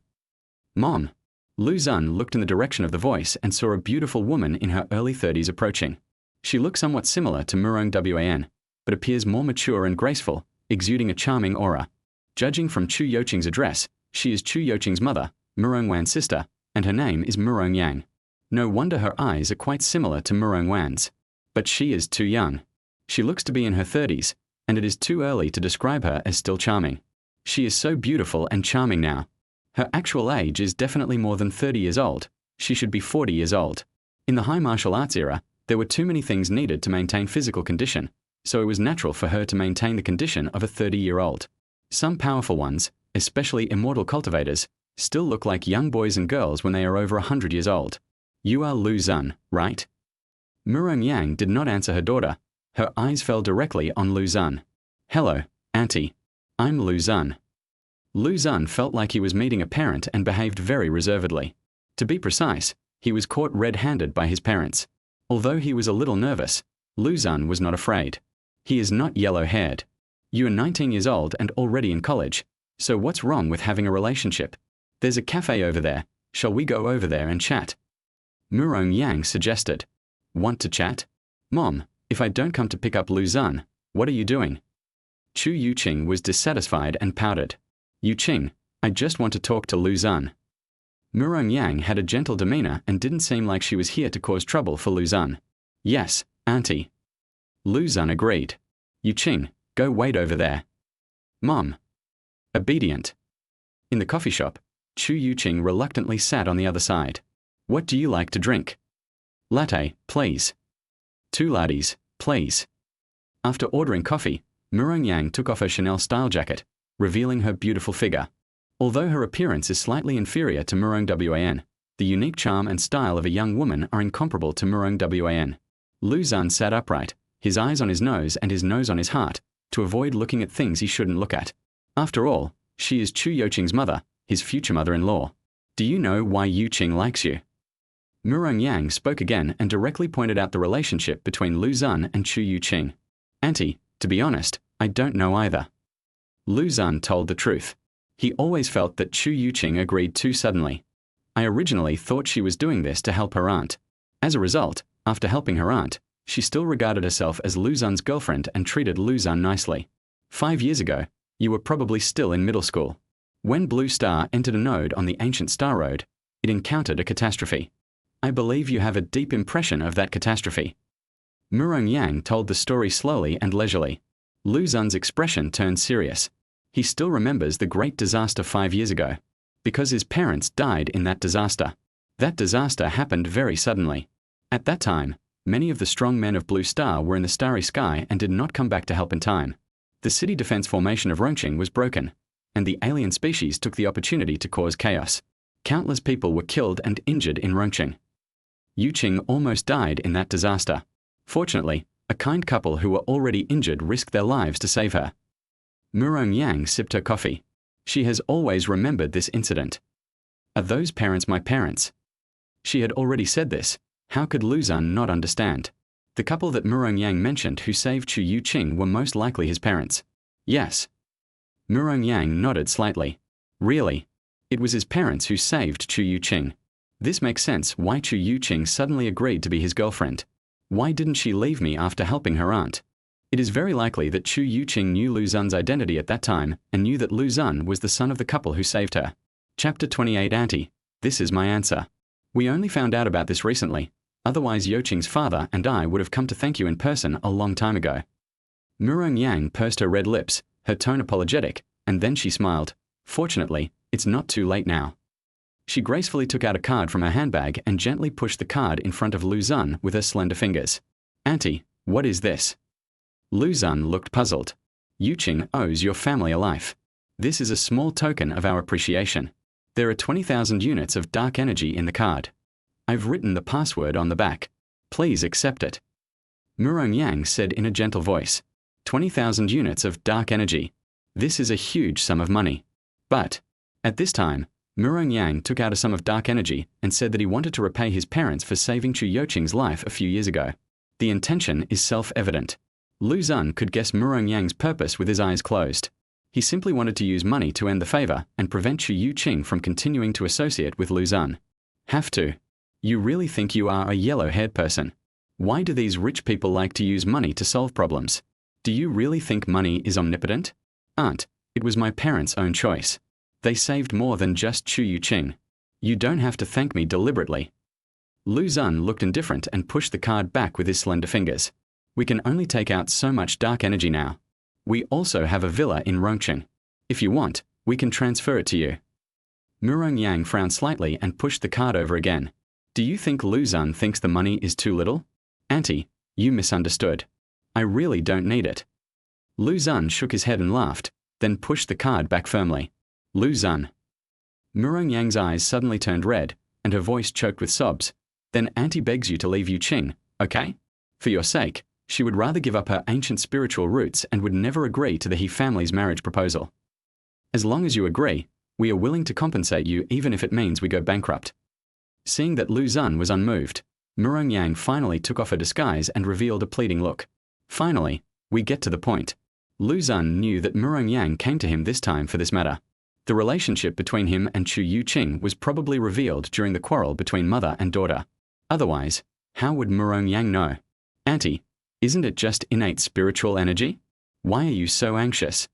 Mom. Lu Xun looked in the direction of the voice and saw a beautiful woman in her early 30s approaching. She looked somewhat similar to Murong Wan, but appears more mature and graceful, exuding a charming aura. Judging from Chu Youqing's address, she is Chu Youqing's mother, Murong Wan's sister, and her name is Murong Yang. No wonder her eyes are quite similar to Murong Wan's. But she is too young. She looks to be in her 30s, and it is too early to describe her as still charming. She is so beautiful and charming now. Her actual age is definitely more than 30 years old. She should be 40 years old. In the high martial arts era, there were too many things needed to maintain physical condition, so it was natural for her to maintain the condition of a 30-year-old. Some powerful ones, especially immortal cultivators, still look like young boys and girls when they are over 100 years old. You are Lu Xun, right? Murong Yang did not answer her daughter. Her eyes fell directly on Lu Xun. Hello, Auntie. I'm Lu Xun. Lu Xun felt like he was meeting a parent and behaved very reservedly. To be precise, he was caught red-handed by his parents. Although he was a little nervous, Lu Xun was not afraid. He is not yellow-haired. You are 19 years old and already in college, so what's wrong with having a relationship? There's a cafe over there. Shall we go over there and chat? Murong Yang suggested. Want to chat? Mom, if I don't come to pick up Lu Xun, what are you doing? Chu Youqing was dissatisfied and pouted. Youqing, I just want to talk to Lu Xun. Murong Yang had a gentle demeanor and didn't seem like she was here to cause trouble for Lu Xun. Yes, Auntie. Lu Xun agreed. Youqing, go wait over there. Mom. Obedient. In the coffee shop, Chu Youqing reluctantly sat on the other side. What do you like to drink? Latte, please. 2 laddies, please. After ordering coffee, Murong Yang took off her Chanel style jacket, revealing her beautiful figure. Although her appearance is slightly inferior to Murong Wan, the unique charm and style of a young woman are incomparable to Murong Wan. Lu Xun sat upright, his eyes on his nose and his nose on his heart, to avoid looking at things he shouldn't look at. After all, she is Chu Youqing's mother, his future mother-in-law. Do you know why Youqing likes you? Murong Yang spoke again and directly pointed out the relationship between Lu Xun and Chu Youqing. Auntie, to be honest, I don't know either. Lu Xun told the truth. He always felt that Chu Youqing agreed too suddenly. I originally thought she was doing this to help her aunt. As a result, after helping her aunt, she still regarded herself as Lu Xun's girlfriend and treated Lu Xun nicely. 5 years ago, you were probably still in middle school. When Blue Star entered a node on the ancient Star Road, it encountered a catastrophe. I believe you have a deep impression of that catastrophe. Murong Yang told the story slowly and leisurely. Lu Xun's expression turned serious. He still remembers the great disaster 5 years ago, because his parents died in that disaster. That disaster happened very suddenly. At that time, many of the strong men of Blue Star were in the starry sky and did not come back to help in time. The city defense formation of Rongqing was broken, and the alien species took the opportunity to cause chaos. Countless people were killed and injured in Rongqing. Youqing almost died in that disaster. Fortunately, a kind couple who were already injured risked their lives to save her. Murong Yang sipped her coffee. She has always remembered this incident. Are those parents my parents? She had already said this. How could Lu Xun not understand? The couple that Murong Yang mentioned who saved Chu Youqing were most likely his parents. Yes. Murong Yang nodded slightly. Really? It was his parents who saved Chu Youqing. This makes sense why Chu Youqing suddenly agreed to be his girlfriend. Why didn't she leave me after helping her aunt? It is very likely that Chu Youqing knew Lu Xun's identity at that time and knew that Lu Xun was the son of the couple who saved her. Chapter 28 Auntie, this is my answer. We only found out about this recently. Otherwise Youqing's father and I would have come to thank you in person a long time ago. Murong Yang pursed her red lips, her tone apologetic, and then she smiled. Fortunately, It's not too late now. She gracefully took out a card from her handbag and gently pushed the card in front of Lu Xun with her slender fingers. Auntie, what is this? Lu Xun looked puzzled. Youqing owes your family a life. This is a small token of our appreciation. There are 20,000 units of dark energy in the card. I've written the password on the back. Please accept it. Yang said in a gentle voice. 20,000 units of dark energy. This is a huge sum of money. But, at this time, Yang took out a sum of dark energy and said that he wanted to repay his parents for saving Chu Youqing's life a few years ago. The intention is self-evident. Lu Xun could guess Yang's purpose with his eyes closed. He simply wanted to use money to end the favor and prevent Chu Youqing from continuing to associate with Lu Xun. Have to. You really think you are a yellow-haired person? Why do these rich people like to use money to solve problems? Do you really think money is omnipotent? Aunt, it was my parents' own choice. They saved more than just Chu Youqing. You don't have to thank me deliberately. Lu Xun looked indifferent and pushed the card back with his slender fingers. We can only take out so much dark energy now. We also have a villa in Rongcheng. If you want, we can transfer it to you. Yang frowned slightly and pushed the card over again. Do you think Lu Xun thinks the money is too little? Auntie, you misunderstood. I really don't need it. Lu Xun shook his head and laughed, then pushed the card back firmly. Lu Xun. Yang's eyes suddenly turned red, and her voice choked with sobs. Then Auntie begs you to leave Youqing, okay? For your sake, she would rather give up her ancient spiritual roots and would never agree to the He family's marriage proposal. As long as you agree, we are willing to compensate you even if it means we go bankrupt. Seeing that Lu Xun was unmoved, Yang finally took off her disguise and revealed a pleading look. Finally, we get to the point. Lu Xun knew that Yang came to him this time for this matter. The relationship between him and Chu Youqing was probably revealed during the quarrel between mother and daughter. Otherwise, how would Yang know? Auntie, isn't it just innate spiritual energy? Why are you so anxious?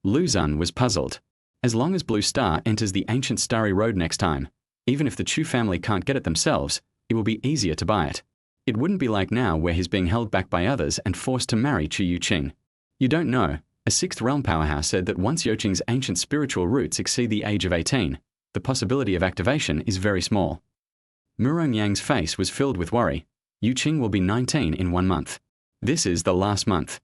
Lu Xun was puzzled. As long as Blue Star enters the ancient starry road next time, even if the Chu family can't get it themselves, it will be easier to buy it. It wouldn't be like now where he's being held back by others and forced to marry Chu Youqing. You don't know, a sixth realm powerhouse said that once Youqing's ancient spiritual roots exceed the age of 18, the possibility of activation is very small. Yang's face was filled with worry. Youqing will be 19 in 1 month. This is the last month.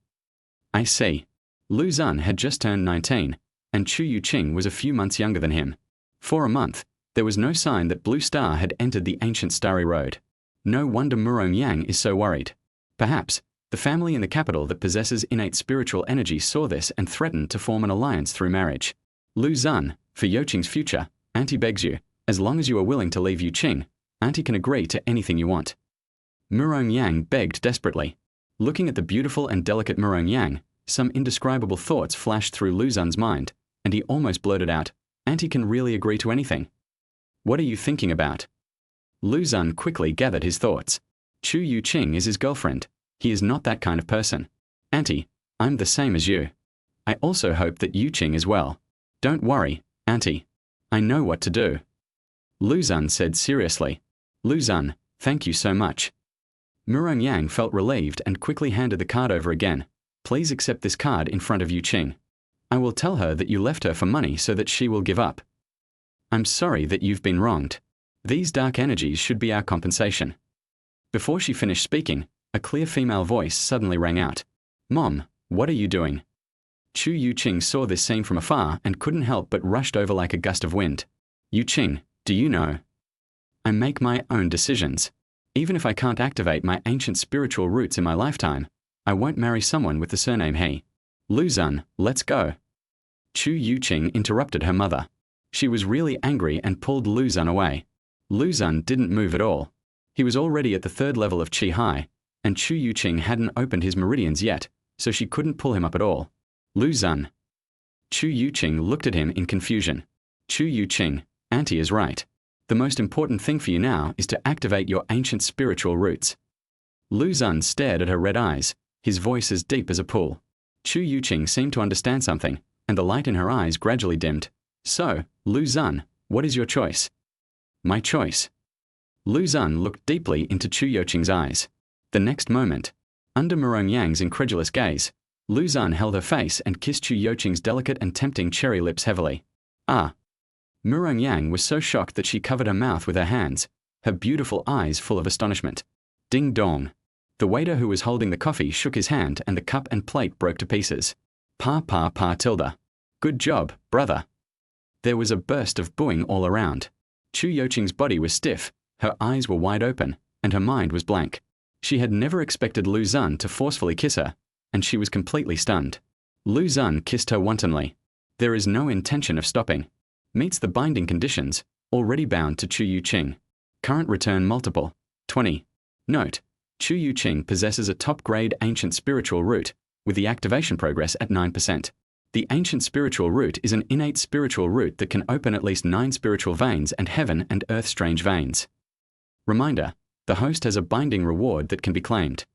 I see. Lu Xun had just turned 19, and Chu Youqing was a few months younger than him. For a month, there was no sign that Blue Star had entered the ancient starry road. No wonder Yang is so worried. Perhaps, the family in the capital that possesses innate spiritual energy saw this and threatened to form an alliance through marriage. Lu Xun, for Youqing's future, Auntie begs you, as long as you are willing to leave Youqing, Auntie can agree to anything you want. Yang begged desperately. Looking at the beautiful and delicate Yang, some indescribable thoughts flashed through Lu Xun's mind, and he almost blurted out, Auntie can really agree to anything. What are you thinking about? Lu Xun quickly gathered his thoughts. Chu Youqing is his girlfriend. He is not that kind of person. Auntie, I'm the same as you. I also hope that Youqing is well. Don't worry, Auntie. I know what to do. Lu Xun said seriously. Lu Xun, thank you so much. Yang felt relieved and quickly handed the card over again. Please accept this card in front of Youqing. I will tell her that you left her for money so that she will give up. I'm sorry that you've been wronged. These dark energies should be our compensation. Before she finished speaking, a clear female voice suddenly rang out. Mom, what are you doing? Chu Youqing saw this scene from afar and couldn't help but rushed over like a gust of wind. Youqing, do you know? I make my own decisions. Even if I can't activate my ancient spiritual roots in my lifetime, I won't marry someone with the surname He. Lu Xun, let's go. Chu Youqing interrupted her mother. She was really angry and pulled Lu Xun away. Lu Xun didn't move at all. He was already at the 3rd level of Qi High, and Chu Youqing hadn't opened his meridians yet, so she couldn't pull him up at all. Lu Xun. Chu Youqing looked at him in confusion. Chu Youqing, Auntie is right. The most important thing for you now is to activate your ancient spiritual roots. Lu Xun stared at her red eyes, his voice as deep as a pool. Chu Youqing seemed to understand something, and the light in her eyes gradually dimmed. So, Lu Xun, what is your choice? My choice. Lu Xun looked deeply into Chu Youqing's eyes. The next moment, under Yang's incredulous gaze, Lu Xun held her face and kissed Chu Youqing's delicate and tempting cherry lips heavily. Ah. Murong Yang was so shocked that she covered her mouth with her hands, her beautiful eyes full of astonishment. Ding dong. The waiter who was holding the coffee shook his hand and the cup and plate broke to pieces. Pa tilde. Good job, brother. There was a burst of booing all around. Chu Youqing's body was stiff, her eyes were wide open, and her mind was blank. She had never expected Lu Xun to forcefully kiss her, and she was completely stunned. Lu Xun kissed her wantonly. There is no intention of stopping. Meets the binding conditions, already bound to Chu Youqing. Current return multiple, 20. Note, Chu Youqing possesses a top-grade ancient spiritual root, with the activation progress at 9%. The ancient spiritual root is an innate spiritual root that can open at least 9 spiritual veins and heaven and earth strange veins. Reminder, the host has a binding reward that can be claimed.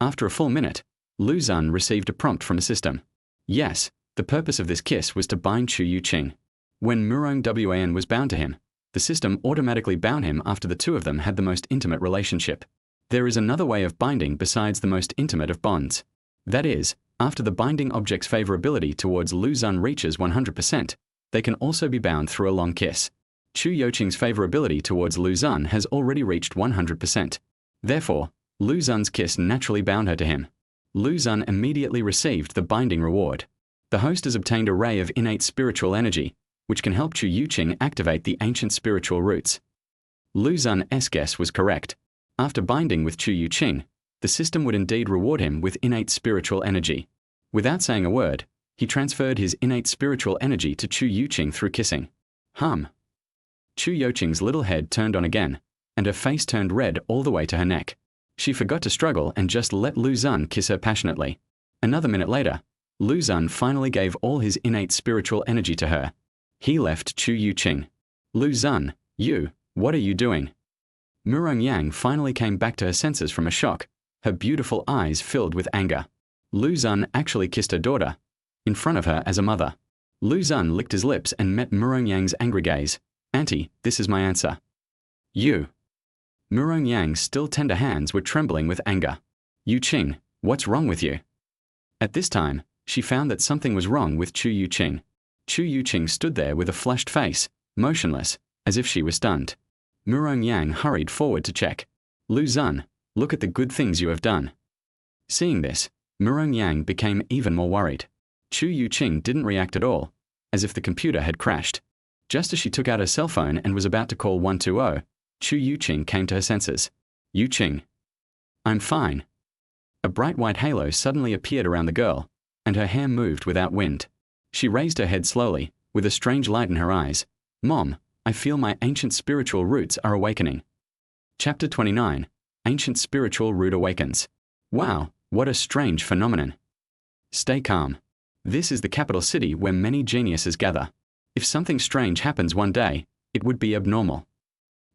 After a full minute, Lu Xun received a prompt from a system. Yes, the purpose of this kiss was to bind Chu Youqing. When Murong Wan was bound to him, the system automatically bound him after the two of them had the most intimate relationship. There is another way of binding besides the most intimate of bonds. That is, after the binding object's favorability towards Lu Xun reaches 100%, they can also be bound through a long kiss. Chu Youqing's favorability towards Lu Xun has already reached 100%. Therefore, Lu Xun's kiss naturally bound her to him. Lu Xun immediately received the binding reward. The host has obtained a ray of innate spiritual energy, which can help Chu Youqing activate the ancient spiritual roots. Lu Xun's guess was correct. After binding with Chu Youqing, the system would indeed reward him with innate spiritual energy. Without saying a word, he transferred his innate spiritual energy to Chu Youqing through kissing. Chu Youqing's little head turned on again, and her face turned red all the way to her neck. She forgot to struggle and just let Lu Xun kiss her passionately. Another minute later, Lu Xun finally gave all his innate spiritual energy to her. He left Chu Youqing. Lu Xun, what are you doing? Murong Yang finally came back to her senses from a shock, her beautiful eyes filled with anger. Lu Xun actually kissed her daughter, in front of her as a mother. Lu Xun licked his lips and met Murong Yang's angry gaze. Auntie, this is my answer. You. Murong Yang's still tender hands were trembling with anger. Youqing, what's wrong with you? At this time, she found that something was wrong with Chu Youqing. Chu Youqing stood there with a flushed face, motionless, as if she was stunned. Murong Yang hurried forward to check. Lu Xun, look at the good things you have done. Seeing this, Murong Yang became even more worried. Chu Youqing didn't react at all, as if the computer had crashed. Just as she took out her cell phone and was about to call 120, Chu Youqing came to her senses. Youqing. I'm fine. A bright white halo suddenly appeared around the girl, and her hair moved without wind. She raised her head slowly, with a strange light in her eyes. Mom, I feel my ancient spiritual roots are awakening. Chapter 29. Ancient Spiritual Root Awakens. Wow, what a strange phenomenon. Stay calm. This is the capital city where many geniuses gather. If something strange happens one day, it would be abnormal.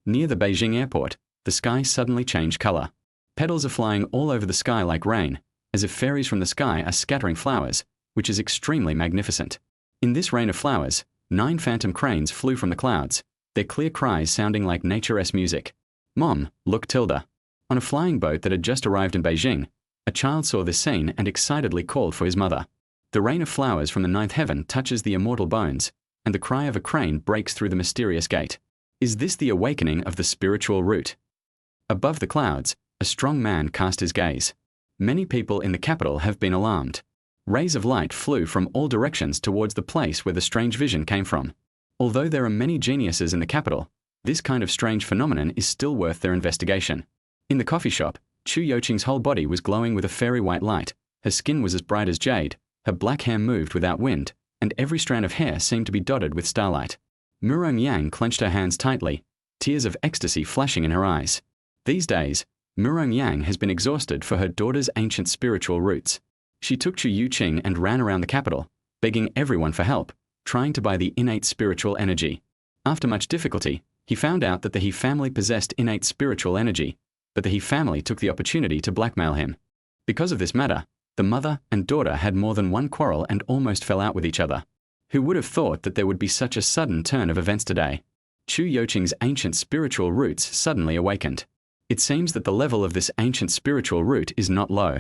Near the Beijing airport, the sky suddenly changed color. Petals are flying all over the sky like rain, as if fairies from the sky are scattering flowers, which is extremely magnificent. In this rain of flowers, 9 phantom cranes flew from the clouds, their clear cries sounding like nature's music. Mom, look tilde. On a flying boat that had just arrived in Beijing, a child saw this scene and excitedly called for his mother. The rain of flowers from the 9th heaven touches the immortal bones, and the cry of a crane breaks through the mysterious gate. Is this the awakening of the spiritual root? Above the clouds, a strong man cast his gaze. Many people in the capital have been alarmed. Rays of light flew from all directions towards the place where the strange vision came from. Although there are many geniuses in the capital, this kind of strange phenomenon is still worth their investigation. In the coffee shop, Chu Youqing's whole body was glowing with a fairy white light. Her skin was as bright as jade, her black hair moved without wind, and every strand of hair seemed to be dotted with starlight. Murong Yang clenched her hands tightly, tears of ecstasy flashing in her eyes. These days, Murong Yang has been exhausted for her daughter's ancient spiritual roots. She took Chu Youqing and ran around the capital, begging everyone for help, trying to buy the innate spiritual energy. After much difficulty, he found out that the He family possessed innate spiritual energy, but the He family took the opportunity to blackmail him. Because of this matter, the mother and daughter had more than one quarrel and almost fell out with each other. Who would have thought that there would be such a sudden turn of events today? Chu Youqing's ancient spiritual roots suddenly awakened. It seems that the level of this ancient spiritual root is not low.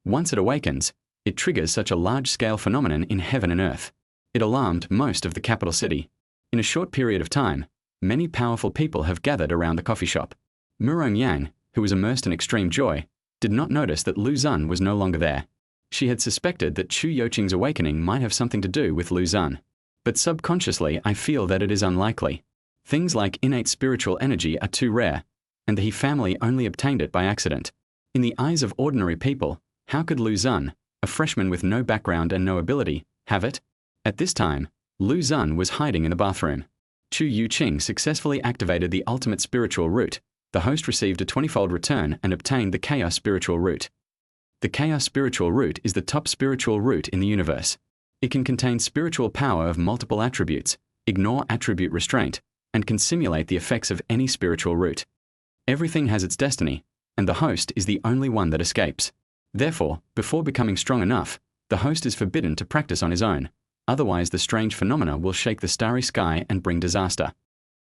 Once it awakens, it triggers such a large-scale phenomenon in heaven and earth. It alarmed most of the capital city. In a short period of time, many powerful people have gathered around the coffee shop. Murong Yang, who was immersed in extreme joy, did not notice that Lu Xun was no longer there. She had suspected that Chu Youqing's awakening might have something to do with Lu Xun. But subconsciously I feel that it is unlikely. Things like innate spiritual energy are too rare, and the He family only obtained it by accident. In the eyes of ordinary people, how could Lu Xun, a freshman with no background and no ability, have it? At this time, Lu Xun was hiding in the bathroom. Chu Youqing successfully activated the ultimate spiritual root. The host received a 20-fold return and obtained the chaos spiritual root. The chaos spiritual root is the top spiritual root in the universe. It can contain spiritual power of multiple attributes, ignore attribute restraint, and can simulate the effects of any spiritual root. Everything has its destiny, and the host is the only one that escapes. Therefore, before becoming strong enough, the host is forbidden to practice on his own, otherwise the strange phenomena will shake the starry sky and bring disaster.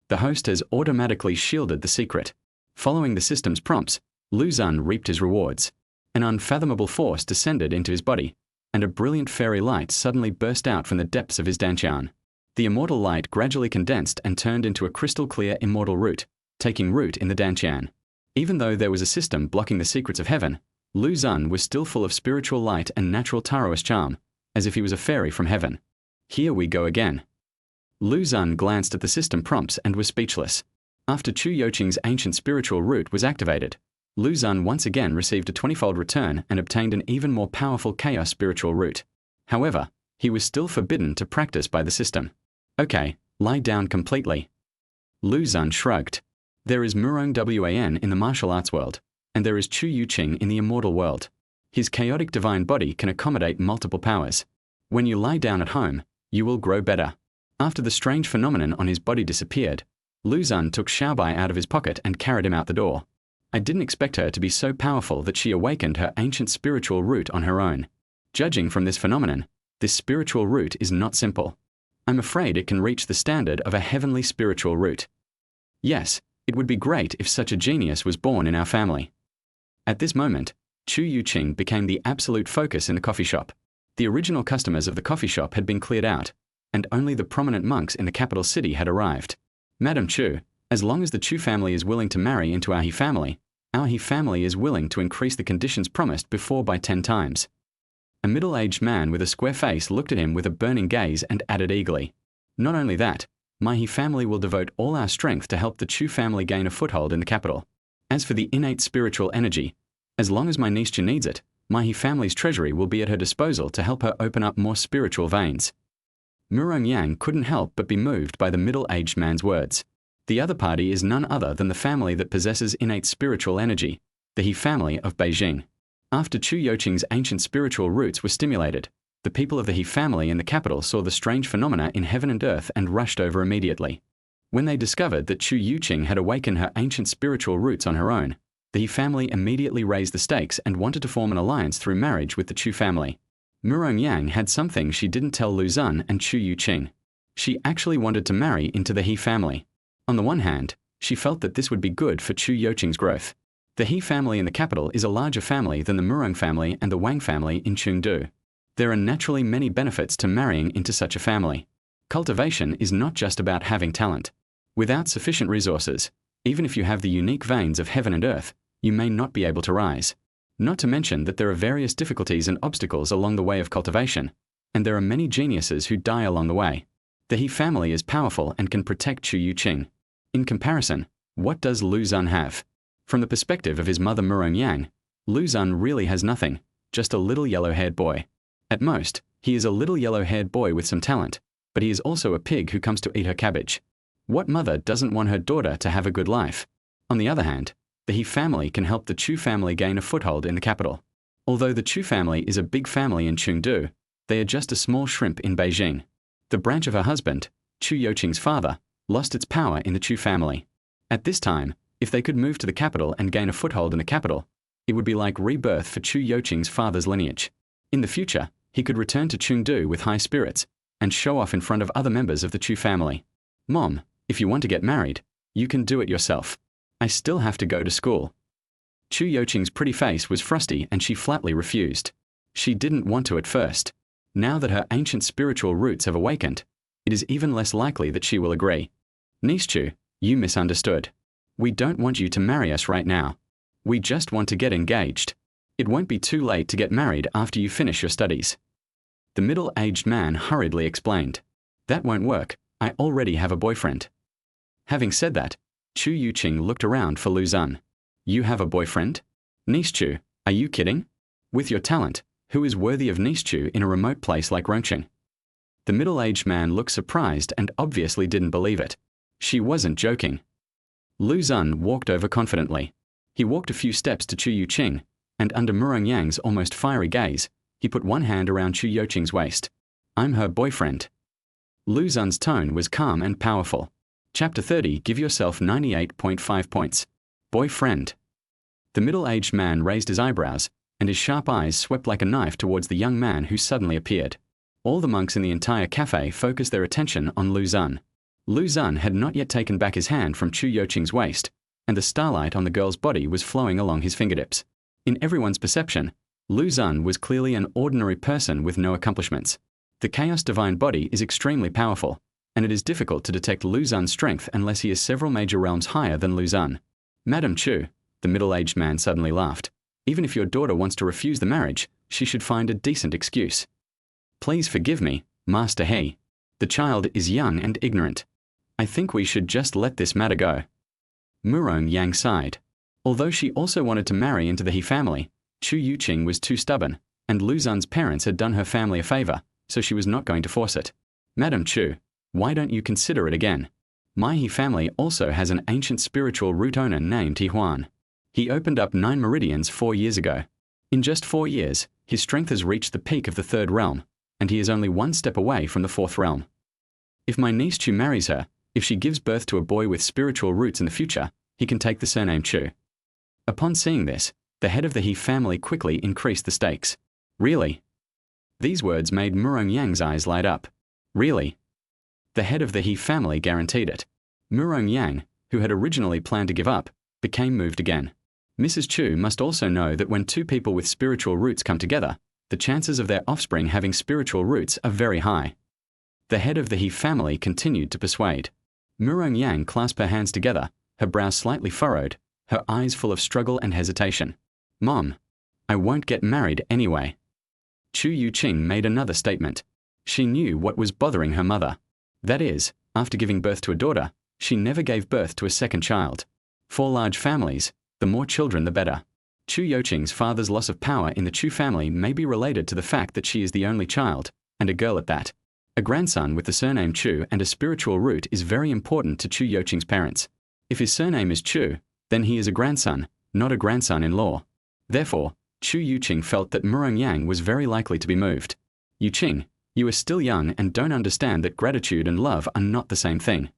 The host has automatically shielded the secret. Following the system's prompts, Lu Xun reaped his rewards. An unfathomable force descended into his body, and a brilliant fairy light suddenly burst out from the depths of his dantian. The immortal light gradually condensed and turned into a crystal-clear immortal root, taking root in the dantian. Even though there was a system blocking the secrets of heaven, Lu Xun was still full of spiritual light and natural Taoist charm, as if he was a fairy from heaven. Here we go again. Lu Xun glanced at the system prompts and was speechless. After Chu Youqing's ancient spiritual root was activated, Lu Xun once again received a 20-fold return and obtained an even more powerful chaos spiritual root. However, he was still forbidden to practice by the system. Okay, lie down completely. Lu Xun shrugged. There is Murong Wan in the martial arts world, and there is Chu Youqing in the immortal world. His chaotic divine body can accommodate multiple powers. When you lie down at home, you will grow better. After the strange phenomenon on his body disappeared, Lu Xun took Xiaobai out of his pocket and carried him out the door. I didn't expect her to be so powerful that she awakened her ancient spiritual root on her own. Judging from this phenomenon, this spiritual root is not simple. I'm afraid it can reach the standard of a heavenly spiritual root. Yes, it would be great if such a genius was born in our family. At this moment, Chu Youqing became the absolute focus in the coffee shop. The original customers of the coffee shop had been cleared out, and only the prominent monks in the capital city had arrived. Madam Chu, as long as the Chu family is willing to marry into our He family is willing to increase the conditions promised before by 10 times. A middle-aged man with a square face looked at him with a burning gaze and added eagerly, "Not only that, my He family will devote all our strength to help the Chu family gain a foothold in the capital. As for the innate spiritual energy, as long as my niece Chu needs it, my He family's treasury will be at her disposal to help her open up more spiritual veins." Murong Yang couldn't help but be moved by the middle-aged man's words. The other party is none other than the family that possesses innate spiritual energy, the He family of Beijing. After Chu Youqing's ancient spiritual roots were stimulated, the people of the He family in the capital saw the strange phenomena in heaven and earth and rushed over immediately. When they discovered that Chu Youqing had awakened her ancient spiritual roots on her own, the He family immediately raised the stakes and wanted to form an alliance through marriage with the Chu family. Murong Yang had something she didn't tell Lu Xun and Chu Youqing. She actually wanted to marry into the He family. On the one hand, she felt that this would be good for Chu Youqing's growth. The He family in the capital is a larger family than the Murong family and the Wang family in Chengdu. There are naturally many benefits to marrying into such a family. Cultivation is not just about having talent. Without sufficient resources, even if you have the unique veins of heaven and earth, you may not be able to rise. Not to mention that there are various difficulties and obstacles along the way of cultivation, and there are many geniuses who die along the way. The He family is powerful and can protect Chu Youqing. In comparison, what does Lu Xun have? From the perspective of his mother Murong Yang, Lu Xun really has nothing, just a little yellow-haired boy. At most, he is a little yellow-haired boy with some talent, but he is also a pig who comes to eat her cabbage. What mother doesn't want her daughter to have a good life? On the other hand, the He family can help the Chu family gain a foothold in the capital. Although the Chu family is a big family in Chengdu, they are just a small shrimp in Beijing. The branch of her husband, Chu Youqing's father, lost its power in the Chu family. At this time, if they could move to the capital and gain a foothold in the capital, it would be like rebirth for Chu Youqing's father's lineage. In the future, he could return to Chengdu with high spirits and show off in front of other members of the Chu family. "Mom, if you want to get married, you can do it yourself. I still have to go to school." Chu Youqing's pretty face was frosty and she flatly refused. She didn't want to at first. Now that her ancient spiritual roots have awakened, it is even less likely that she will agree. Niece Chu, you misunderstood. We don't want you to marry us right now. We just want to get engaged. It won't be too late to get married after you finish your studies. The middle-aged man hurriedly explained. That won't work. I already have a boyfriend. Having said that, Chu Youqing looked around for Lu Xun. You have a boyfriend? Niece Chu, are you kidding? With your talent, who is worthy of Niece Chu in a remote place like Rongqing? The middle-aged man looked surprised and obviously didn't believe it. She wasn't joking. Lu Xun walked over confidently. He walked a few steps to Chu Youqing, and under Murong-Yang's almost fiery gaze, he put one hand around Chu Youqing's waist. I'm her boyfriend. Lu Xun's tone was calm and powerful. Chapter 30, give yourself 98.5 points. Boyfriend. The middle-aged man raised his eyebrows, and his sharp eyes swept like a knife towards the young man who suddenly appeared. All the monks in the entire cafe focused their attention on Lu Xun. Lu Xun had not yet taken back his hand from Chu Youqing's waist, and the starlight on the girl's body was flowing along his fingertips. In everyone's perception, Lu Xun was clearly an ordinary person with no accomplishments. The Chaos Divine body is extremely powerful, and it is difficult to detect Lu Xun's strength unless he is several major realms higher than Lu Xun. Madam Chu, the middle-aged man suddenly laughed. Even if your daughter wants to refuse the marriage, she should find a decent excuse. Please forgive me, Master He. The child is young and ignorant. I think we should just let this matter go. Murong-Yang sighed. Although she also wanted to marry into the He family, Chu Youqing was too stubborn, and Lu Xun's parents had done her family a favor, so she was not going to force it. Madam Chu, why don't you consider it again? My He family also has an ancient spiritual root owner named He Huan. He opened up 9 meridians 4 years ago. In just 4 years, his strength has reached the peak of the 3rd realm, and he is only 1 step away from the 4th realm. If my niece Chu marries her, if she gives birth to a boy with spiritual roots in the future, he can take the surname Chu. Upon seeing this, the head of the He family quickly increased the stakes. Really? These words made Murong-Yang's eyes light up. Really? The head of the He family guaranteed it. Murong-Yang, who had originally planned to give up, became moved again. Mrs. Chu must also know that when 2 people with spiritual roots come together, the chances of their offspring having spiritual roots are very high. The head of the He family continued to persuade. Murong-Yang clasped her hands together, her brows slightly furrowed, her eyes full of struggle and hesitation. Mom, I won't get married anyway. Chu Youqing made another statement. She knew what was bothering her mother. That is, after giving birth to a daughter, she never gave birth to a second child. For large families, the more children the better. Chu Youqing's father's loss of power in the Chu family may be related to the fact that she is the only child, and a girl at that. A grandson with the surname Chu and a spiritual root is very important to Chu Youqing's parents. If his surname is Chu, then he is a grandson, not a grandson-in-law. Therefore, Chu Youqing felt that Murong-Yang was very likely to be moved. Youqing, you are still young and don't understand that gratitude and love are not the same thing.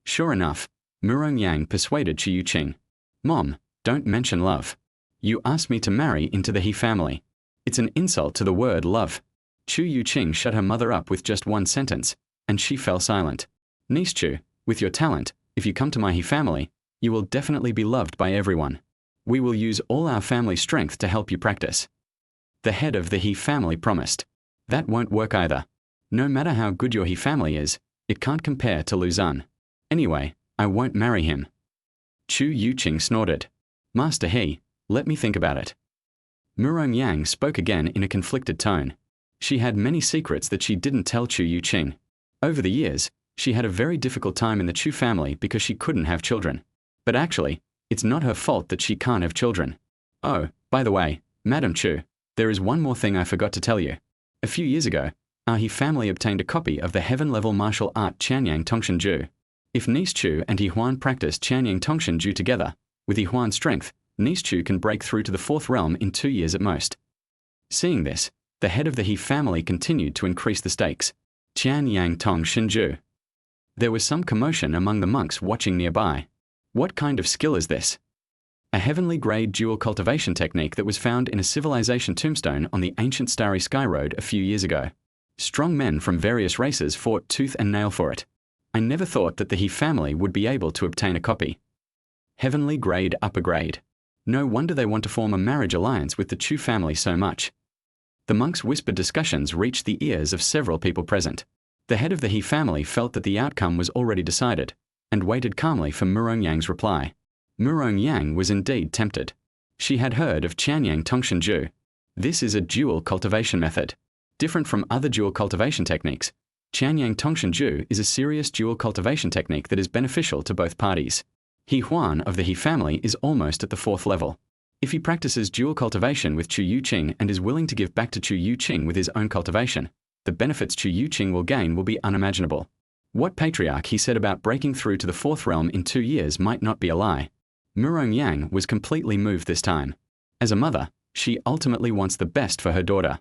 Sure enough, Murong-Yang persuaded Chu Youqing. Mom, don't mention love. You asked me to marry into the He family. It's an insult to the word love. Chu Youqing shut her mother up with just one sentence, and she fell silent. Niece Chu, with your talent, if you come to my He family, you will definitely be loved by everyone. We will use all our family strength to help you practice. The head of the He family promised. That won't work either. No matter how good your He family is, it can't compare to Lu Xun. Anyway, I won't marry him. Chu Youqing snorted. Master He, let me think about it. Murong-Yang spoke again in a conflicted tone. She had many secrets that she didn't tell Chu Youqing. Over the years, she had a very difficult time in the Chu family because she couldn't have children. But actually, it's not her fault that she can't have children. Oh, by the way, Madam Chu, there is one more thing I forgot to tell you. A few years ago, our He family obtained a copy of the heaven-level martial art Qianyang Tongshan Ju. If Niece Chu and He Huan practice Qianyang Tongshan Ju together, with He Huan's strength, Niece Chu can break through to the 4th realm in 2 years at most. Seeing this, the head of the He family continued to increase the stakes. Qianyang Tongshan Ju. There was some commotion among the monks watching nearby. What kind of skill is this? A heavenly grade dual cultivation technique that was found in a civilization tombstone on the ancient Starry Sky Road a few years ago. Strong men from various races fought tooth and nail for it. I never thought that the He family would be able to obtain a copy. Heavenly grade upper grade. No wonder they want to form a marriage alliance with the Chu family so much. The monks' whispered discussions reached the ears of several people present. The head of the He family felt that the outcome was already decided, and waited calmly for Murong Yang's reply. Murong Yang was indeed tempted. She had heard of Qianyang Tongshenju. This is a dual cultivation method. Different from other dual cultivation techniques, Qianyang Tongshenju is a serious dual cultivation technique that is beneficial to both parties. He Huan of the He family is almost at the 4th level. If he practices dual cultivation with Chu Youqing and is willing to give back to Chu Youqing with his own cultivation, the benefits Chu Youqing will gain will be unimaginable. What patriarch he said about breaking through to the 4th realm in 2 years might not be a lie. Murong Yang was completely moved this time. As a mother, she ultimately wants the best for her daughter.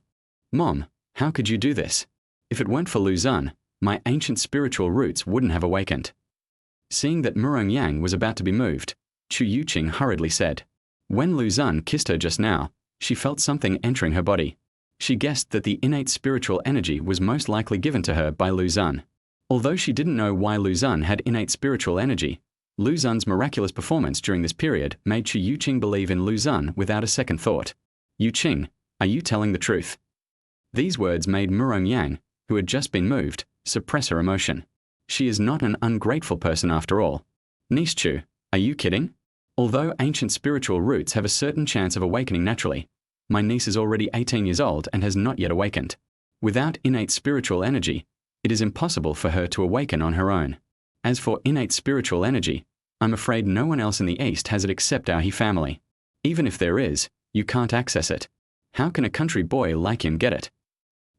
Mom, how could you do this? If it weren't for Lu Xun, my ancient spiritual roots wouldn't have awakened. Seeing that Murong Yang was about to be moved, Chu Youqing hurriedly said. When Lu Xun kissed her just now, she felt something entering her body. She guessed that the innate spiritual energy was most likely given to her by Lu Xun. Although she didn't know why Lu Xun had innate spiritual energy, Lu Xun's miraculous performance during this period made Chu Youqing believe in Lu Xun without a second thought. Youqing, are you telling the truth? These words made Murong Yang, who had just been moved, suppress her emotion. She is not an ungrateful person after all. Niece Chu, are you kidding? Although ancient spiritual roots have a certain chance of awakening naturally, my niece is already 18 years old and has not yet awakened. Without innate spiritual energy, it is impossible for her to awaken on her own. As for innate spiritual energy, I'm afraid no one else in the East has it except our He family. Even if there is, you can't access it. How can a country boy like him get it?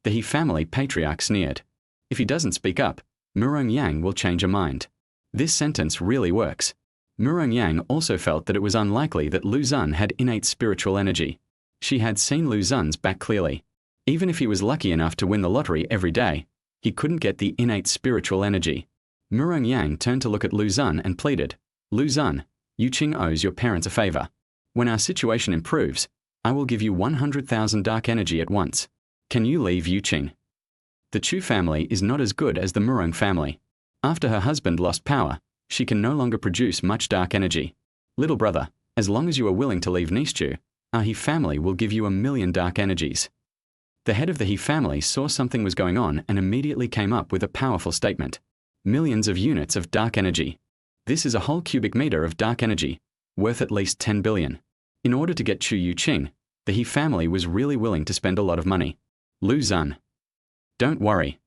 The He family patriarch sneered. If he doesn't speak up, Murong Yang will change her mind. This sentence really works. Murong Yang also felt that it was unlikely that Lu Xun had innate spiritual energy. She had seen Lu Xun's back clearly. Even if he was lucky enough to win the lottery every day, he couldn't get the innate spiritual energy. Murong Yang turned to look at Lu Xun and pleaded, Lu Xun, Youqing owes your parents a favor. When our situation improves, I will give you 100,000 dark energy at once. Can you leave Youqing? The Chu family is not as good as the Murong family. After her husband lost power, she can no longer produce much dark energy. Little brother, as long as you are willing to leave niece Chu, our He family will give you 1,000,000 dark energies. The head of the He family saw something was going on and immediately came up with a powerful statement. Millions of units of dark energy. This is a whole cubic meter of dark energy, worth at least 10 billion. In order to get Chu Youqing, the He family was really willing to spend a lot of money. Lu Xun. Don't worry.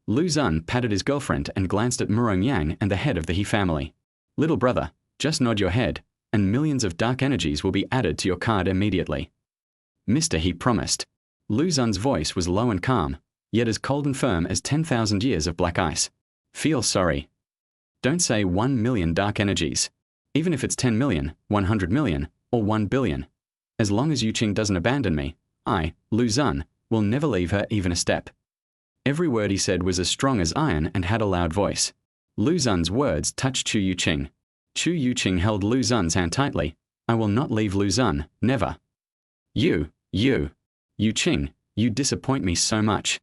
Lu Xun patted his girlfriend and glanced at Murong Yang and the head of the He family. Little brother, just nod your head, and millions of dark energies will be added to your card immediately. Mr. He promised. Lu Xun's voice was low and calm, yet as cold and firm as 10,000 years of black ice. Feel sorry. Don't say 1,000,000 dark energies. Even if it's 10 million, 100 million, or 1 billion. As long as Youqing doesn't abandon me, I, Lu Xun, will never leave her even a step. Every word he said was as strong as iron and had a loud voice. Lu Xun's words touched Chu Youqing. Chu Youqing held Lu Xun's hand tightly. I will not leave Lu Xun, never. Youqing, you disappoint me so much.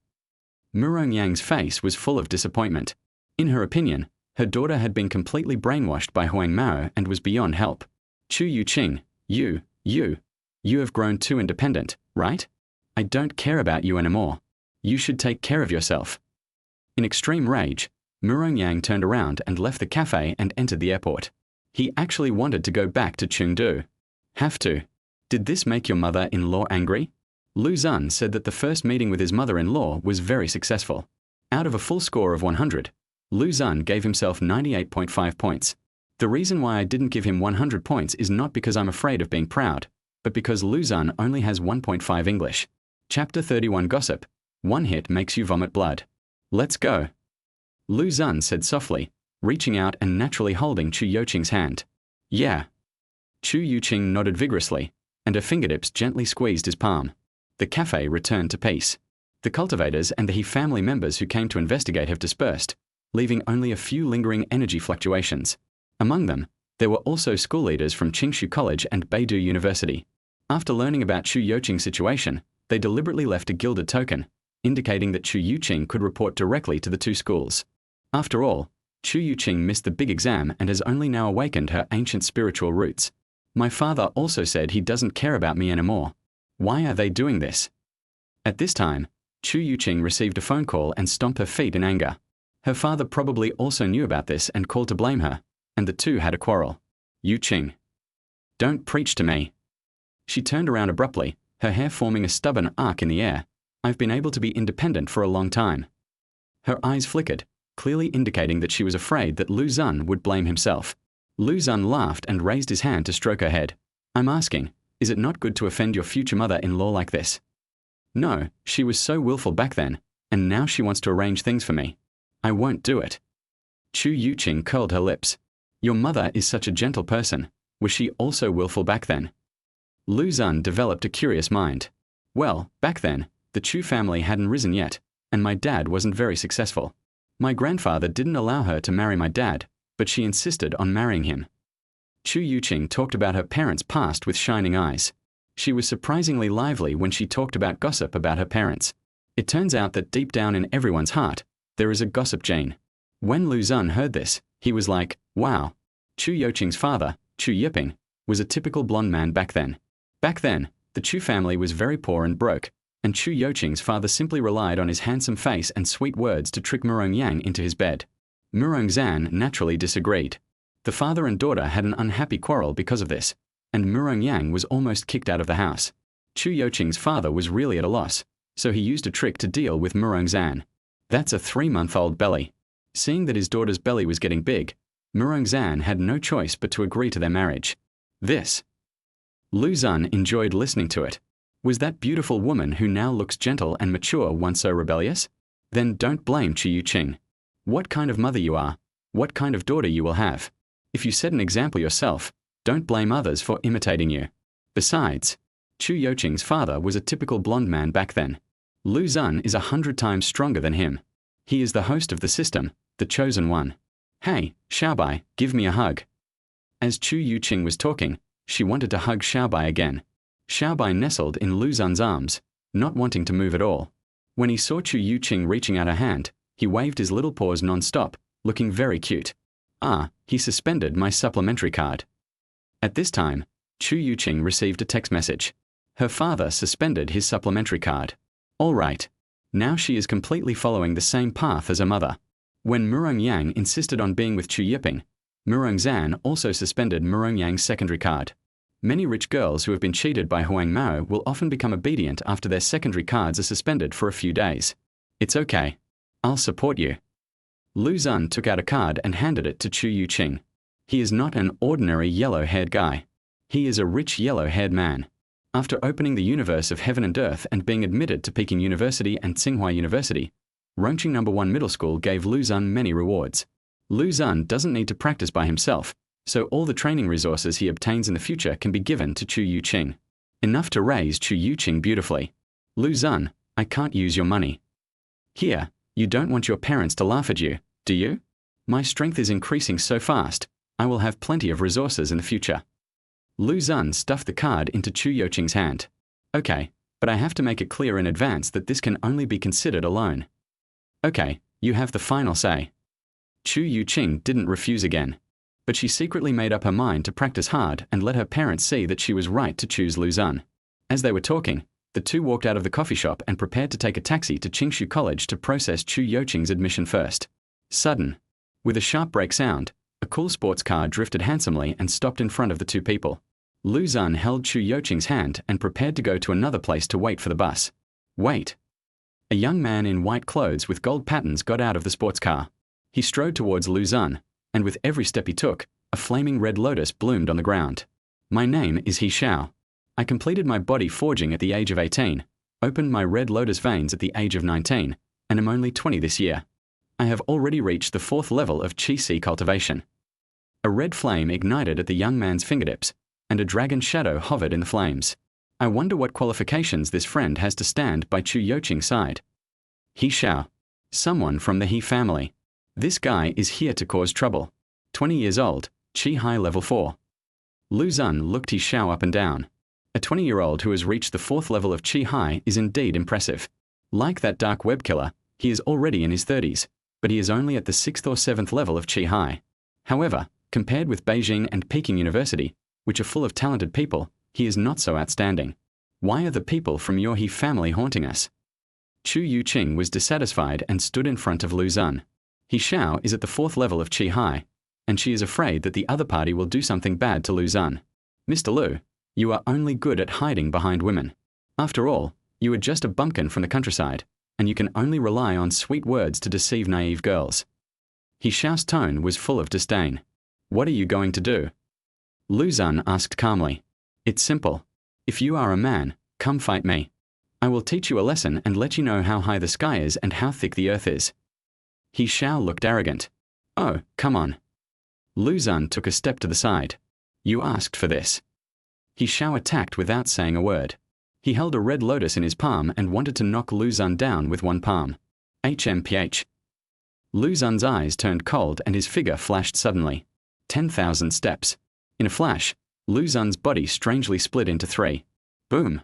Murong Yang's face was full of disappointment. In her opinion, her daughter had been completely brainwashed by Huang Mao and was beyond help. Chu Youqing, you have grown too independent, right? I don't care about you anymore. You should take care of yourself. In extreme rage, Murong Yang turned around and left the cafe and entered the airport. He actually wanted to go back to Chengdu. Have to. Did this make your mother-in-law angry? Lu Xun said that the first meeting with his mother-in-law was very successful. Out of a full score of 100, Lu Xun gave himself 98.5 points. The reason why I didn't give him 100 points is not because I'm afraid of being proud, but because Lu Xun only has 1.5 English. Chapter 31 Gossip. One hit makes you vomit blood. Let's go. Lu Xun said softly, reaching out and naturally holding Chu Youqing's hand. Yeah. Chu Youqing nodded vigorously, and her fingertips gently squeezed his palm. The cafe returned to peace. The cultivators and the He family members who came to investigate have dispersed, leaving only a few lingering energy fluctuations. Among them, there were also school leaders from Qingshu College and Beidou University. After learning about Chu Youqing's situation, they deliberately left a gilded token, indicating that Chu Youqing could report directly to the two schools. After all, Chu Youqing missed the big exam and has only now awakened her ancient spiritual roots. My father also said he doesn't care about me anymore. Why are they doing this? At this time, Chu Youqing received a phone call and stomped her feet in anger. Her father probably also knew about this and called to blame her, and the two had a quarrel. Youqing. Don't preach to me. She turned around abruptly, her hair forming a stubborn arc in the air. I've been able to be independent for a long time. Her eyes flickered, clearly indicating that she was afraid that Lu Xun would blame himself. Lu Xun laughed and raised his hand to stroke her head. I'm asking, is it not good to offend your future mother-in-law like this? No, she was so willful back then, and now she wants to arrange things for me. I won't do it. Chu Youqing curled her lips. Your mother is such a gentle person. Was she also willful back then? Lu Xun developed a curious mind. Well, back then, the Chu family hadn't risen yet, and my dad wasn't very successful. My grandfather didn't allow her to marry my dad, but she insisted on marrying him. Chu Youqing talked about her parents' past with shining eyes. She was surprisingly lively when she talked about gossip about her parents. It turns out that deep down in everyone's heart, there is a gossip gene. When Lu Xun heard this, he was like, wow. Chu Youqing's father, Chu Youqing, was a typical blonde man back then. Back then, the Chu family was very poor and broke, and Chu Youqing's father simply relied on his handsome face and sweet words to trick Murong Yang into his bed. Murong Zan naturally disagreed. The father and daughter had an unhappy quarrel because of this, and Murong Yang was almost kicked out of the house. Chu Youqing's father was really at a loss, so he used a trick to deal with Murong Zan. That's a 3-month-old belly. Seeing that his daughter's belly was getting big, Murong Zan had no choice but to agree to their marriage. Lu Xun enjoyed listening to it. Was that beautiful woman who now looks gentle and mature once so rebellious? Then don't blame Chu Youqing. What kind of mother you are, what kind of daughter you will have. If you set an example yourself, don't blame others for imitating you. Besides, Chu Youqing's father was a typical blonde man back then. Lu Xun is 100 times stronger than him. He is the host of the system, the chosen one. Hey, Xiaobai, give me a hug. As Chu Youqing was talking, she wanted to hug Xiaobai again. Xiaobai nestled in Lu Xun's arms, not wanting to move at all. When he saw Chu Youqing reaching out a hand, he waved his little paws non-stop, looking very cute. Ah, he suspended my supplementary card. At this time, Chu Youqing received a text message. Her father suspended his supplementary card. All right. Now she is completely following the same path as her mother. When Murong Yang insisted on being with Chu Youqing, Murong Zan also suspended Murong Yang's secondary card. Many rich girls who have been cheated by Huang Mao will often become obedient after their secondary cards are suspended for a few days. It's okay. I'll support you. Lu Xun took out a card and handed it to Chu Youqing. He is not an ordinary yellow-haired guy. He is a rich yellow-haired man. After opening the universe of heaven and earth and being admitted to Peking University and Tsinghua University, Rongqing No. 1 Middle School gave Lu Xun many rewards. Lu Xun doesn't need to practice by himself, so all the training resources he obtains in the future can be given to Chu Youqing. Enough to raise Chu Youqing beautifully. Lu Xun, I can't use your money. Here, you don't want your parents to laugh at you, do you? My strength is increasing so fast, I will have plenty of resources in the future. Lu Xun stuffed the card into Chu Youqing's hand. Okay, but I have to make it clear in advance that this can only be considered a loan. Okay, you have the final say. Chu Youqing didn't refuse again, but she secretly made up her mind to practice hard and let her parents see that she was right to choose Lu Xun. As they were talking, the two walked out of the coffee shop and prepared to take a taxi to Qingshu College to process Chu Youqing's admission first. Sudden, with a sharp brake sound, a cool sports car drifted handsomely and stopped in front of the two people. Lu Xun held Chu Youqing's hand and prepared to go to another place to wait for the bus. Wait. A young man in white clothes with gold patterns got out of the sports car. He strode towards Lu Xun, and with every step he took, a flaming red lotus bloomed on the ground. My name is He Xiao. I completed my body forging at the age of 18, opened my red lotus veins at the age of 19, and am only 20 this year. I have already reached the 4th level of Qi cultivation. A red flame ignited at the young man's fingertips, and a dragon shadow hovered in the flames. I wonder what qualifications this friend has to stand by Chu Youqing's side. He Xiao. Someone from the He family. This guy is here to cause trouble. 20 years old, Qi High level 4. Lu Xun looked He Xiao up and down. A 20-year-old who has reached the 4th level of Qi High is indeed impressive. Like that dark web killer, he is already in his 30s, but he is only at the 6th or 7th level of Qi High. However, compared with Beijing and Peking University, which are full of talented people, he is not so outstanding. Why are the people from your He family haunting us? Chu Youqing was dissatisfied and stood in front of Lu Xun. He Xiao is at the 4th level of Qi High, and she is afraid that the other party will do something bad to Lu Xun. Mr. Lu, you are only good at hiding behind women. After all, you are just a bumpkin from the countryside, and you can only rely on sweet words to deceive naive girls. He Xiao's tone was full of disdain. What are you going to do? Lu Xun asked calmly. It's simple. If you are a man, come fight me. I will teach you a lesson and let you know how high the sky is and how thick the earth is. He Xiao looked arrogant. Oh, come on. Lu Xun took a step to the side. You asked for this. He Xiao attacked without saying a word. He held a red lotus in his palm and wanted to knock Lu Xun down with one palm. HMPH. Lu Xun's eyes turned cold and his figure flashed suddenly. 10,000 steps. In a flash, Lu Xun's body strangely split into 3. Boom.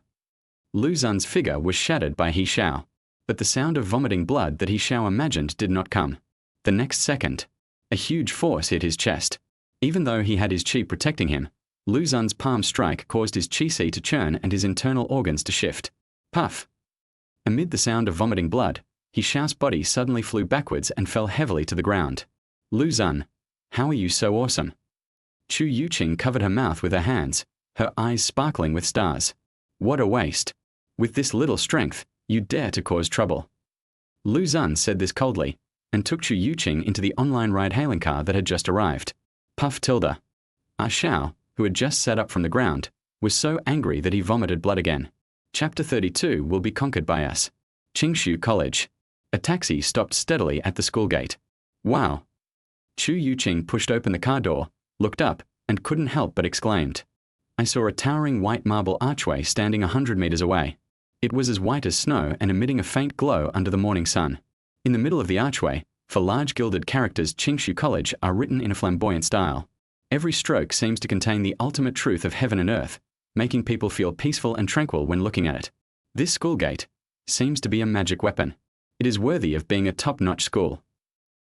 Lu Xun's figure was shattered by He Xiao, but the sound of vomiting blood that He Xiao imagined did not come. The next second, a huge force hit his chest. Even though he had his qi protecting him, Lu Xun's palm strike caused his qi to churn and his internal organs to shift. Puff. Amid the sound of vomiting blood, He Xiao's body suddenly flew backwards and fell heavily to the ground. Lu Xun, how are you so awesome? Chu Youqing covered her mouth with her hands, her eyes sparkling with stars. What a waste. With this little strength, you dare to cause trouble. Lu Xun said this coldly, and took Chu Youqing into the online ride-hailing car that had just arrived. Puff tilde. Ah Xiao, who had just sat up from the ground, was so angry that he vomited blood again. Chapter 32 will be conquered by us. Qingshu College. A taxi stopped steadily at the school gate. Wow. Chu Youqing pushed open the car door, looked up, and couldn't help but exclaimed. I saw a towering white marble archway standing 100 meters away. It was as white as snow and emitting a faint glow under the morning sun. In the middle of the archway, for large gilded characters Qingshu College are written in a flamboyant style. Every stroke seems to contain the ultimate truth of heaven and earth, making people feel peaceful and tranquil when looking at it. This school gate seems to be a magic weapon. It is worthy of being a top-notch school.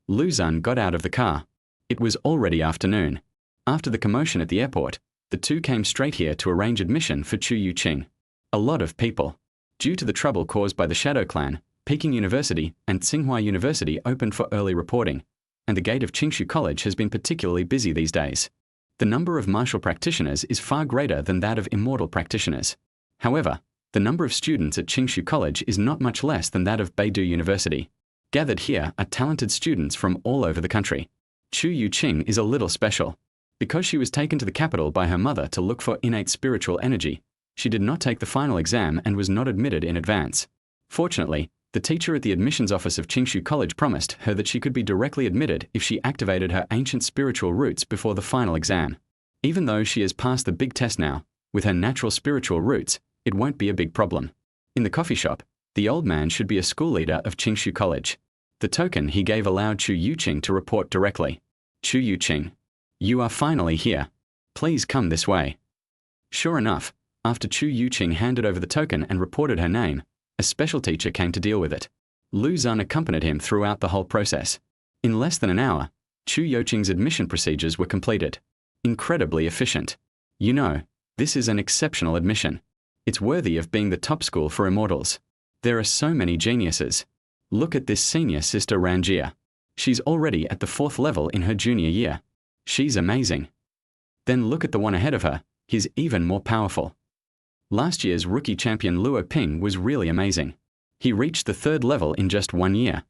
Lu Xun got out of the car. It was already afternoon. After the commotion at the airport, the two came straight here to arrange admission for Chu Youqing. A lot of people. Due to the trouble caused by the Shadow Clan, Peking University and Tsinghua University opened for early reporting, and the gate of Qingshu College has been particularly busy these days. The number of martial practitioners is far greater than that of immortal practitioners. However, the number of students at Qingshu College is not much less than that of Beidou University. Gathered here are talented students from all over the country. Chu Youqing is a little special. Because she was taken to the capital by her mother to look for innate spiritual energy, she did not take the final exam and was not admitted in advance. Fortunately, the teacher at the admissions office of Qingshu College promised her that she could be directly admitted if she activated her ancient spiritual roots before the final exam. Even though she has passed the big test now, with her natural spiritual roots, it won't be a big problem. In the coffee shop, the old man should be a school leader of Qingshu College. The token he gave allowed Chu Youqing to report directly. Chu Youqing, you are finally here. Please come this way. Sure enough, after Chu Youqing handed over the token and reported her name, a special teacher came to deal with it. Lu Xun accompanied him throughout the whole process. In less than an hour, Chu Youqing's admission procedures were completed. Incredibly efficient. You know, this is an exceptional admission. It's worthy of being the top school for immortals. There are so many geniuses. Look at this senior sister Ranjia. She's already at the 4th level in her junior year. She's amazing. Then look at the one ahead of her, he's even more powerful. Last year's rookie champion Lu Xun was really amazing. He reached the 3rd level in just 1 year.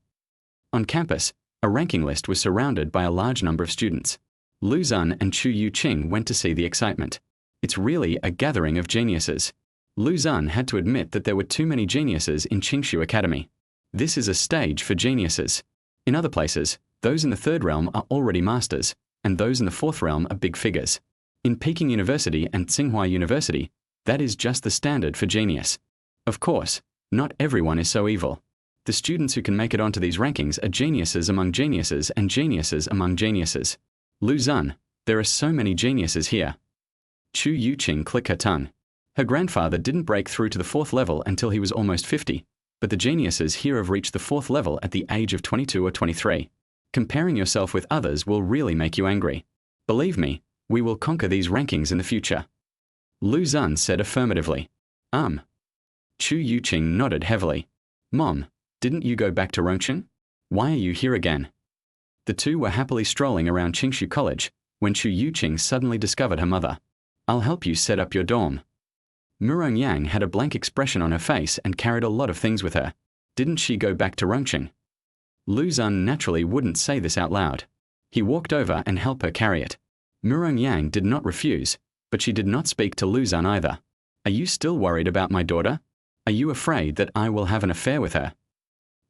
On campus, a ranking list was surrounded by a large number of students. Lu Xun and Chu Youqing went to see the excitement. It's really a gathering of geniuses. Lu Xun had to admit that there were too many geniuses in Qingshu Academy. This is a stage for geniuses. In other places, those in the 3rd realm are already masters, and those in the 4th realm are big figures. In Peking University and Tsinghua University, that is just the standard for genius. Of course, not everyone is so evil. The students who can make it onto these rankings are geniuses among geniuses and geniuses among geniuses. Lu Xun, there are so many geniuses here. Chu Youqing clicked her tongue. Her grandfather didn't break through to the 4th level until he was almost 50, but the geniuses here have reached the 4th level at the age of 22 or 23. Comparing yourself with others will really make you angry. Believe me, we will conquer these rankings in the future. Lu Xun said affirmatively. Chu Youqing nodded heavily. Mom, didn't you go back to Rongchen? Why are you here again? The two were happily strolling around Qingshu College when Chu Youqing suddenly discovered her mother. I'll help you set up your dorm. Murong Yang had a blank expression on her face and carried a lot of things with her. Didn't she go back to Rongchen? Lu Xun naturally wouldn't say this out loud. He walked over and helped her carry it. Murong Yang did not refuse, but she did not speak to Lu Xun either. Are you still worried about my daughter? Are you afraid that I will have an affair with her?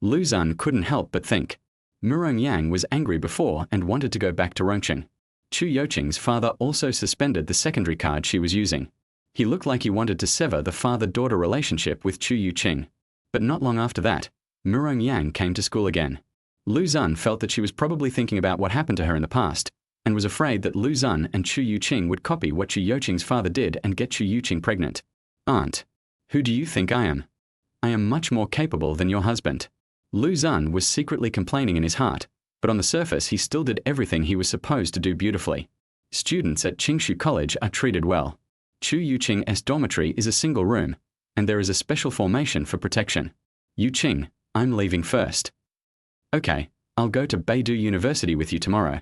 Lu Xun couldn't help but think. Murong Yang was angry before and wanted to go back to Rongchen. Chu Youqing's father also suspended the secondary card she was using. He looked like he wanted to sever the father-daughter relationship with Chu Youqing. But not long after that, Murong Yang came to school again. Lu Xun felt that she was probably thinking about what happened to her in the past, and was afraid that Lu Xun and Chu Youqing would copy what Chu Youqing's father did and get Chu Youqing pregnant. Aunt, who do you think I am? I am much more capable than your husband. Lu Xun was secretly complaining in his heart, but on the surface he still did everything he was supposed to do beautifully. Students at Qingshu College are treated well. Chu Youqing's dormitory is a single room, and there is a special formation for protection. Youqing, I'm leaving first. Okay, I'll go to Beidou University with you tomorrow.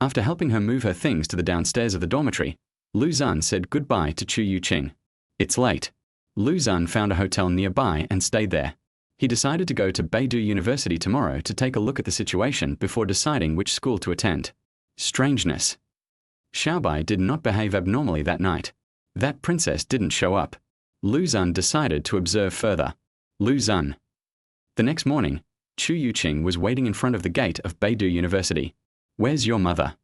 After helping her move her things to the downstairs of the dormitory, Lu Xun said goodbye to Chu Youqing. It's late. Lu Xun found a hotel nearby and stayed there. He decided to go to Beidou University tomorrow to take a look at the situation before deciding which school to attend. Strangeness. Xiaobai did not behave abnormally that night. That princess didn't show up. Lu Xun decided to observe further. Lu Xun. The next morning, Chu Youqing was waiting in front of the gate of Beidou University. Where's your mother?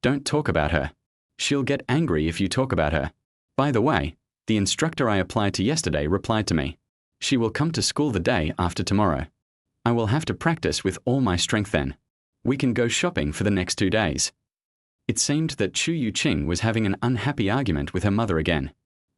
Don't talk about her. She'll get angry if you talk about her. By the way, the instructor I applied to yesterday replied to me. She will come to school the day after tomorrow. I will have to practice with all my strength then. We can go shopping for the next 2 days. It seemed that Chu Youqing was having an unhappy argument with her mother again.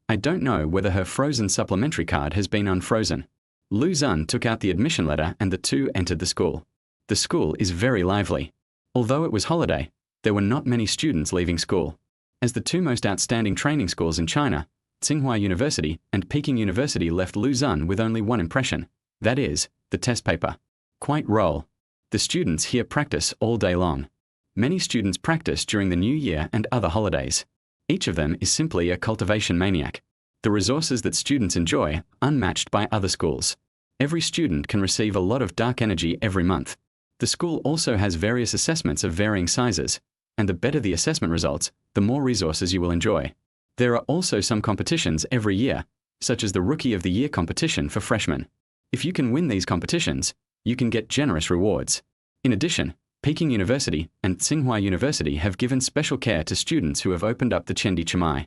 I don't know whether her frozen supplementary card has been unfrozen. Lu Xun took out the admission letter and the two entered the school. The school is very lively. Although it was holiday, there were not many students leaving school. As the two most outstanding training schools in China, Tsinghua University and Peking University left Lu Xun with only one impression, that is, the test paper. Quite roll. The students here practice all day long. Many students practice during the New Year and other holidays. Each of them is simply a cultivation maniac. The resources that students enjoy, unmatched by other schools. Every student can receive a lot of dark energy every month. The school also has various assessments of varying sizes, and the better the assessment results, the more resources you will enjoy. There are also some competitions every year, such as the Rookie of the Year competition for freshmen. If you can win these competitions, you can get generous rewards. In addition, Peking University and Tsinghua University have given special care to students who have opened up the Chendi Chimai.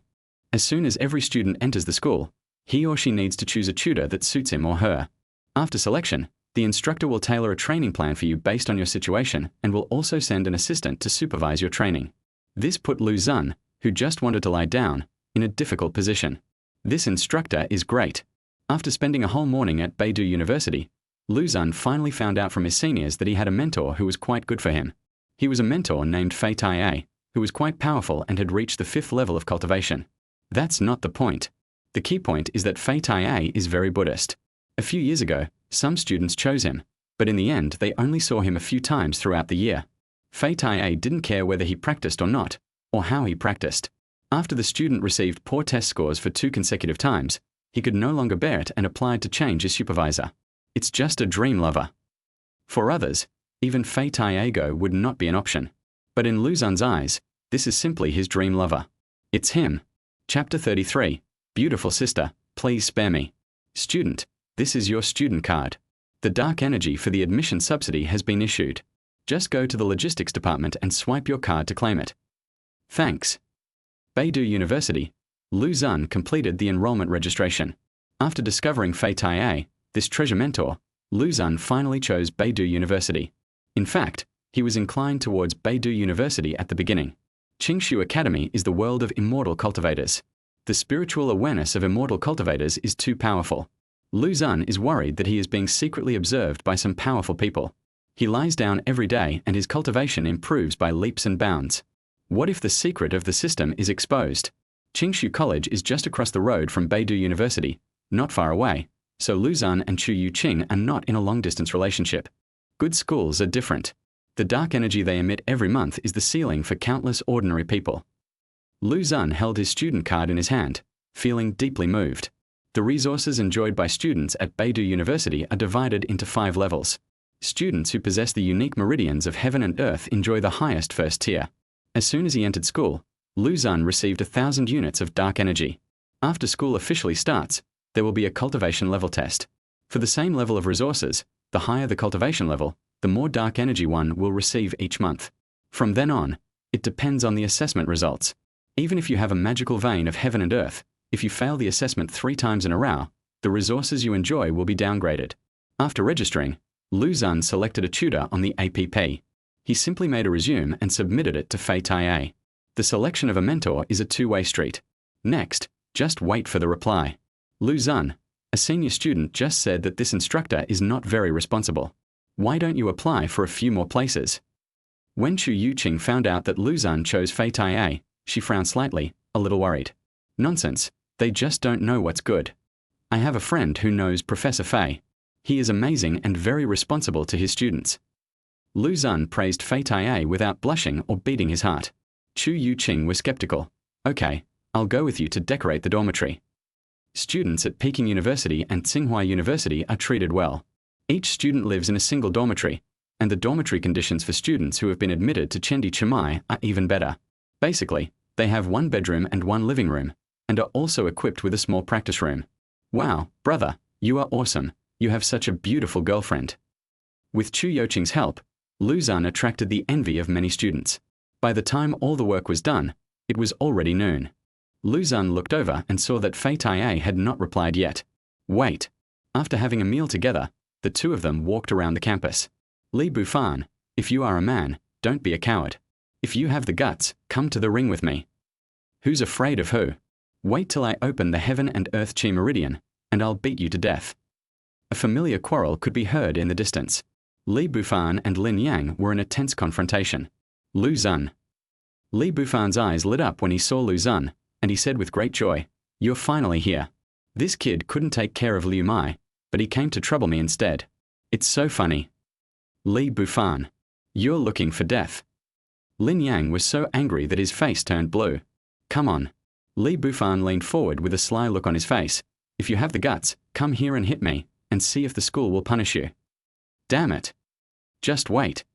As soon as every student enters the school, he or she needs to choose a tutor that suits him or her. After selection, the instructor will tailor a training plan for you based on your situation and will also send an assistant to supervise your training. This put Lu Xun, who just wanted to lie down, in a difficult position. This instructor is great. After spending a whole morning at Beidou University, Lu Xun finally found out from his seniors that he had a mentor who was quite good for him. He was a mentor named Fei Tai, who was quite powerful and had reached the 5th level of cultivation. That's not the point. The key point is that Fei Tai is very Buddhist. A few years ago, some students chose him, but in the end they only saw him a few times throughout the year. Fei Tai didn't care whether he practiced or not, or how he practiced. After the student received poor test scores for 2 consecutive times, he could no longer bear it and applied to change his supervisor. It's just a dream lover. For others, even Fei Tai would not be an option. But in Lu Xun's eyes, this is simply his dream lover. It's him. Chapter 33. Beautiful sister, please spare me. Student, this is your student card. The dark energy for the admission subsidy has been issued. Just go to the logistics department and swipe your card to claim it. Thanks. Beidou University. Lu Xun completed the enrollment registration. After discovering Fei Tai, this treasure mentor, Lu Xun finally chose Beidou University. In fact, he was inclined towards Beidou University at the beginning. Qingshu Academy is the world of immortal cultivators. The spiritual awareness of immortal cultivators is too powerful. Lu Xun is worried that he is being secretly observed by some powerful people. He lies down every day and his cultivation improves by leaps and bounds. What if the secret of the system is exposed? Qingshu College is just across the road from Beidou University. Not far away, So Lu Xun and Chu Youqing are not in a long-distance relationship. Good schools are different. The dark energy they emit every month is the ceiling for countless ordinary people. Lu Xun held his student card in his hand, feeling deeply moved. The resources enjoyed by students at Beidou University are divided into 5 levels. Students who possess the unique meridians of heaven and earth enjoy the highest first tier. As soon as he entered school, Lu Xun received 1,000 units of dark energy. After school officially starts, there will be a cultivation level test. For the same level of resources, the higher the cultivation level, the more dark energy one will receive each month. From then on, it depends on the assessment results. Even if you have a magical vein of heaven and earth, if you fail the assessment 3 times in a row, the resources you enjoy will be downgraded. After registering, Lu Xun selected a tutor on the APP. He simply made a resume and submitted it to Fei Tai. The selection of a mentor is a two-way street. Next, just wait for the reply. Lu Xun, a senior student, just said that this instructor is not very responsible. Why don't you apply for a few more places? When Chu Youqing found out that Lu Xun chose Fei Tai, she frowned slightly, a little worried. Nonsense, they just don't know what's good. I have a friend who knows Professor Fei. He is amazing and very responsible to his students. Lu Xun praised Fei Tai without blushing or beating his heart. Chu Youqing was skeptical. Okay, I'll go with you to decorate the dormitory. Students at Peking University and Tsinghua University are treated well. Each student lives in a single dormitory, and the dormitory conditions for students who have been admitted to Chendi Chimai are even better. Basically, they have 1 bedroom and 1 living room, and are also equipped with a small practice room. Wow, brother, you are awesome. You have such a beautiful girlfriend. With Chu Youqing's help, Lu Xun attracted the envy of many students. By the time all the work was done, it was already noon. Lu Xun looked over and saw that Fei Tai had not replied yet. Wait. After having a meal together, the two of them walked around the campus. Li Bufan, if you are a man, don't be a coward. If you have the guts, come to the ring with me. Who's afraid of who? Wait till I open the heaven and earth chi meridian, and I'll beat you to death. A familiar quarrel could be heard in the distance. Li Bufan and Lin Yang were in a tense confrontation. Lu Xun. Li Bufan's eyes lit up when he saw Lu Xun, and he said with great joy, "You're finally here. This kid couldn't take care of Liu Mai, but he came to trouble me instead. It's so funny." Li Bufan. You're looking for death. Lin Yang was so angry that his face turned blue. Come on. Li Bufan leaned forward with a sly look on his face. If you have the guts, come here and hit me, and see if the school will punish you. Damn it. Just wait.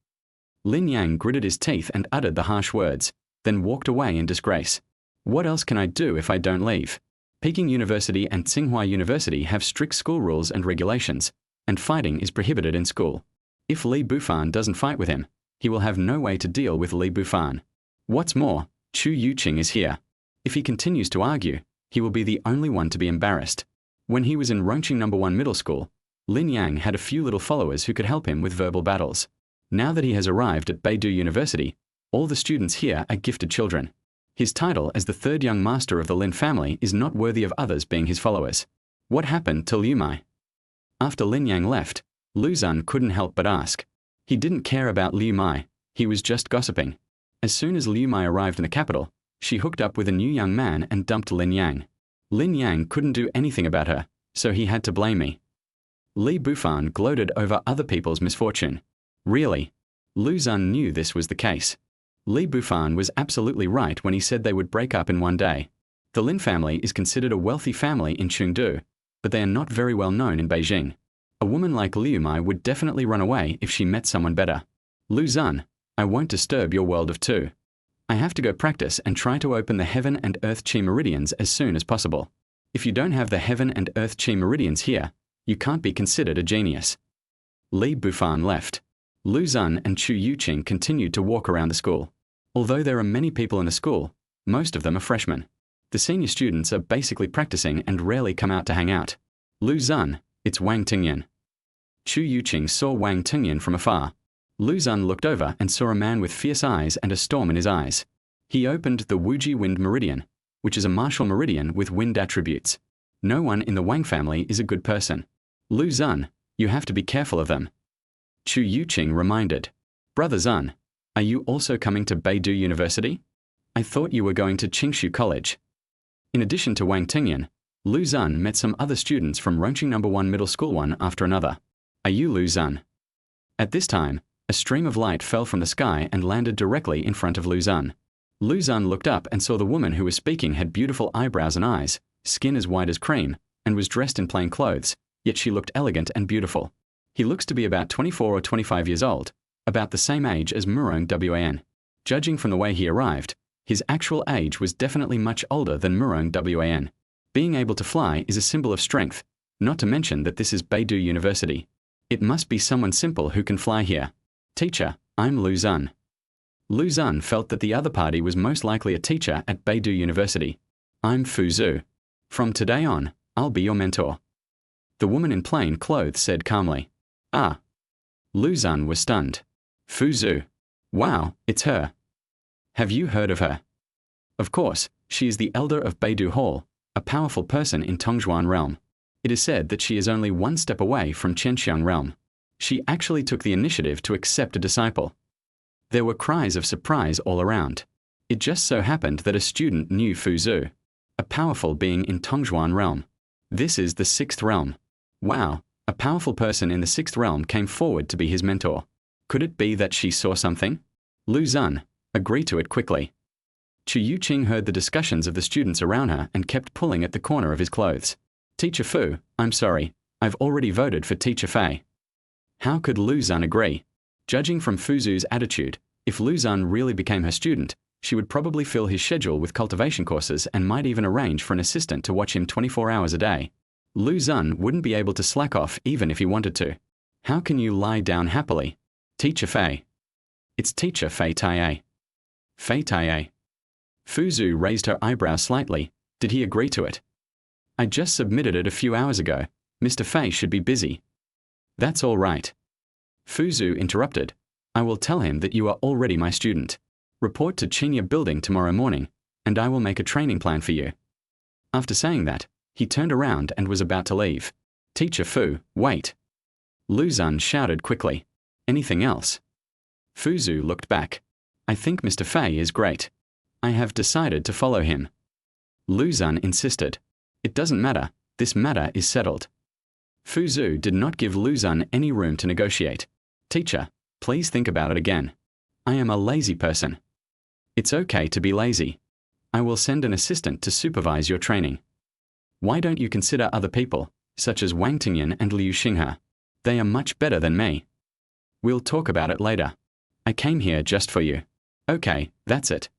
Lin Yang gritted his teeth and uttered the harsh words, then walked away in disgrace. What else can I do if I don't leave? Peking University and Tsinghua University have strict school rules and regulations, and fighting is prohibited in school. If Li Bufan doesn't fight with him, he will have no way to deal with Li Bufan. What's more, Chu Youqing is here. If he continues to argue, he will be the only one to be embarrassed. When he was in Rongqing No. 1 middle school, Lin Yang had a few little followers who could help him with verbal battles. Now that he has arrived at Beidou University, all the students here are gifted children. His title as the 3rd young master of the Lin family is not worthy of others being his followers. What happened to Liu Mai? After Lin Yang left, Lu Xun couldn't help but ask. He didn't care about Liu Mai, he was just gossiping. As soon as Liu Mai arrived in the capital, she hooked up with a new young man and dumped Lin Yang. Lin Yang couldn't do anything about her, so he had to blame me. Li Bufan gloated over other people's misfortune. Really? Lu Xun knew this was the case. Li Bufan was absolutely right when he said they would break up in one day. The Lin family is considered a wealthy family in Chengdu, but they are not very well known in Beijing. A woman like Liu Mai would definitely run away if she met someone better. Lu Xun, I won't disturb your world of two. I have to go practice and try to open the heaven and earth chi meridians as soon as possible. If you don't have the heaven and earth chi meridians here, you can't be considered a genius. Li Bufan left. Lu Xun and Chu Youqing continued to walk around the school. Although there are many people in the school, most of them are freshmen. The senior students are basically practicing and rarely come out to hang out. Lu Xun, it's Wang Tingyan. Chu Youqing saw Wang Tingyan from afar. Lu Xun looked over and saw a man with fierce eyes and a storm in his eyes. He opened the Wuji Wind Meridian, which is a martial meridian with wind attributes. No one in the Wang family is a good person. Lu Xun, you have to be careful of them. Chu Youqing reminded. Brother Xun, are you also coming to Beidou University? I thought you were going to Qingshu College. In addition to Wang Tingyan, Lu Xun met some other students from Rongqing No. 1 Middle School one after another. Are you Lu Xun? At this time, a stream of light fell from the sky and landed directly in front of Lu Xun. Lu Xun looked up and saw the woman who was speaking had beautiful eyebrows and eyes, skin as white as cream, and was dressed in plain clothes, yet she looked elegant and beautiful. He looks to be about 24 or 25 years old, about the same age as Murong Wan. Judging from the way he arrived, his actual age was definitely much older than Murong Wan. Being able to fly is a symbol of strength, not to mention that this is Beidou University. It must be someone simple who can fly here. Teacher, I'm Lu Xun. Lu Xun felt that the other party was most likely a teacher at Beidou University. I'm Fu Zhu. From today on, I'll be your mentor. The woman in plain clothes said calmly. Ah. Lu Xun was stunned. Fu Zhu. Wow, it's her. Have you heard of her? Of course, she is the elder of Beidou Hall, a powerful person in Tongzhuan realm. It is said that she is only one step away from Qianxiang realm. She actually took the initiative to accept a disciple. There were cries of surprise all around. It just so happened that a student knew Fu Zhu, a powerful being in Tongzhuan realm. This is the 6th realm. Wow, a powerful person in the 6th realm came forward to be his mentor. Could it be that she saw something? Lu Xun agreed to it quickly. Chu Youqing heard the discussions of the students around her and kept pulling at the corner of his clothes. Teacher Fu, I'm sorry, I've already voted for Teacher Fei. How could Lu Xun agree? Judging from Fu Zhu's attitude, if Lu Xun really became her student, she would probably fill his schedule with cultivation courses and might even arrange for an assistant to watch him 24 hours a day. Lu Xun wouldn't be able to slack off even if he wanted to. How can you lie down happily? Teacher Fei. It's Teacher Fei Taiye. Fei Taiye. Fu Zhu raised her eyebrows slightly. Did he agree to it? I just submitted it a few hours ago. Mr. Fei should be busy. That's all right. Fu Zhu interrupted. I will tell him that you are already my student. Report to Qinya Building tomorrow morning, and I will make a training plan for you. After saying that, he turned around and was about to leave. Teacher Fu, wait. Lu Xun shouted quickly. Anything else? Fu Zhu looked back. I think Mr. Fei is great. I have decided to follow him. Lu Xun insisted. It doesn't matter, this matter is settled. Fu Zhu did not give Lu Xun any room to negotiate. Teacher, please think about it again. I am a lazy person. It's okay to be lazy. I will send an assistant to supervise your training. Why don't you consider other people, such as Wang Tingyan and Liu Xinghe? They are much better than me. We'll talk about it later. I came here just for you. Okay, that's it.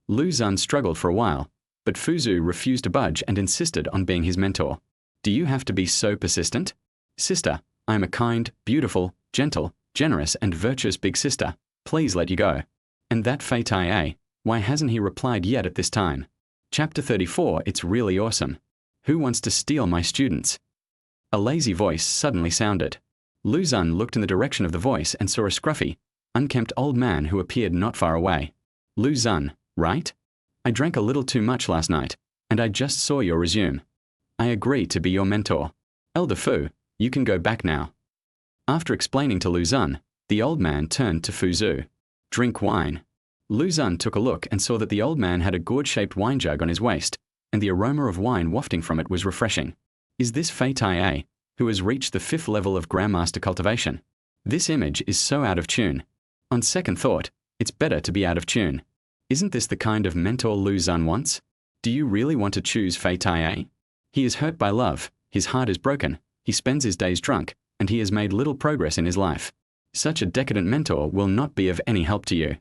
Lu Xun struggled for a while, but Fu Zhu refused to budge and insisted on being his mentor. Do you have to be so persistent? Sister, I am a kind, beautiful, gentle, generous and virtuous big sister. Please let you go. And that Fei Taiye, why hasn't he replied yet at this time? Chapter 34, it's really awesome. Who wants to steal my students? A lazy voice suddenly sounded. Lu Xun looked in the direction of the voice and saw a scruffy, unkempt old man who appeared not far away. Lu Xun, right? I drank a little too much last night, and I just saw your resume. I agree to be your mentor. Elder Fu, you can go back now. After explaining to Lu Xun, the old man turned to Fu Zhu. Drink wine. Lu Xun took a look and saw that the old man had a gourd-shaped wine jug on his waist, and the aroma of wine wafting from it was refreshing. Is this Fei Taiye, who has reached the 5th level of Grandmaster cultivation? This image is so out of tune. On second thought, it's better to be out of tune. Isn't this the kind of mentor Lu Xun wants? Do you really want to choose Fei Taiye? He is hurt by love, his heart is broken, he spends his days drunk, and he has made little progress in his life. Such a decadent mentor will not be of any help to you.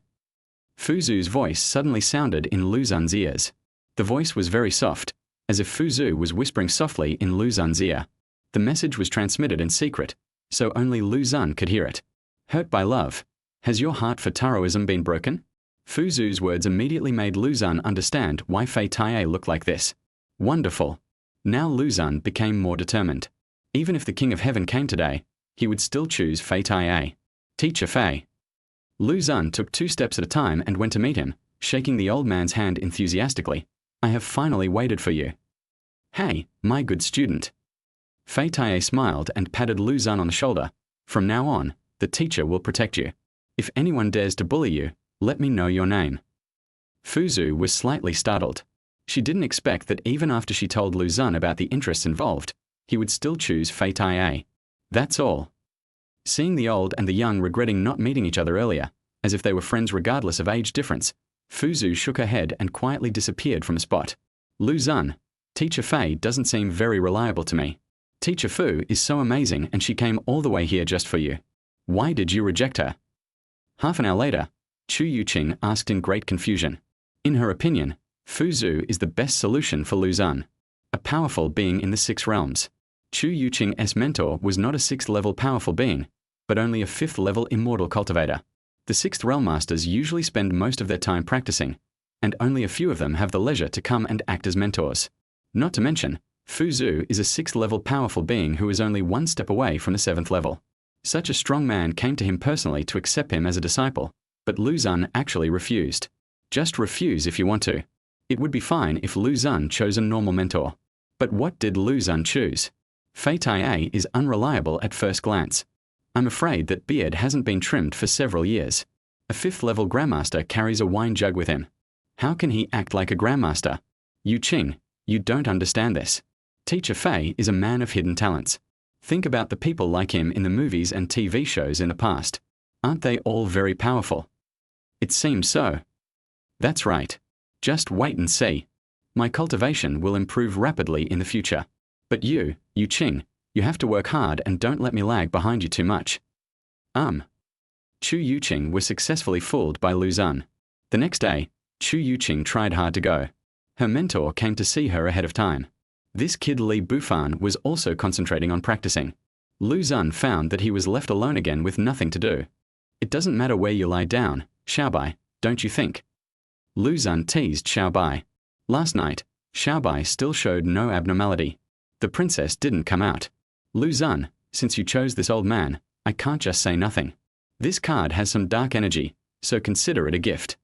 Fu Zhu's voice suddenly sounded in Lu Xun's ears. The voice was very soft, as if Fu Zhu was whispering softly in Lu Xun's ear. The message was transmitted in secret, so only Lu Xun could hear it. Hurt by love. Has your heart for Taoism been broken? Fu Zhu's words immediately made Lu Xun understand why Fei Taiye looked like this. Wonderful. Now Lu Xun became more determined. Even if the King of Heaven came today, he would still choose Fei Taiye. Teacher Fei. Lu Xun took 2 steps at a time and went to meet him, shaking the old man's hand enthusiastically. I have finally waited for you. Hey, my good student. Fei Taiye smiled and patted Lu Xun on the shoulder. From now on, the teacher will protect you. If anyone dares to bully you, let me know your name. Fu Zhu was slightly startled. She didn't expect that even after she told Lu Xun about the interests involved, he would still choose Fei Tai. That's all. Seeing the old and the young regretting not meeting each other earlier, as if they were friends regardless of age difference, Fu Zhu shook her head and quietly disappeared from a spot. Lu Xun, Teacher Fei doesn't seem very reliable to me. Teacher Fu is so amazing and she came all the way here just for you. Why did you reject her? Half an hour later, Chu Youqing asked in great confusion. In her opinion, Fu Zhu is the best solution for Lu Xun, a powerful being in the 6 realms. Chu Youqing's mentor was not a 6th-level powerful being, but only a 5th-level immortal cultivator. The 6th realm masters usually spend most of their time practicing, and only a few of them have the leisure to come and act as mentors. Not to mention, Fu Zhu is a 6th-level powerful being who is only 1 step away from the 7th level. Such a strong man came to him personally to accept him as a disciple, but Lu Xun actually refused. Just refuse if you want to. It would be fine if Lu Xun chose a normal mentor. But what did Lu Xun choose? Fei Tai is unreliable at first glance. I'm afraid that beard hasn't been trimmed for several years. A 5th-level grandmaster carries a wine jug with him. How can he act like a grandmaster? Youqing, you don't understand this. Teacher Fei is a man of hidden talents. Think about the people like him in the movies and TV shows in the past. Aren't they all very powerful? It seems so. That's right. Just wait and see. My cultivation will improve rapidly in the future. But you, Youqing, you have to work hard and don't let me lag behind you too much. Chu Youqing was successfully fooled by Lu Xun. The next day, Chu Youqing tried hard to go. Her mentor came to see her ahead of time. This kid Li Bufan was also concentrating on practicing. Lu Xun found that he was left alone again with nothing to do. It doesn't matter where you lie down, Xiaobai, don't you think? Lu Xun teased Xiaobai. Last night, Xiaobai still showed no abnormality. The princess didn't come out. Lu Xun, since you chose this old man, I can't just say nothing. This card has some dark energy, so consider it a gift.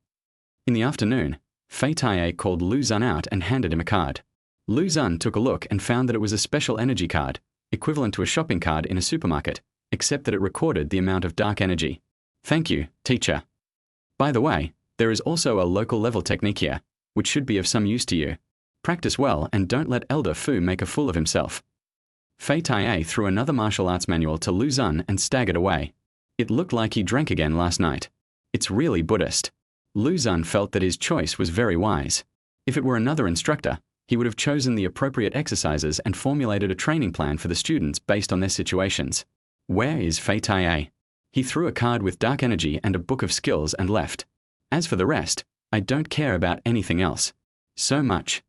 In the afternoon, Fei Tai called Lu Xun out and handed him a card. Lu Xun took a look and found that it was a special energy card, equivalent to a shopping card in a supermarket, except that it recorded the amount of dark energy. Thank you, teacher. By the way, there is also a local level technique here, which should be of some use to you. Practice well and don't let Elder Fu make a fool of himself. Fei Tai threw another martial arts manual to Lu Xun and staggered away. It looked like he drank again last night. It's really Buddhist. Lu Xun felt that his choice was very wise. If it were another instructor, he would have chosen the appropriate exercises and formulated a training plan for the students based on their situations. Where is Fei Tai? He threw a card with dark energy and a book of skills and left. As for the rest, I don't care about anything else. So much.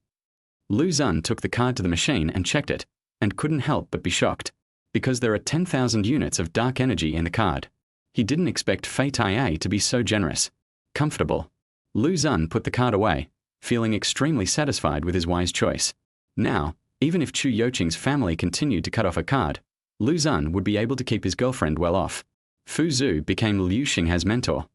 Lu Xun took the card to the machine and checked it, and couldn't help but be shocked, because there are 10,000 units of dark energy in the card. He didn't expect Fei Tai to be so generous. Comfortable. Lu Xun put the card away, feeling extremely satisfied with his wise choice. Now, even if Chu Youqing's family continued to cut off a card, Lu Xun would be able to keep his girlfriend well off. Fu Zhu became Lu Xing's mentor.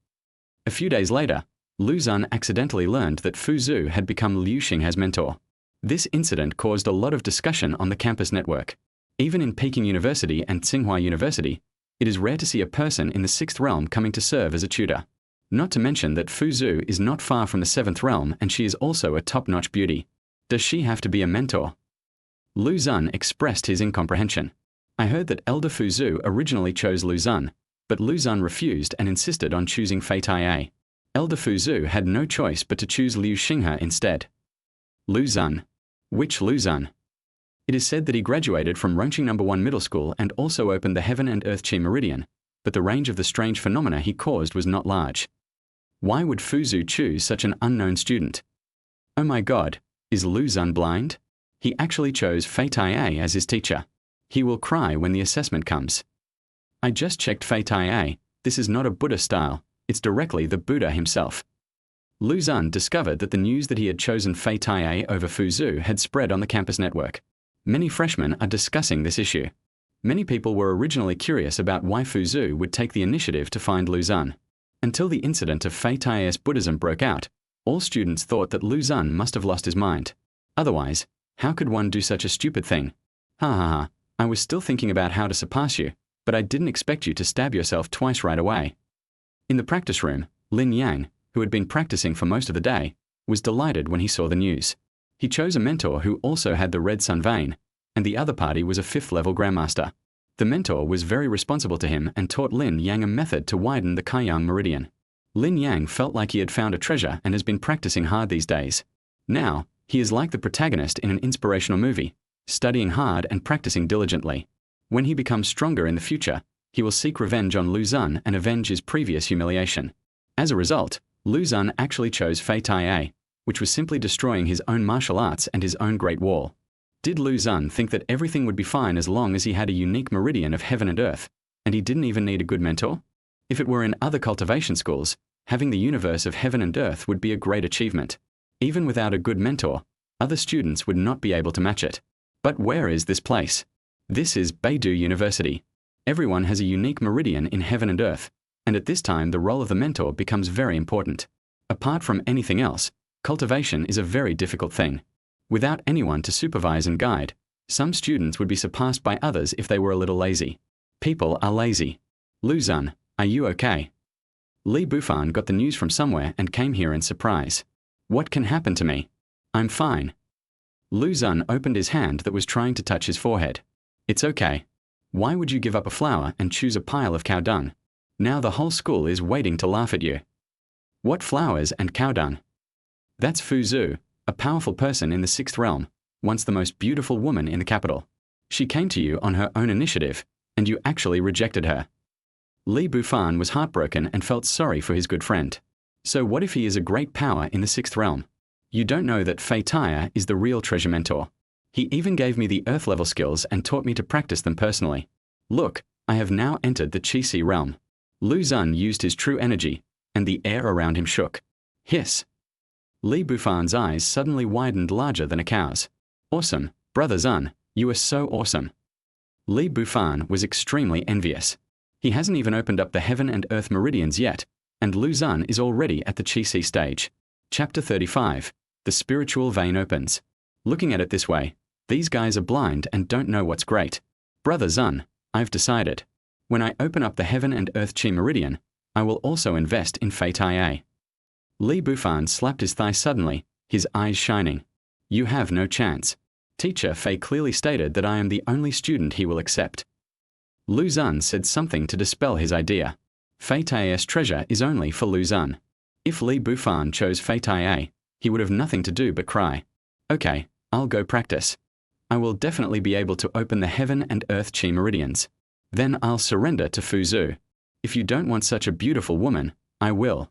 A few days later, Lu Xun accidentally learned that Fu Zhu had become Lu Xing's mentor. This incident caused a lot of discussion on the campus network. Even in Peking University and Tsinghua University, it is rare to see a person in the 6th realm coming to serve as a tutor. Not to mention that Fu Zhu is not far from the 7th realm and she is also a top-notch beauty. Does she have to be a mentor? Lu Xun expressed his incomprehension. I heard that Elder Fu Zhu originally chose Lu Xun, but Lu Xun refused and insisted on choosing Fei Tai. Elder Fu Zhu had no choice but to choose Liu Xinghe instead. Lu Xun. Which Lu Xun? It is said that he graduated from Rongqing No. 1 Middle School and also opened the Heaven and Earth Qi Meridian, but the range of the strange phenomena he caused was not large. Why would Fu Zhu choose such an unknown student? Oh my God, is Lu Xun blind? He actually chose Fei Tai as his teacher. He will cry when the assessment comes. I just checked Fei Tai. This is not a Buddha style, it's directly the Buddha himself. Lu Xun discovered that the news that he had chosen Fei Tai over Fu Zhu had spread on the campus network. Many freshmen are discussing this issue. Many people were originally curious about why Fu Zhu would take the initiative to find Lu Xun. Until the incident of Fei Tai's Buddhism broke out, all students thought that Lu Xun must have lost his mind. Otherwise, how could one do such a stupid thing? Ha ha ha, I was still thinking about how to surpass you, but I didn't expect you to stab yourself twice right away. In the practice room, Lin Yang, who had been practicing for most of the day, was delighted when he saw the news. He chose a mentor who also had the red sun vein, and the other party was a 5th-level grandmaster. The mentor was very responsible to him and taught Lin Yang a method to widen the Kaiyang meridian. Lin Yang felt like he had found a treasure and has been practicing hard these days. Now, he is like the protagonist in an inspirational movie, studying hard and practicing diligently. When he becomes stronger in the future, he will seek revenge on Lu Xun and avenge his previous humiliation. As a result, Lu Xun actually chose Fei Tai, which was simply destroying his own martial arts and his own Great Wall. Did Lu Xun think that everything would be fine as long as he had a unique meridian of heaven and earth, and he didn't even need a good mentor? If it were in other cultivation schools, having the universe of heaven and earth would be a great achievement. Even without a good mentor, other students would not be able to match it. But where is this place? This is Beidou University. Everyone has a unique meridian in heaven and earth, and at this time the role of the mentor becomes very important. Apart from anything else, cultivation is a very difficult thing. Without anyone to supervise and guide, some students would be surpassed by others if they were a little lazy. People are lazy. Lu Xun, are you okay? Li Bufan got the news from somewhere and came here in surprise. What can happen to me? I'm fine. Lu Xun opened his hand that was trying to touch his forehead. It's okay. Why would you give up a flower and choose a pile of cow dung? Now the whole school is waiting to laugh at you. What flowers and cow dung? That's Fu Zhu, a powerful person in the 6th realm, once the most beautiful woman in the capital. She came to you on her own initiative, and you actually rejected her. Li Bufan was heartbroken and felt sorry for his good friend. So what if he is a great power in the 6th realm? You don't know that Fei Tai is the real treasure mentor. He even gave me the earth level skills and taught me to practice them personally. Look, I have now entered the Qi realm. Lu Xun used his true energy, and the air around him shook. Hiss. Li Bufan's eyes suddenly widened larger than a cow's. Awesome, Brother Xun, you are so awesome. Li Bufan was extremely envious. He hasn't even opened up the heaven and earth meridians yet, and Lu Xun is already at the Qi stage. Chapter 35. The spiritual vein opens. Looking at it this way, these guys are blind and don't know what's great. Brother Xun, I've decided. When I open up the heaven and earth Qi meridian, I will also invest in Fei Tai. Li Bufan slapped his thigh suddenly, his eyes shining. You have no chance. Teacher Fei clearly stated that I am the only student he will accept. Lu Xun said something to dispel his idea. Fei Tai's treasure is only for Lu Xun. If Li Bufan chose Fei Tai, he would have nothing to do but cry. Okay, I'll go practice. I will definitely be able to open the heaven and earth Qi meridians. Then I'll surrender to Fu Zhu. If you don't want such a beautiful woman, I will.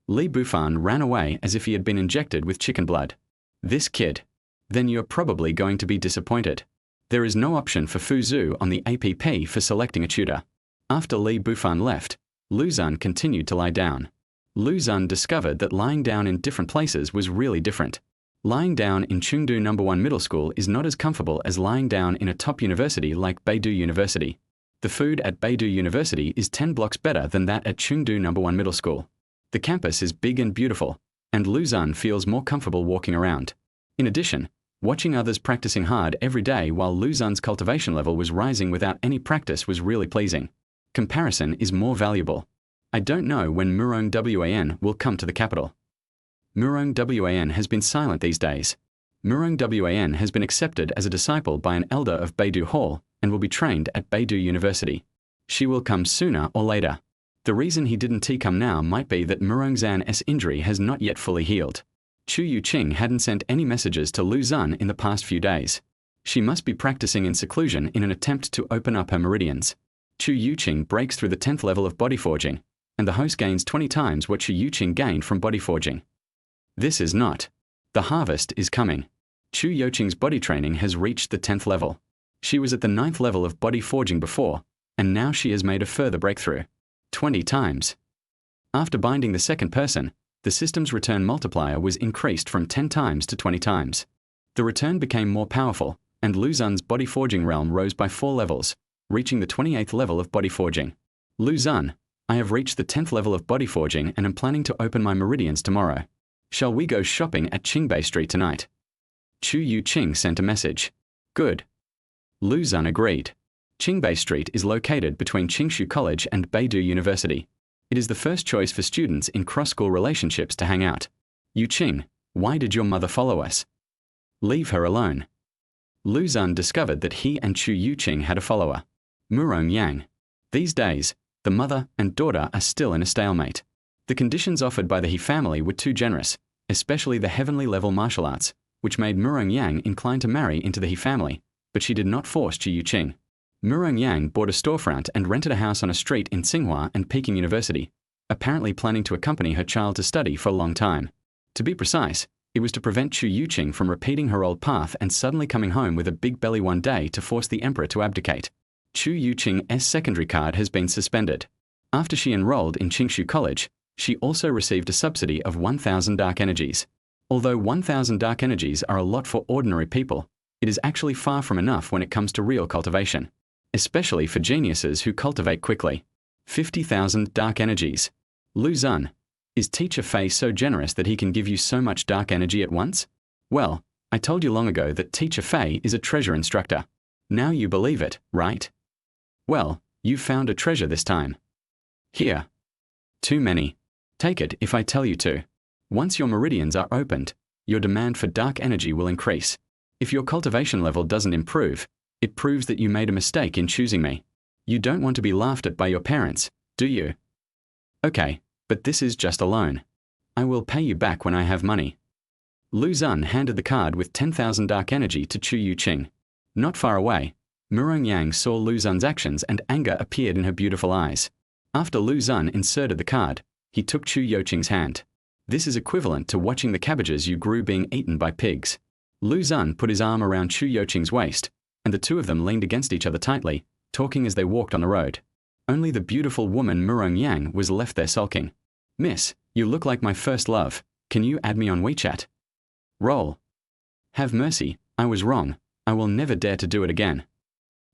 Li Bufan ran away as if he had been injected with chicken blood. This kid. Then you're probably going to be disappointed. There is no option for Fu Zhu on the APP for selecting a tutor. After Li Bufan left, Lu Xun continued to lie down. Lu Xun discovered that lying down in different places was really different. Lying down in Chengdu No. 1 Middle School is not as comfortable as lying down in a top university like Beidou University. The food at Beidou University is 10 blocks better than that at Chengdu No. 1 Middle School. The campus is big and beautiful, and Lu Xun feels more comfortable walking around. In addition, watching others practicing hard every day while Lu Xun's cultivation level was rising without any practice was really pleasing. Comparison is more valuable. I don't know when Murong Wan will come to the capital. Murong Wan has been silent these days. Murong Wan has been accepted as a disciple by an elder of Beidou Hall and will be trained at Beidou University. She will come sooner or later. The reason he didn't come now might be that Murong Zan's injury has not yet fully healed. Chu Youqing hadn't sent any messages to Lu Xun in the past few days. She must be practicing in seclusion in an attempt to open up her meridians. Chu Youqing breaks through the 10th level of body forging, and the host gains 20 times what Chu Youqing gained from body forging. This is not. The harvest is coming. Chu Youqing's body training has reached the 10th level. She was at the 9th level of body forging before, and now she has made a further breakthrough. 20 times. After binding the second person, the system's return multiplier was increased from 10 times to 20 times. The return became more powerful, and Lu Xun's body forging realm rose by 4 levels, reaching the 28th level of body forging. Lu Xun, I have reached the 10th level of body forging and am planning to open my meridians tomorrow. Shall we go shopping at Qingbei Street tonight? Chu Youqing sent a message. Good. Lu Xun agreed. Qingbei Street is located between Qingshu College and Beidou University. It is the first choice for students in cross-school relationships to hang out. Youqing, why did your mother follow us? Leave her alone. Lu Xun discovered that he and Chu Youqing had a follower, Murong Yang. These days, the mother and daughter are still in a stalemate. The conditions offered by the He family were too generous, especially the heavenly level martial arts, which made Murong Yang inclined to marry into the He family, but she did not force Chu Youqing. Murong Yang bought a storefront and rented a house on a street in Tsinghua and Peking University, apparently planning to accompany her child to study for a long time. To be precise, it was to prevent Chu Youqing from repeating her old path and suddenly coming home with a big belly one day to force the emperor to abdicate. Chu Youqing's secondary card has been suspended. After she enrolled in Qingshu College, she also received a subsidy of 1,000 dark energies. Although 1,000 dark energies are a lot for ordinary people, it is actually far from enough when it comes to real cultivation, especially for geniuses who cultivate quickly. 50,000 dark energies. Lu Xun, is Teacher Fei so generous that he can give you so much dark energy at once? Well, I told you long ago that Teacher Fei is a treasure instructor. Now you believe it, right? Well, you've found a treasure this time. Here. Too many. Take it if I tell you to. Once your meridians are opened, your demand for dark energy will increase. If your cultivation level doesn't improve, it proves that you made a mistake in choosing me. You don't want to be laughed at by your parents, do you? Okay, but this is just a loan. I will pay you back when I have money. Lu Xun handed the card with 10,000 dark energy to Chu Youqing. Not far away, Murong Yang saw Lu Xun's actions and anger appeared in her beautiful eyes. After Lu Xun inserted the card, he took Chu Youqing's hand. This is equivalent to watching the cabbages you grew being eaten by pigs. Lu Xun put his arm around Chu Youqing's waist, and the two of them leaned against each other tightly, talking as they walked on the road. Only the beautiful woman Murong Yang was left there sulking. Miss, you look like my first love. Can you add me on WeChat? Roll. Have mercy, I was wrong. I will never dare to do it again.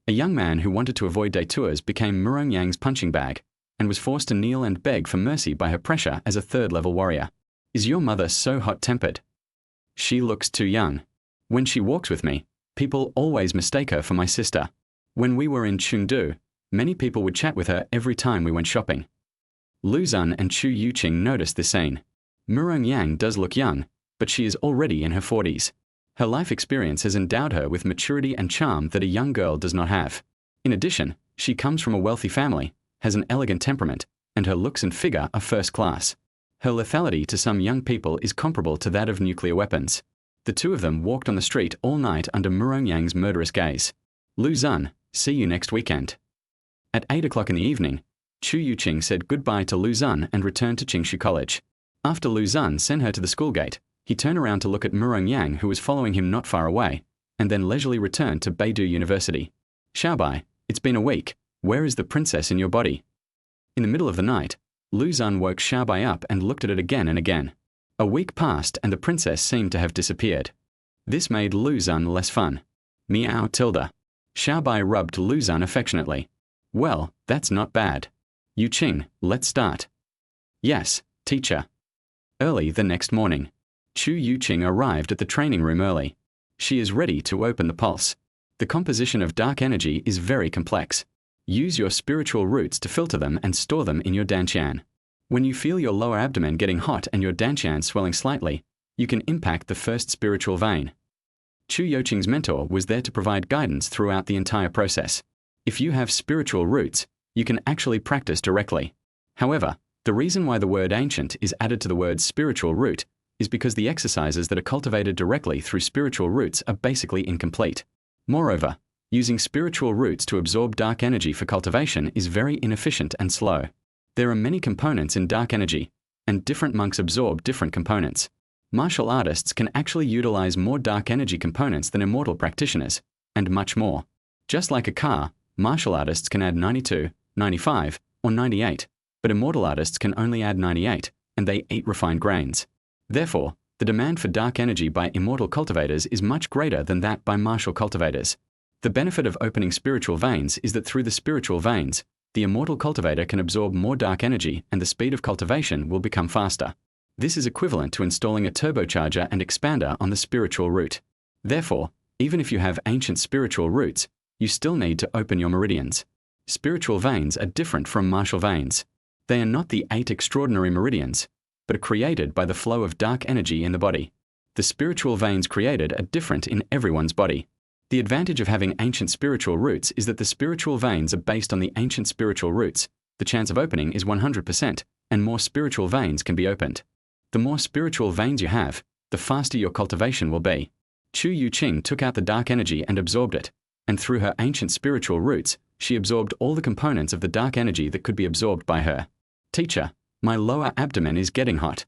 A young man who wanted to avoid detours became Murong Yang's punching bag, and was forced to kneel and beg for mercy by her pressure as a third-level warrior. Is your mother so hot-tempered? She looks too young. When she walks with me, people always mistake her for my sister. When we were in Chengdu, many people would chat with her every time we went shopping. Lu Xun and Chu Youqing noticed this scene. Murong Yang does look young, but she is already in her 40s. Her life experience has endowed her with maturity and charm that a young girl does not have. In addition, she comes from a wealthy family, has an elegant temperament, and her looks and figure are first class. Her lethality to some young people is comparable to that of nuclear weapons. The two of them walked on the street all night under Murong Yang's murderous gaze. Lu Xun, see you next weekend. At 8 o'clock in the evening, Chu Youqing said goodbye to Lu Xun and returned to Qingshu College. After Lu Xun sent her to the school gate, he turned around to look at Murong Yang, who was following him not far away, and then leisurely returned to Beidou University. Xiaobai, it's been a week. Where is the princess in your body? In the middle of the night, Lu Xun woke Xiaobai up and looked at it again and again. A week passed and the princess seemed to have disappeared. This made Lu Xun less fun. Meow tilde. Xiaobai rubbed Lu Xun affectionately. Well, that's not bad. Youqing, let's start. Yes, teacher. Early the next morning, Chu Youqing arrived at the training room early. She is ready to open the pulse. The composition of dark energy is very complex. Use your spiritual roots to filter them and store them in your dantian. When you feel your lower abdomen getting hot and your dantian swelling slightly, you can impact the first spiritual vein. Chu Youqing's mentor was there to provide guidance throughout the entire process. If you have spiritual roots, you can actually practice directly. However, the reason why the word ancient is added to the word spiritual root is because the exercises that are cultivated directly through spiritual roots are basically incomplete. Moreover, using spiritual roots to absorb dark energy for cultivation is very inefficient and slow. There are many components in dark energy, and different monks absorb different components. Martial artists can actually utilize more dark energy components than immortal practitioners, and much more. Just like a car, martial artists can add 92, 95, or 98, but immortal artists can only add 98, and they eat refined grains. Therefore, the demand for dark energy by immortal cultivators is much greater than that by martial cultivators. The benefit of opening spiritual veins is that through the spiritual veins, the immortal cultivator can absorb more dark energy and the speed of cultivation will become faster. This is equivalent to installing a turbocharger and expander on the spiritual root. Therefore, even if you have ancient spiritual roots, you still need to open your meridians. Spiritual veins are different from martial veins. They are not the 8 extraordinary meridians, but are created by the flow of dark energy in the body. The spiritual veins created are different in everyone's body. The advantage of having ancient spiritual roots is that the spiritual veins are based on the ancient spiritual roots. The chance of opening is 100%, and more spiritual veins can be opened. The more spiritual veins you have, the faster your cultivation will be. Chu Youqing took out the dark energy and absorbed it, and through her ancient spiritual roots, she absorbed all the components of the dark energy that could be absorbed by her. Teacher, my lower abdomen is getting hot.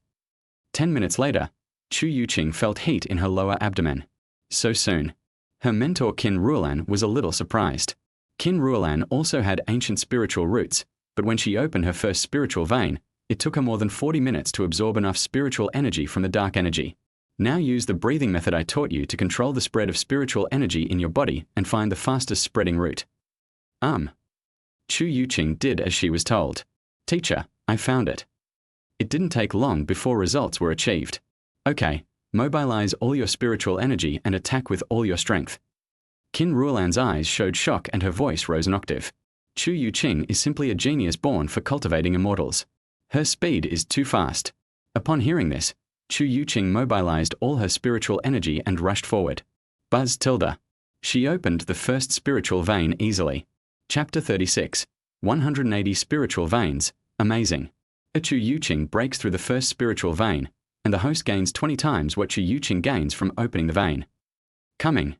10 minutes later, Chu Youqing felt heat in her lower abdomen. So soon. Her mentor Qin Ruolan was a little surprised. Qin Ruolan also had ancient spiritual roots, but when she opened her first spiritual vein, it took her more than 40 minutes to absorb enough spiritual energy from the dark energy. Now use the breathing method I taught you to control the spread of spiritual energy in your body and find the fastest spreading route. Chu Youqing did as she was told. Teacher, I found it. It didn't take long before results were achieved. Okay, mobilize all your spiritual energy and attack with all your strength. Qin Ruolan's eyes showed shock and her voice rose an octave. Chu Youqing is simply a genius born for cultivating immortals. Her speed is too fast. Upon hearing this, Chu Youqing mobilized all her spiritual energy and rushed forward. Buzz tilde. She opened the first spiritual vein easily. Chapter 36. 180 Spiritual Veins. Amazing. A Chu Youqing breaks through the first spiritual vein, and the host gains 20 times what Chu Youqing gains from opening the vein. Coming.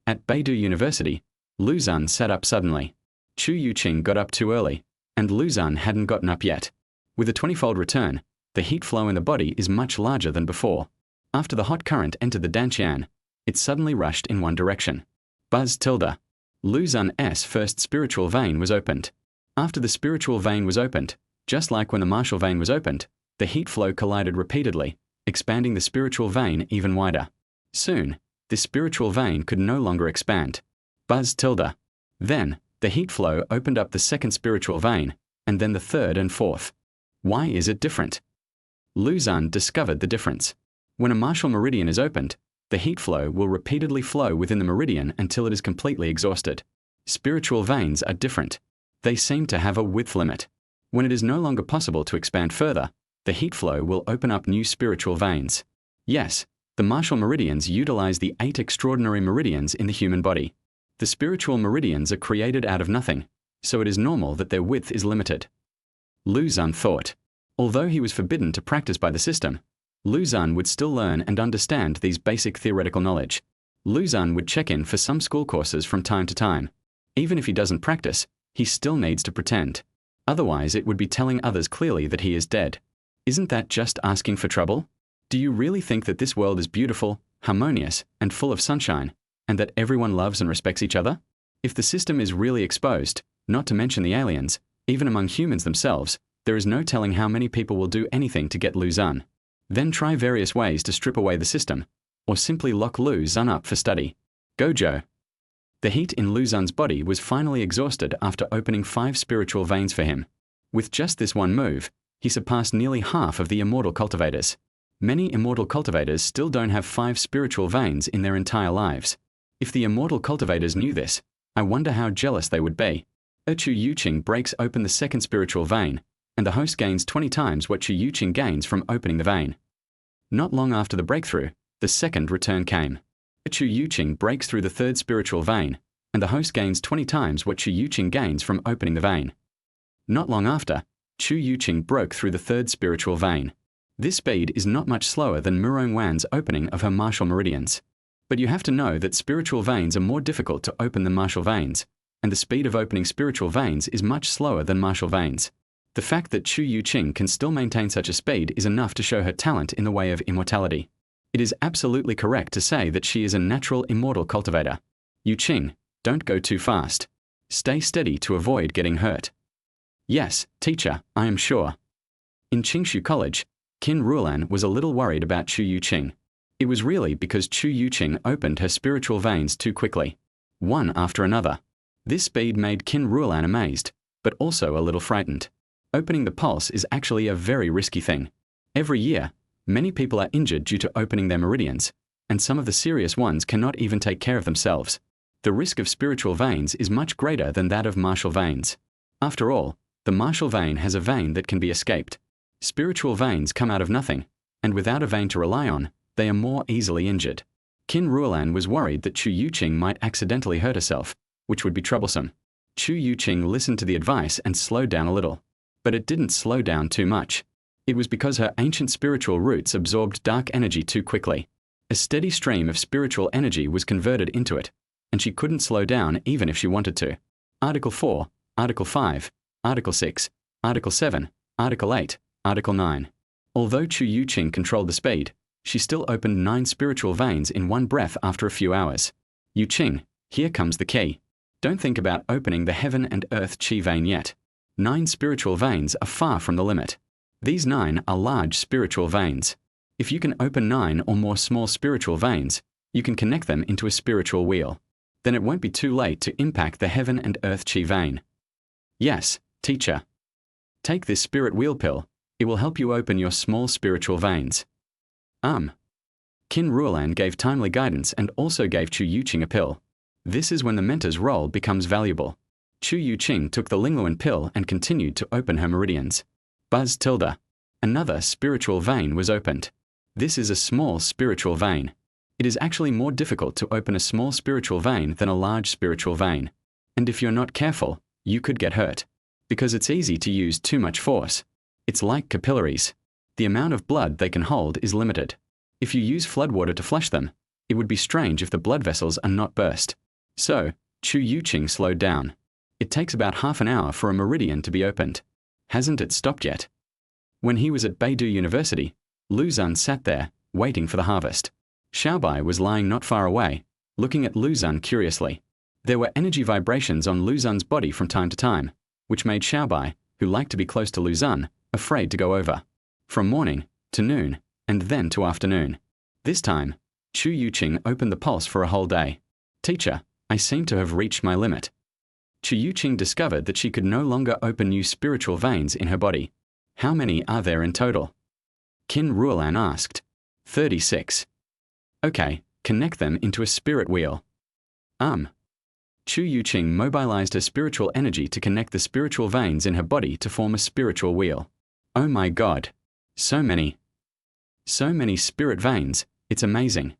At Beidou University, Lu Xun sat up suddenly. Chu Youqing got up too early, and Lu Xun hadn't gotten up yet. With a 20-fold return, the heat flow in the body is much larger than before. After the hot current entered the dantian, it suddenly rushed in one direction. Buzz tilde. Lu Xun's first spiritual vein was opened. After the spiritual vein was opened, just like when the martial vein was opened, the heat flow collided repeatedly, expanding the spiritual vein even wider. Soon, this spiritual vein could no longer expand. Buzz tilde. Then, the heat flow opened up the second spiritual vein, and then the third and fourth. Why is it different? Lu Xun discovered the difference. When a martial meridian is opened, the heat flow will repeatedly flow within the meridian until it is completely exhausted. Spiritual veins are different. They seem to have a width limit. When it is no longer possible to expand further, the heat flow will open up new spiritual veins. Yes, the martial meridians utilize the 8 extraordinary meridians in the human body. The spiritual meridians are created out of nothing, so it is normal that their width is limited. Lu Xun thought. Although he was forbidden to practice by the system, Lu Xun would still learn and understand these basic theoretical knowledge. Lu Xun would check in for some school courses from time to time. Even if he doesn't practice, he still needs to pretend. Otherwise, it would be telling others clearly that he is dead. Isn't that just asking for trouble? Do you really think that this world is beautiful, harmonious, and full of sunshine, and that everyone loves and respects each other? If the system is really exposed, not to mention the aliens, even among humans themselves, there is no telling how many people will do anything to get Lu Xun. Then try various ways to strip away the system, or simply lock Lu Xun up for study. Gojo. The heat in Lu Xun's body was finally exhausted after opening 5 spiritual veins for him. With just this one move, he surpassed nearly half of the immortal cultivators. Many immortal cultivators still don't have 5 spiritual veins in their entire lives. If the immortal cultivators knew this, I wonder how jealous they would be. Chu Youqing breaks open the second spiritual vein, and the host gains 20 times what Chu Youqing gains from opening the vein. Not long after the breakthrough, the second return came. Chu Youqing breaks through the third spiritual vein, and the host gains 20 times what Chu Youqing gains from opening the vein. Not long after, Chu Youqing broke through the third spiritual vein. This speed is not much slower than Murong Wan's opening of her martial meridians. But you have to know that spiritual veins are more difficult to open than martial veins, and the speed of opening spiritual veins is much slower than martial veins. The fact that Chu Youqing can still maintain such a speed is enough to show her talent in the way of immortality. It is absolutely correct to say that she is a natural immortal cultivator. Youqing, don't go too fast. Stay steady to avoid getting hurt. Yes, teacher, I am sure. In Qingshu College, Qin Ruolan was a little worried about Chu Youqing. It was really because Chu Youqing opened her spiritual veins too quickly, one after another. This speed made Qin Ruolan amazed, but also a little frightened. Opening the pulse is actually a very risky thing. Every year, many people are injured due to opening their meridians, and some of the serious ones cannot even take care of themselves. The risk of spiritual veins is much greater than that of martial veins. After all, the martial vein has a vein that can be escaped. Spiritual veins come out of nothing, and without a vein to rely on, They are more easily injured. Qin Ruolan was worried that Chu Youqing might accidentally hurt herself, which would be troublesome. Chu Youqing listened to the advice and slowed down a little. But it didn't slow down too much. It was because her ancient spiritual roots absorbed dark energy too quickly. A steady stream of spiritual energy was converted into it, and she couldn't slow down even if she wanted to. Article 4, Article 5, Article 6, Article 7, Article 8, Article 9. Although Chu Youqing controlled the speed, she still opened 9 spiritual veins in one breath after a few hours. Youqing, here comes the key. Don't think about opening the heaven and earth chi vein yet. 9 spiritual veins are far from the limit. These 9 are large spiritual veins. If you can open 9 or more small spiritual veins, you can connect them into a spiritual wheel. Then it won't be too late to impact the heaven and earth chi vein. Yes, teacher. Take this spirit wheel pill. It will help you open your small spiritual veins. Qin Ruolan gave timely guidance and also gave Chu Youqing a pill. This is when the mentor's role becomes valuable. Chu Youqing took the Lingluan pill and continued to open her meridians. Buzz tilde. Another spiritual vein was opened. This is a small spiritual vein. It is actually more difficult to open a small spiritual vein than a large spiritual vein. And if you're not careful, you could get hurt. Because it's easy to use too much force. It's like capillaries. The amount of blood they can hold is limited. If you use floodwater to flush them, it would be strange if the blood vessels are not burst. So, Chu Youqing slowed down. It takes about half an hour for a meridian to be opened. Hasn't it stopped yet? When he was at Beidou University, Lu Xun sat there, waiting for the harvest. Xiaobai was lying not far away, looking at Lu Xun curiously. There were energy vibrations on Lu Xun's body from time to time, which made Xiaobai, who liked to be close to Lu Xun, afraid to go over. From morning, to noon, and then to afternoon. This time, Chu Youqing opened the pulse for a whole day. Teacher, I seem to have reached my limit. Chu Youqing discovered that she could no longer open new spiritual veins in her body. How many are there in total? Qin Ruolan asked. 36. Okay, connect them into a spirit wheel. Chu Youqing mobilized her spiritual energy to connect the spiritual veins in her body to form a spiritual wheel. Oh my God. So many spirit veins, it's amazing.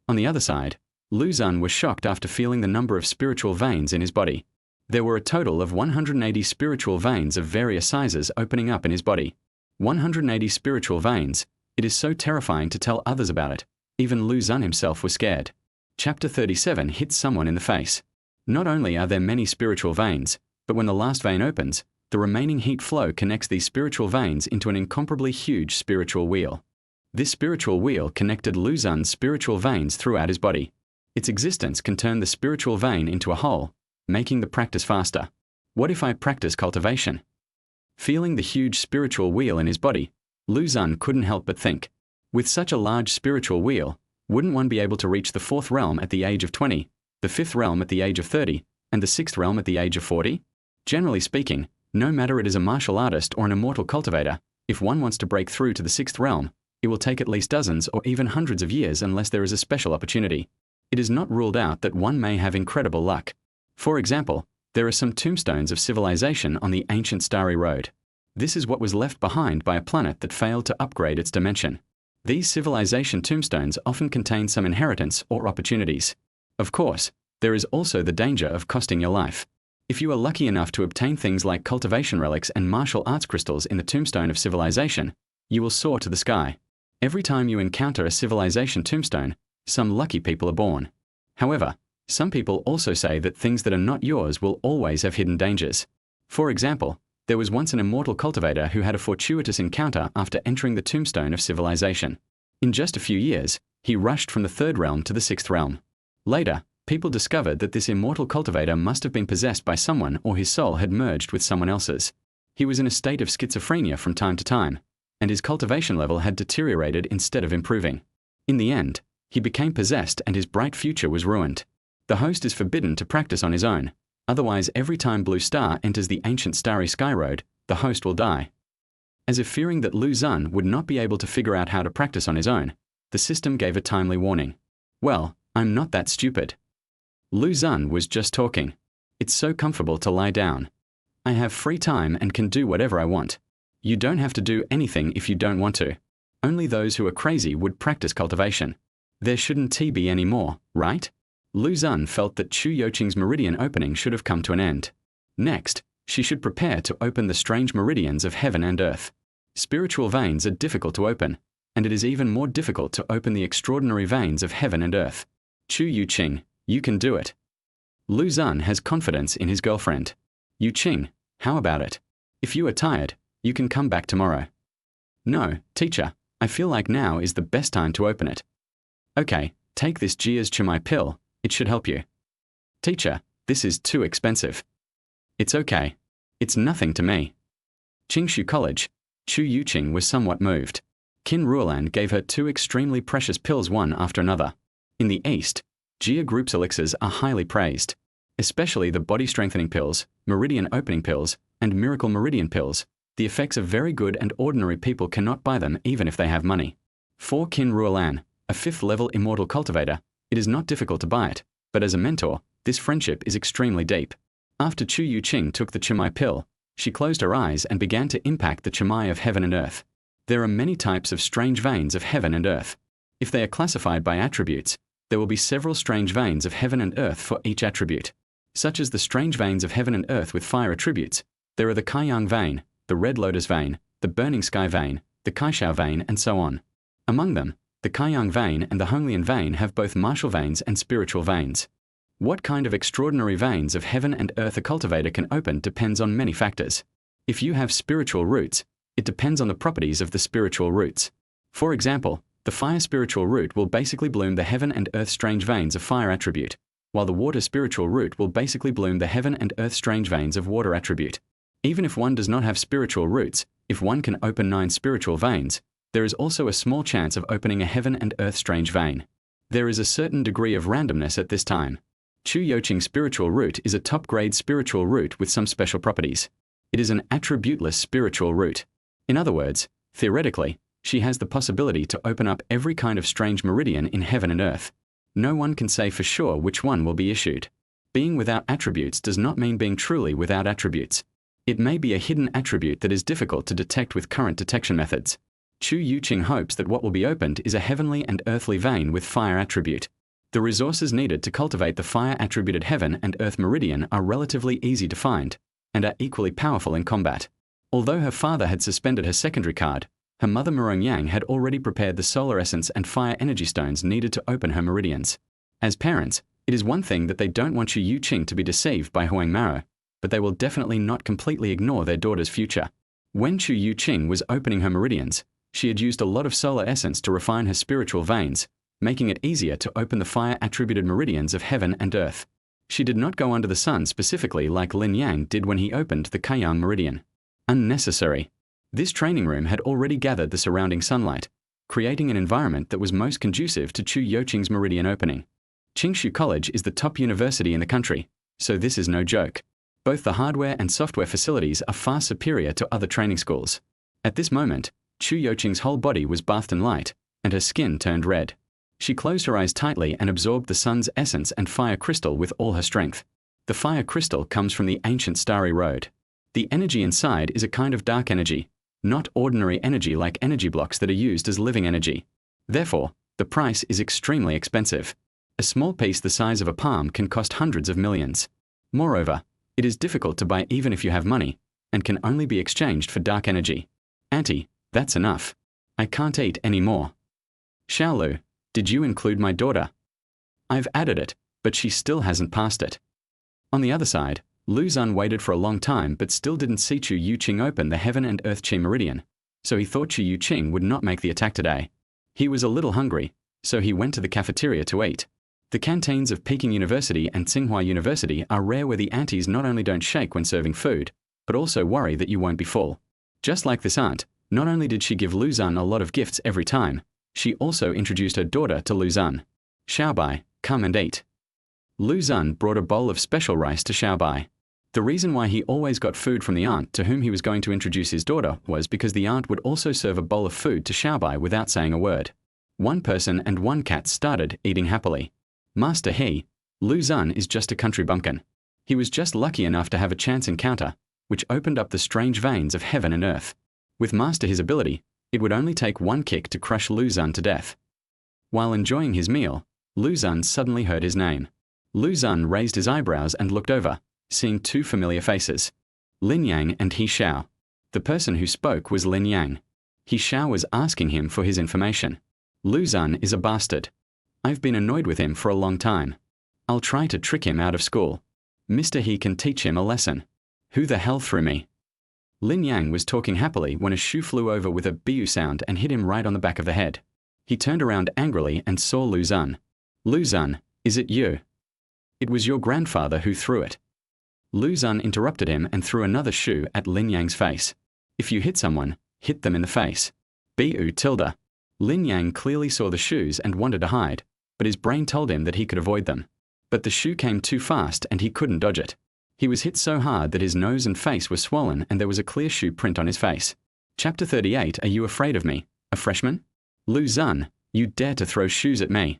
On the other side, Lu Xun was shocked after feeling the number of spiritual veins in his body. There were a total of 180 spiritual veins of various sizes opening up in his body. 180 spiritual veins. It is so terrifying to tell others about it. Even Lu Xun himself was scared. Chapter 37 hits someone in the face. Not only are there many spiritual veins, but when the last vein opens, the remaining heat flow connects these spiritual veins into an incomparably huge spiritual wheel. This spiritual wheel connected Lu Xun's spiritual veins throughout his body. Its existence can turn the spiritual vein into a whole, making the practice faster. What if I practice cultivation? Feeling the huge spiritual wheel in his body, Lu Xun couldn't help but think, with such a large spiritual wheel, wouldn't one be able to reach the 4th realm at the age of 20, the 5th realm at the age of 30, and the 6th realm at the age of 40? Generally speaking, no matter it is a martial artist or an immortal cultivator, if one wants to break through to the 6th realm, it will take at least dozens or even hundreds of years unless there is a special opportunity. It is not ruled out that one may have incredible luck. For example, there are some tombstones of civilization on the ancient starry road. This is what was left behind by a planet that failed to upgrade its dimension. These civilization tombstones often contain some inheritance or opportunities. Of course, there is also the danger of costing your life. If you are lucky enough to obtain things like cultivation relics and martial arts crystals in the tombstone of civilization, you will soar to the sky. Every time you encounter a civilization tombstone, some lucky people are born. However, some people also say that things that are not yours will always have hidden dangers. For example, there was once an immortal cultivator who had a fortuitous encounter after entering the tombstone of civilization. In just a few years, he rushed from the 3rd realm to the 6th realm. Later, people discovered that this immortal cultivator must have been possessed by someone or his soul had merged with someone else's. He was in a state of schizophrenia from time to time, and his cultivation level had deteriorated instead of improving. In the end, he became possessed and his bright future was ruined. The host is forbidden to practice on his own, otherwise every time Blue Star enters the ancient starry sky road, the host will die. As if fearing that Lu Xun would not be able to figure out how to practice on his own, the system gave a timely warning. Well, I'm not that stupid. Lu Xun was just talking. It's so comfortable to lie down. I have free time and can do whatever I want. You don't have to do anything if you don't want to. Only those who are crazy would practice cultivation. There shouldn't be any more, right? Lu Xun felt that Chu Youqing's meridian opening should have come to an end. Next, she should prepare to open the strange meridians of heaven and earth. Spiritual veins are difficult to open, and it is even more difficult to open the extraordinary veins of heaven and earth. Chu Youqing, you can do it. Lu Xun has confidence in his girlfriend. Youqing, how about it? If you are tired, you can come back tomorrow. No, teacher, I feel like now is the best time to open it. Okay, take this Jia's Chimai pill, it should help you. Teacher, this is too expensive. It's okay. It's nothing to me. Qingshu College, Chu Youqing was somewhat moved. Qin Ruolan gave her 2 extremely precious pills one after another. In the East, Jia Group's elixirs are highly praised, especially the body-strengthening pills, meridian-opening pills, and miracle meridian pills. The effects are very good and ordinary people cannot buy them even if they have money. For Qin Ruolan, a 5th-level immortal cultivator, it is not difficult to buy it, but as a mentor, this friendship is extremely deep. After Chu Youqing took the Chimai pill, she closed her eyes and began to impact the Chimai of heaven and earth. There are many types of strange veins of heaven and earth. If they are classified by attributes, there will be several strange veins of heaven and earth for each attribute. Such as the strange veins of heaven and earth with fire attributes, there are the Kaiyang vein, the red lotus vein, the burning sky vein, the Kaishao vein, and so on. Among them, the Kaiyang vein and the Honglian vein have both martial veins and spiritual veins. What kind of extraordinary veins of heaven and earth a cultivator can open depends on many factors. If you have spiritual roots, it depends on the properties of the spiritual roots. For example, the fire spiritual root will basically bloom the heaven and earth strange veins of fire attribute, while the water spiritual root will basically bloom the heaven and earth strange veins of water attribute. Even if one does not have spiritual roots, if one can open 9 spiritual veins, there is also a small chance of opening a heaven and earth strange vein. There is a certain degree of randomness at this time. Chu Youqing's spiritual root is a top-grade spiritual root with some special properties. It is an attributeless spiritual root. In other words, theoretically, she has the possibility to open up every kind of strange meridian in heaven and earth. No one can say for sure which one will be issued. Being without attributes does not mean being truly without attributes. It may be a hidden attribute that is difficult to detect with current detection methods. Chu Youqing hopes that what will be opened is a heavenly and earthly vein with fire attribute. The resources needed to cultivate the fire-attributed heaven and earth meridian are relatively easy to find, and are equally powerful in combat. Although her father had suspended her secondary card, her mother Murong Yang had already prepared the solar essence and fire energy stones needed to open her meridians. As parents, it is one thing that they don't want Chu Youqing to be deceived by Huang Maro, but they will definitely not completely ignore their daughter's future. When Chu Youqing was opening her meridians, she had used a lot of solar essence to refine her spiritual veins, making it easier to open the fire-attributed meridians of heaven and earth. She did not go under the sun specifically like Lin Yang did when he opened the Kaiyang meridian. Unnecessary. This training room had already gathered the surrounding sunlight, creating an environment that was most conducive to Chu Youqing's meridian opening. Qingshu College is the top university in the country, so this is no joke. Both the hardware and software facilities are far superior to other training schools. At this moment, Chu Youqing's whole body was bathed in light, and her skin turned red. She closed her eyes tightly and absorbed the sun's essence and fire crystal with all her strength. The fire crystal comes from the ancient starry road. The energy inside is a kind of dark energy, not ordinary energy like energy blocks that are used as living energy. Therefore, the price is extremely expensive. A small piece the size of a palm can cost hundreds of millions. Moreover, it is difficult to buy even if you have money, and can only be exchanged for dark energy. Auntie, that's enough. I can't eat any more. Xiaolu, did you include my daughter? I've added it, but she still hasn't passed it. On the other side, Lu Xun waited for a long time but still didn't see Chu Youqing open the heaven and earth Qi meridian, so he thought Chu Youqing would not make the attack today. He was a little hungry, so he went to the cafeteria to eat. The canteens of Peking University and Tsinghua University are rare where the aunties not only don't shake when serving food, but also worry that you won't be full. Just like this aunt, not only did she give Lu Xun a lot of gifts every time, she also introduced her daughter to Lu Xun. Xiaobai, come and eat. Lu Xun brought a bowl of special rice to Xiaobai. The reason why he always got food from the aunt to whom he was going to introduce his daughter was because the aunt would also serve a bowl of food to Xiaobai without saying a word. One person and one cat started eating happily. Master He, Lu Xun is just a country bumpkin. He was just lucky enough to have a chance encounter, which opened up the strange veins of heaven and earth. With Master His ability, It would only take one kick to crush Lu Xun to death. While enjoying his meal, Lu Xun suddenly heard his name. Lu Xun raised his eyebrows and looked over, seeing two familiar faces. Lin Yang and He Xiao. The person who spoke was Lin Yang. He Xiao was asking him for his information. Lu Xun is a bastard. I've been annoyed with him for a long time. I'll try to trick him out of school. Mr. He can teach him a lesson. Who the hell threw me? Lin Yang was talking happily when a shoe flew over with a biu sound and hit him right on the back of the head. He turned around angrily and saw Lu Xun. Lu Xun, is it you? It was your grandfather who threw it. Lu Xun interrupted him and threw another shoe at Lin Yang's face. If you hit someone, hit them in the face. Bu tilde. Lin Yang clearly saw the shoes and wanted to hide, but his brain told him that he could avoid them. But the shoe came too fast and he couldn't dodge it. He was hit so hard that his nose and face were swollen and there was a clear shoe print on his face. Chapter 38. Are you afraid of me, a freshman? Lu Xun, you dare to throw shoes at me.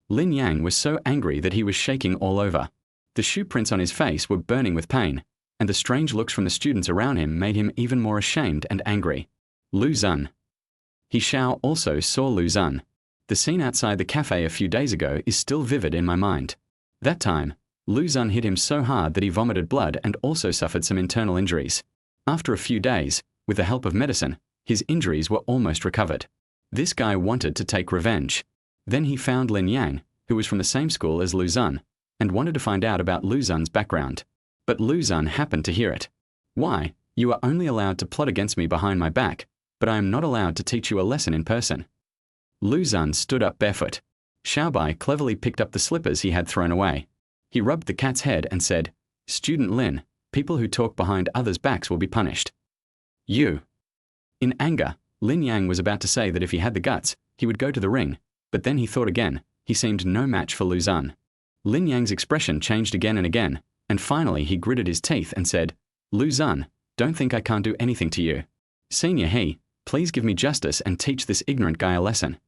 Lin Yang was so angry that he was shaking all over. The shoe prints on his face were burning with pain, and the strange looks from the students around him made him even more ashamed and angry. Lu Xun. He Xiao also saw Lu Xun. The scene outside the cafe a few days ago is still vivid in my mind. That time, Lu Xun hit him so hard that he vomited blood and also suffered some internal injuries. After a few days, with the help of medicine, his injuries were almost recovered. This guy wanted to take revenge. Then he found Lin Yang, who was from the same school as Lu Xun, and wanted to find out about Lu Xun's background. But Lu Xun happened to hear it. Why? You are only allowed to plot against me behind my back, but I am not allowed to teach you a lesson in person. Lu Xun stood up barefoot. Xiaobai cleverly picked up the slippers he had thrown away. He rubbed the cat's head and said, Student Lin, people who talk behind others' backs will be punished. You. In anger, Lin Yang was about to say that if he had the guts, he would go to the ring, but then he thought again. He seemed no match for Lu Xun. Lin Yang's expression changed again and again, and finally he gritted his teeth and said, Lu Xun, don't think I can't do anything to you. Senior He, please give me justice and teach this ignorant guy a lesson.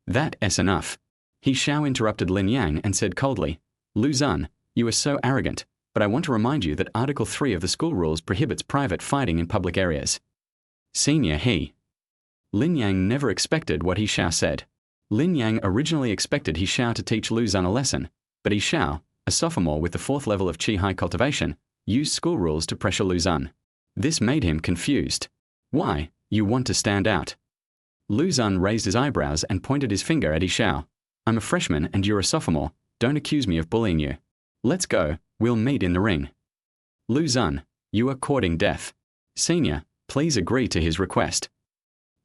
That's enough. He Xiao interrupted Lin Yang and said coldly, Lu Xun, you are so arrogant, but I want to remind you that Article 3 of the school rules prohibits private fighting in public areas. Senior He. Lin Yang never expected what He Xiao said. Lin Yang originally expected He Xiao to teach Lu Xun a lesson, but He Xiao, a sophomore with the 4th level of Qi High cultivation, used school rules to pressure Lu Xun. This made him confused. Why? You want to stand out. Lu Xun raised his eyebrows and pointed his finger at He Xiao. I'm a freshman and you're a sophomore. Don't accuse me of bullying you. Let's go, we'll meet in the ring. Lu Xun, you are courting death. Senior, please agree to his request.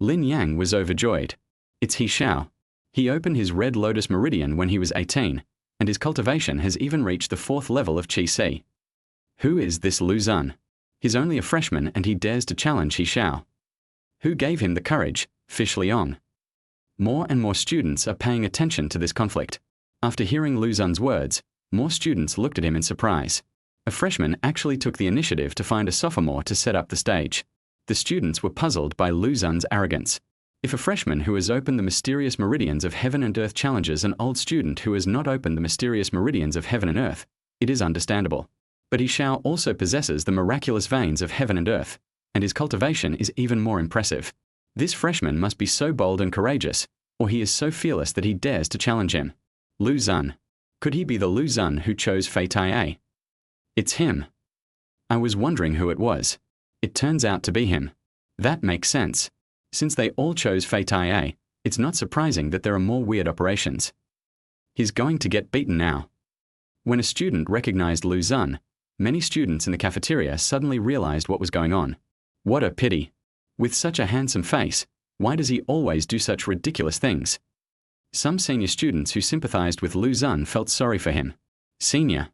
Lin Yang was overjoyed. It's He Xiao. He opened his Red Lotus Meridian when he was 18, and his cultivation has even reached the 4th level of Qi Si. Who is this Lu Xun? He's only a freshman and he dares to challenge He Xiao. Who gave him the courage? Fish Liang. More and more students are paying attention to this conflict. After hearing Lu Xun's words, more students looked at him in surprise. A freshman actually took the initiative to find a sophomore to set up the stage. The students were puzzled by Lu Xun's arrogance. If a freshman who has opened the mysterious meridians of heaven and earth challenges an old student who has not opened the mysterious meridians of heaven and earth, it is understandable. But He Xiao also possesses the miraculous veins of heaven and earth, and his cultivation is even more impressive. This freshman must be so bold and courageous, or he is so fearless that he dares to challenge him. Lu Xun. Could he be the Lu Xun who chose Fei Tai? It's him. I was wondering who it was. It turns out to be him. That makes sense. Since they all chose Fei Tai, it's not surprising that there are more weird operations. He's going to get beaten now. When a student recognized Lu Xun, many students in the cafeteria suddenly realized what was going on. What a pity. With such a handsome face, why does he always do such ridiculous things? Some senior students who sympathized with Lu Xun felt sorry for him. Senior.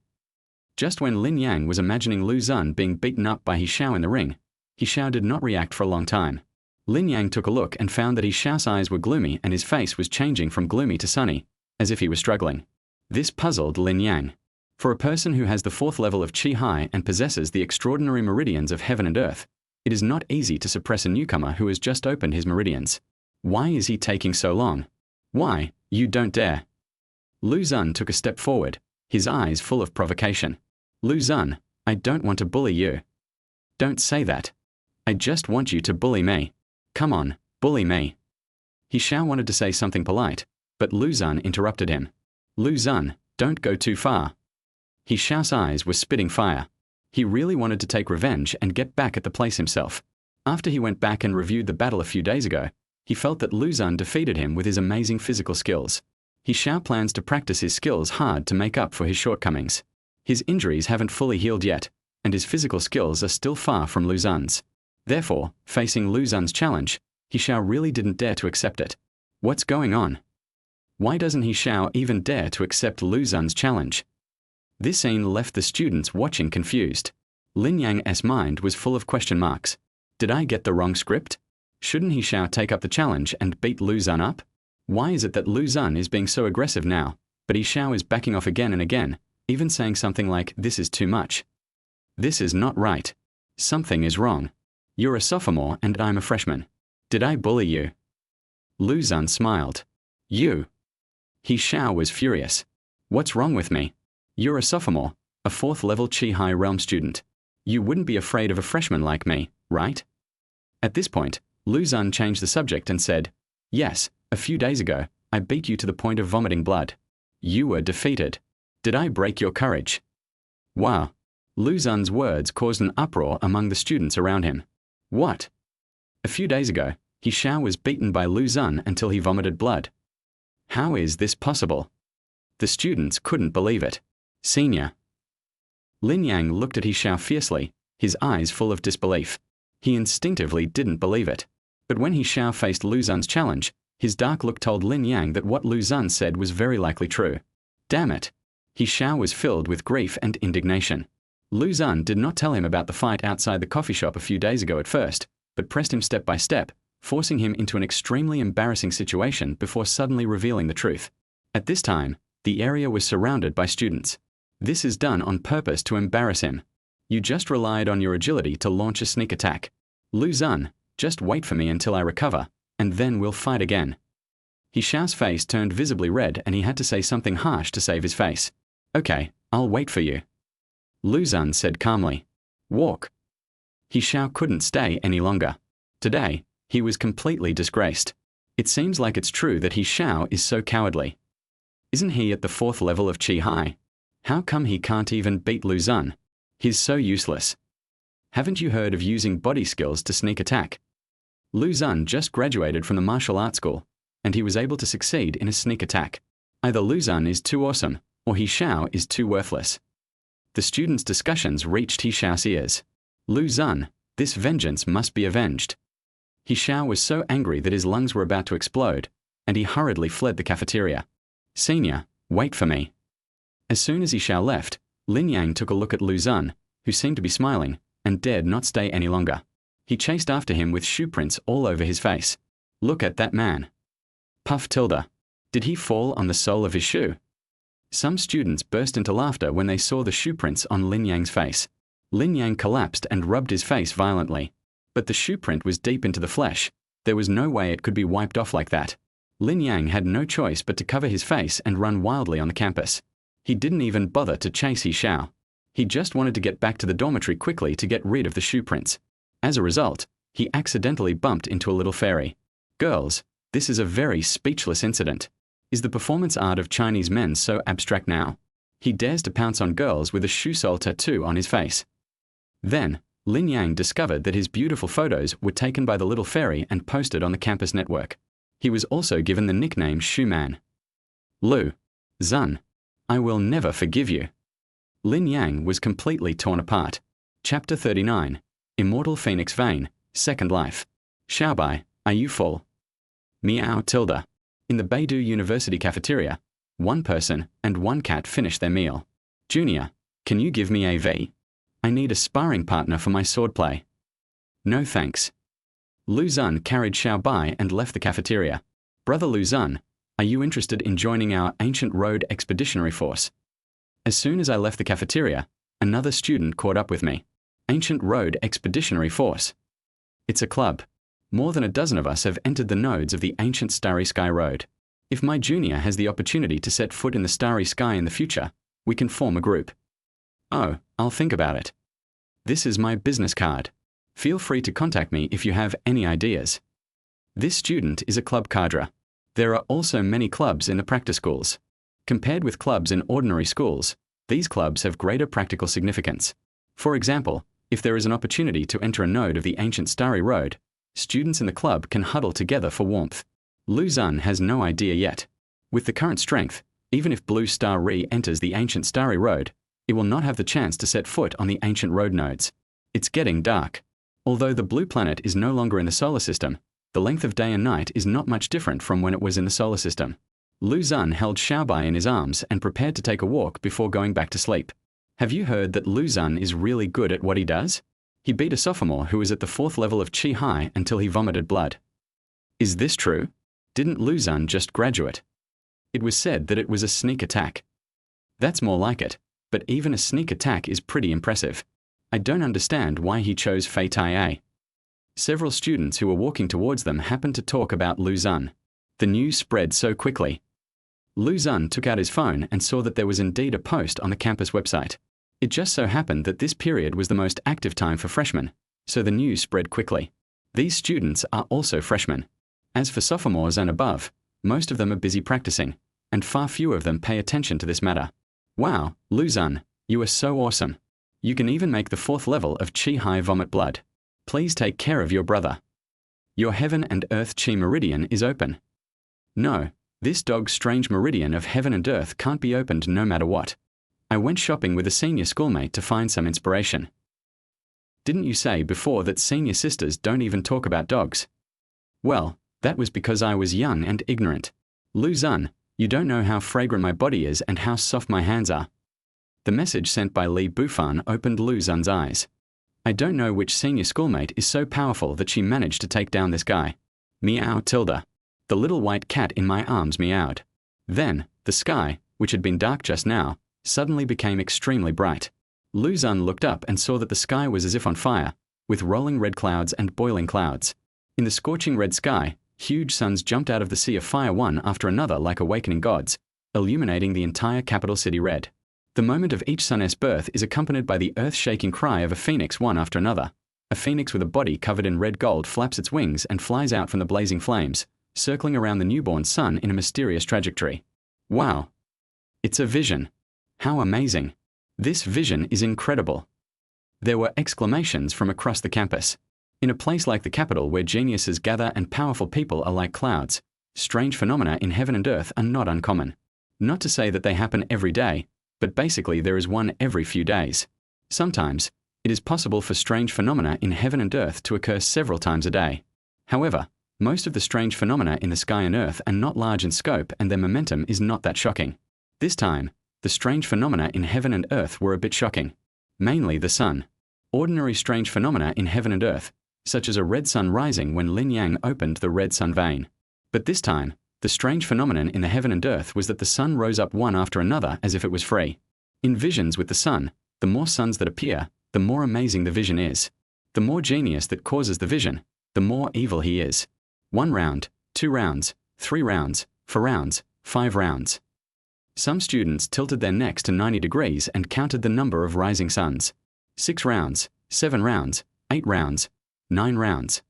Just when Lin Yang was imagining Lu Xun being beaten up by He Xiao in the ring, He Xiao did not react for a long time. Lin Yang took a look and found that He Xiao's eyes were gloomy and his face was changing from gloomy to sunny, as if he was struggling. This puzzled Lin Yang. For a person who has the 4th level of Qi High and possesses the extraordinary meridians of heaven and earth, it is not easy to suppress a newcomer who has just opened his meridians. Why is he taking so long? Why? You don't dare. Lu Xun took a step forward, his eyes full of provocation. Lu Xun, I don't want to bully you. Don't say that. I just want you to bully me. Come on, Bully me. He Xiao wanted to say something polite, but Lu Xun interrupted him. Lu Xun, don't go too far. He Xiao's eyes were spitting fire. He really wanted to take revenge and get back at the place himself. After he went back and reviewed the battle a few days ago, he felt that Lu Xun defeated him with his amazing physical skills. He Xiao plans to practice his skills hard to make up for his shortcomings. His injuries haven't fully healed yet, and his physical skills are still far from Lu Xun's. Therefore, facing Lu Xun's challenge, He Xiao really didn't dare to accept it. What's going on? Why doesn't He Xiao even dare to accept Lu Xun's challenge? This scene left the students watching confused. Lin Yang's mind was full of question marks. Did I get the wrong script? Shouldn't He Xiao take up the challenge and beat Lu Xun up? Why is it that Lu Xun is being so aggressive now, but He Xiao is backing off again and again, even saying something like, "This is too much"? This is not right. Something is wrong. You're a sophomore and I'm a freshman. Did I bully you? Lu Xun smiled. You? He Xiao was furious. What's wrong with me? You're a sophomore, a 4th level Qi High Realm student. You wouldn't be afraid of a freshman like me, right? At this point, Lu Xun changed the subject and said, "Yes, a few days ago, I beat you to the point of vomiting blood. You were defeated. Did I break your courage?" Wow. Lu Xun's words caused an uproar among the students around him. What? A few days ago, He Xiao was beaten by Lu Xun until he vomited blood. How is this possible? The students couldn't believe it. Senior. Lin Yang looked at He Xiao fiercely, his eyes full of disbelief. He instinctively didn't believe it. But when He Xiao faced Lu Xun's challenge, his dark look told Lin Yang that what Lu Xun said was very likely true. Damn it. He Xiao was filled with grief and indignation. Lu Xun did not tell him about the fight outside the coffee shop a few days ago at first, but pressed him step by step, forcing him into an extremely embarrassing situation before suddenly revealing the truth. At this time, the area was surrounded by students. This is done on purpose to embarrass him. You just relied on your agility to launch a sneak attack. Lu Xun, just wait for me until I recover, and then we'll fight again. He Xiao's face turned visibly red and he had to say something harsh to save his face. Okay, I'll wait for you. Lu Xun said calmly. Walk. He Xiao couldn't stay any longer. Today, he was completely disgraced. It seems like it's true that He Xiao is so cowardly. Isn't he at the 4th level of Qi High? How come he can't even beat Lu Xun? He's so useless. Haven't you heard of using body skills to sneak attack? Lu Xun just graduated from the martial arts school, and he was able to succeed in a sneak attack. Either Lu Xun is too awesome, or He Xiao is too worthless. The students' discussions reached He Xiao's ears. Lu Xun, this vengeance must be avenged. He Xiao was so angry that his lungs were about to explode, and he hurriedly fled the cafeteria. Senior, wait for me. As soon as He Xiao left, Lin Yang took a look at Lu Xun, who seemed to be smiling, and dared not stay any longer. He chased after him with shoe prints all over his face. Look at that man. Puff tilde. Did he fall on the sole of his shoe? Some students burst into laughter when they saw the shoe prints on Lin Yang's face. Lin Yang collapsed and rubbed his face violently. But the shoe print was deep into the flesh. There was no way it could be wiped off like that. Lin Yang had no choice but to cover his face and run wildly on the campus. He didn't even bother to chase He Xiao. He just wanted to get back to the dormitory quickly to get rid of the shoe prints. As a result, he accidentally bumped into a little fairy. Girls, this is a very speechless incident. Is the performance art of Chinese men so abstract now? He dares to pounce on girls with a shoe sole tattoo on his face. Then, Lin Yang discovered that his beautiful photos were taken by the little fairy and posted on the campus network. He was also given the nickname Shoe Man. Lu Xun, I will never forgive you. Lin Yang was completely torn apart. Chapter 39, Immortal Phoenix Vein, Second Life. Xiaobai, are you full? Meow tilde. In the Beidou University cafeteria, one person and one cat finished their meal. Junior, can you give me a V? I need a sparring partner for my swordplay. No thanks. Lu Xun carried Xiaobai and left the cafeteria. Brother Lu Xun, are you interested in joining our Ancient Road Expeditionary Force? As soon as I left the cafeteria, another student caught up with me. Ancient Road Expeditionary Force. It's a club. More than a dozen of us have entered the nodes of the ancient Starry Sky Road. If my junior has the opportunity to set foot in the Starry Sky in the future, we can form a group. Oh, I'll think about it. This is my business card. Feel free to contact me if you have any ideas. This student is a club cadre. There are also many clubs in the practice schools. Compared with clubs in ordinary schools, these clubs have greater practical significance. For example, if there is an opportunity to enter a node of the ancient starry road, students in the club can huddle together for warmth. Lu Xun has no idea yet. With the current strength, even if Blue Star re-enters the ancient starry road, it will not have the chance to set foot on the ancient road nodes. It's getting dark. Although the blue planet is no longer in the solar system, the length of day and night is not much different from when it was in the solar system. Lu Xun held Xiaobai in his arms and prepared to take a walk before going back to sleep. Have you heard that Lu Xun is really good at what he does? He beat a sophomore who was at the 4th level of Qi High until he vomited blood. Is this true? Didn't Lu Xun just graduate? It was said that it was a sneak attack. That's more like it, but even a sneak attack is pretty impressive. I don't understand why he chose Fei Tai. Several students who were walking towards them happened to talk about Lu Xun. The news spread so quickly. Lu Xun took out his phone and saw that there was indeed a post on the campus website. It just so happened that this period was the most active time for freshmen, so the news spread quickly. These students are also freshmen. As for sophomores and above, most of them are busy practicing, and far fewer of them pay attention to this matter. Wow, Lu Xun, you are so awesome. You can even make the 4th level of Qi High vomit blood. Please take care of your brother. Your heaven and earth Qi meridian is open. No, this dog's strange meridian of heaven and earth can't be opened no matter what. I went shopping with a senior schoolmate to find some inspiration. Didn't you say before that senior sisters don't even talk about dogs? Well, that was because I was young and ignorant. Lu Xun, you don't know how fragrant my body is and how soft my hands are. The message sent by Li Bufan opened Lu Xun's eyes. I don't know which senior schoolmate is so powerful that she managed to take down this guy. Meow tilde. The little white cat in my arms meowed. Then, the sky, which had been dark just now, suddenly became extremely bright. Lu Xun looked up and saw that the sky was as if on fire, with rolling red clouds and boiling clouds. In the scorching red sky, huge suns jumped out of the sea of fire one after another like awakening gods, illuminating the entire capital city red. The moment of each sun's birth is accompanied by the earth-shaking cry of a phoenix one after another. A phoenix with a body covered in red gold flaps its wings and flies out from the blazing flames, circling around the newborn sun in a mysterious trajectory. Wow! It's a vision. How amazing! This vision is incredible. There were exclamations from across the campus. In a place like the capital where geniuses gather and powerful people are like clouds, strange phenomena in heaven and earth are not uncommon. Not to say that they happen every day, but basically there is one every few days. Sometimes, it is possible for strange phenomena in heaven and earth to occur several times a day. However, most of the strange phenomena in the sky and earth are not large in scope and their momentum is not that shocking. This time, the strange phenomena in heaven and earth were a bit shocking. Mainly the sun. Ordinary strange phenomena in heaven and earth, such as a red sun rising when Lin Yang opened the red sun vein. But this time, the strange phenomenon in the heaven and earth was that the sun rose up one after another as if it was free. In visions with the sun, the more suns that appear, the more amazing the vision is. The more genius that causes the vision, the more evil he is. 1 round, 2 rounds, 3 rounds, 4 rounds, 5 rounds. Some students tilted their necks to 90 degrees and counted the number of rising suns. 6 rounds, 7 rounds, 8 rounds, 9 rounds.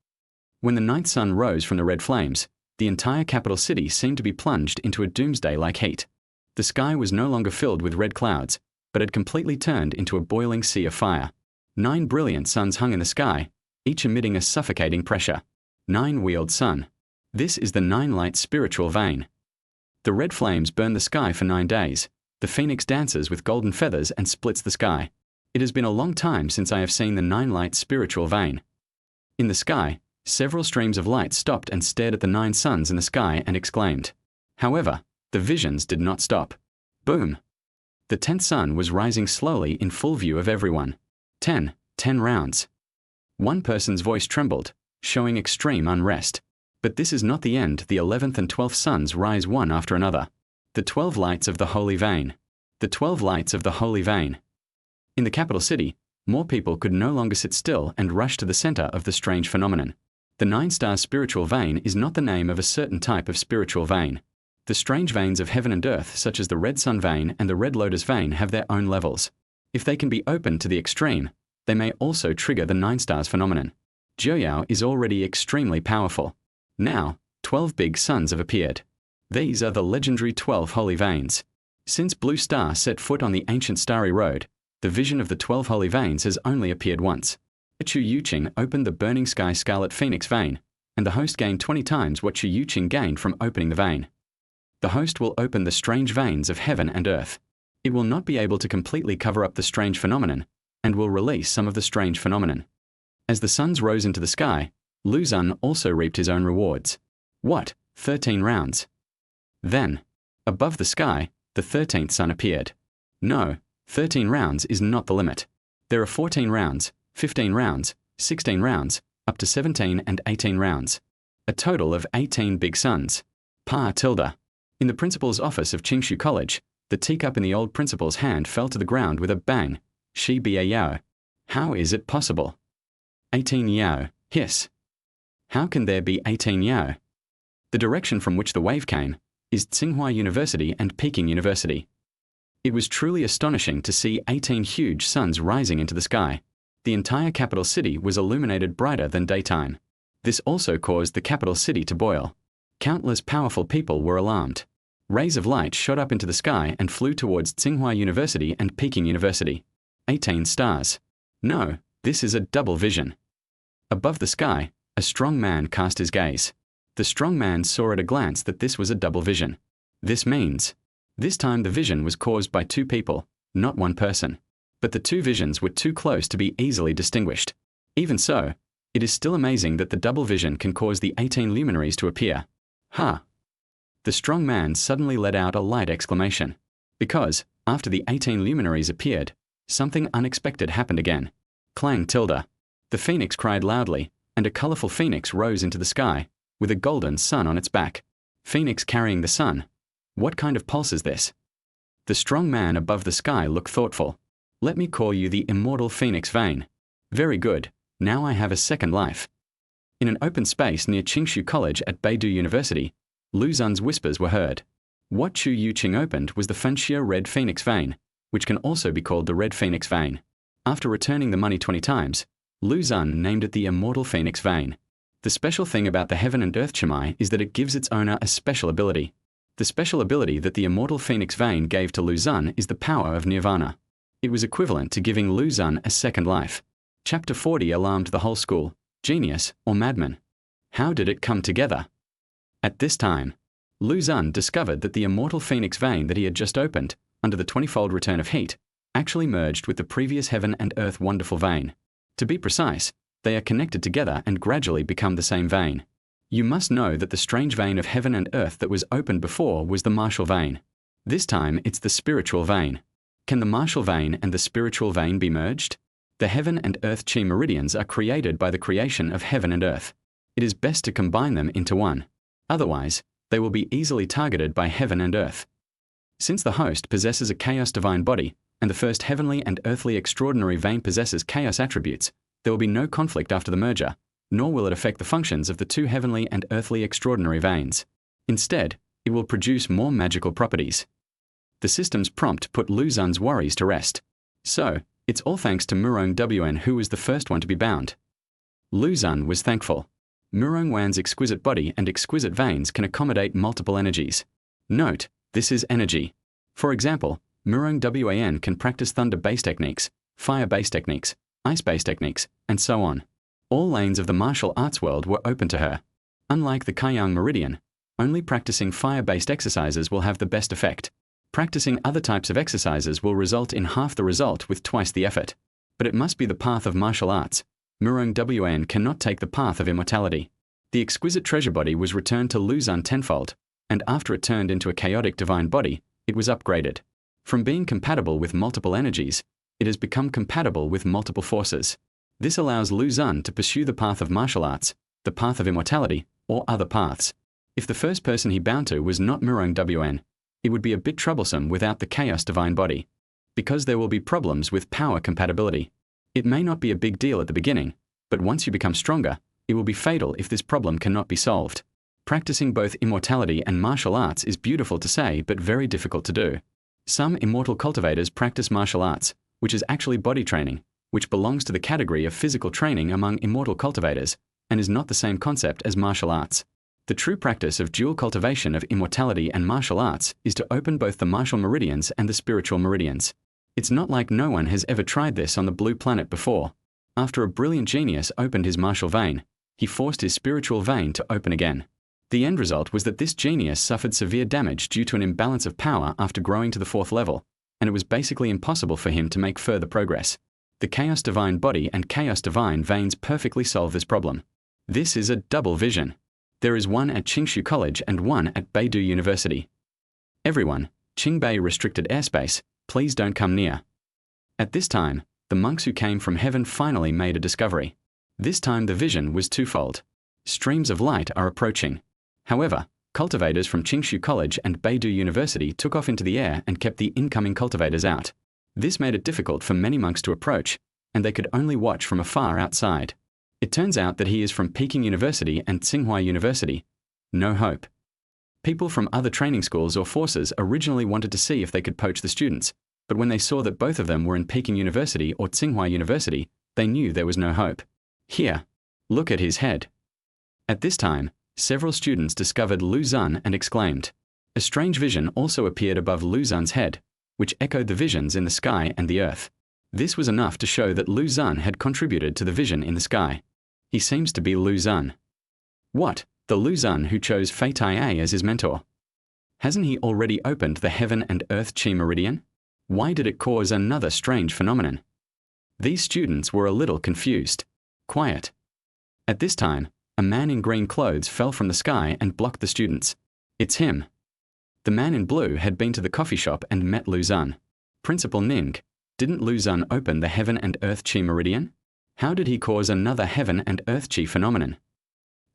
When the 9th sun rose from the red flames, the entire capital city seemed to be plunged into a doomsday-like heat. The sky was no longer filled with red clouds, but had completely turned into a boiling sea of fire. 9 brilliant suns hung in the sky, each emitting a suffocating pressure. 9-wheeled sun. This is the 9-light spiritual vein. The red flames burn the sky for 9 days. The phoenix dances with golden feathers and splits the sky. It has been a long time since I have seen the 9-light spiritual vein. In the sky, several streams of light stopped and stared at the 9 suns in the sky and exclaimed. However, the visions did not stop. Boom! The 10th sun was rising slowly in full view of everyone. 10 rounds. One person's voice trembled, showing extreme unrest. But this is not the end. The 11th and 12th suns rise one after another. The 12 lights of the holy vein. The 12 lights of the holy vein. In the capital city, more people could no longer sit still and rush to the center of the strange phenomenon. The 9-star spiritual vein is not the name of a certain type of spiritual vein. The strange veins of heaven and earth, such as the red sun vein and the red lotus vein, have their own levels. If they can be opened to the extreme, they may also trigger the 9 stars phenomenon. Jiuyao is already extremely powerful. Now, 12 big suns have appeared. These are the legendary 12 holy veins. Since Blue Star set foot on the ancient starry road, the vision of the 12 holy veins has only appeared once. Chu Youqing opened the burning sky scarlet phoenix vein, and the host gained 20 times what Chu Youqing gained from opening the vein. The host will open the strange veins of heaven and earth. It will not be able to completely cover up the strange phenomenon, and will release some of the strange phenomenon. As the suns rose into the sky, Lu Xun also reaped his own rewards. What? 13 rounds. Then, above the sky, the 13th sun appeared. No, 13 rounds is not the limit. There are 14 rounds, 15 rounds, 16 rounds, up to 17 and 18 rounds. A total of 18 big suns. tilde. In the principal's office of Qingshu College, the teacup in the old principal's hand fell to the ground with a bang. Shi bia yao. How is it possible? 18 yao. Hiss. How can there be 18 yao? The direction from which the wave came is Tsinghua University and Peking University. It was truly astonishing to see 18 huge suns rising into the sky. The entire capital city was illuminated brighter than daytime. This also caused the capital city to boil. Countless powerful people were alarmed. Rays of light shot up into the sky and flew towards Tsinghua University and Peking University. 18 stars. No, this is a double vision. Above the sky, a strong man cast his gaze. The strong man saw at a glance that this was a double vision. This means, this time the vision was caused by two people, not one person. But the two visions were too close to be easily distinguished. Even so, it is still amazing that the double vision can cause the 18 luminaries to appear. Ha! The strong man suddenly let out a light exclamation. Because, after the 18 luminaries appeared, something unexpected happened again. Clang tilde. The phoenix cried loudly, and a colorful phoenix rose into the sky, with a golden sun on its back. Phoenix carrying the sun. What kind of pulse is this? The strong man above the sky looked thoughtful. Let me call you the immortal phoenix vein. Very good, now I have a second life. In an open space near Qingshu College at Beidou University, Lu Xun's whispers were heard. What Chu Youqing opened was the Fenxia red phoenix vein, which can also be called the red phoenix vein. After returning the money 20 times, Lu Xun named it the immortal phoenix vein. The special thing about the heaven and earth chimai is that it gives its owner a special ability. The special ability that the immortal phoenix vein gave to Lu Xun is the power of nirvana. It was equivalent to giving Lu Xun a second life. Chapter 40 alarmed the whole school. Genius or madman? How did it come together? At this time, Lu Xun discovered that the immortal phoenix vein that he had just opened, under the 20-fold return of heat, actually merged with the previous heaven and earth wonderful vein. To be precise, they are connected together and gradually become the same vein. You must know that the strange vein of heaven and earth that was opened before was the martial vein. This time it's the spiritual vein. Can the martial vein and the spiritual vein be merged? The heaven and earth chi meridians are created by the creation of heaven and earth. It is best to combine them into one. Otherwise, they will be easily targeted by heaven and earth. Since the host possesses a chaos divine body, and the first heavenly and earthly extraordinary vein possesses chaos attributes, there will be no conflict after the merger, nor will it affect the functions of the two heavenly and earthly extraordinary veins. Instead, it will produce more magical properties. The system's prompt put Lu Xun's worries to rest. So, it's all thanks to Murong Wn, who was the first one to be bound. Lu Xun was thankful. Murong Wan's exquisite body and exquisite veins can accommodate multiple energies. Note, this is energy. For example, Murong Wan can practice thunder-based techniques, fire-based techniques, ice-based techniques, and so on. All lanes of the martial arts world were open to her. Unlike the Kaiyang Meridian, only practicing fire-based exercises will have the best effect. Practicing other types of exercises will result in half the result with twice the effort. But it must be the path of martial arts. Murong Wn cannot take the path of immortality. The exquisite treasure body was returned to Lu Xun tenfold, and after it turned into a chaotic divine body, it was upgraded. From being compatible with multiple energies, it has become compatible with multiple forces. This allows Lu Xun to pursue the path of martial arts, the path of immortality, or other paths. If the first person he bound to was not Murong Wn, it would be a bit troublesome without the chaos divine body. Because there will be problems with power compatibility. It may not be a big deal at the beginning, but once you become stronger, it will be fatal if this problem cannot be solved. Practicing both immortality and martial arts is beautiful to say but very difficult to do. Some immortal cultivators practice martial arts, which is actually body training, which belongs to the category of physical training among immortal cultivators, and is not the same concept as martial arts. The true practice of dual cultivation of immortality and martial arts is to open both the martial meridians and the spiritual meridians. It's not like no one has ever tried this on the blue planet before. After a brilliant genius opened his martial vein, he forced his spiritual vein to open again. The end result was that this genius suffered severe damage due to an imbalance of power after growing to the 4th level, and it was basically impossible for him to make further progress. The Chaos Divine body and Chaos Divine veins perfectly solve this problem. This is a double vision. There is one at Qingshu College and one at Beidou University. Everyone, Qingbei restricted airspace, please don't come near. At this time, the monks who came from heaven finally made a discovery. This time the vision was twofold. Streams of light are approaching. However, cultivators from Qingshu College and Beidou University took off into the air and kept the incoming cultivators out. This made it difficult for many monks to approach, and they could only watch from afar outside. It turns out that he is from Peking University and Tsinghua University. No hope. People from other training schools or forces originally wanted to see if they could poach the students, but when they saw that both of them were in Peking University or Tsinghua University, they knew there was no hope. Here, look at his head. At this time, several students discovered Lu Xun and exclaimed. A strange vision also appeared above Lu Xun's head, which echoed the visions in the sky and the earth. This was enough to show that Lu Xun had contributed to the vision in the sky. He seems to be Lu Xun. What? The Lu Xun who chose Fei Tai as his mentor? Hasn't he already opened the heaven and earth chi meridian? Why did it cause another strange phenomenon? These students were a little confused. Quiet. At this time, a man in green clothes fell from the sky and blocked the students. It's him. The man in blue had been to the coffee shop and met Lu Xun. Principal Ning, didn't Lu Xun open the heaven and earth chi meridian? How did he cause another heaven and earth chi phenomenon?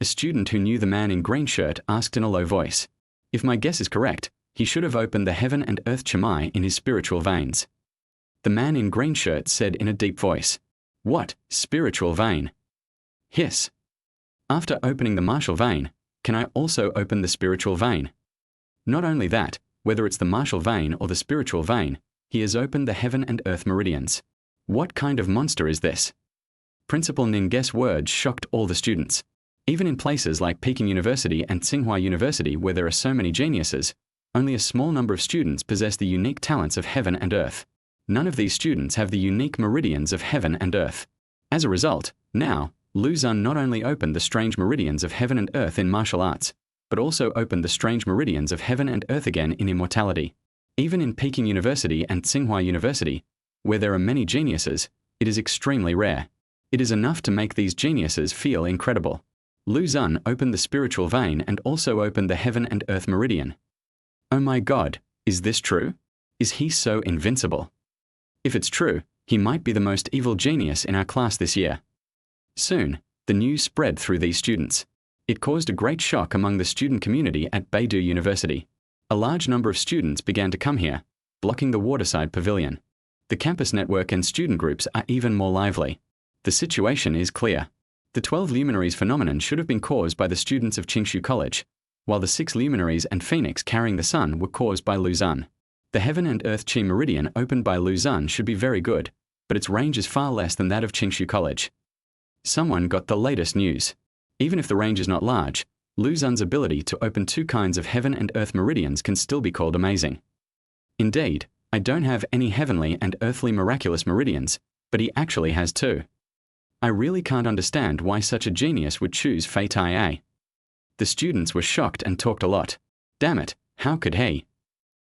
A student who knew the man in green shirt asked in a low voice. If my guess is correct, he should have opened the heaven and earth chi in his spiritual veins. The man in green shirt said in a deep voice. What, spiritual vein? Hiss. After opening the martial vein, can I also open the spiritual vein? Not only that, whether it's the martial vein or the spiritual vein, he has opened the heaven and earth meridians. What kind of monster is this? Principal Ning's words shocked all the students. Even in places like Peking University and Tsinghua University where there are so many geniuses, only a small number of students possess the unique talents of heaven and earth. None of these students have the unique meridians of heaven and earth. As a result, now, Lu Xun not only opened the strange meridians of heaven and earth in martial arts, but also opened the strange meridians of heaven and earth again in immortality. Even in Peking University and Tsinghua University, where there are many geniuses, it is extremely rare. It is enough to make these geniuses feel incredible. Lu Xun opened the spiritual vein and also opened the heaven and earth meridian. Oh my God, is this true? Is he so invincible? If it's true, he might be the most evil genius in our class this year. Soon, the news spread through these students. It caused a great shock among the student community at Beidou University. A large number of students began to come here, blocking the waterside pavilion. The campus network and student groups are even more lively. The situation is clear. The 12 luminaries phenomenon should have been caused by the students of Qingshu College, while the 6 luminaries and Phoenix carrying the sun were caused by Lu Xun. The heaven and earth chi meridian opened by Lu Xun should be very good, but its range is far less than that of Qingshu College. Someone got the latest news. Even if the range is not large, Lu Xun's ability to open 2 kinds of heaven and earth meridians can still be called amazing. Indeed, I don't have any heavenly and earthly miraculous meridians, but he actually has 2. I really can't understand why such a genius would choose Fei Tai. The students were shocked and talked a lot. Damn it, how could he?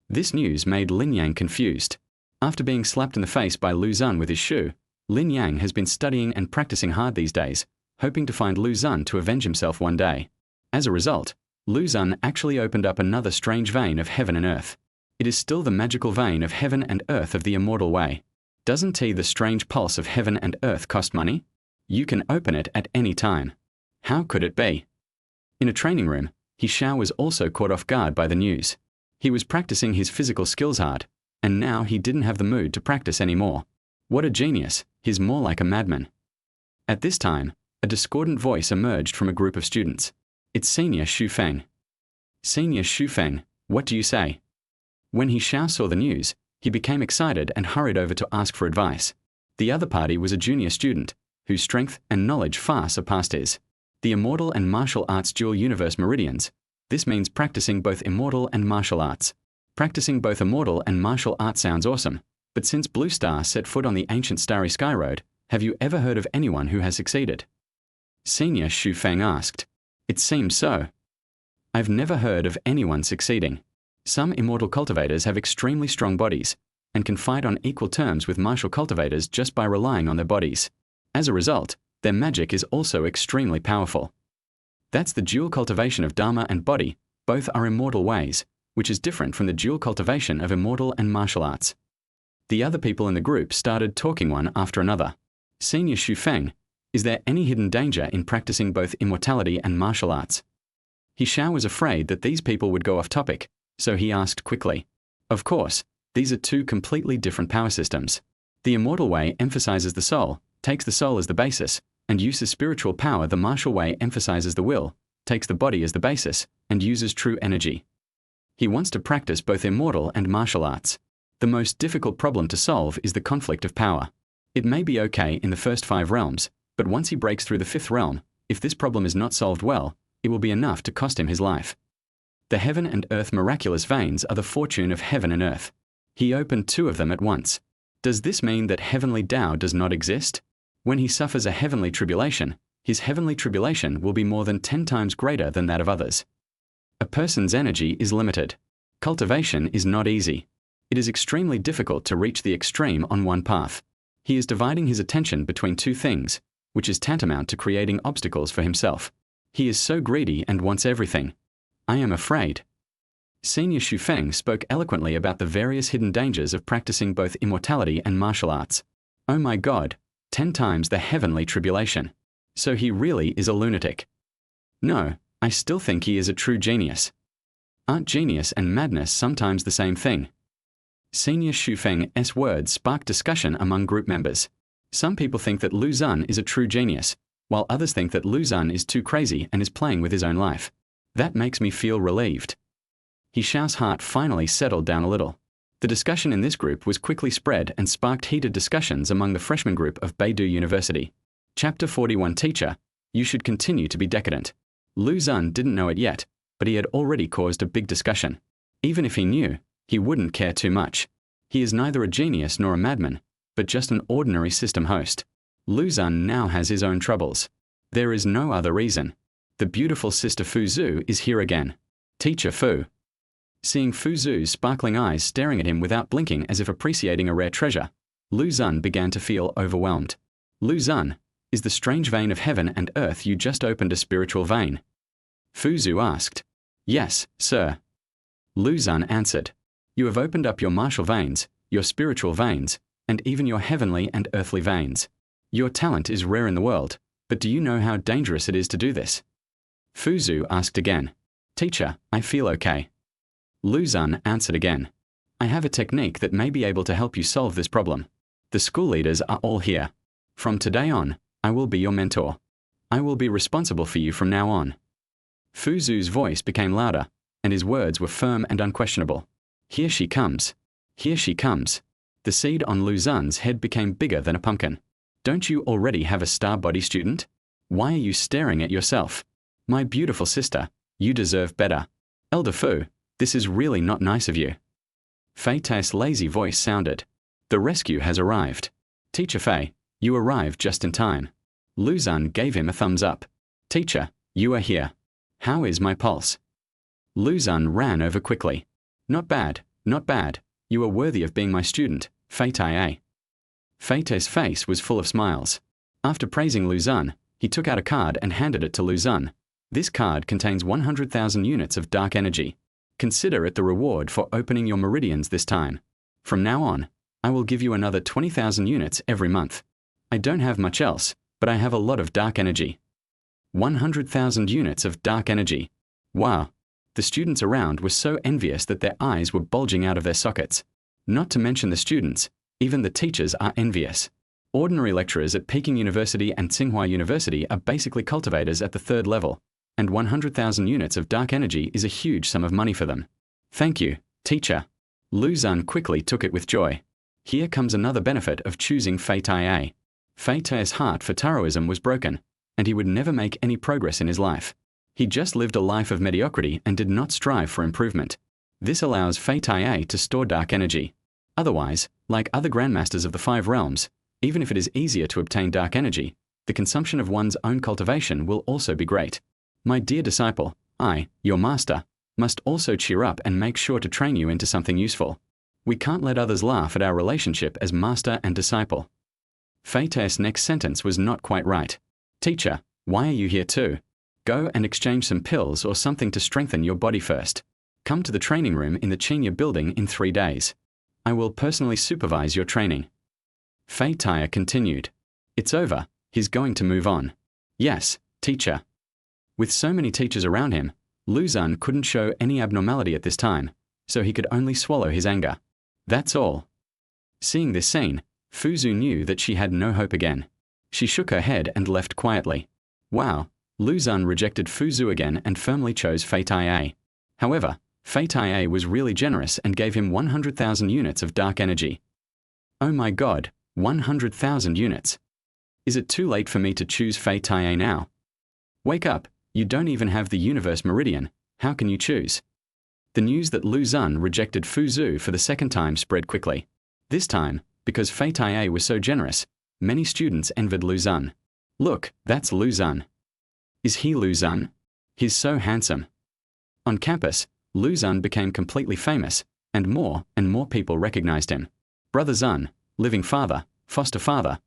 This news made Lin Yang confused. After being slapped in the face by Lu Xun with his shoe, Lin Yang has been studying and practicing hard these days, hoping to find Lu Xun to avenge himself one day. As a result, Lu Xun actually opened up another strange vein of heaven and earth. It is still the magical vein of heaven and earth of the immortal way. Doesn't the strange pulse of heaven and earth cost money? You can open it at any time. How could it be? In a training room, Xiao was also caught off guard by the news. He was practicing his physical skills hard, and now he didn't have the mood to practice anymore. What a genius, he's more like a madman. At this time, a discordant voice emerged from a group of students. It's Senior Xu Feng. Senior Xu Feng, what do you say? When Xiao saw the news, he became excited and hurried over to ask for advice. The other party was a junior student, whose strength and knowledge far surpassed his. The immortal and martial arts dual universe meridians. This means practicing both immortal and martial arts. Practicing both immortal and martial arts sounds awesome, but since Blue Star set foot on the ancient starry sky road, have you ever heard of anyone who has succeeded? Senior Chu Youqing asked. It seems so. I've never heard of anyone succeeding. Some immortal cultivators have extremely strong bodies, and can fight on equal terms with martial cultivators just by relying on their bodies. As a result, their magic is also extremely powerful. That's the dual cultivation of Dharma and body. Both are immortal ways, which is different from the dual cultivation of immortal and martial arts. The other people in the group started talking one after another. Senior Chu Youqing, is there any hidden danger in practicing both immortality and martial arts? He Xiao was afraid that these people would go off topic, so he asked quickly. Of course, these are two completely different power systems. The immortal way emphasizes the soul, takes the soul as the basis, and uses spiritual power. The martial way emphasizes the will, takes the body as the basis, and uses true energy. He wants to practice both immortal and martial arts. The most difficult problem to solve is the conflict of power. It may be okay in the first 5 realms, but once he breaks through the 5th realm, if this problem is not solved well, it will be enough to cost him his life. The heaven and earth miraculous veins are the fortune of heaven and earth. He opened 2 of them at once. Does this mean that heavenly Tao does not exist? When he suffers a heavenly tribulation, his heavenly tribulation will be more than 10 times greater than that of others. A person's energy is limited. Cultivation is not easy. It is extremely difficult to reach the extreme on one path. He is dividing his attention between 2 things, which is tantamount to creating obstacles for himself. He is so greedy and wants everything. I am afraid. Senior Chu Youqing spoke eloquently about the various hidden dangers of practicing both immortality and martial arts. Oh my God, 10 times the heavenly tribulation. So he really is a lunatic. No, I still think he is a true genius. Aren't genius and madness sometimes the same thing? Senior Chu Youqing's words sparked discussion among group members. Some people think that Lu Xun is a true genius, while others think that Lu Xun is too crazy and is playing with his own life. That makes me feel relieved. He Xiao's heart finally settled down a little. The discussion in this group was quickly spread and sparked heated discussions among the freshman group of Beidou University. Chapter 41 Teacher, you should continue to be decadent. Lu Xun didn't know it yet, but he had already caused a big discussion. Even if he knew, he wouldn't care too much. He is neither a genius nor a madman, but just an ordinary system host. Lu Xun now has his own troubles. There is no other reason. The beautiful Sister Fu Zhu is here again. Teacher Fu. Seeing Fu Zhu's sparkling eyes staring at him without blinking as if appreciating a rare treasure, Lu Xun began to feel overwhelmed. Lu Xun, is the strange vein of heaven and earth you just opened a spiritual vein? Fu Zhu asked. Yes, sir. Lu Xun answered. You have opened up your martial veins, your spiritual veins, and even your heavenly and earthly veins. Your talent is rare in the world, but do you know how dangerous it is to do this? Fu Zhu asked again. Teacher, I feel okay. Lu Xun answered again. I have a technique that may be able to help you solve this problem. The school leaders are all here. From today on, I will be your mentor. I will be responsible for you from now on. Fu Zhu's voice became louder, and his words were firm and unquestionable. Here she comes. Here she comes. The seed on Lu Xun's head became bigger than a pumpkin. Don't you already have a star body student? Why are you staring at yourself? My beautiful sister, you deserve better. Elder Fu, this is really not nice of you. Fei Tai's lazy voice sounded. The rescue has arrived. Teacher Fei, you arrived just in time. Lu Xun gave him a thumbs up. Teacher, you are here. How is my pulse? Lu Xun ran over quickly. Not bad, not bad. You are worthy of being my student, Fei Tai. Fei Tai's face was full of smiles. After praising Lu Xun, he took out a card and handed it to Lu Xun. This card contains 100,000 units of dark energy. Consider it the reward for opening your meridians this time. From now on, I will give you another 20,000 units every month. I don't have much else, but I have a lot of dark energy. 100,000 units of dark energy. Wow. The students around were so envious that their eyes were bulging out of their sockets. Not to mention the students, even the teachers are envious. Ordinary lecturers at Peking University and Tsinghua University are basically cultivators at the 3rd level, and 100,000 units of dark energy is a huge sum of money for them. Thank you, teacher. Lu Xun quickly took it with joy. Here comes another benefit of choosing Fei Tai. Fei Tai's heart for Taoism was broken, and he would never make any progress in his life. He just lived a life of mediocrity and did not strive for improvement. This allows Fei Tai to store dark energy. Otherwise, like other grandmasters of the 5 realms, even if it is easier to obtain dark energy, the consumption of one's own cultivation will also be great. My dear disciple, I, your master, must also cheer up and make sure to train you into something useful. We can't let others laugh at our relationship as master and disciple. Fei Tai's next sentence was not quite right. Teacher, why are you here too? Go and exchange some pills or something to strengthen your body first. Come to the training room in the Qinya building in 3 days. I will personally supervise your training. Fei Tai continued. It's over, he's going to move on. Yes, teacher. With so many teachers around him, Lu Xun couldn't show any abnormality at this time, so he could only swallow his anger. That's all. Seeing this scene, Fu Zhu knew that she had no hope again. She shook her head and left quietly. Wow, Lu Xun rejected Fu Zhu again and firmly chose Fei Tai. However, Fei Tai was really generous and gave him 100,000 units of dark energy. Oh my god, 100,000 units. Is it too late for me to choose Fei Tai now? Wake up, you don't even have the universe meridian, how can you choose? The news that Lu Xun rejected Fu Zhu for the 2nd time spread quickly. This time, because Fei Tai was so generous, many students envied Lu Xun. Look, that's Lu Xun. Is he Lu Xun? He's so handsome. On campus, Lu Xun became completely famous, and more people recognized him. Brother Xun, living father, foster father,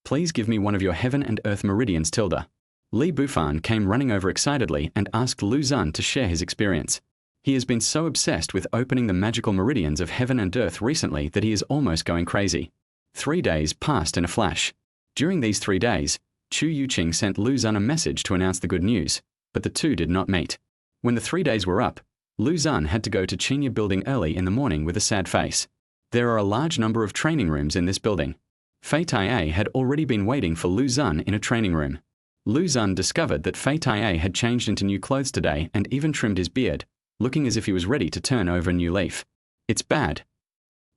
please give me one of your heaven and earth meridians, tilde. Li Bufan came running over excitedly and asked Lu Xun to share his experience. He has been so obsessed with opening the magical meridians of heaven and earth recently that he is almost going crazy. 3 days passed in a flash. During these 3 days, Chu Youqing sent Lu Xun a message to announce the good news, but the two did not meet. When the 3 days were up, Lu Xun had to go to Qinya building early in the morning with a sad face. There are a large number of training rooms in this building. Fei Tai had already been waiting for Lu Xun in a training room. Lu Xun discovered that Fei Tai had changed into new clothes today and even trimmed his beard, looking as if he was ready to turn over a new leaf. It's bad.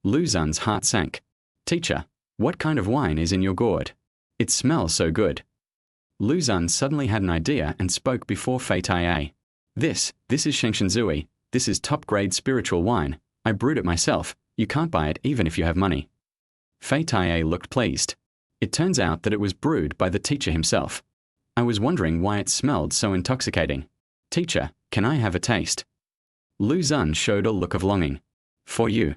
Lu Xun's heart sank. Teacher, what kind of wine is in your gourd? It smells so good. Lu Xun suddenly had an idea and spoke before Fei Tai. This is Shengshen. This is top-grade spiritual wine. I brewed it myself. You can't buy it even if you have money. Fei Tai looked pleased. It turns out that it was brewed by the teacher himself. I was wondering why it smelled so intoxicating. Teacher, can I have a taste? Lu Xun showed a look of longing. For you.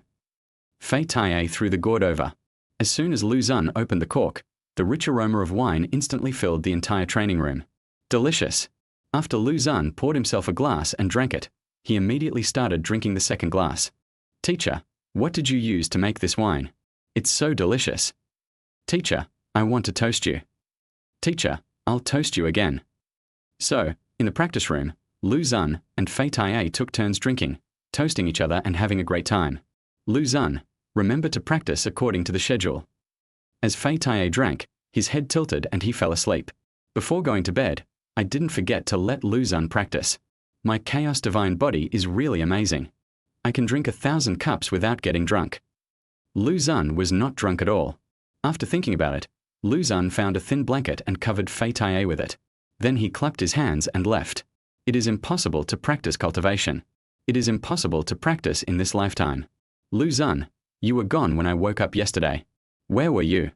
Fei Tai threw the gourd over. As soon as Lu Xun opened the cork, the rich aroma of wine instantly filled the entire training room. Delicious. After Lu Xun poured himself a glass and drank it, he immediately started drinking the 2nd glass. Teacher, what did you use to make this wine? It's so delicious. Teacher, I want to toast you. Teacher, I'll toast you again. So, in the practice room, Lu Xun and Fei Tai took turns drinking, toasting each other and having a great time. Lu Xun, remember to practice according to the schedule. As Fei Tai drank, his head tilted and he fell asleep. Before going to bed, I didn't forget to let Lu Xun practice. My chaos divine body is really amazing. I can drink 1,000 cups without getting drunk. Lu Xun was not drunk at all. After thinking about it, Lu Xun found a thin blanket and covered Fei Tai with it. Then he clapped his hands and left. It is impossible to practice cultivation. It is impossible to practice in this lifetime. Lu Xun, you were gone when I woke up yesterday. Where were you?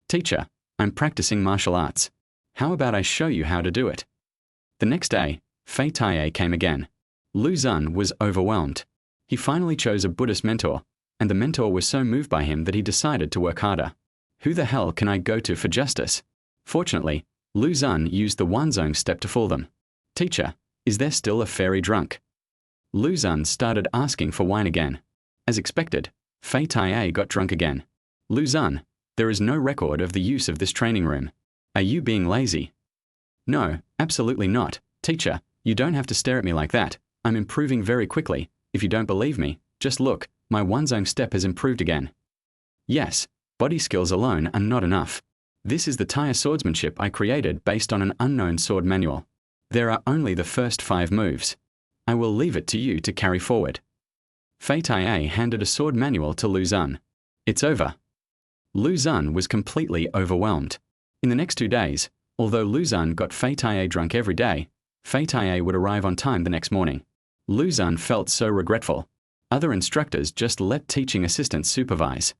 Teacher, I'm practicing martial arts. How about I show you how to do it? The next day, Fei Tai came again. Lu Xun was overwhelmed. He finally chose a Buddhist mentor, and the mentor was so moved by him that he decided to work harder. Who the hell can I go to for justice? Fortunately, Lu Xun used the Wanzong step to fool them. Teacher, is there still a fairy drunk? Lu Xun started asking for wine again. As expected, Fei Tai got drunk again. Lu Xun, there is no record of the use of this training room. Are you being lazy? No, absolutely not. Teacher, you don't have to stare at me like that. I'm improving very quickly. If you don't believe me, just look, my Wanzong step has improved again. Yes, body skills alone are not enough. This is the tire swordsmanship I created based on an unknown sword manual. There are only the first 5 moves. I will leave it to you to carry forward. Fei Tai handed a sword manual to Lu Xun. It's over. Lu Xun was completely overwhelmed. In the next 2 days, Although Lu Xun got Fei Taiye drunk every day, Fei Taiye would arrive on time the next morning. Lu Xun felt so regretful. Other instructors just let teaching assistants supervise.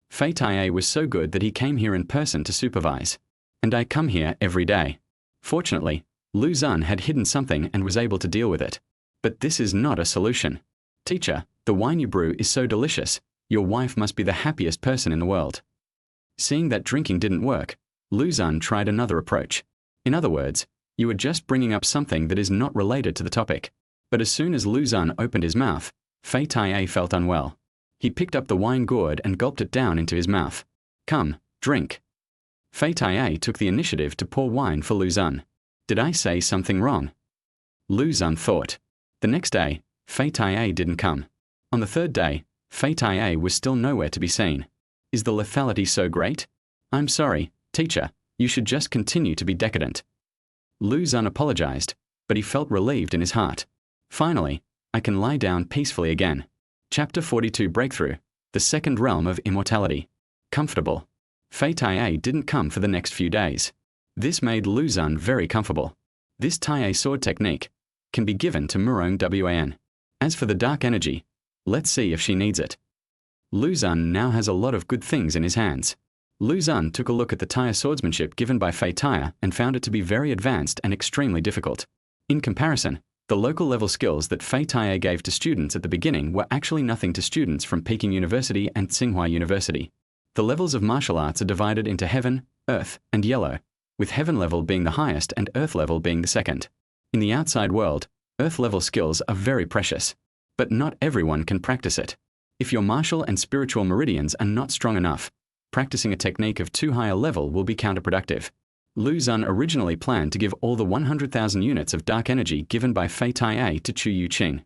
Fei Taiye was so good that he came here in person to supervise. And I come here every day. Fortunately, Lu Xun had hidden something and was able to deal with it. But this is not a solution. Teacher, the wine you brew is so delicious. Your wife must be the happiest person in the world. Seeing that drinking didn't work, Lu Xun tried another approach. In other words, you are just bringing up something that is not related to the topic. But as soon as Lu Xun opened his mouth, Fei Taiye felt unwell. He picked up the wine gourd and gulped it down into his mouth. Come, drink. Fei Taiye took the initiative to pour wine for Lu Xun. Did I say something wrong? Lu Xun thought. The next day, Fei Taiye didn't come. On the third day, Fei Taiye was still nowhere to be seen. Is the lethality so great? I'm sorry, teacher, you should just continue to be decadent. Lu Xun apologized, but he felt relieved in his heart. Finally, I can lie down peacefully again. Chapter 42 Breakthrough, the second realm of immortality. Comfortable. Fei Taiye didn't come for the next few days. This made Lu Xun very comfortable. This Taiye sword technique can be given to Murong Wan. As for the dark energy, let's see if she needs it. Lu Xun now has a lot of good things in his hands. Lu Xun took a look at the Taiye swordsmanship given by Fei Taiye and found it to be very advanced and extremely difficult. In comparison, the local level skills that Fei Taiye gave to students at the beginning were actually nothing to students from Peking University and Tsinghua University. The levels of martial arts are divided into heaven, earth, and yellow, with heaven level being the highest and earth level being the second. In the outside world, earth level skills are very precious. But not everyone can practice it. If your martial and spiritual meridians are not strong enough, practicing a technique of too high a level will be counterproductive. Lu Xun originally planned to give all the 100,000 units of dark energy given by Fei Taiye to Chu Youqing.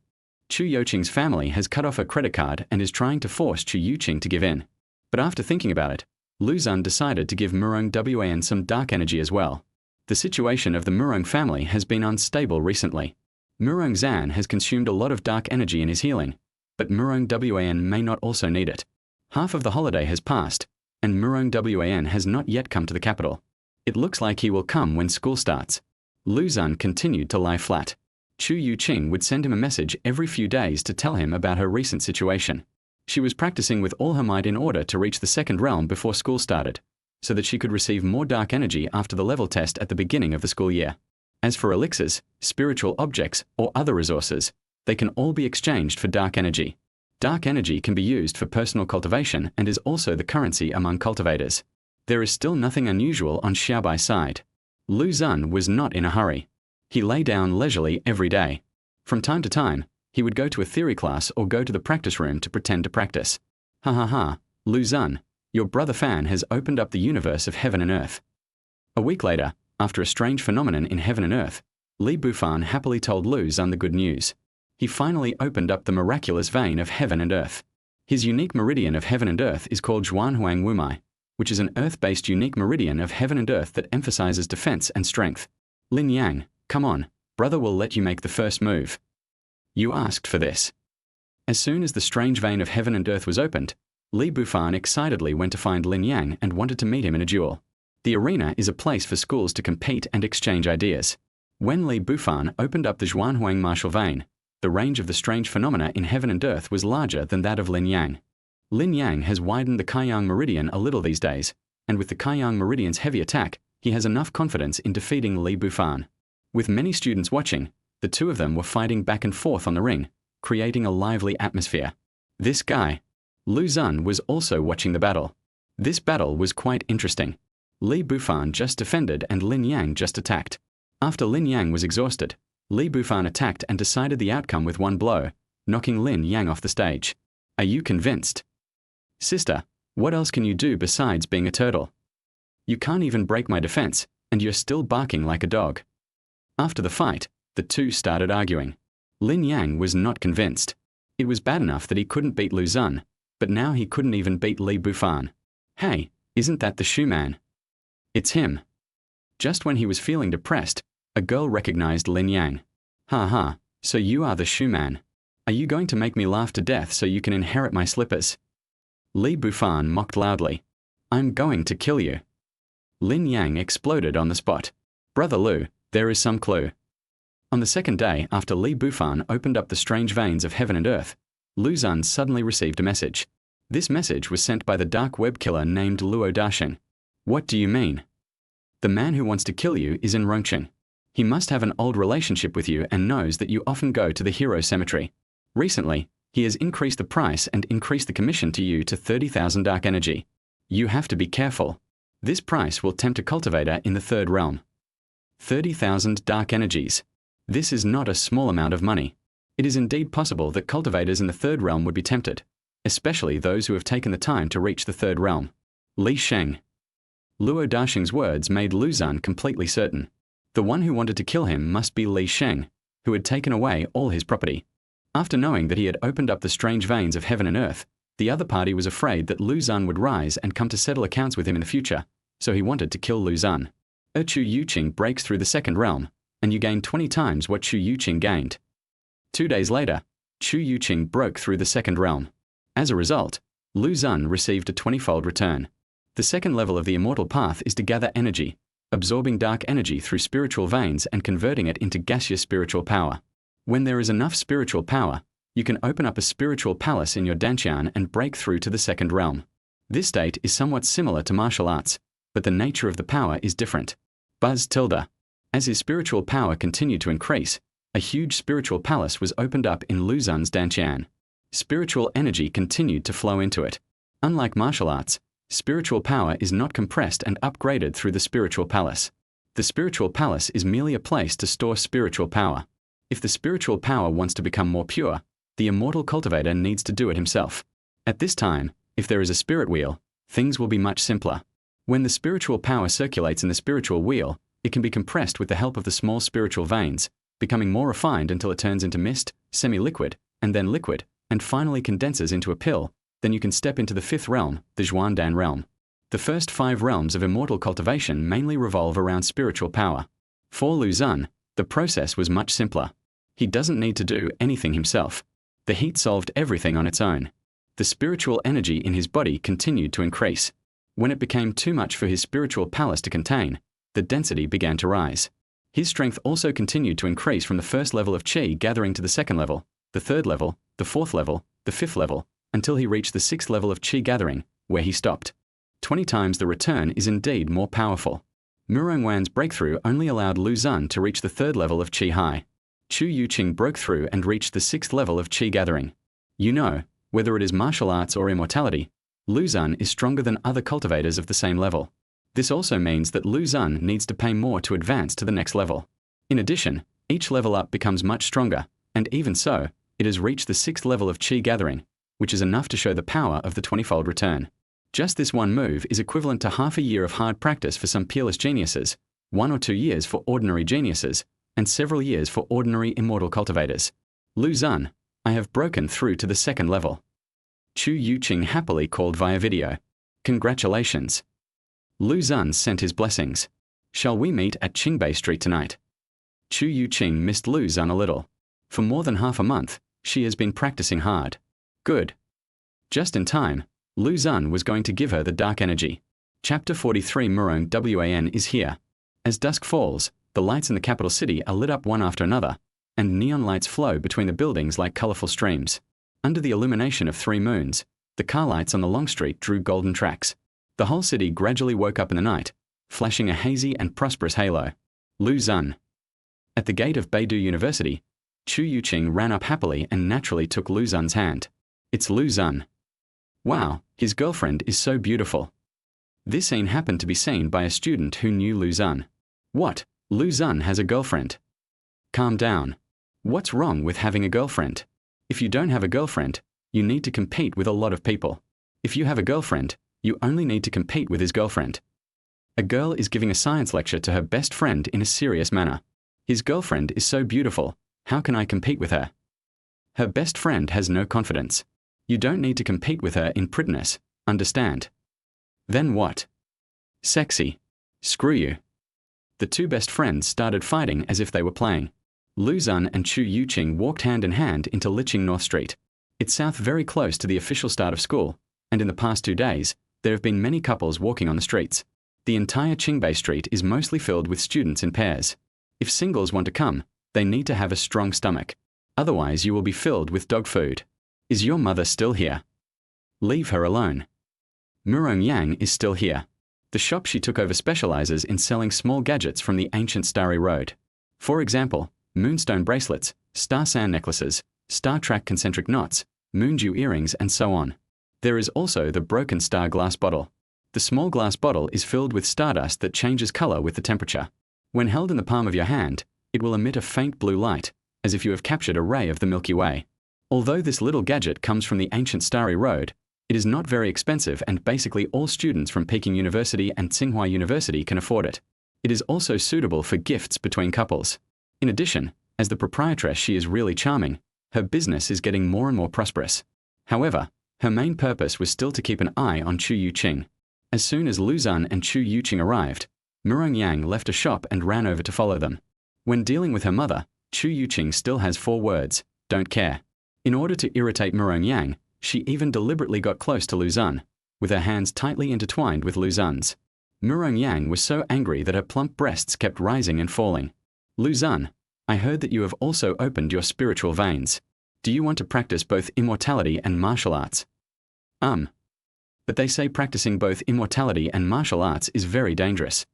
Chu Youqing's family has cut off a credit card and is trying to force Chu Youqing to give in. But after thinking about it, Lu Xun decided to give Murong Wan some dark energy as well. The situation of the Murong family has been unstable recently. Murong Zan has consumed a lot of dark energy in his healing, but Murong Wan may not also need it. Half of the holiday has passed, and Murong Wan has not yet come to the capital. It looks like he will come when school starts. Lu Xun continued to lie flat. Chu Youqing would send him a message every few days to tell him about her recent situation. She was practicing with all her might in order to reach the second realm before school started, so that she could receive more dark energy after the level test at the beginning of the school year. As for elixirs, spiritual objects, or other resources, they can all be exchanged for dark energy. Dark energy can be used for personal cultivation and is also the currency among cultivators. There is still nothing unusual on Xiaobai's side. Lu Xun was not in a hurry. He lay down leisurely every day. From time to time, he would go to a theory class or go to the practice room to pretend to practice. Ha ha ha, Lu Xun, your brother Fan has opened up the universe of heaven and earth. A week later, after a strange phenomenon in heaven and earth, Li Bufan happily told Lu Xun the good news. He finally opened up the miraculous vein of heaven and earth. His unique meridian of heaven and earth is called Zhuanhuang Wumai, which is an earth-based unique meridian of heaven and earth that emphasizes defense and strength. Lin Yang, come on, brother will let you make the first move. You asked for this. As soon as the strange vein of heaven and earth was opened, Li Bufan excitedly went to find Lin Yang and wanted to meet him in a duel. The arena is a place for schools to compete and exchange ideas. When Li Bufan opened up the Zhuanhuang martial vein, the range of the strange phenomena in heaven and earth was larger than that of Lin Yang. Lin Yang has widened the Kaiyang meridian a little these days, and with the Kaiyang meridian's heavy attack, he has enough confidence in defeating Li Bufan. With many students watching, the two of them were fighting back and forth on the ring, creating a lively atmosphere. This guy, Lu Xun, was also watching the battle. This battle was quite interesting. Li Bufan just defended and Lin Yang just attacked. After Lin Yang was exhausted, Li Bufan attacked and decided the outcome with one blow, knocking Lin Yang off the stage. Are you convinced? Sister, what else can you do besides being a turtle? You can't even break my defense, and you're still barking like a dog. After the fight, the two started arguing. Lin Yang was not convinced. It was bad enough that he couldn't beat Lu Xun, but now he couldn't even beat Li Bufan. Hey, isn't that the shoe man? It's him. Just when he was feeling depressed, a girl recognized Lin Yang. Ha ha, so you are the shoe man. Are you going to make me laugh to death so you can inherit my slippers? Li Bufan mocked loudly. I'm going to kill you. Lin Yang exploded on the spot. Brother Lu, there is some clue. On the second day after Li Bufan opened up the strange veins of heaven and earth, Lu Xun suddenly received a message. This message was sent by the dark web killer named Lu Xun. What do you mean? The man who wants to kill you is in Rongqing. He must have an old relationship with you and knows that you often go to the hero cemetery. Recently, he has increased the price and increased the commission to you to 30,000 dark energy. You have to be careful. This price will tempt a cultivator in the third realm. 30,000 dark energies. This is not a small amount of money. It is indeed possible that cultivators in the third realm would be tempted, especially those who have taken the time to reach the third realm. Li Sheng. Lu Xun's words made Lu Xun completely certain. The one who wanted to kill him must be Li Sheng, who had taken away all his property. After knowing that he had opened up the strange veins of heaven and earth, the other party was afraid that Lu Xun would rise and come to settle accounts with him in the future, so he wanted to kill Lu Xun. Chu Youqing breaks through the second realm, and you gain 20 times what Chu Youqing gained. 2 days later, Chu Youqing broke through the second realm. As a result, Lu Xun received a 20-fold return. The second level of the immortal path is to gather energy, absorbing dark energy through spiritual veins and converting it into gaseous spiritual power. When there is enough spiritual power, you can open up a spiritual palace in your dantian and break through to the second realm. This state is somewhat similar to martial arts, but the nature of the power is different. Buzz tilde. As his spiritual power continued to increase, a huge spiritual palace was opened up in Lu Xun's dantian. Spiritual energy continued to flow into it. Unlike martial arts, spiritual power is not compressed and upgraded through the spiritual palace. The spiritual palace is merely a place to store spiritual power. If the spiritual power wants to become more pure, the immortal cultivator needs to do it himself. At this time, if there is a spirit wheel, things will be much simpler. When the spiritual power circulates in the spiritual wheel, it can be compressed with the help of the small spiritual veins, becoming more refined until it turns into mist, semi-liquid, and then liquid, and finally condenses into a pill. Then you can step into the fifth realm, the Zhuandan realm. The first 5 realms of immortal cultivation mainly revolve around spiritual power. For Lu Xun, the process was much simpler. He doesn't need to do anything himself. The heat solved everything on its own. The spiritual energy in his body continued to increase. When it became too much for his spiritual palace to contain, the density began to rise. His strength also continued to increase from the first level of qi gathering to the second level, the third level, the fourth level, the fifth level, until he reached the 6th level of qi gathering, where he stopped. 20 times the return is indeed more powerful. Murongwan's breakthrough only allowed Lu Xun to reach the 3rd level of qi high. Chu Youqing broke through and reached the 6th level of qi gathering. You know, whether it is martial arts or immortality, Lu Xun is stronger than other cultivators of the same level. This also means that Lu Xun needs to pay more to advance to the next level. In addition, each level up becomes much stronger, and even so, it has reached the 6th level of qi gathering, which is enough to show the power of the 20-fold return. Just this one move is equivalent to half a year of hard practice for some peerless geniuses, 1 or 2 years for ordinary geniuses, and several years for ordinary immortal cultivators. Lu Xun, I have broken through to the 2nd level. Chu Youqing happily called via video. Congratulations. Lu Xun sent his blessings. Shall we meet at Qingbei Street tonight? Chu Youqing missed Lu Xun a little. For more than half a month, she has been practicing hard. Good. Just in time, Lu Xun was going to give her the dark energy. Chapter 43 Murong Wan is here. As dusk falls, the lights in the capital city are lit up one after another, and neon lights flow between the buildings like colorful streams. Under the illumination of 3 moons, the car lights on the long street drew golden tracks. The whole city gradually woke up in the night, flashing a hazy and prosperous halo. Lu Xun. At the gate of Beidou University, Chu Youqing ran up happily and naturally took Lu Xun's hand. It's Lu Xun. Wow, his girlfriend is so beautiful. This scene happened to be seen by a student who knew Lu Xun. What? Lu Xun has a girlfriend. Calm down. What's wrong with having a girlfriend? If you don't have a girlfriend, you need to compete with a lot of people. If you have a girlfriend, you only need to compete with his girlfriend. A girl is giving a science lecture to her best friend in a serious manner. His girlfriend is so beautiful, how can I compete with her? Her best friend has no confidence. You don't need to compete with her in prettiness, understand? Then what? Sexy. Screw you. The 2 best friends started fighting as if they were playing. Lu Xun and Chu Youqing walked hand in hand into Liqing North Street. It's south very close to the official start of school, and in the past 2 days, there have been many couples walking on the streets. The entire Qingbei Street is mostly filled with students in pairs. If singles want to come, they need to have a strong stomach. Otherwise you will be filled with dog food. Is your mother still here? Leave her alone. Murong Yang is still here. The shop she took over specializes in selling small gadgets from the ancient Starry Road. For example, moonstone bracelets, star sand necklaces, star track concentric knots, moondew earrings, and so on. There is also the broken star glass bottle. The small glass bottle is filled with stardust that changes color with the temperature. When held in the palm of your hand, it will emit a faint blue light, as if you have captured a ray of the Milky Way. Although this little gadget comes from the ancient Starry Road, it is not very expensive and basically all students from Peking University and Tsinghua University can afford it. It is also suitable for gifts between couples. In addition, as the proprietress she is really charming, her business is getting more and more prosperous. However, her main purpose was still to keep an eye on Chu Youqing. As soon as Lu Xun and Chu Youqing arrived, Murong Yang left a shop and ran over to follow them. When dealing with her mother, Chu Youqing still has 4 words, don't care. In order to irritate Murong Yang, she even deliberately got close to Lu Xun, with her hands tightly intertwined with Lu Xun's. Murong Yang was so angry that her plump breasts kept rising and falling. Lu Xun, I heard that you have also opened your spiritual veins. Do you want to practice both immortality and martial arts? But they say practicing both immortality and martial arts is very dangerous.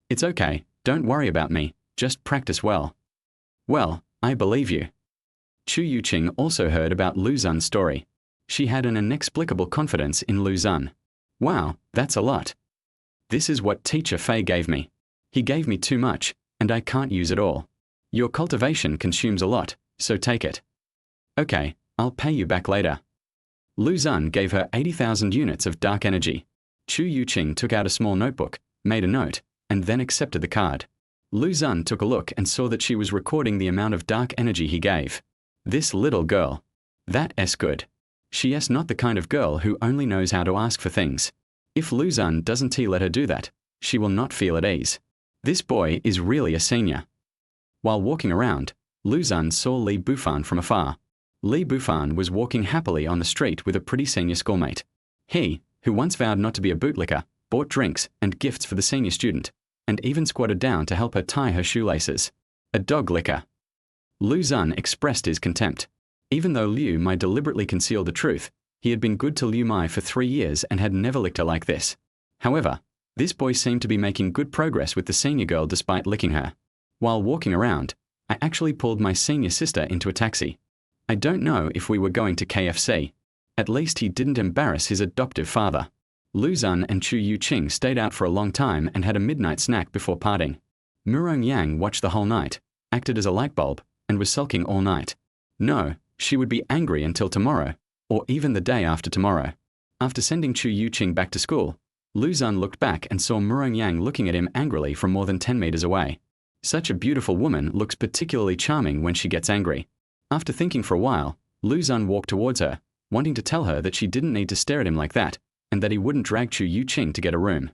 It's okay, don't worry about me, just practice well. Well, I believe you. Chu Youqing also heard about Lu Xun's story. She had an inexplicable confidence in Lu Xun. Wow, that's a lot. This is what Teacher Fei gave me. He gave me too much, and I can't use it all. Your cultivation consumes a lot, so take it. Okay, I'll pay you back later. Lu Xun gave her 80,000 units of dark energy. Chu Youqing took out a small notebook, made a note, and then accepted the card. Lu Xun took a look and saw that she was recording the amount of dark energy he gave. This little girl. That's good. She is not the kind of girl who only knows how to ask for things. If Lu Xun doesn't let her do that, she will not feel at ease. This boy is really a senior. While walking around, Lu Xun saw Li Bufan from afar. Li Bufan was walking happily on the street with a pretty senior schoolmate. He, who once vowed not to be a bootlicker, bought drinks and gifts for the senior student, and even squatted down to help her tie her shoelaces. A dog licker. Lu Xun expressed his contempt. Even though Liu Mai deliberately concealed the truth, he had been good to Liu Mai for 3 years and had never licked her like this. However, this boy seemed to be making good progress with the senior girl despite licking her. While walking around, I actually pulled my senior sister into a taxi. I don't know if we were going to KFC. At least he didn't embarrass his adoptive father. Lu Xun and Chu Youqing stayed out for a long time and had a midnight snack before parting. Murong Yang watched the whole night, acted as a light bulb, and was sulking all night. No, she would be angry until tomorrow, or even the day after tomorrow. After sending Chu Youqing back to school, Lu Xun looked back and saw Murong Yang looking at him angrily from more than 10 meters away. Such a beautiful woman looks particularly charming when she gets angry. After thinking for a while, Lu Xun walked towards her, wanting to tell her that she didn't need to stare at him like that, and that he wouldn't drag Chu Youqing to get a room.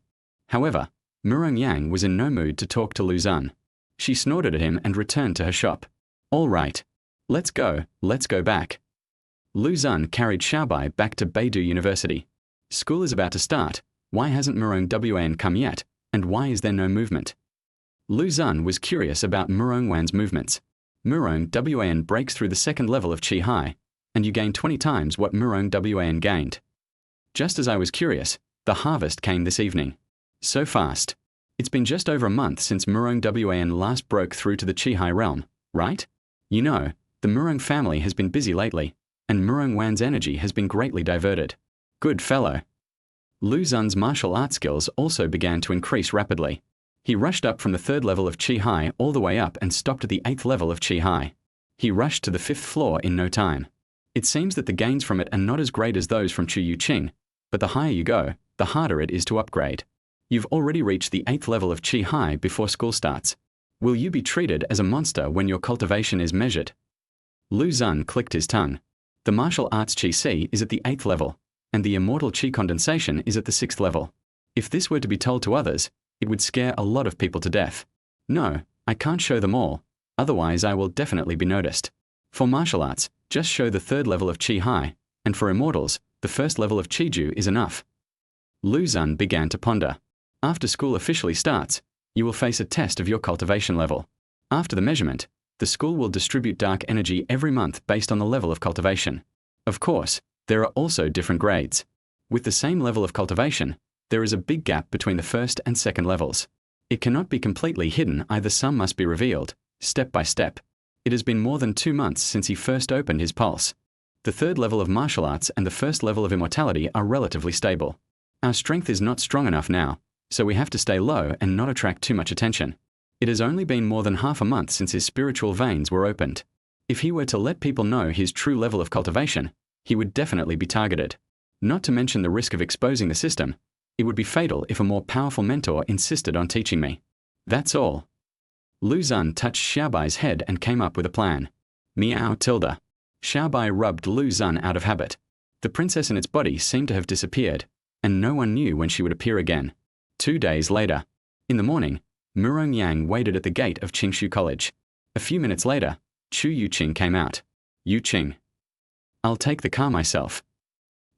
However, Murong Yang was in no mood to talk to Lu Xun. She snorted at him and returned to her shop. All right. Let's go back. Lu Xun carried Xiaobai back to Beidou University. School is about to start. Why hasn't Murong Wan come yet, and why is there no movement? Lu Xun was curious about Murong Wan's movements. Murong Wan breaks through the 2nd level of Qi High, and you gain 20 times what Murong Wan gained. Just as I was curious, the harvest came this evening. So fast. It's been just over a month since Murong Wan last broke through to the Qi High realm, right? You know, the Murong family has been busy lately, and Murong Wan's energy has been greatly diverted. Good fellow. Lu Xun's martial arts skills also began to increase rapidly. He rushed up from the 3rd level of Qi High all the way up and stopped at the 8th level of Qi High. He rushed to the 5th floor in no time. It seems that the gains from it are not as great as those from Chu Youqing, but the higher you go, the harder it is to upgrade. You've already reached the 8th level of Qi High before school starts. Will you be treated as a monster when your cultivation is measured? Lu Xun clicked his tongue. The martial arts Qi C is at the 8th level, and the immortal Qi condensation is at the 6th level. If this were to be told to others, it would scare a lot of people to death. No, I can't show them all, otherwise I will definitely be noticed. For martial arts, just show the 3rd level of Qi High, and for immortals, the 1st level of Qi Ju is enough. Lu Xun began to ponder. After school officially starts, you will face a test of your cultivation level. After the measurement, the school will distribute dark energy every month based on the level of cultivation. Of course, there are also different grades. With the same level of cultivation, there is a big gap between the first and second levels. It cannot be completely hidden, either some must be revealed, step by step. It has been more than 2 months since he first opened his pulse. The third level of martial arts and the first level of immortality are relatively stable. Our strength is not strong enough now, so we have to stay low and not attract too much attention. It has only been more than half a month since his spiritual veins were opened. If he were to let people know his true level of cultivation, he would definitely be targeted. Not to mention the risk of exposing the system. It would be fatal if a more powerful mentor insisted on teaching me. That's all. Lu Xun touched Xiaobai's head and came up with a plan. Meow tilde. Xiaobai rubbed Lu Xun out of habit. The princess and its body seemed to have disappeared, and no one knew when she would appear again. 2 days later. In the morning, Murong Yang waited at the gate of Qingshu College. A few minutes later, Chu Youqing came out. Youqing. I'll take the car myself.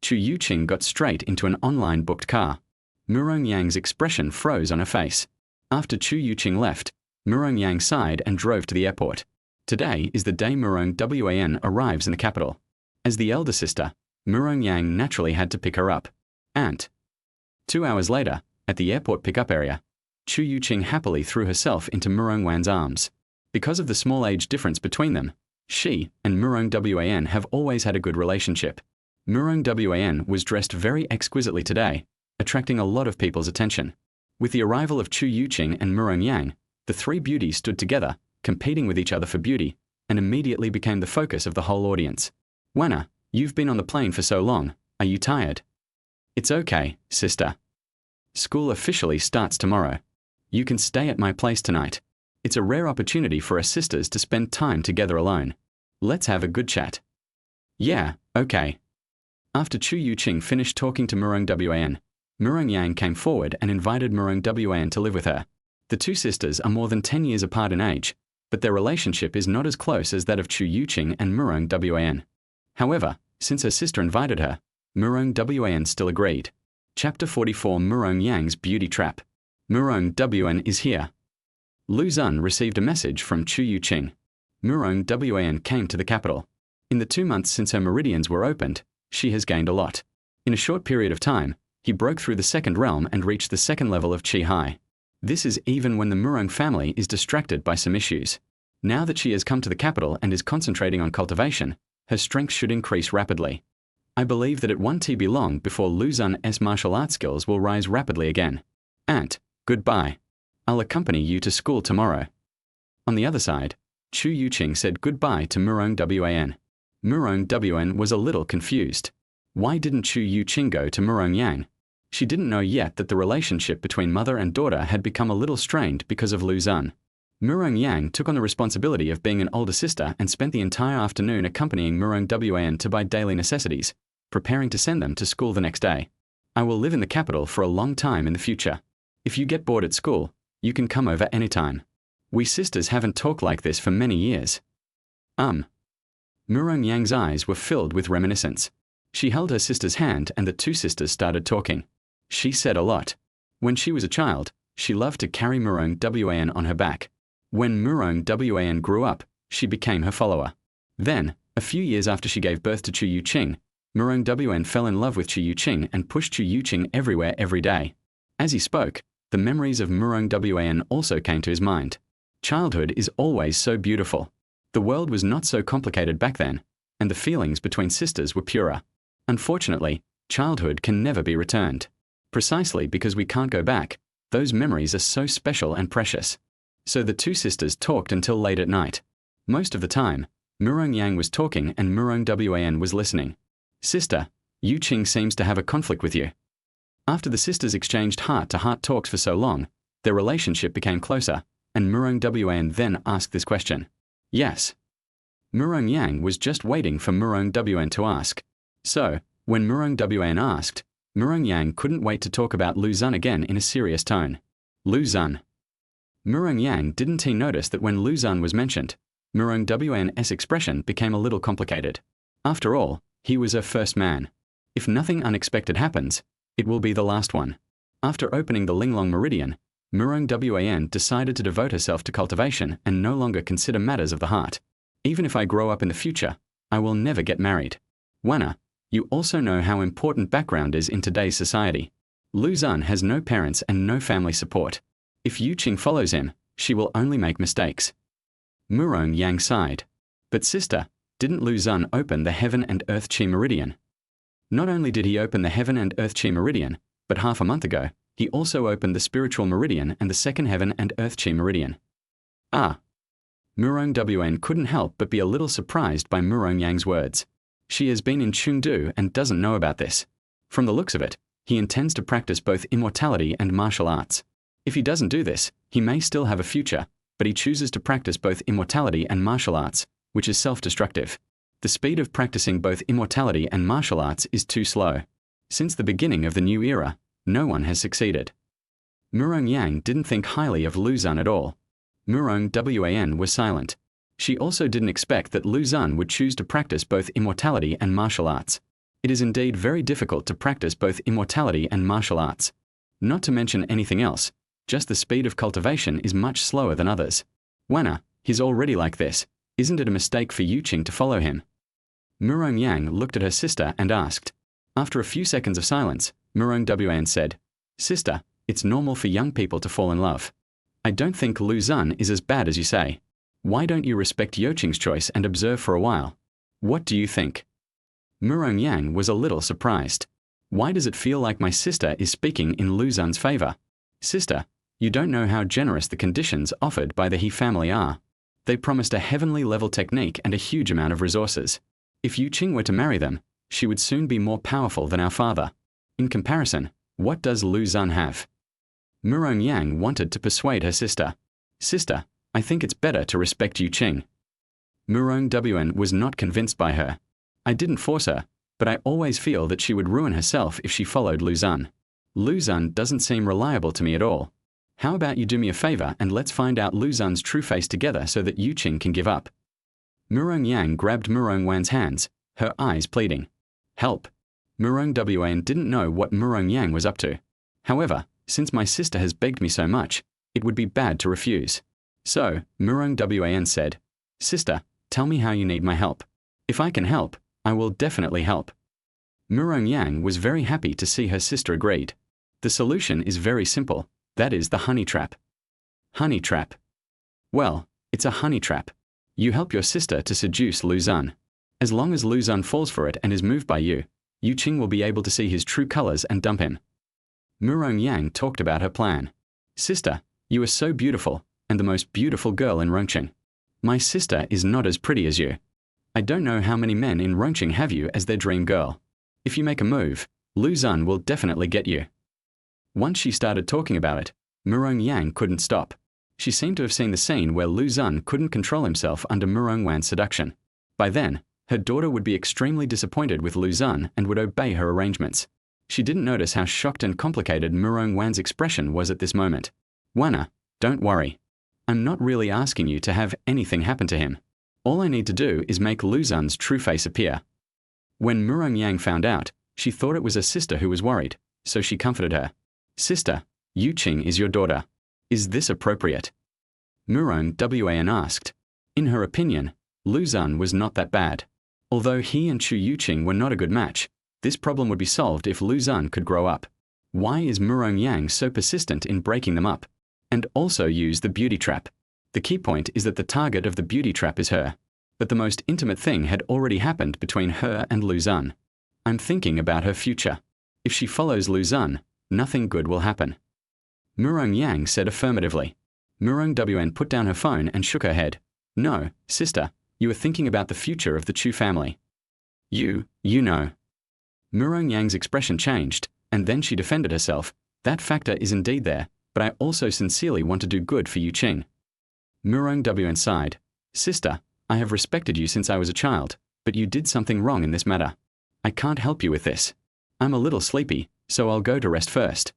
Chu Youqing got straight into an online booked car. Murong Yang's expression froze on her face. After Chu Youqing left, Murong Yang sighed and drove to the airport. Today is the day Murong Wan arrives in the capital. As the elder sister, Murong Yang naturally had to pick her up. And 2 hours later, at the airport pickup area, Chu Youqing happily threw herself into Murong Wan's arms. Because of the small age difference between them, she and Murong Wan have always had a good relationship. Murong Wan was dressed very exquisitely today, attracting a lot of people's attention. With the arrival of Chu Youqing and Murong Yang, the three beauties stood together, competing with each other for beauty, and immediately became the focus of the whole audience. Wanna, you've been on the plane for so long, are you tired? It's okay, sister. School officially starts tomorrow. You can stay at my place tonight. It's a rare opportunity for us sisters to spend time together alone. Let's have a good chat. Yeah, okay. After Chu Youqing finished talking to Murong Wan, Murong Yang came forward and invited Murong Wan to live with her. The two sisters are more than 10 years apart in age, but their relationship is not as close as that of Chu Youqing and Murong Wan. However, since her sister invited her, Murong Wan still agreed. Chapter 44 Murong Yang's Beauty Trap. Murong Wan is here. Lu Xun received a message from Chu Youqing. Murong Wan came to the capital. In the 2 months since her meridians were opened, she has gained a lot. In a short period of time, he broke through the second realm and reached the second level of Qi High. This is even when the Murong family is distracted by some issues. Now that she has come to the capital and is concentrating on cultivation, her strength should increase rapidly. I believe that it won't be long before Lu Xun's martial arts skills will rise rapidly again. Aunt, goodbye. I'll accompany you to school tomorrow. On the other side, Chu Youqing said goodbye to Murong Wan. Murong Wan was a little confused. Why didn't Chu Youqing go to Murong Yang? She didn't know yet that the relationship between mother and daughter had become a little strained because of Lu Xun. Murong Yang took on the responsibility of being an older sister and spent the entire afternoon accompanying Murong Wan to buy daily necessities, preparing to send them to school the next day. I will live in the capital for a long time in the future. If you get bored at school, you can come over anytime. We sisters haven't talked like this for many years. Murong Yang's eyes were filled with reminiscence. She held her sister's hand and the two sisters started talking. She said a lot. When she was a child, she loved to carry Murong Wan on her back. When Murong Wan grew up, she became her follower. Then, a few years after she gave birth to Chu Youqing, Murong Wan fell in love with Chu Youqing and pushed Chu Youqing everywhere every day. As he spoke, the memories of Murong Wan also came to his mind. Childhood is always so beautiful. The world was not so complicated back then, and the feelings between sisters were purer. Unfortunately, childhood can never be returned. Precisely because we can't go back, those memories are so special and precious. So the two sisters talked until late at night. Most of the time, Murong Yang was talking and Murong Wan was listening. Sister, Youqing seems to have a conflict with you. After the sisters exchanged heart-to-heart talks for so long, their relationship became closer, and Murong Wan then asked this question. Yes. Murong Yang was just waiting for Murong Wan to ask. So, when Murong Wan asked, Murong Yang couldn't wait to talk about Lu Xun again in a serious tone. Lu Xun. Murong Yang didn't he notice that when Lu Xun was mentioned, Murong Wan's expression became a little complicated. After all, he was her first man. If nothing unexpected happens, it will be the last one. After opening the Linglong Meridian, Murong Wan decided to devote herself to cultivation and no longer consider matters of the heart. Even if I grow up in the future, I will never get married. Wana, you also know how important background is in today's society. Lu Xun has no parents and no family support. If Youqing follows him, she will only make mistakes. Murong Yang sighed. But sister, didn't Lu Xun open the Heaven and Earth Chi Meridian? Not only did he open the Heaven and Earth Chi Meridian, but half a month ago, he also opened the Spiritual Meridian and the Second Heaven and Earth Chi Meridian. Ah. Murong Wan couldn't help but be a little surprised by Murong Yang's words. She has been in Chengdu and doesn't know about this. From the looks of it, he intends to practice both immortality and martial arts. If he doesn't do this, he may still have a future, but he chooses to practice both immortality and martial arts, which is self-destructive. The speed of practicing both immortality and martial arts is too slow. Since the beginning of the new era, no one has succeeded. Murong Yang didn't think highly of Lu Xun at all. Murong Wan was silent. She also didn't expect that Lu Xun would choose to practice both immortality and martial arts. It is indeed very difficult to practice both immortality and martial arts. Not to mention anything else, just the speed of cultivation is much slower than others. Wana, he's already like this. Isn't it a mistake for Youqing to follow him? Murong Yang looked at her sister and asked. After a few seconds of silence, Murong Wan said, Sister, it's normal for young people to fall in love. I don't think Lu Xun is as bad as you say. Why don't you respect Youqing's choice and observe for a while? What do you think? Murong Yang was a little surprised. Why does it feel like my sister is speaking in Lu Xun's favor? Sister, you don't know how generous the conditions offered by the He family are. They promised a heavenly level technique and a huge amount of resources. If Youqing were to marry them, she would soon be more powerful than our father. In comparison, what does Lu Xun have? Murong Yang wanted to persuade her sister. Sister, I think it's better to respect Youqing. Murong Wan was not convinced by her. I didn't force her, but I always feel that she would ruin herself if she followed Lu Xun. Lu Xun doesn't seem reliable to me at all. How about you do me a favor and let's find out Lu Xun's true face together so that Youqing can give up? Murong Yang grabbed Murong Wan's hands, her eyes pleading. Help. Murong Wan didn't know what Murong Yang was up to. However, since my sister has begged me so much, it would be bad to refuse. So, Murong Wan said, Sister, tell me how you need my help. If I can help, I will definitely help. Murong Yang was very happy to see her sister agreed. The solution is very simple, that is the honey trap. Honey trap. Well, it's a honey trap. You help your sister to seduce Lu Xun. As long as Lu Xun falls for it and is moved by you, Youqing will be able to see his true colors and dump him. Murong Yang talked about her plan. Sister, you are so beautiful, and the most beautiful girl in Rongqing. My sister is not as pretty as you. I don't know how many men in Rongqing have you as their dream girl. If you make a move, Lu Xun will definitely get you. Once she started talking about it, Murong Yang couldn't stop. She seemed to have seen the scene where Lu Xun couldn't control himself under Murong Wan's seduction. By then, her daughter would be extremely disappointed with Lu Xun and would obey her arrangements. She didn't notice how shocked and complicated Murong Wan's expression was at this moment. Wana, don't worry. I'm not really asking you to have anything happen to him. All I need to do is make Lu Xun's true face appear. When Murong Yang found out, she thought it was her sister who was worried, so she comforted her. Sister, Youqing is your daughter. Is this appropriate? Murong Wan asked. In her opinion, Lu Xun was not that bad. Although he and Chu Youqing were not a good match, this problem would be solved if Lu Xun could grow up. Why is Murong Yang so persistent in breaking them up? And also use the beauty trap. The key point is that the target of the beauty trap is her. But the most intimate thing had already happened between her and Lu Xun. I'm thinking about her future. If she follows Lu Xun, nothing good will happen. Murong Yang said affirmatively. Murong Wan put down her phone and shook her head. No, sister, you are thinking about the future of the Chu family. You know. Murong Yang's expression changed, and then she defended herself. That factor is indeed there, but I also sincerely want to do good for Youqing. Murong Wan sighed. Sister, I have respected you since I was a child, but you did something wrong in this matter. I can't help you with this. I'm a little sleepy, so I'll go to rest first.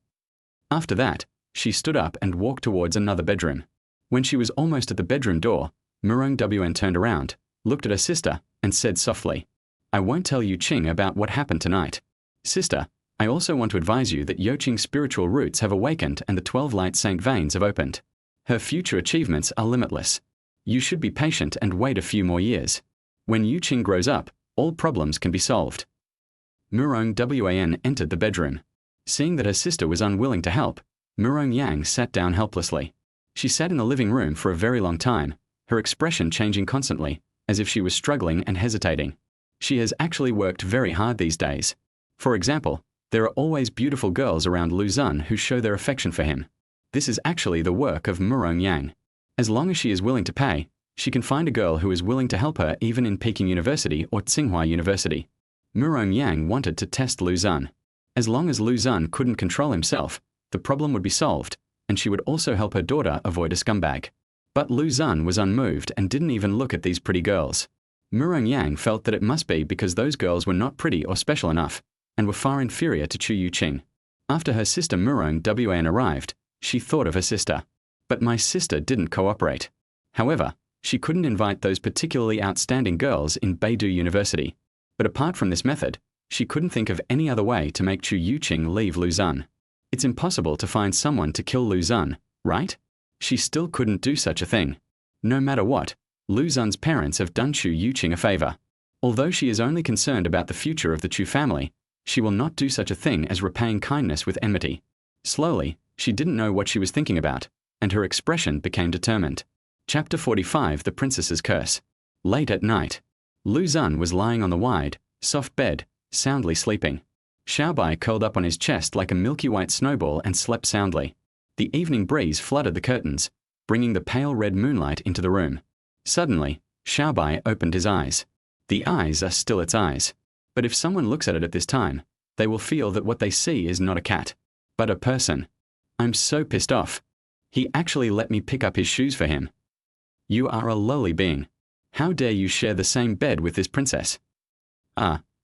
After that, she stood up and walked towards another bedroom. When she was almost at the bedroom door, Murong Wan turned around, looked at her sister, and said softly, I won't tell Youqing about what happened tonight. Sister, I also want to advise you that Youqing's spiritual roots have awakened and the 12 light saint veins have opened. Her future achievements are limitless. You should be patient and wait a few more years. When Youqing grows up, all problems can be solved. Murong Wan entered the bedroom. Seeing that her sister was unwilling to help, Murong Yang sat down helplessly. She sat in the living room for a very long time, her expression changing constantly, as if she was struggling and hesitating. She has actually worked very hard these days. For example, there are always beautiful girls around Lu Xun who show their affection for him. This is actually the work of Murong Yang. As long as she is willing to pay, she can find a girl who is willing to help her even in Peking University or Tsinghua University. Murong Yang wanted to test Lu Xun. As long as Lu Xun couldn't control himself, the problem would be solved, and she would also help her daughter avoid a scumbag. But Lu Xun was unmoved and didn't even look at these pretty girls. Murong Yang felt that it must be because those girls were not pretty or special enough, and were far inferior to Chu Youqing. After her sister Murong Wan arrived, she thought of her sister. But my sister didn't cooperate. However, she couldn't invite those particularly outstanding girls in Beidou University. But apart from this method, she couldn't think of any other way to make Chu Youqing leave Lu Xun. It's impossible to find someone to kill Lu Xun, right? She still couldn't do such a thing. No matter what, Lu Xun's parents have done Chu Youqing a favor. Although she is only concerned about the future of the Chu family, she will not do such a thing as repaying kindness with enmity. Slowly, she didn't know what she was thinking about, and her expression became determined. Chapter 45: The Princess's Curse. Late at night, Lu Xun was lying on the wide, soft bed, soundly sleeping. Xiaobai curled up on his chest like a milky white snowball and slept soundly. The evening breeze flooded the curtains, bringing the pale red moonlight into the room. Suddenly, Xiaobai opened his eyes. The eyes are still its eyes. But if someone looks at it at this time, they will feel that what they see is not a cat, but a person. I'm so pissed off. He actually let me pick up his shoes for him. You are a lowly being. How dare you share the same bed with this princess?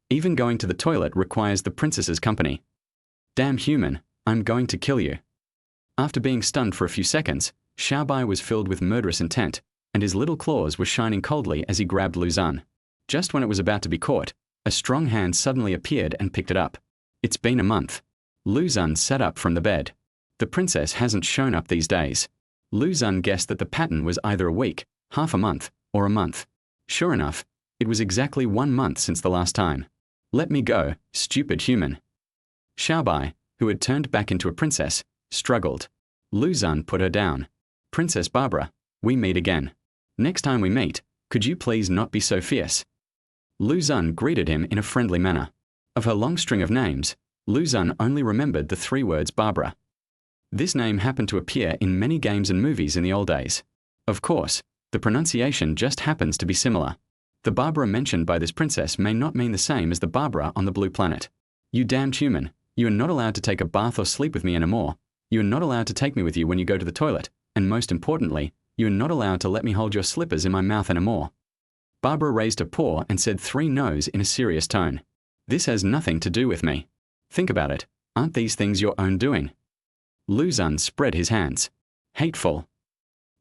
Even going to the toilet requires the princess's company. Damn human, I'm going to kill you. After being stunned for a few seconds, Xiaobai was filled with murderous intent, and his little claws were shining coldly as he grabbed Lu Xun. Just when it was about to be caught, a strong hand suddenly appeared and picked it up. It's been a month. Lu Xun sat up from the bed. The princess hasn't shown up these days. Lu Xun guessed that the pattern was either a week, half a month, or a month. Sure enough, it was exactly 1 month since the last time. Let me go, stupid human. Xiaobai, who had turned back into a princess, struggled. Lu Xun put her down. Princess Barbara, we meet again. Next time we meet, could you please not be so fierce? Lu Xun greeted him in a friendly manner. Of her long string of names, Lu Xun only remembered the 3 words Barbara. This name happened to appear in many games and movies in the old days. Of course, the pronunciation just happens to be similar. The Barbara mentioned by this princess may not mean the same as the Barbara on the blue planet. You damned human, you are not allowed to take a bath or sleep with me anymore. You are not allowed to take me with you when you go to the toilet, and most importantly, you are not allowed to let me hold your slippers in my mouth anymore. Barbara raised her paw and said 3 no's in a serious tone. This has nothing to do with me. Think about it, aren't these things your own doing? Lu Xun spread his hands. Hateful.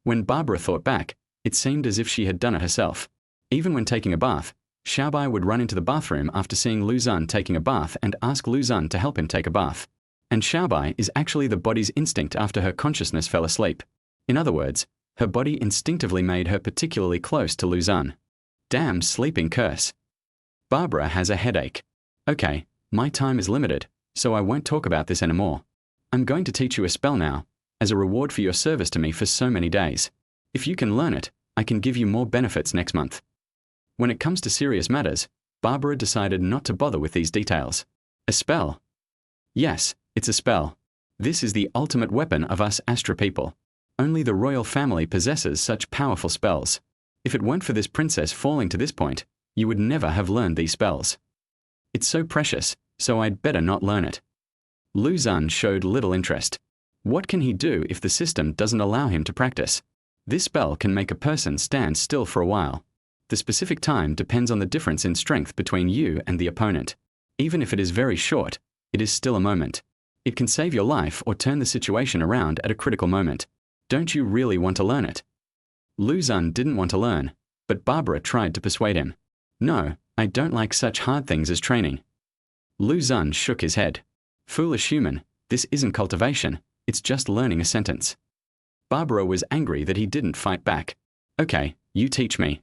When Barbara thought back, it seemed as if she had done it herself. Even when taking a bath, Xiaobai would run into the bathroom after seeing Lu Xun taking a bath and ask Lu Xun to help him take a bath. And Xiaobai is actually the body's instinct after her consciousness fell asleep. In other words, her body instinctively made her particularly close to Lu Xun. Damn sleeping curse. Barbara has a headache. Okay, my time is limited, so I won't talk about this anymore. I'm going to teach you a spell now, as a reward for your service to me for so many days. If you can learn it, I can give you more benefits next month. When it comes to serious matters, Barbara decided not to bother with these details. A spell? Yes, it's a spell. This is the ultimate weapon of us Astra people. Only the royal family possesses such powerful spells. If it weren't for this princess falling to this point, you would never have learned these spells. It's so precious, so I'd better not learn it. Lu Xun showed little interest. What can he do if the system doesn't allow him to practice? This spell can make a person stand still for a while. The specific time depends on the difference in strength between you and the opponent. Even if it is very short, it is still a moment. It can save your life or turn the situation around at a critical moment. Don't you really want to learn it? Lu Xun didn't want to learn, but Barbara tried to persuade him. No, I don't like such hard things as training. Lu Xun shook his head. Foolish human, this isn't cultivation, it's just learning a sentence. Barbara was angry that he didn't fight back. Okay, you teach me.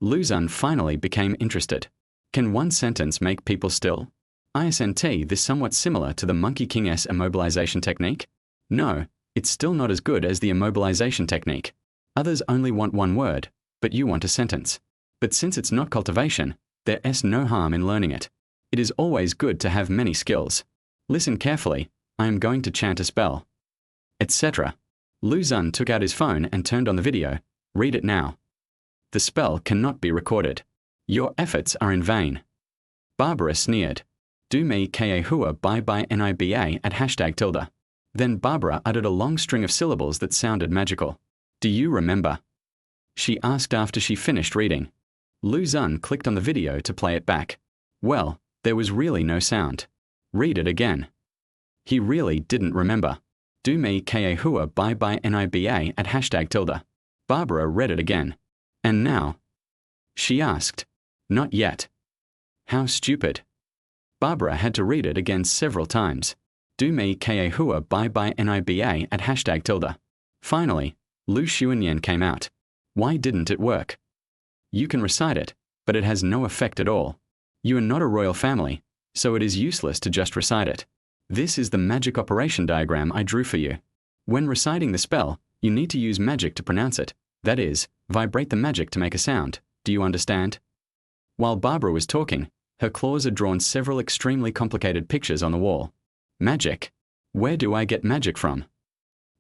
Lu Xun finally became interested. Can one sentence make people still? Isn't this somewhat similar to the Monkey King's immobilization technique? No, it's still not as good as the immobilization technique. Others only want one word, but you want a sentence. But since it's not cultivation, there's no harm in learning it. It is always good to have many skills. Listen carefully, I am going to chant a spell. Etc. Lu Xun took out his phone and turned on the video. Read it now. The spell cannot be recorded. Your efforts are in vain. Barbara sneered. Do me ka hua bye bye niba at #tilde. Then Barbara uttered a long string of syllables that sounded magical. Do you remember? She asked after she finished reading. Lu Xun clicked on the video to play it back. Well, there was really no sound. Read it again. He really didn't remember. Do me ka hua bye bye niba at #tilde. Barbara read it again. And now? She asked. Not yet. How stupid. Barbara had to read it again several times. Do me ka hua bye bye niba at #tilde. Finally, Lu Xun came out. Why didn't it work? You can recite it, but it has no effect at all. You are not a royal family, so it is useless to just recite it. This is the magic operation diagram I drew for you. When reciting the spell, you need to use magic to pronounce it. That is, vibrate the magic to make a sound. Do you understand? While Barbara was talking, her claws had drawn several extremely complicated pictures on the wall. Magic? Where do I get magic from?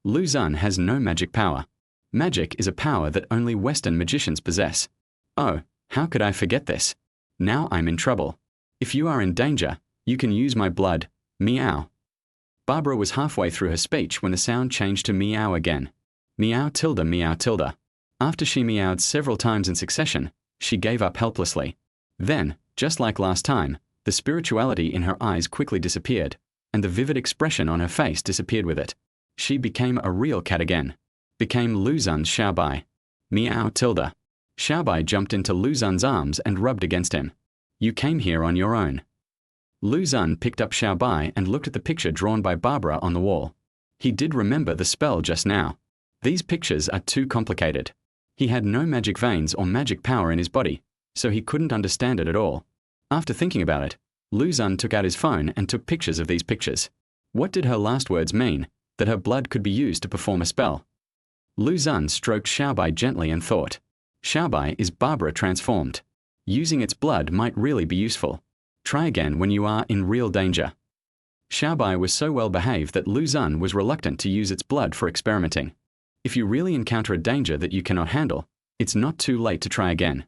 Lu Xun has no magic power. Magic is a power that only Western magicians possess. Oh, how could I forget this? Now I'm in trouble. If you are in danger, you can use my blood. Meow. Barbara was halfway through her speech when the sound changed to meow again. Meow tilde meow tilde. After she meowed several times in succession, she gave up helplessly. Then, just like last time, the spirituality in her eyes quickly disappeared, and the vivid expression on her face disappeared with it. She became a real cat again. Became Lu Xun's Xiaobai. Meow tilde. Xiaobai jumped into Lu Xun's arms and rubbed against him. You came here on your own. Lu Xun picked up Xiaobai and looked at the picture drawn by Barbara on the wall. He did remember the spell just now. These pictures are too complicated. He had no magic veins or magic power in his body, so he couldn't understand it at all. After thinking about it, Lu Xun took out his phone and took pictures of these pictures. What did her last words mean? That her blood could be used to perform a spell. Lu Xun stroked Xiaobai gently and thought, Xiaobai is Barbara transformed. Using its blood might really be useful. Try again when you are in real danger. Xiaobai was so well behaved that Lu Xun was reluctant to use its blood for experimenting. If you really encounter a danger that you cannot handle, it's not too late to try again.